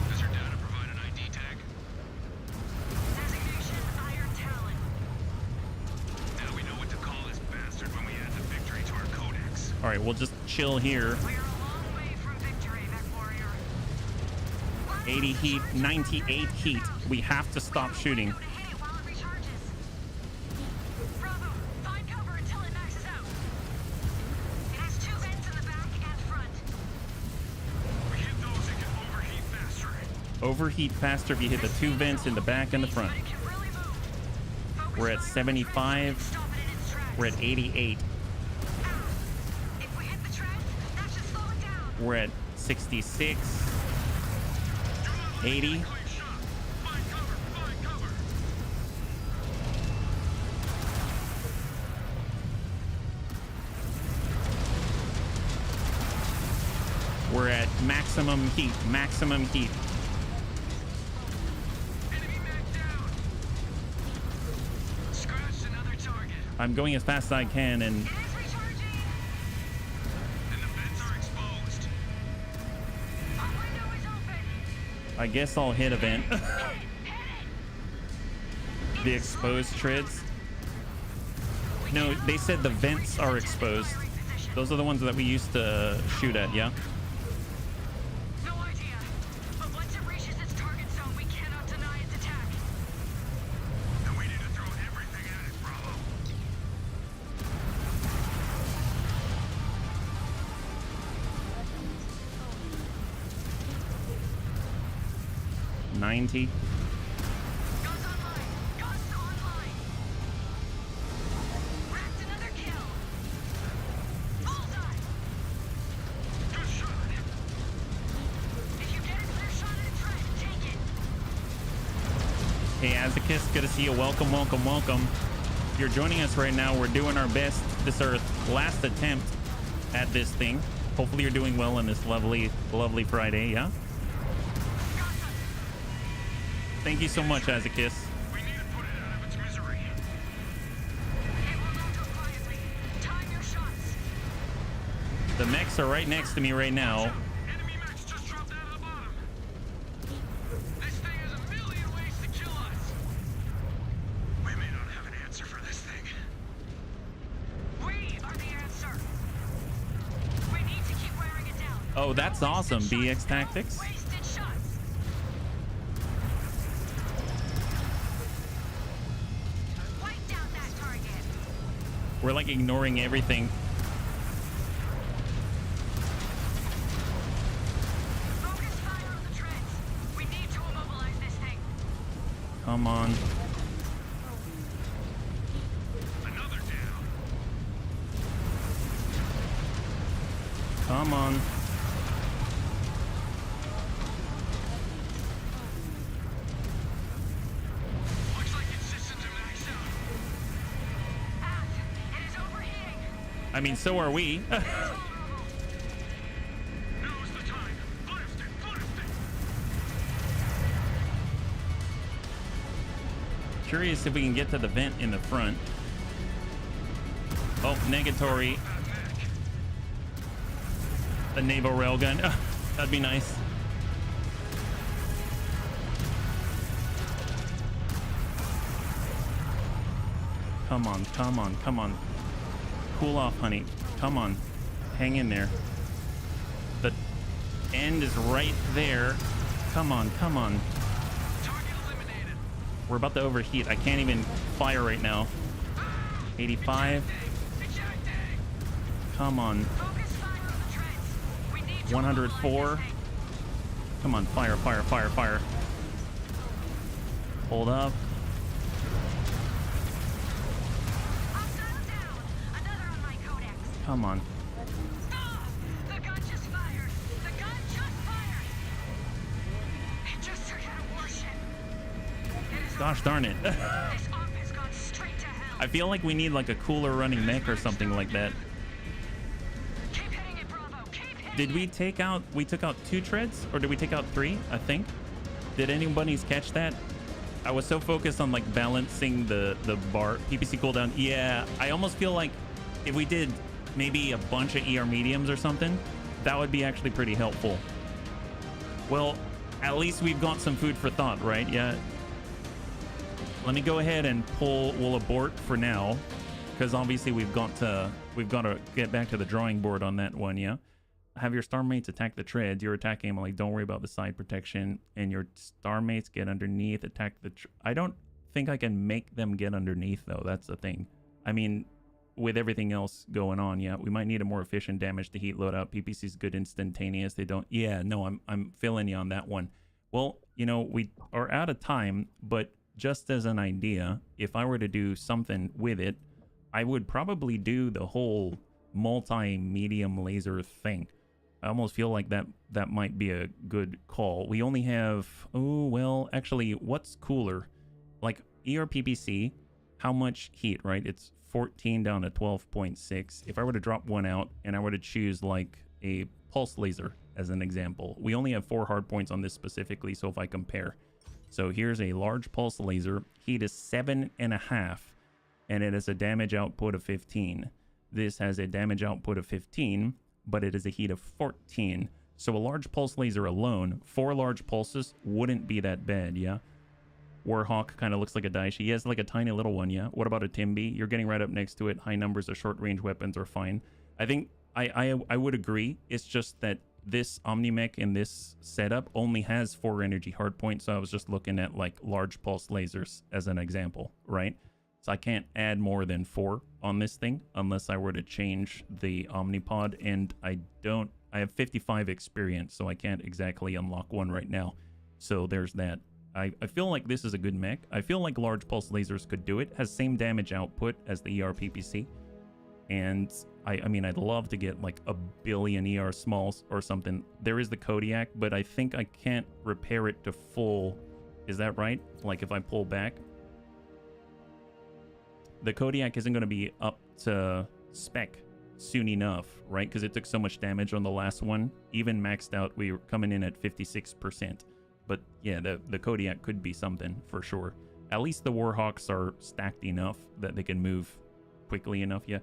Does your data provide an ID tag? Designation Iron Talon. Now we know what to call this bastard when we add the victory to our codex. All right, we'll just chill here. We're a long way from victory, Mechwarrior. 80 heat, 98 heat. We have to stop shooting. Bravo, find cover until it maxes out. It has 2 vents in the back and front. We hit those, it can overheat faster. Overheat faster if you hit the 2 vents in the back and the front. We're at 75. We're at 88. If we hit the treads, that should slow it down. We're at 66. 80. We're at maximum heat, maximum heat. Enemy mag down. Scratched another target. I'm going as fast as I can, and And the vents are exposed. A window is open. I guess I'll hit a vent. The exposed treads. No, they said the vents are exposed. Those are the ones that we used to shoot at, yeah? No idea. But once it reaches its target zone, we cannot deny its attack. Then we need to throw everything at it, Bravo. 90. Guns online. Guns online. Hey, Azakis, good to see you. Welcome, welcome, welcome. If you're joining us right now, we're doing our best. This is our last attempt at this thing. Hopefully you're doing well on this lovely, lovely Friday, yeah? Thank you so much, Azakis. We need to put it out of its misery. It will not go quietly. Time your shots. The mechs are right next to me right now. Enemy mechs just dropped out of the bottom. This thing has a million ways to kill us. We may not have an answer for this thing. We are the answer. We need to keep wearing it down. Oh, that's awesome. BX Tactics. Wasted shots. Wipe down that target. We're like ignoring everything. Focus fire on the treads. We need to immobilize this thing. Come on. Another down. Come on. Looks like its systems are maxed out. It is overheating. I mean, so are we. Now's the time. Blast it, blast it. Curious if we can get to the vent in the front. Oh, negatory. Bad mech. The naval railgun. That'd be nice. Come on, come on, come on. Cool off, honey. Come on. Hang in there. The end is right there. Come on, come on. Target eliminated. We're about to overheat. I can't even fire right now. 85. Ejecting. Come on. Focus fire on the treads. We need to 104. immobilize this thing. Come on, fire, fire, fire, fire. Hold up. Hostile down. Another on my codex. Come on. Ah! The gun just fired. The gun just fired. It just took out a warship. It is Gosh darn it. This op has gone straight to hell. I feel like we need like a cooler running mech or something like that. Keep hitting it, Bravo. Keep hitting Did we take out, we took out 2 treads or did we take out 3? I think. Did anybody's catch that? I was so focused on like balancing the bar PPC cooldown. Yeah, I almost feel like if we did maybe a bunch of ER mediums or something, that would be actually pretty helpful. Well, at least we've got some food for thought, right? Yeah. Let me go ahead and we'll abort for now, because obviously we've got to get back to the drawing board on that one. Yeah. Have your star mates attack the treads. You're attacking them, like, don't worry about the side protection, and your star mates get underneath, attack the I don't think I can make them get underneath though. That's the thing. I mean, with everything else going on, yeah, we might need a more efficient damage to heat loadout. PPC's good instantaneous. They don't. Yeah, no, I'm feeling you on that one. Well, you know, we are out of time, but just as an idea, if I were to do something with it, I would probably do the whole multi-medium laser thing. I almost feel like that might be a good call. We only have, oh, well, actually, what's cooler? Like ERPPC, how much heat, right? It's 14 down to 12.6. If I were to drop one out and I were to choose like a pulse laser as an example, we only have 4 hard points on this specifically. So if I compare, so here's a large pulse laser, heat is 7.5, and it has a damage output of 15. This has a damage output of 15, but it is a heat of 14. So a large pulse laser alone, 4 large pulses wouldn't be that bad, yeah? Warhawk kind of looks like a Daishi. He has like a tiny little one, yeah? What about a Timby? You're getting right up next to it. High numbers of short-range weapons are fine. I think I would agree. It's just that this Omnimech in this setup only has 4 energy hardpoints, so I was just looking at like large pulse lasers as an example, right? So I can't add more than 4 on this thing unless I were to change the Omnipod, and I have 55 experience, so I can't exactly unlock one right now. So there's that. I feel like this is a good mech. I feel like large pulse lasers could do it. Has same damage output as the ERPPC. And I mean, I'd love to get like a billion ER smalls or something. There is the Kodiak, but I think I can't repair it to full Is that right? Like if I pull back, the Kodiak isn't going to be up to spec soon enough, right? Because it took so much damage on the last one. Even maxed out, we were coming in at 56%. But yeah, the Kodiak could be something for sure. At least the Warhawks are stacked enough that they can move quickly enough. Yeah,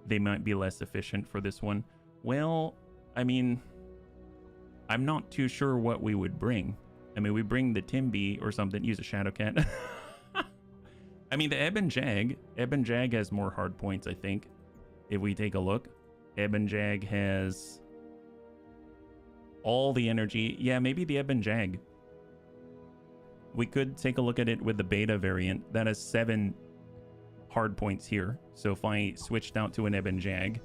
they might be less efficient for this one. Well, I mean, I'm not too sure what we would bring. I mean, we bring the Timby or something, use a Shadowcat. I mean, the Ebon Jag has more hard points, I think. If we take a look, Ebon Jag has all the energy. Yeah, maybe the Ebon Jag. We could take a look at it with the beta variant. That has 7 hard points here. So if I switched out to an Ebon Jag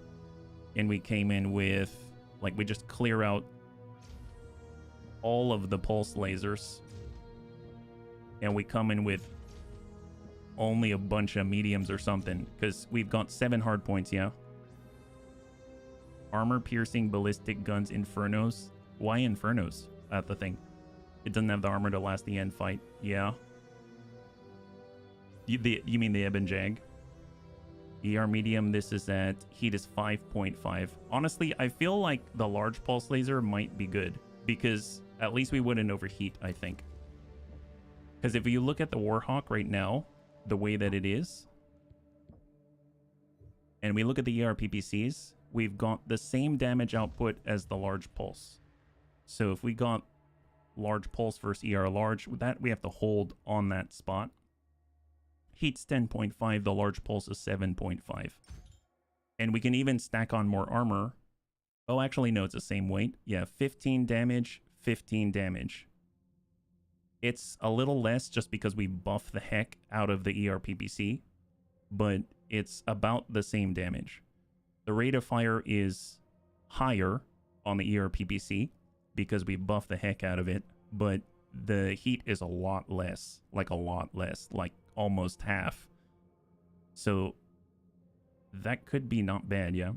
and we came in with, like, we just clear out all of the pulse lasers and we come in with only a bunch of mediums or something, because we've got 7 hard points. Yeah, armor piercing ballistic guns, Infernos. Why Infernos? That's the thing. It doesn't have the armor to last the end fight. Yeah. You mean the Ebon Jag? ER medium, this is at heat is 5.5. Honestly, I feel like the large pulse laser might be good, because at least we wouldn't overheat, I think. Because if you look at the Warhawk right now, the way that it is, and we look at the ER PPCs, we've got the same damage output as the large pulse. So if we got large pulse versus ER large, that we have to hold on that spot. Heat's 10.5, the large pulse is 7.5. And we can even stack on more armor. Oh, actually, no, it's the same weight. Yeah, 15 damage, 15 damage. It's a little less just because we buff the heck out of the ER PPC, but it's about the same damage. The rate of fire is higher on the ER PPC because we buff the heck out of it, but the heat is a lot less, like almost half. So that could be not bad, yeah.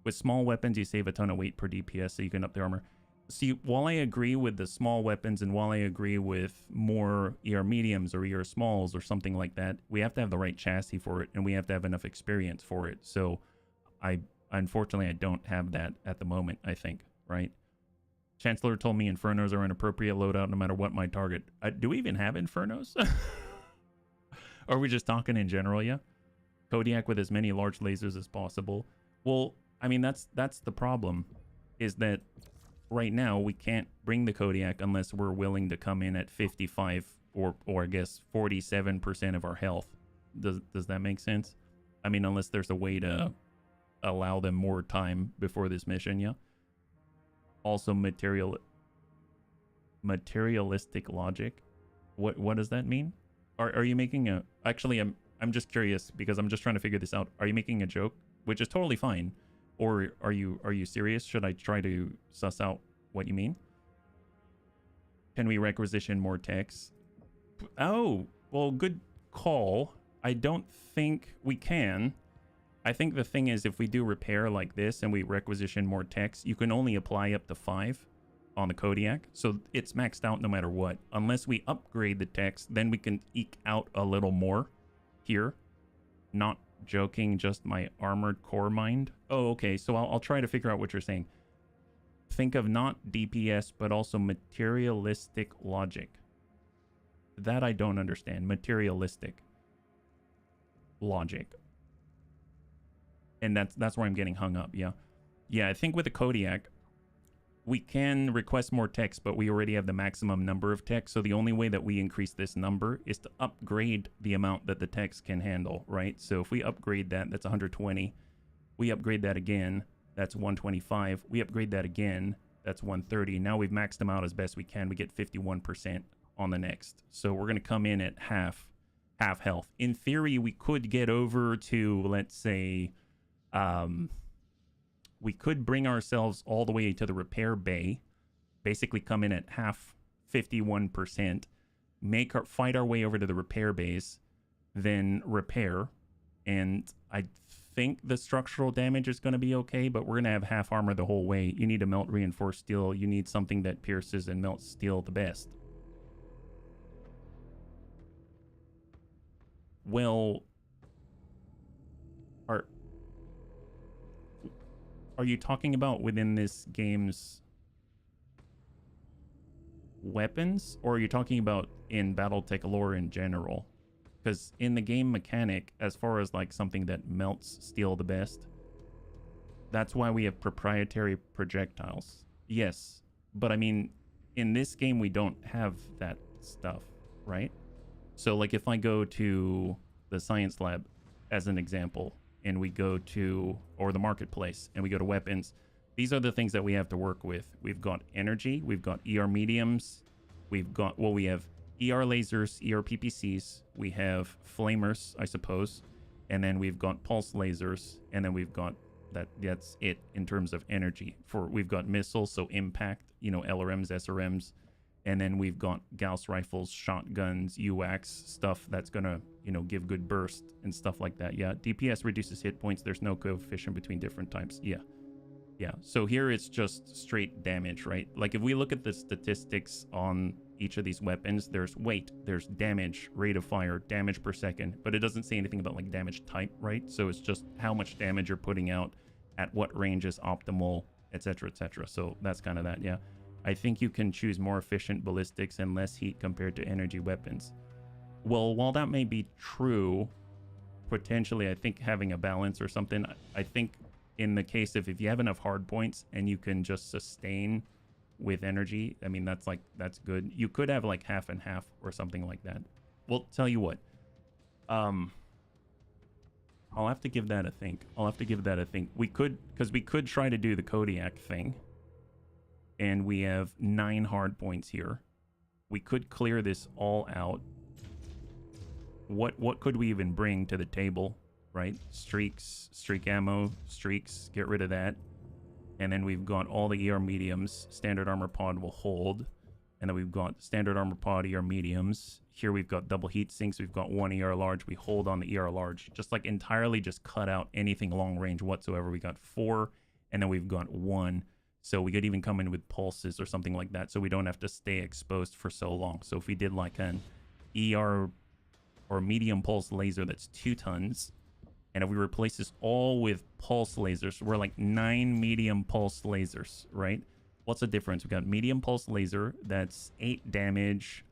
With small weapons, you save a ton of weight per DPS, so you can up the armor. See, while I agree with the small weapons and while I agree with more ER mediums or ER smalls or something like that, we have to have the right chassis for it and we have to have enough experience for it. So unfortunately, I don't have that at the moment, I think, right? Chancellor told me Infernos are an appropriate loadout no matter what my target. Do we even have Infernos? Or are we just talking in general, yeah? Kodiak with as many large lasers as possible. Well, I mean, that's the problem, is that right now we can't bring the Kodiak unless we're willing to come in at 55 or I guess 47% of our health. Does that make sense? I mean, unless there's a way to allow them more time before this mission, yeah? Also materialistic logic. What does that mean? Are you making a... Actually, I'm just curious because I'm just trying to figure this out. Are you making a joke? Which is totally fine. Or are you serious? Should I try to suss out what you mean? Can we requisition more techs? Oh, well, good call. I don't think we can. I think the thing is, if we do repair like this and we requisition more techs, you can only apply up to 5 on the Kodiak. So it's maxed out no matter what. Unless we upgrade the techs, then we can eke out a little more here. Not joking, just my armored core mind. Oh, okay, so I'll try to figure out what you're saying. Think of not DPS, but also materialistic logic. That I don't understand. Materialistic logic. And that's where I'm getting hung up, yeah. Yeah, I think with the Kodiak, we can request more techs, but we already have the maximum number of techs, so the only way that we increase this number is to upgrade the amount that the techs can handle, right? So if we upgrade that, that's 120. We upgrade that again, that's 125. We upgrade that again, that's 130. Now we've maxed them out as best we can. We get 51% on the next. So we're going to come in at half health. In theory, we could get over to, let's say... we could bring ourselves all the way to the repair bay, basically come in at half, 51%, fight our way over to the repair bays, then repair, and I think the structural damage is going to be okay, but we're going to have half armor the whole way. You need to melt reinforced steel. You need something that pierces and melts steel the best. Well, are you talking about within this game's weapons, or are you talking about in Battletech lore in general? Because in the game mechanic, as far as like something that melts steel the best, that's why we have proprietary projectiles. Yes, but I mean, in this game we don't have that stuff, right? So like if I go to the science lab as an example, and we go to, or the marketplace, and we go to weapons, these are the things that we have to work with. We've got energy, we've got ER mediums, we've got, well, we have ER lasers, ER PPCs, we have flamers, I suppose, and then we've got pulse lasers, and then we've got that's it in terms of energy. We've got missiles, so impact, you know, LRMs, SRMs, and then we've got Gauss rifles, shotguns, UACs, stuff that's gonna, you know, give good burst and stuff like that. Yeah, DPS reduces hit points. There's no coefficient between different types. Yeah. So here it's just straight damage, right? Like if we look at the statistics on each of these weapons, there's weight, there's damage, rate of fire, damage per second, but it doesn't say anything about like damage type, right? So it's just how much damage you're putting out, at what range is optimal, etc., etc. So that's kind of that. Yeah. I think you can choose more efficient ballistics and less heat compared to energy weapons. Well, while that may be true, potentially, I think having a balance or something, I think in the case of if you have enough hard points and you can just sustain with energy, I mean, that's good. You could have like half and half or something like that. Well, tell you what, I'll have to give that a think. We could try to do the Kodiak thing. And we have 9 hard points here. We could clear this all out. What could we even bring to the table, right? Streaks, streak ammo, streaks, get rid of that. And then we've got all the ER mediums. Standard armor pod will hold. And then we've got standard armor pod, ER mediums. Here we've got double heat sinks. We've got 1 ER large. We hold on the ER large. Just like entirely just cut out anything long range whatsoever. We got 4, and then we've got 1. So we could even come in with pulses or something like that, so we don't have to stay exposed for so long. So if we did like an ER or medium pulse laser that's 2 tons, and if we replace this all with pulse lasers, we're like 9 medium pulse lasers, right? What's the difference? We've got medium pulse laser, that's 8 damage.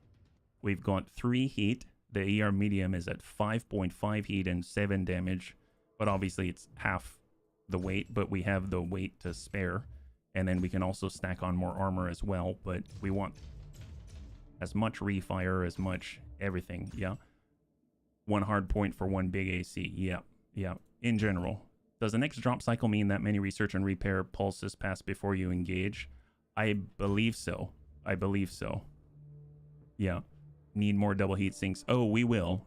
We've got 3 heat. The ER medium is at 5.5 heat and 7 damage, but obviously it's half the weight, but we have the weight to spare. And then we can also stack on more armor as well, but we want as much refire, as much everything, yeah? 1 hard point for 1 big AC, yeah, in general. Does the next drop cycle mean that many research and repair pulses pass before you engage? I believe so. Yeah. Need more double heat sinks. Oh, we will,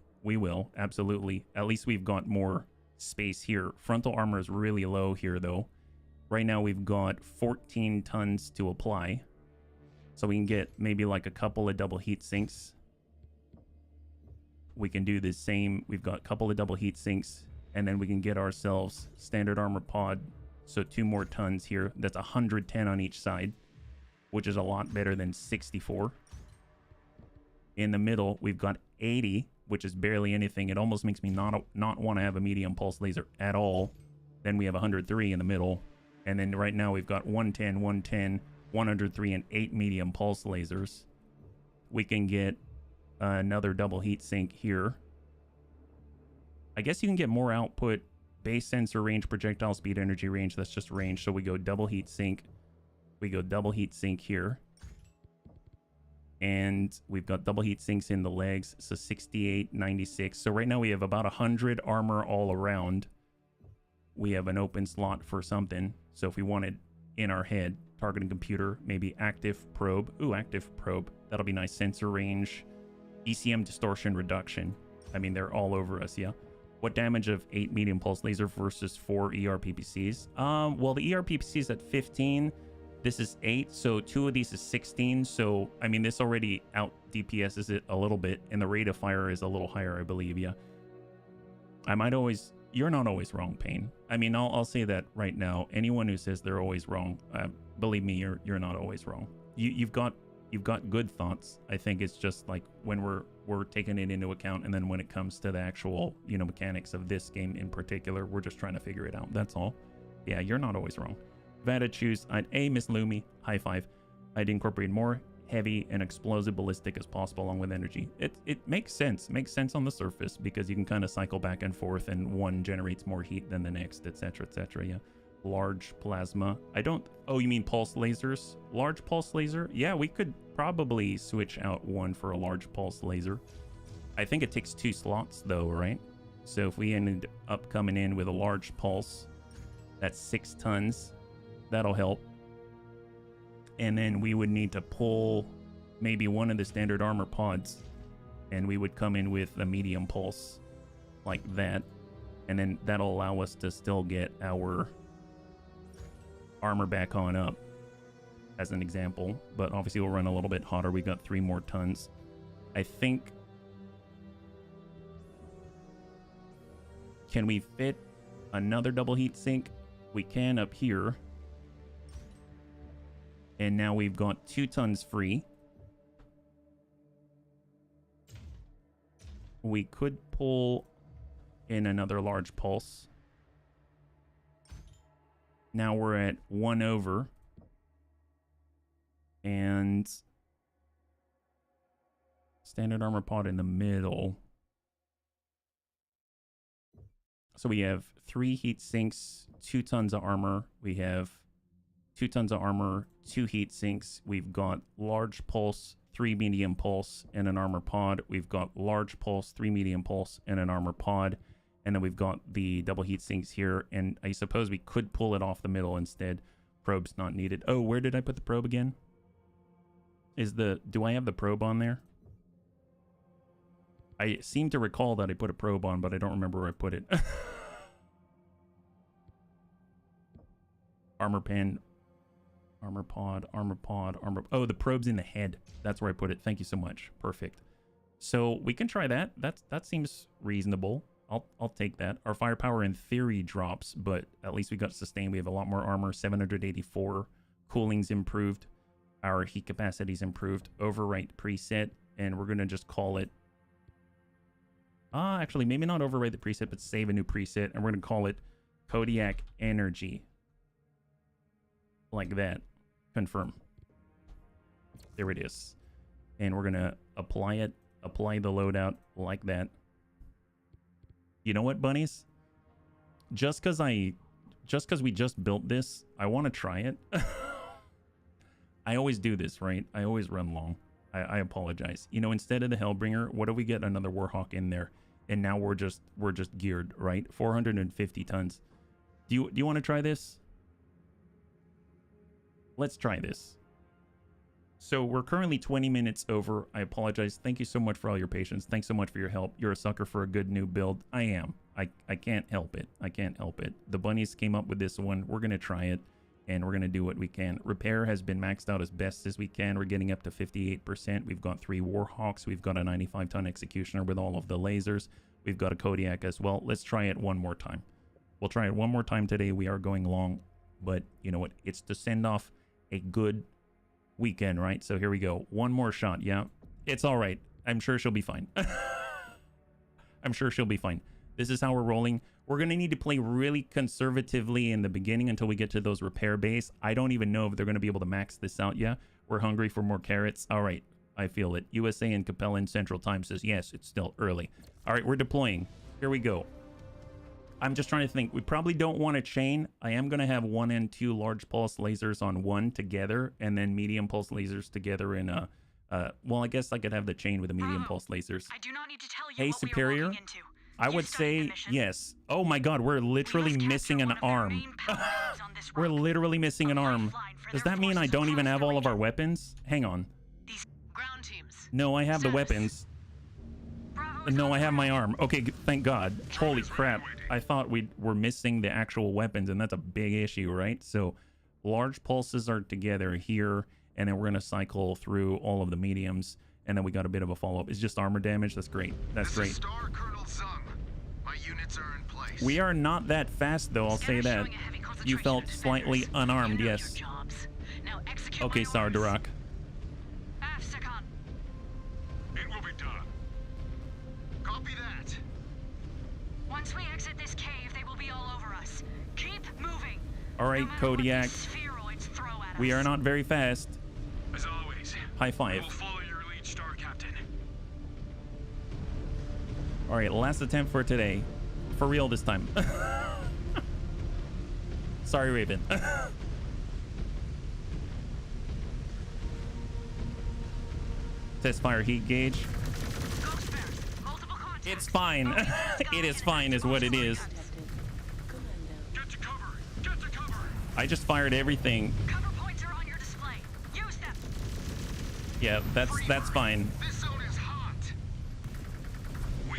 absolutely. At least we've got more space here. Frontal armor is really low here, though. Right now we've got 14 tons to apply. So we can get maybe like a couple of double heat sinks. We can do the same. We've got a couple of double heat sinks, and then we can get ourselves standard armor pod. So 2 more tons here. That's 110 on each side, which is a lot better than 64. In the middle, we've got 80, which is barely anything. It almost makes me not want to have a medium pulse laser at all. Then we have 103 in the middle. And then right now we've got 110, 110, 103, and 8 medium pulse lasers. We can get another double heat sink here. I guess you can get more output. Base sensor range, projectile speed, energy range. That's just range. So we go double heat sink. We go double heat sink here. And we've got double heat sinks in the legs. So 68, 96. So right now we have about 100 armor all around. We have an open slot for something. So if we wanted in our head, targeting computer, maybe active probe. Ooh, active probe. That'll be nice. Sensor range. ECM distortion reduction. I mean, they're all over us, yeah. What damage of 8 medium pulse laser versus 4 ER PPCs? Well, the ER PPC is at 15. This is 8, so 2 of these is 16. So, I mean, this already out DPSs it a little bit, and the rate of fire is a little higher, I believe, yeah. You're not always wrong, Pain. I mean, I'll say that right now. Anyone who says they're always wrong, believe me, you're not always wrong. You've got you've got good thoughts. I think it's just like when we're taking it into account, and then when it comes to the actual, you know, mechanics of this game in particular, we're just trying to figure it out. That's all. Yeah, you're not always wrong. If I had to choose, Miss Lumi, high five. I'd incorporate more heavy and explosive ballistic as possible along with energy. It makes sense. Makes sense on the surface because you can kind of cycle back and forth, and one generates more heat than the next, etc., etc. Yeah. Large plasma. I don't... Oh, you mean pulse lasers? Large pulse laser? Yeah, we could probably switch out one for a large pulse laser. I think it takes 2 slots though, right? So if we ended up coming in with a large pulse, that's 6 tons. That'll help. And then we would need to pull maybe one of the standard armor pods, and we would come in with a medium pulse like that. And then that'll allow us to still get our armor back on up as an example, but obviously we'll run a little bit hotter. We got 3 more tons. I think, can we fit another double heat sink? We can up here, and now we've got 2 tons free. We could pull in another large pulse. Now we're at 1 over. And standard armor pod in the middle. So we have 3 heat sinks, 2 tons of armor. We have 2 tons of armor, 2 heat sinks. We've got large pulse, 3 medium pulse, and an armor pod. We've got large pulse, 3 medium pulse, and an armor pod. And then we've got the double heat sinks here, and I suppose we could pull it off the middle instead. Probe's not needed. Oh, where did I put the probe again? Do I have the probe on there? I seem to recall that I put a probe on, but I don't remember where I put it. Armor pen, armor pod, armor pod, armor... Oh, the probe's in the head. That's where I put it. Thank you so much. Perfect. So we can try that. That seems reasonable. I'll take that. Our firepower in theory drops, but at least we got sustain. We have a lot more armor, 784. Cooling's improved. Our heat capacity's improved. Overwrite preset, and we're going to just call it... actually, maybe not overwrite the preset, but save a new preset, and we're going to call it Kodiak Energy. Like that. Confirm. There it is. And we're going to apply it. Apply the loadout like that. You know what, bunnies? Just because we just built this, I want to try it. I always do this, right? I always run long. I apologize. You know, instead of the Hellbringer, what if we get another Warhawk in there? And now we're just geared, right? 450 tons. Do you want to try this? Let's try this. So we're currently 20 minutes over. I apologize. Thank you so much for all your patience. Thanks so much for your help. You're a sucker for a good new build. I am. I can't help it. I can't help it. The bunnies came up with this one. We're going to try it, and we're going to do what we can. Repair has been maxed out as best as we can. We're getting up to 58%. We've got 3 Warhawks. We've got a 95-ton Executioner with all of the lasers. We've got a Kodiak as well. Let's try it one more time. We'll try it one more time today. We are going long, but you know what? It's to send off a good weekend, right? So here we go. One more shot. Yeah, it's all right. I'm sure she'll be fine. I'm sure she'll be fine. This is how we're rolling. We're going to need to play really conservatively in the beginning until we get to those repair bays. I don't even know if they're going to be able to max this out. Yeah, we're hungry for more carrots. All right, I feel it. USA and Capellan Central Time says yes, it's still early. All right, we're deploying. Here we go. I'm just trying to think. We probably don't want to chain. I am going to have 1 and 2 large pulse lasers on one together, and then medium pulse lasers together in a... well, I guess I could have the chain with the medium pulse lasers. I do not need to tell you Hey, what Superior, we are walking into. I would say yes. Oh my god, we're literally missing an arm. We're literally missing an arm. Does that mean I don't even have all of our weapons? Hang on. These ground teams. No, I have the weapons. No, I have my arm. Okay, thank God. Holy crap. I thought we were missing the actual weapons, and that's a big issue, right? So large pulses are together here, and then we're going to cycle through all of the mediums, and then we got a bit of a follow-up. It's just armor damage. That's great. That's great. Star Colonel Zung. My units are in place. We are not that fast, though. I'll say that. You felt slightly unarmed, yes. Okay, Sardarak. All right, Kodiak. We are not very fast. As always, High five. we'll follow your lead, Star Captain. All right, last attempt for today. For real this time. Sorry, Raven. Test fire heat gauge. It's fine. It is fine is what it is. Get to cover! Get to cover! I just fired everything. Cover points are on your display. Use them. Yeah, that's fine. This zone is hot.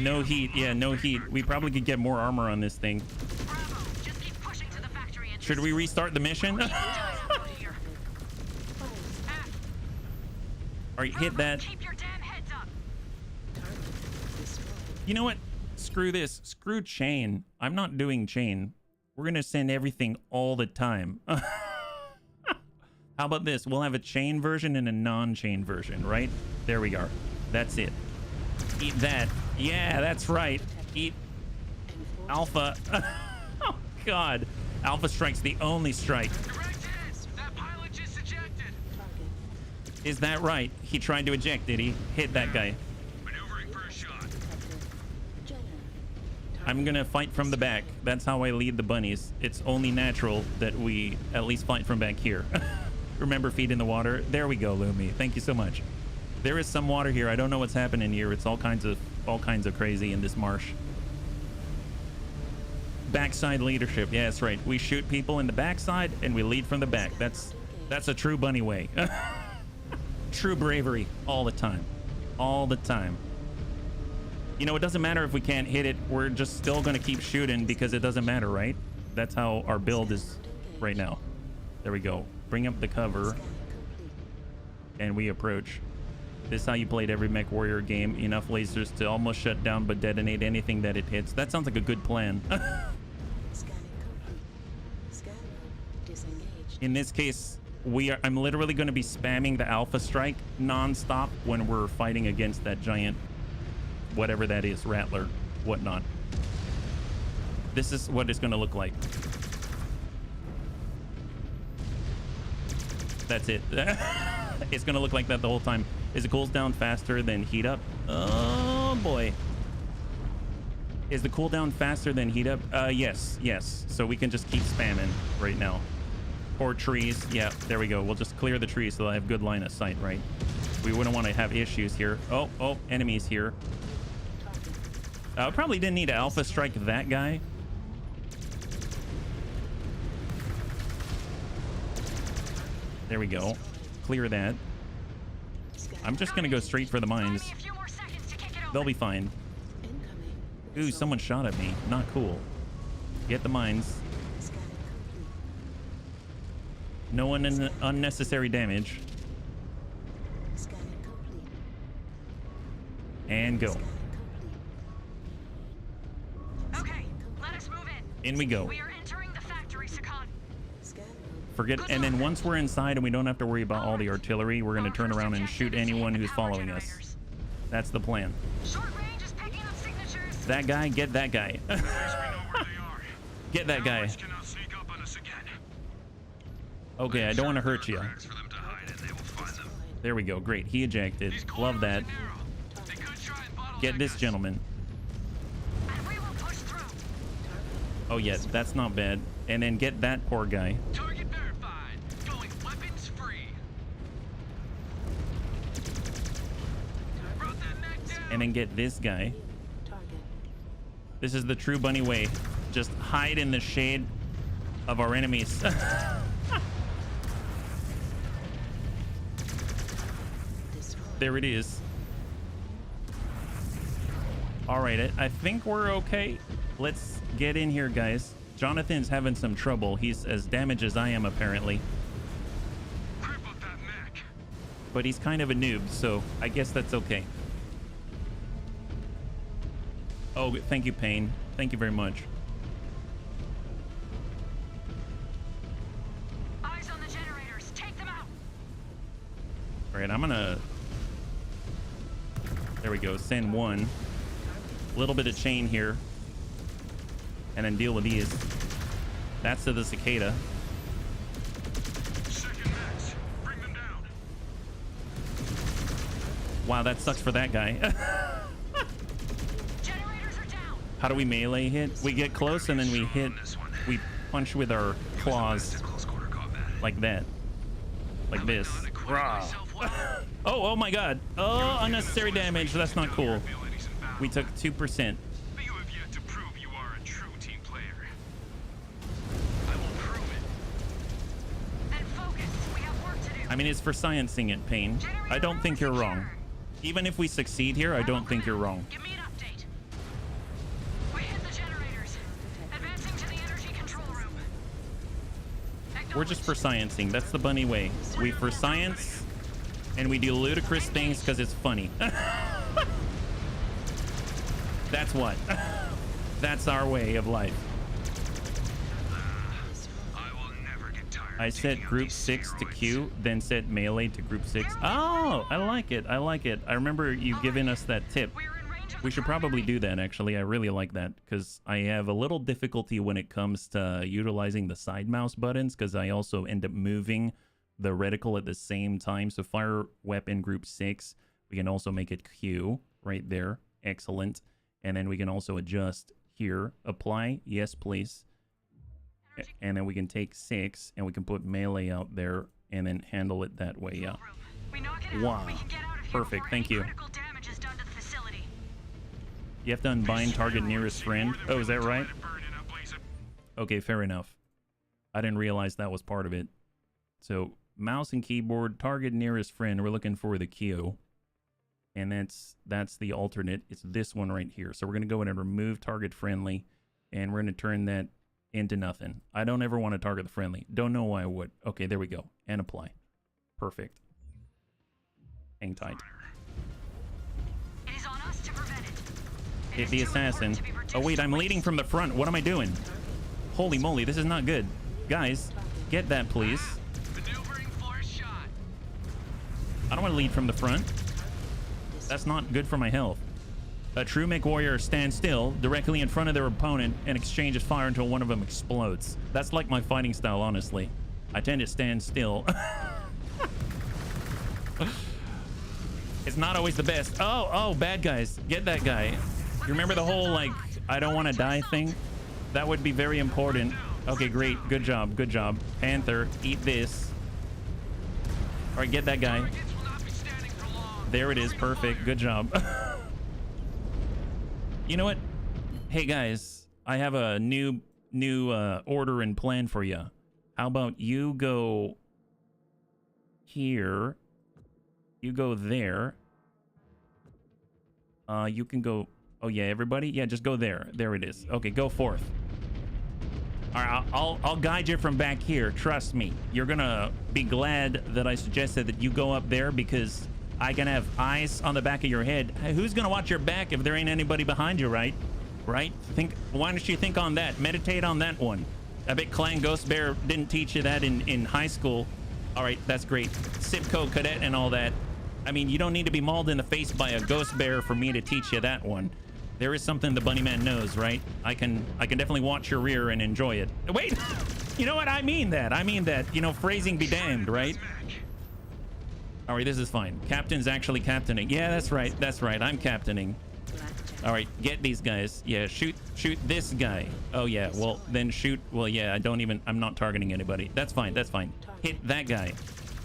No heat. Yeah, no heat. We probably could get more armor on this thing. Bravo. Just keep pushing to the factory and Should we restart the mission? All right, hit that. keep your damn heads up. You know what? Screw this. Screw chain. I'm not doing chain. We're going to send everything all the time. How about this? We'll have a chain version and a non-chain version, right? There we are. That's it. Eat that. Yeah, that's right. Eat Alpha. Oh, God. Alpha Strike's the only strike. That pilot just ejected. Is that right? He tried to eject, did he? Hit that guy. Maneuvering for a shot. I'm gonna fight from the back. That's how I lead the bunnies. It's only natural that we at least fight from back here. Remember, feet in the water. There we go, Lumi. Thank you so much. There is some water here. I don't know what's happening here. It's all kinds of crazy in this marsh. Backside leadership. Yeah, that's right. We shoot people in the backside and we lead from the back. That's a true bunny way. True bravery all the time. All the time. You know, it doesn't matter if we can't hit it. We're just still going to keep shooting because it doesn't matter, right? That's how our build is right now. There we go. Bring up the cover. And we approach. This is how you played every Mechwarrior game. Enough lasers to almost shut down but detonate anything that it hits. That sounds like a good plan. In this case, I'm literally going to be spamming the Alpha Strike non-stop when we're fighting against that giant, whatever that is, Rattler, whatnot. This is what it's going to look like. That's it. It's going to look like that the whole time. Is it cools down faster than heat up? Oh boy. Is the cooldown faster than heat up? Yes. So we can just keep spamming right now. Or trees. Yeah, there we go. We'll just clear the trees so I have good line of sight, right? We wouldn't want to have issues here. Oh, enemies here. Probably didn't need to Alpha Strike that guy. There we go. Clear that. I'm just gonna go straight for the mines. They'll be fine. Ooh, someone shot at me. Not cool. Get the mines. No unnecessary damage. And go. Okay, let us move in. In we go. We are entering the factory, Sakan. Forget, and then once we're inside and we don't have to worry about all the artillery, we're going to turn around and shoot anyone who's following us. That's the plan. Short range is picking up signatures. That guy, get that guy. Get that guy. Okay, I don't want to hurt you. There we go. Great. He ejected. Love that. Get this gentleman. Oh, yes. That's not bad. And then get that poor guy. Target verified. Going weapons free. Brought that mech down. And then get this guy. This is the true bunny way. Just hide in the shade of our enemies. There it is. All right, I think we're okay. Let's get in here, guys. Jonathan's having some trouble. He's as damaged as I am, apparently. But he's kind of a noob, so I guess that's okay. Oh, thank you, Payne. Thank you very much. Eyes on the generators. Take them out. All right, I'm gonna... There we go. Send one. A little bit of chain here. And then deal with these. That's to the cicada. Wow, that sucks for that guy. Generators are down. How do we melee hit? We get close and then we hit. We punch with our claws like that, like this. Oh my God! Oh, unnecessary damage. That's not cool. We took 2%. But you have yet to prove you are a true team player. I will prove it. Then focus. We have work to do. I mean, it's for sciencing it, Pain. I don't think you're wrong. Even if we succeed here, I don't think you're wrong. Give me an update. We hit the generators. Advancing to the energy control room. We're just for sciencing. That's the bunny way. We for science, and we do ludicrous things because it's funny. That's what. That's our way of life. I set group 6 to Q, then set melee to group 6. Oh, I like it. I like it. I remember you giving us that tip. We should probably do that, actually. I really like that because I have a little difficulty when it comes to utilizing the side mouse buttons because I also end up moving the reticle at the same time. So fire weapon group 6, we can also make it Q right there. Excellent. And then we can also adjust here. Apply. Yes, please. And then we can take 6 and we can put melee out there and then handle it that way. Yeah. Wow. Perfect. Thank you. You have to unbind target nearest friend. Oh, is that right? Okay, fair enough. I didn't realize that was part of it. So mouse and keyboard, target nearest friend. We're looking for the Q. And that's the alternate. It's this one right here. So we're going to go in and remove target friendly. And we're going to turn that into nothing. I don't ever want to target the friendly. Don't know why I would. Okay, there we go. And apply. Perfect. Hang tight. It is on us to prevent it. Hit the assassin. Oh wait, I'm leading from the front. What am I doing? Holy moly, this is not good. Guys, get that please. I don't want to lead from the front. That's not good for my health. A true Mechwarrior stands still directly in front of their opponent and exchanges fire until one of them explodes. That's like my fighting style, honestly. I tend to stand still. It's not always the best. Oh, bad guys. Get that guy. You remember the whole, like, I don't want to die thing? That would be very important. Okay, great. Good job. Good job. Panther, eat this. All right, get that guy. There it is. Perfect. Good job. You know what? Hey, guys. I have a new order and plan for you. How about you go here? You go there. You can go... Oh, yeah, everybody? Yeah, just go there. There it is. Okay, go forth. All right, I'll guide you from back here. Trust me. You're going to be glad that I suggested that you go up there because I can have eyes on the back of your head. Hey, who's going to watch your back if there ain't anybody behind you, right? Right? Why don't you think on that? Meditate on that one. I bet Clan Ghost Bear didn't teach you that in high school. All right, that's great. Sipco Cadet and all that. I mean, you don't need to be mauled in the face by a ghost bear for me to teach you that one. There is something the bunny man knows, right? I can definitely watch your rear and enjoy it. Wait, you know what? I mean that. You know, phrasing be damned, right? All right, this is fine. Captain's actually captaining. Yeah, that's right. That's right. I'm captaining. All right, get these guys. Yeah, shoot this guy. Oh yeah, well then shoot. Well, yeah, I'm not targeting anybody. That's fine. That's fine. Hit that guy.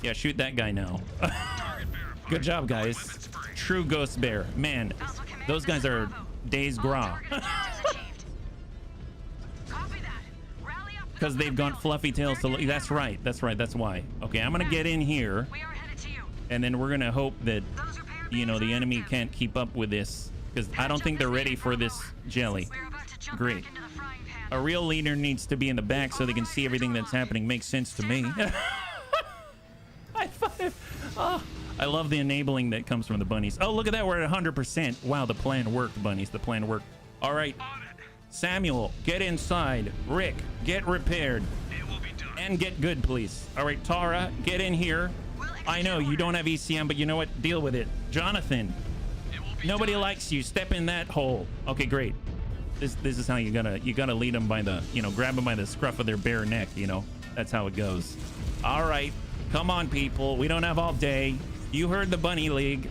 Yeah, shoot that guy now. Good job, guys. True ghost bear. Man, those guys are days gras. Because they've got fluffy tails to look. That's right. That's right. That's why. Okay, I'm going to get in here. And then we're going to hope that, you know, the enemy can't keep up with this. Because I don't think they're ready for this jelly. Great. A real leader needs to be in the back so they can see everything that's happening. Makes sense to me. High five. Oh, I love the enabling that comes from the bunnies. Oh, look at that. We're at 100%. Wow, the plan worked, bunnies. The plan worked. All right. Samuel, get inside. Rick, get repaired. And get good, please. All right, Tara, get in here. I know you don't have ECM, but you know what? Deal with it. Jonathan, nobody likes you. Step in that hole. Okay, great. This is how you gotta lead them by the, you know, grab them by the scruff of their bare neck, you know. That's how it goes. All right. Come on, people. We don't have all day. You heard the Bunny League.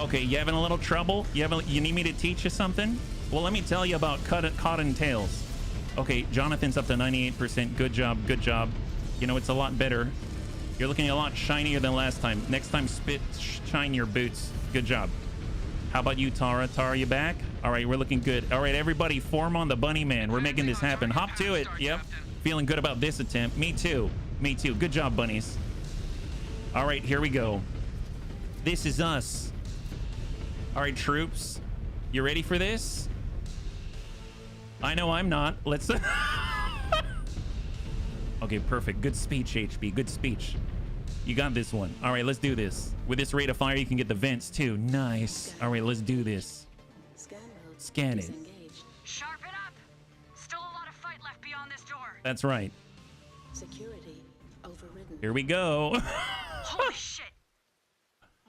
Okay, you having a little trouble? You need me to teach you something? Well, let me tell you about cotton tails. Okay, Jonathan's up to 98%. Good job, good job. You know, it's a lot better. You're looking a lot shinier than last time. Next time, shine your boots. Good job. How about you, Tara? Tara, you back? All right, we're looking good. All right, everybody, form on the bunny man. We're making this happen. Hop to it. Yep. Feeling good about this attempt. Me too. Me too. Good job, bunnies. All right, here we go. This is us. All right, troops. You ready for this? I know I'm not. Let's... Okay, perfect. Good speech, HB. Good speech. You got this one. All right, let's do this. With this rate of fire, you can get the vents too. Nice. All right, let's do this. Scan it. Sharpen up. Still a lot of fight left beyond this door. That's right. Security overridden. Here we go. Holy shit.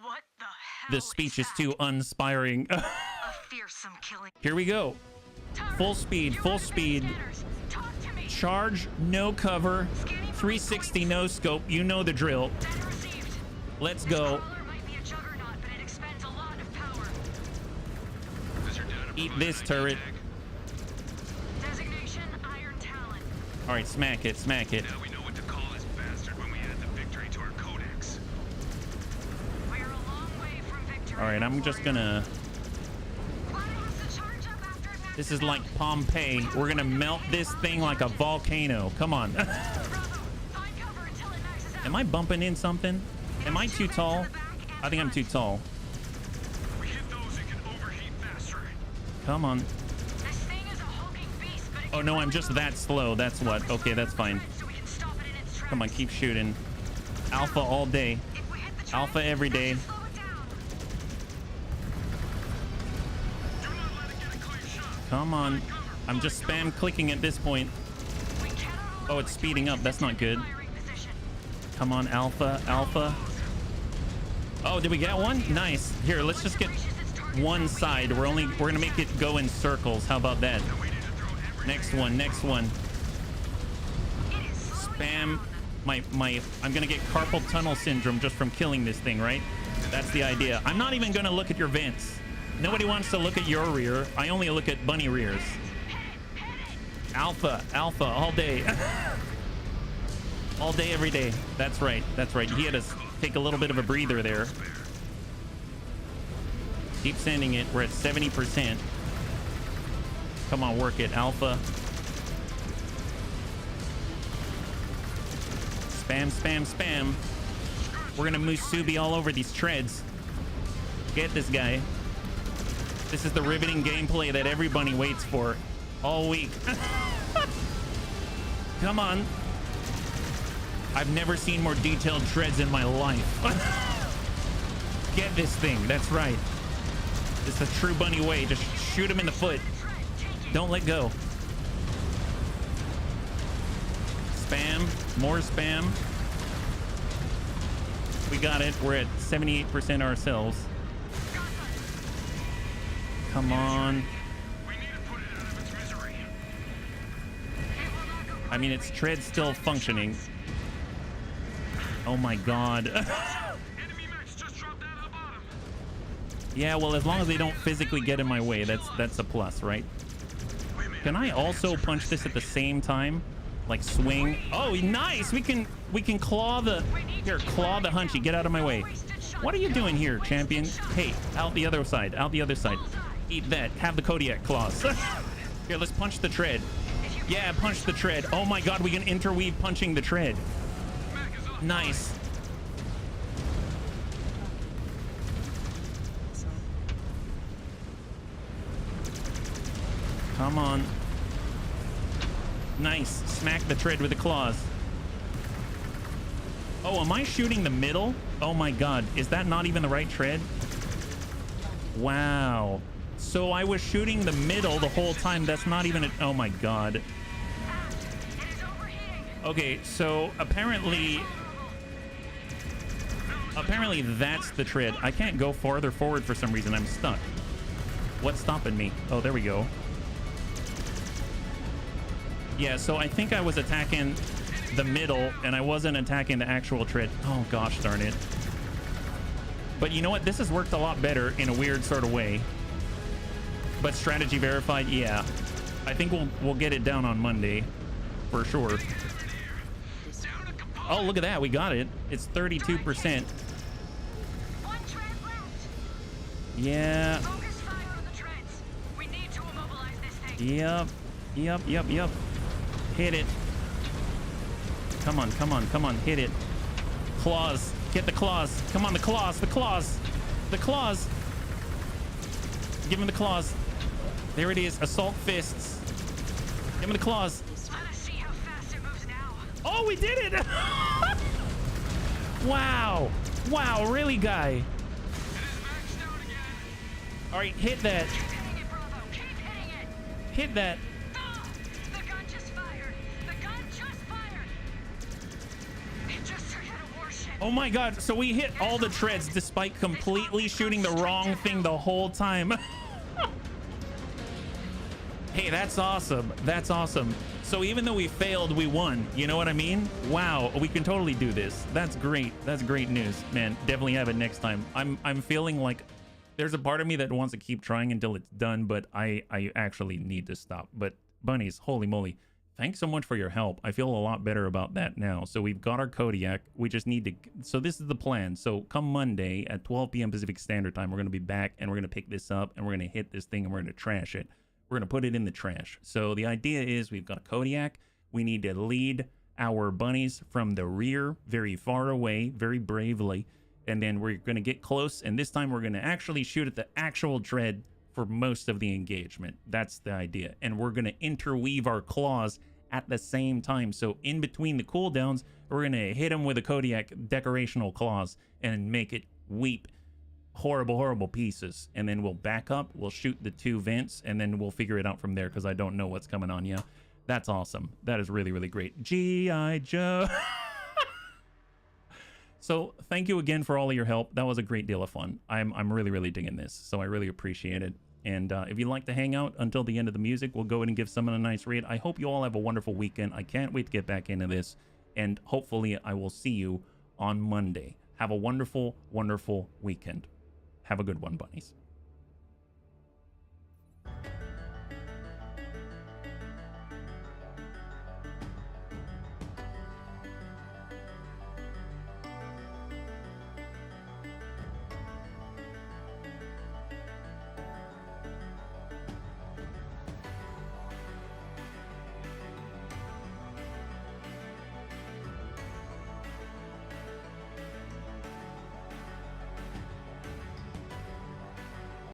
What the hell? This speech is too uninspiring. A fearsome killing. Here we go. Full speed, full speed. Charge, no cover. 360 no scope. You know the drill. Let's go. Eat this turret. Designation Iron Talon. All right, smack it, smack it. Now we know what to call this bastard when we add the victory to our codex. We're a long way from victory. All right, I'm just gonna... This is like Pompeii. We're gonna melt this thing like a volcano. Come on. Am I bumping in something? Am I too tall? I think I'm too tall. We hit those, it can overheat faster. Come on. This thing is a hulking beast, but it Oh no, I'm just that slow. That's what. Okay, that's fine. so we can stop it in its tracks. Come on, keep shooting. Alpha all day. If we hit the Alpha every day. slow it down. Do not let it get a clear shot. Come on. I'm just spam clicking at this point. We cannot Oh, it's speeding up. That's not good. firing position. Come on, Alpha, Alpha. Oh, did we get one? Nice. Here, let's just get one side. We're gonna make it go in circles. How about that? Next one, next one. Spam I'm gonna get carpal tunnel syndrome just from killing this thing, right? That's the idea. I'm not even gonna look at your vents. Nobody wants to look at your rear. I only look at bunny rears. Alpha, Alpha, all day. All day, every day. That's right. That's right. He had to take a little bit of a breather there. Keep sending it. We're at 70%. Come on, work it, Alpha. Spam, spam, spam. We're gonna Musubi all over these treads. Get this guy. This is the riveting gameplay that everybody waits for all week. Come on. I've never seen more detailed treads in my life. Get this thing. That's right. It's the true bunny way. Just shoot him in the foot. Don't let go. Spam. More spam. We got it. We're at 78% ourselves. Come on. I mean, its tread's still functioning. Oh my god. Yeah, well, as long as they don't physically get in my way, that's a plus, right? Can I also punch this at the same time? Like swing? Oh, nice! We can claw the... Here, claw the Hunchy. Get out of my way. What are you doing here, champion? Hey, out the other side. Out the other side. Eat that. Have the Kodiak claws. Here, let's punch the tread. Yeah, punch the tread. Oh my god, we can interweave punching the tread. Nice. Come on. Nice. Smack the tread with the claws. Oh, am I shooting the middle? Oh my god. Is that not even the right tread? Wow. So I was shooting the middle the whole time. That's not even a... Oh my god. Okay, so apparently that's the tread. I can't go farther forward for some reason. I'm stuck. What's stopping me? Oh, there we go. Yeah, so I think I was attacking the middle and I wasn't attacking the actual tread. Oh gosh darn it. But you know what? This has worked a lot better in a weird sort of way. But strategy verified, yeah. I think we'll get it down on Monday for sure. Oh, look at that. We got it. It's 32%. Yeah. Yep. Hit it. Come on. Hit it. Claws. Get the claws. Come on, the claws. Give him the claws. There it is. Assault fists. Give him the claws. Oh, we did it. Wow, really, guy? All right, hit that. Hit that. The gun just fired. It just triggered a warship. Oh my god, so we hit all the treads despite completely shooting the wrong thing the whole time. Hey, that's awesome. So even though we failed, we won. You know what I mean? Wow, we can totally do this. That's great. That's great news, man. Definitely have it next time. I'm feeling like there's a part of me that wants to keep trying until it's done, but I actually need to stop. But bunnies, holy moly. Thanks so much for your help. I feel a lot better about that now. So we've got our Kodiak. We just need to... So this is the plan. So come Monday at 12 p.m. Pacific Standard Time, we're going to be back and we're going to pick this up and we're going to hit this thing and we're going to trash it. We're going to put it in the trash. So the idea is we've got a Kodiak. We need to lead our bunnies from the rear, very far away, very bravely. And then we're going to get close. And this time we're going to actually shoot at the actual tread for most of the engagement. That's the idea. And we're going to interweave our claws at the same time. So in between the cooldowns, we're going to hit them with a Kodiak decorational claws and make it weep horrible pieces. And then we'll back up, we'll shoot the two vents, and then we'll figure it out from there because I don't know what's coming on. Yeah, that's awesome. That is really great. G.I. Joe. So thank you again for all of your help. That was a great deal of fun. I'm really digging this, so I really appreciate it. And if you'd like to hang out until the end of the music, we'll go ahead and give someone a nice raid. I hope you all have a wonderful weekend. I can't wait to get back into this, and hopefully I will see you on Monday. Have a wonderful weekend. Have a good one, bunnies.